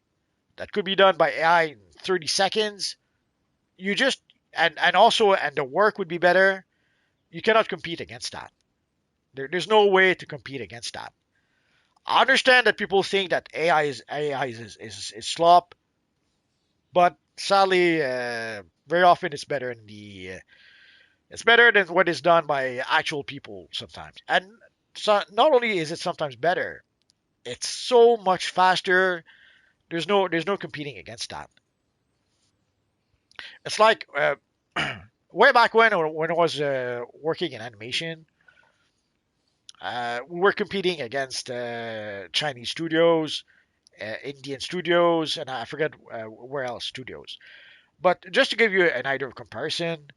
[SPEAKER 1] that could be done by AI in 30 seconds. You just, and the work would be better. You cannot compete against that. There's no way to compete against that. I understand that people think that AI is slop, but sadly, very often it's better than what is done by actual people sometimes. And so not only is it sometimes better, it's so much faster. There's no competing against that. It's like way back when I was working in animation, we were competing against Chinese studios, Indian studios, and I forget where else studios. But just to give you an idea of comparison,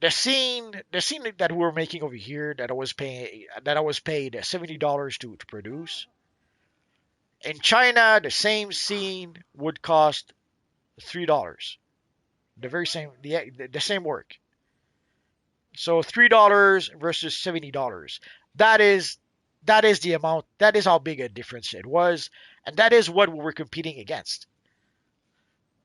[SPEAKER 1] the scene that we were making over here that I was paid $70 to produce. In China, the same scene would cost $3. The very same the same work. So $3 versus $70. That is that is the amount. That is how big a difference it was, and that is what we were competing against.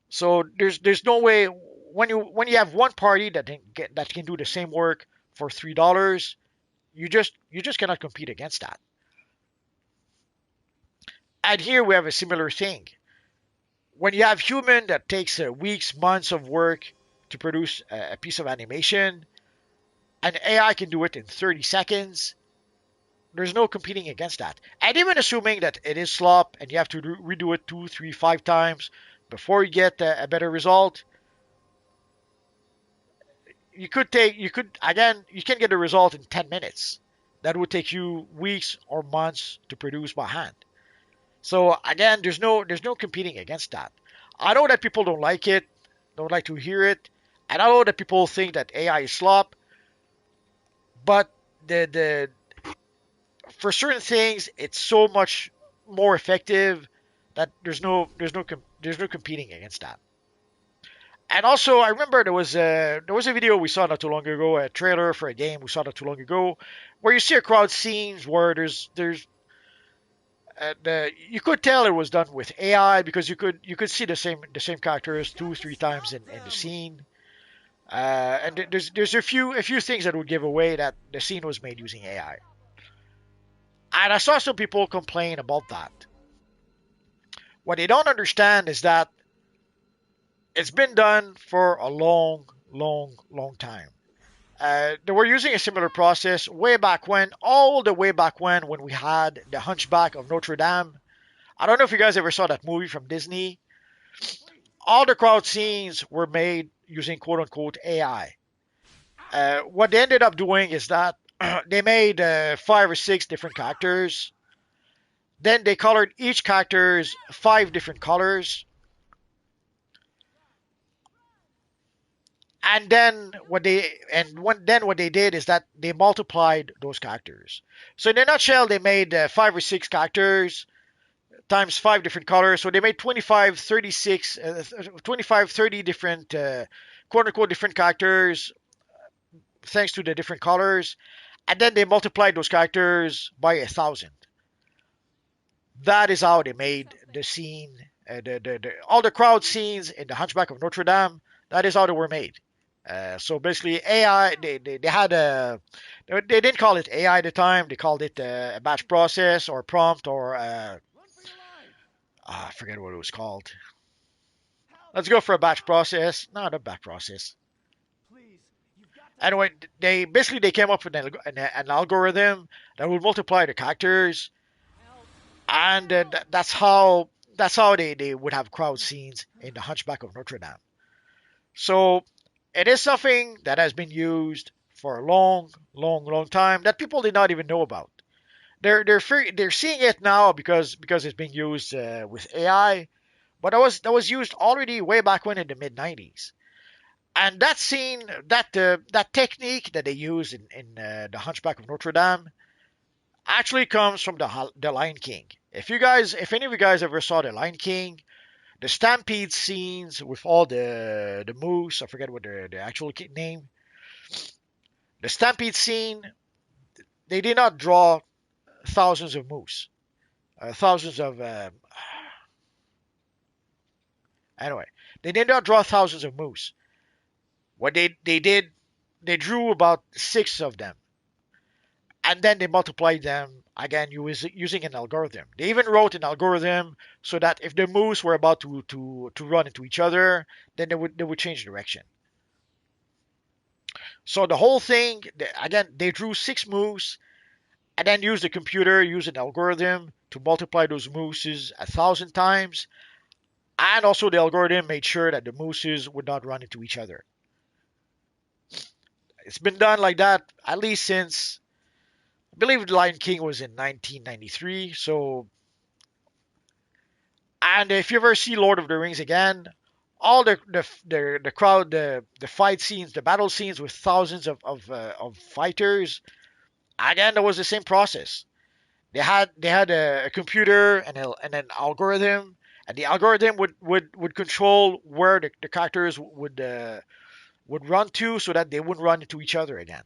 [SPEAKER 1] So there's no way when you have one party that can do the same work for $3, you just cannot compete against that. And here we have a similar thing. When you have human that takes weeks, months of work to produce a piece of animation, and AI can do it in 30 seconds, there's no competing against that. And even assuming that it is slop and you have to redo it 2, 3, 5 times before you get a better result, you could again you can get a result in 10 minutes. That would take you weeks or months to produce by hand. So again, there's no competing against that. I know that people don't like it, don't like to hear it, and I know that people think that AI is slop, but the for certain things it's so much more effective that there's no competing against that. And also, I remember there was a video we saw not too long ago, a trailer for a game we saw not too long ago, where you see a crowd scenes where there's you could tell it was done with AI because you could see the same characters 2 3 times in the scene. And there's a few things that would give away that the scene was made using AI. And I saw some people complain about that. What they don't understand is that it's been done for a long time. They were using a similar process way back when, all the way back when we had the Hunchback of Notre Dame. I don't know if you guys ever saw that movie from Disney. All the crowd scenes were made using quote unquote AI. What they ended up doing is that they made 5 or 6 different characters. Then they colored each characters 5 different colors. And then what they did is that they multiplied those characters. So in a nutshell, they made 5 or 6 characters times 5 different colors. So they made 25, 36, 25, 30 different quote unquote different characters thanks to the different colors. And then they multiplied those characters by 1,000. That is how they made the scene, all the crowd scenes in the Hunchback of Notre Dame. That is how they were made. So basically, AI, they had they didn't call it AI at the time. They called it a batch process or prompt or I forget what it was called. Let's go for a batch process. No, not batch process. Anyway, they came up with an algorithm that would multiply the characters, and that's how they would have crowd scenes in the Hunchback of Notre Dame. So it is something that has been used for a long, long, long time that people did not even know about. They're seeing it now because it's being used with AI, but that was used already way back when in the mid '90s. And that scene, that technique that they use in the Hunchback of Notre Dame, actually comes from the Lion King. If any of you guys ever saw the Lion King, the stampede scenes with all the moose, I forget what the actual name, the stampede scene, they did not draw thousands of moose, thousands of anyway, they did not draw thousands of moose. What they did, they drew about 6 of them, and then they multiplied them again using an algorithm. They even wrote an algorithm so that if the moose were about to run into each other, then they would change direction. So the whole thing, again, they drew 6 moose and then used the computer, used an algorithm to multiply those mooses 1,000 times. And also the algorithm made sure that the mooses would not run into each other. It's been done like that at least since, I believe the Lion King was in 1993. So, and if you ever see Lord of the Rings again, all the crowd, the fight scenes, the battle scenes with thousands of fighters, again, that was the same process. They had a computer and an algorithm, and the algorithm would control where the characters would run to so that they wouldn't run into each other again.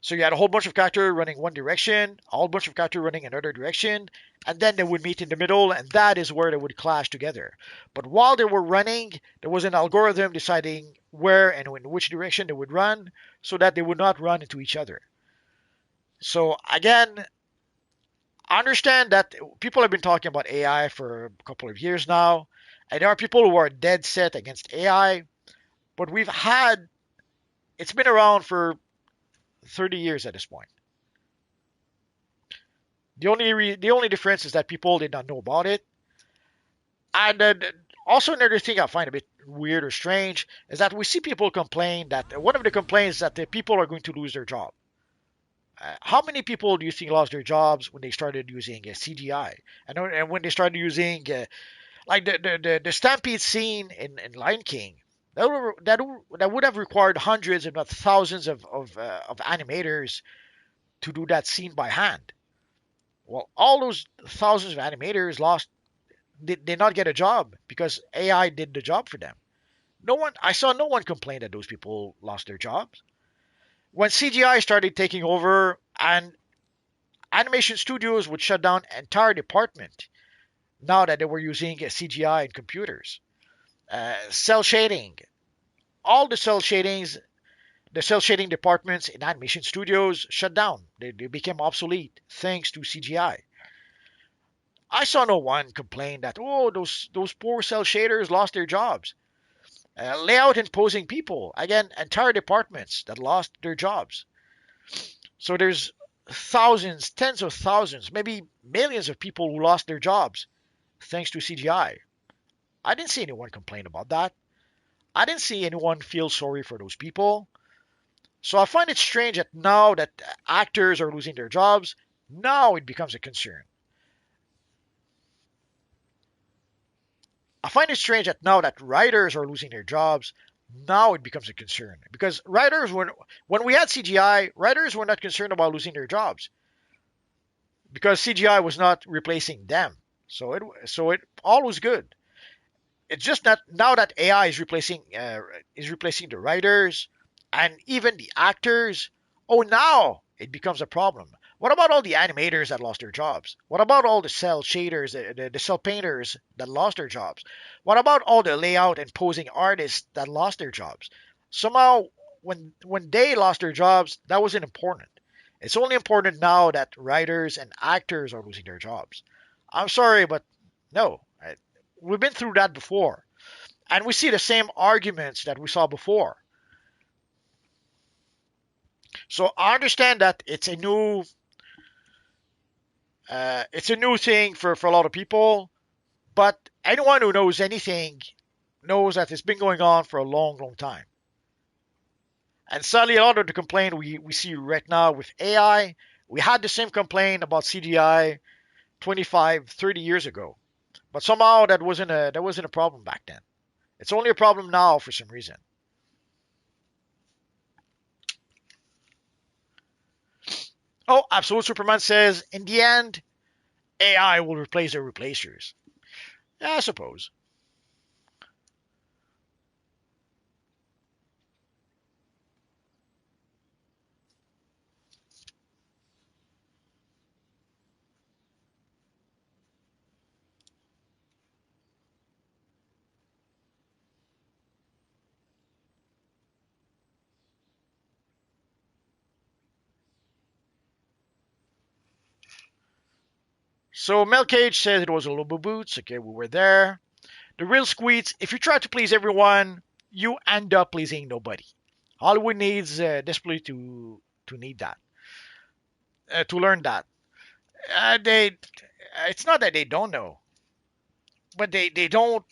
[SPEAKER 1] So you had a whole bunch of characters running one direction, a whole bunch of characters running another direction, and then they would meet in the middle, and that is where they would clash together. But while they were running, there was an algorithm deciding where and in which direction they would run so that they would not run into each other. So again, I understand that people have been talking about AI for a couple of years now, and there are people who are dead set against AI, but it's been around for 30 years at this point. The only difference is that people did not know about it. And also another thing I find a bit weird or strange is that we see people complain that one of the complaints is that the people are going to lose their job. How many people do you think lost their jobs when they started using CGI? And when they started using like the stampede scene in Lion King, that would have required hundreds, if not thousands, of animators to do that scene by hand. Well, all those thousands of animators did not get a job because AI did the job for them. I saw no one complain that those people lost their jobs. When CGI started taking over and animation studios would shut down entire department now that they were using CGI and computers. Cell shading, all the cell shading departments in animation studios shut down. They became obsolete thanks to CGI. I saw no one complain that, oh, those poor cell shaders lost their jobs. Layout and posing people, again, entire departments that lost their jobs. So there's thousands, tens of thousands, maybe millions of people who lost their jobs thanks to CGI. I didn't see anyone complain about that. I didn't see anyone feel sorry for those people. So I find it strange that now that actors are losing their jobs, now it becomes a concern. I find it strange that now that writers are losing their jobs, Now it becomes a concern because writers were, when we had CGI, writers were not concerned about losing their jobs because CGI was not replacing them. So it all was good. It's just that now that AI is replacing the writers and even the actors. Oh, now it becomes a problem. What about all the animators that lost their jobs? What about all the cell shaders, the cell painters that lost their jobs? What about all the layout and posing artists that lost their jobs? Somehow, when they lost their jobs, that wasn't important. It's only important now that writers and actors are losing their jobs. I'm sorry, but no, we've been through that before, and we see the same arguments that we saw before. So I understand that it's a new thing for a lot of people, but anyone who knows anything knows that it's been going on for a long, long time. And sadly, a lot of the complaint we see right now with AI, we had the same complaint about CGI 25, 30 years ago. But somehow that wasn't a problem back then. It's only a problem now for some reason. Oh, Absolute Superman says, in the end, AI will replace their replacers. Yeah, I suppose. So Mel Cage says it was a Lobo Boots. Okay, we were there. The real squeets, if you try to please everyone, you end up pleasing nobody. Hollywood needs desperately to need that, to learn that. It's not that they don't know, but they don't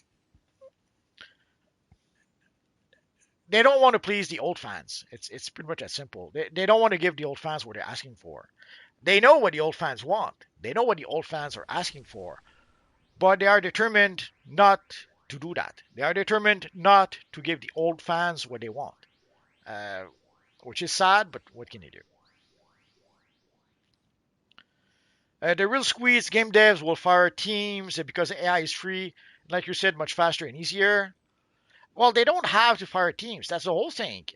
[SPEAKER 1] want to please the old fans. It's pretty much that simple. They don't want to give the old fans what they're asking for. They know what the old fans want. They know what the old fans are asking for, but they are determined not to do that. They are determined not to give the old fans what they want, uh, which is sad, but what can you do? The real squeeze game devs will fire teams because AI is free, like you said, much faster and easier. Well, they don't have to fire teams. That's the whole thing.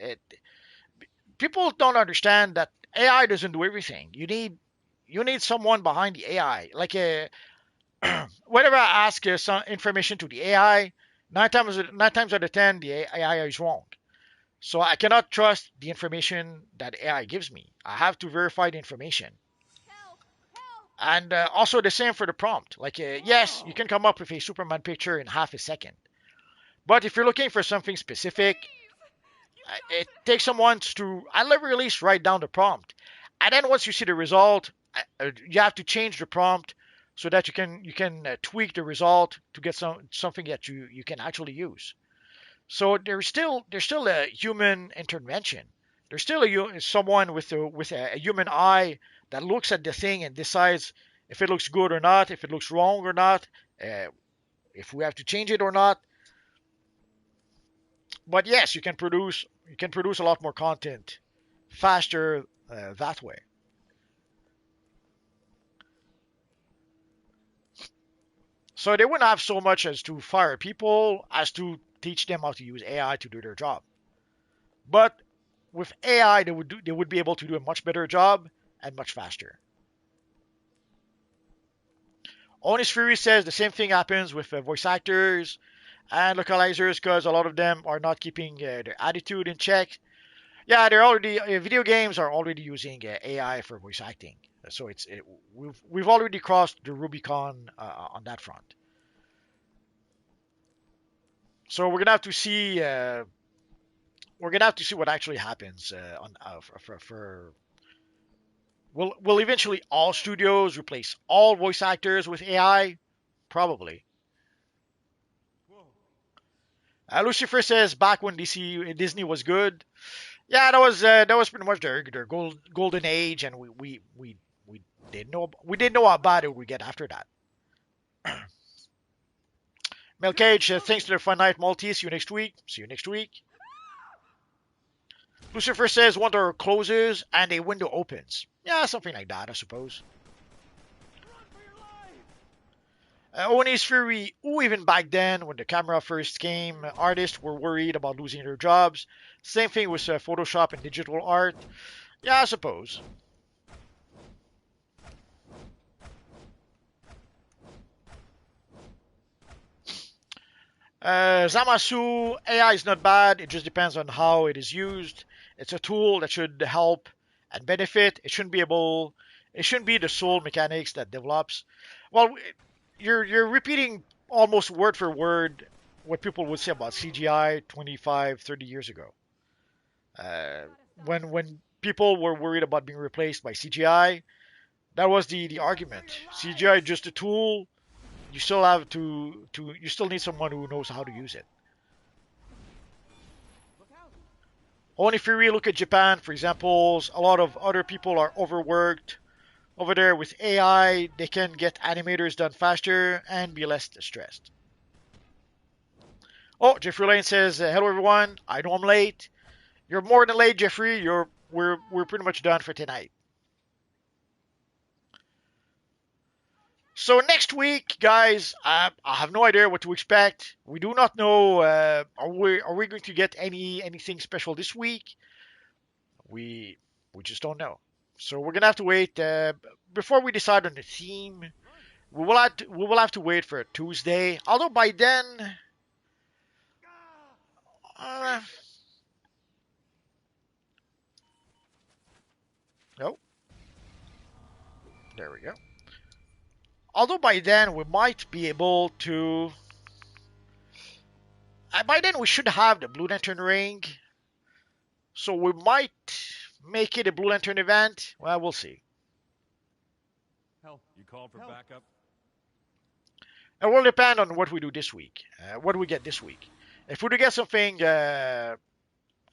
[SPEAKER 1] People don't understand that AI doesn't do everything. You need someone behind the AI. Like whenever I ask some information to the AI, nine times out of 10, the AI is wrong. So I cannot trust the information that AI gives me. I have to verify the information. And also the same for the prompt. Like, yes, you can come up with a Superman picture in half a second. But if you're looking for something specific, it takes someone to, at the very least, write down the prompt. And then once you see the result, you have to change the prompt so that you can tweak the result to get something that you can actually use. So there's still a human intervention. There's still someone with a human eye that looks at the thing and decides if it looks good or not, if it looks wrong or not, uh, if we have to change it or not. But yes, you can produce a lot more content faster that way. So they wouldn't have so much as to fire people as to teach them how to use AI to do their job. But with AI, they would be able to do a much better job and much faster. Honest Fury says the same thing happens with voice actors and localizers because a lot of them are not keeping their attitude in check. Yeah, they're already video games are already using AI for voice acting, so we've already crossed the Rubicon on that front. So we're gonna have to see what actually happens on for will eventually all studios replace all voice actors with AI? Probably. Lucifer says back when Disney was good. Yeah, that was pretty much their golden age, and we didn't know how bad it would get after that. Mel Cage, thanks to the Fun Night Maltese. See you next week. See you next week. Lucifer says one door closes and a window opens. Yeah, something like that, I suppose. Oni's Fury, even back then, when the camera first came, artists were worried about losing their jobs. Same thing with Photoshop and digital art. Yeah, I suppose. Zamasu, AI is not bad. It just depends on how it is used. It's a tool that should help and benefit. It shouldn't be the sole mechanics that develops. Well, you're repeating almost word for word what people would say about CGI 25, 30 years ago. When people were worried about being replaced by CGI, that was the argument. CGI is just a tool. You still have you still need someone who knows how to use it. Only if you really look at Japan, for example, a lot of other people are overworked. Over there with AI, they can get animators done faster and be less stressed. Oh, Jeffrey Lane says, hello everyone. I know I'm late. You're more than late, Jeffrey. We're pretty much done for tonight. So next week, guys, I have no idea what to expect. We do not know. Are we going to get anything special this week? We just don't know. So we're gonna have to wait before we decide on the theme. We will have to wait for Tuesday. Although by then, no, there we go. Although by then we might be able to. By then we should have the Blue Lantern ring. So we might make it a Blue Lantern event. Well, we'll see.
[SPEAKER 7] Hell, you called for backup?
[SPEAKER 1] It will depend on what we do this week. What do we get this week? If we do get something, a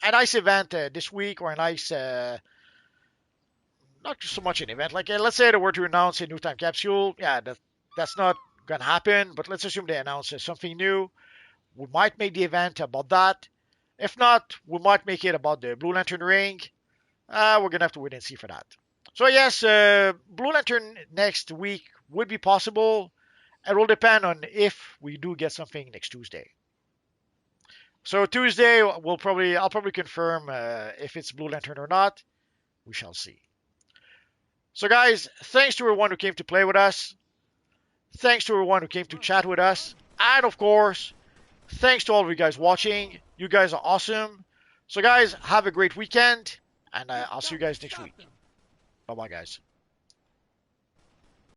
[SPEAKER 1] nice event this week, or a nice, not so much an event. Like let's say they were to announce a new time capsule. Yeah, that's not gonna happen. But let's assume they announce something new. We might make the event about that. If not, we might make it about the Blue Lantern ring. We're gonna have to wait and see for that. So yes, Blue Lantern next week would be possible. It will depend on if we do get something next Tuesday. So Tuesday, I'll probably confirm if it's Blue Lantern or not. We shall see. So guys, thanks to everyone who came to play with us. Thanks to everyone who came to chat with us. And of course, thanks to all of you guys watching. You guys are awesome. So guys, have a great weekend. And I'll see you guys next week. Bye-bye, guys.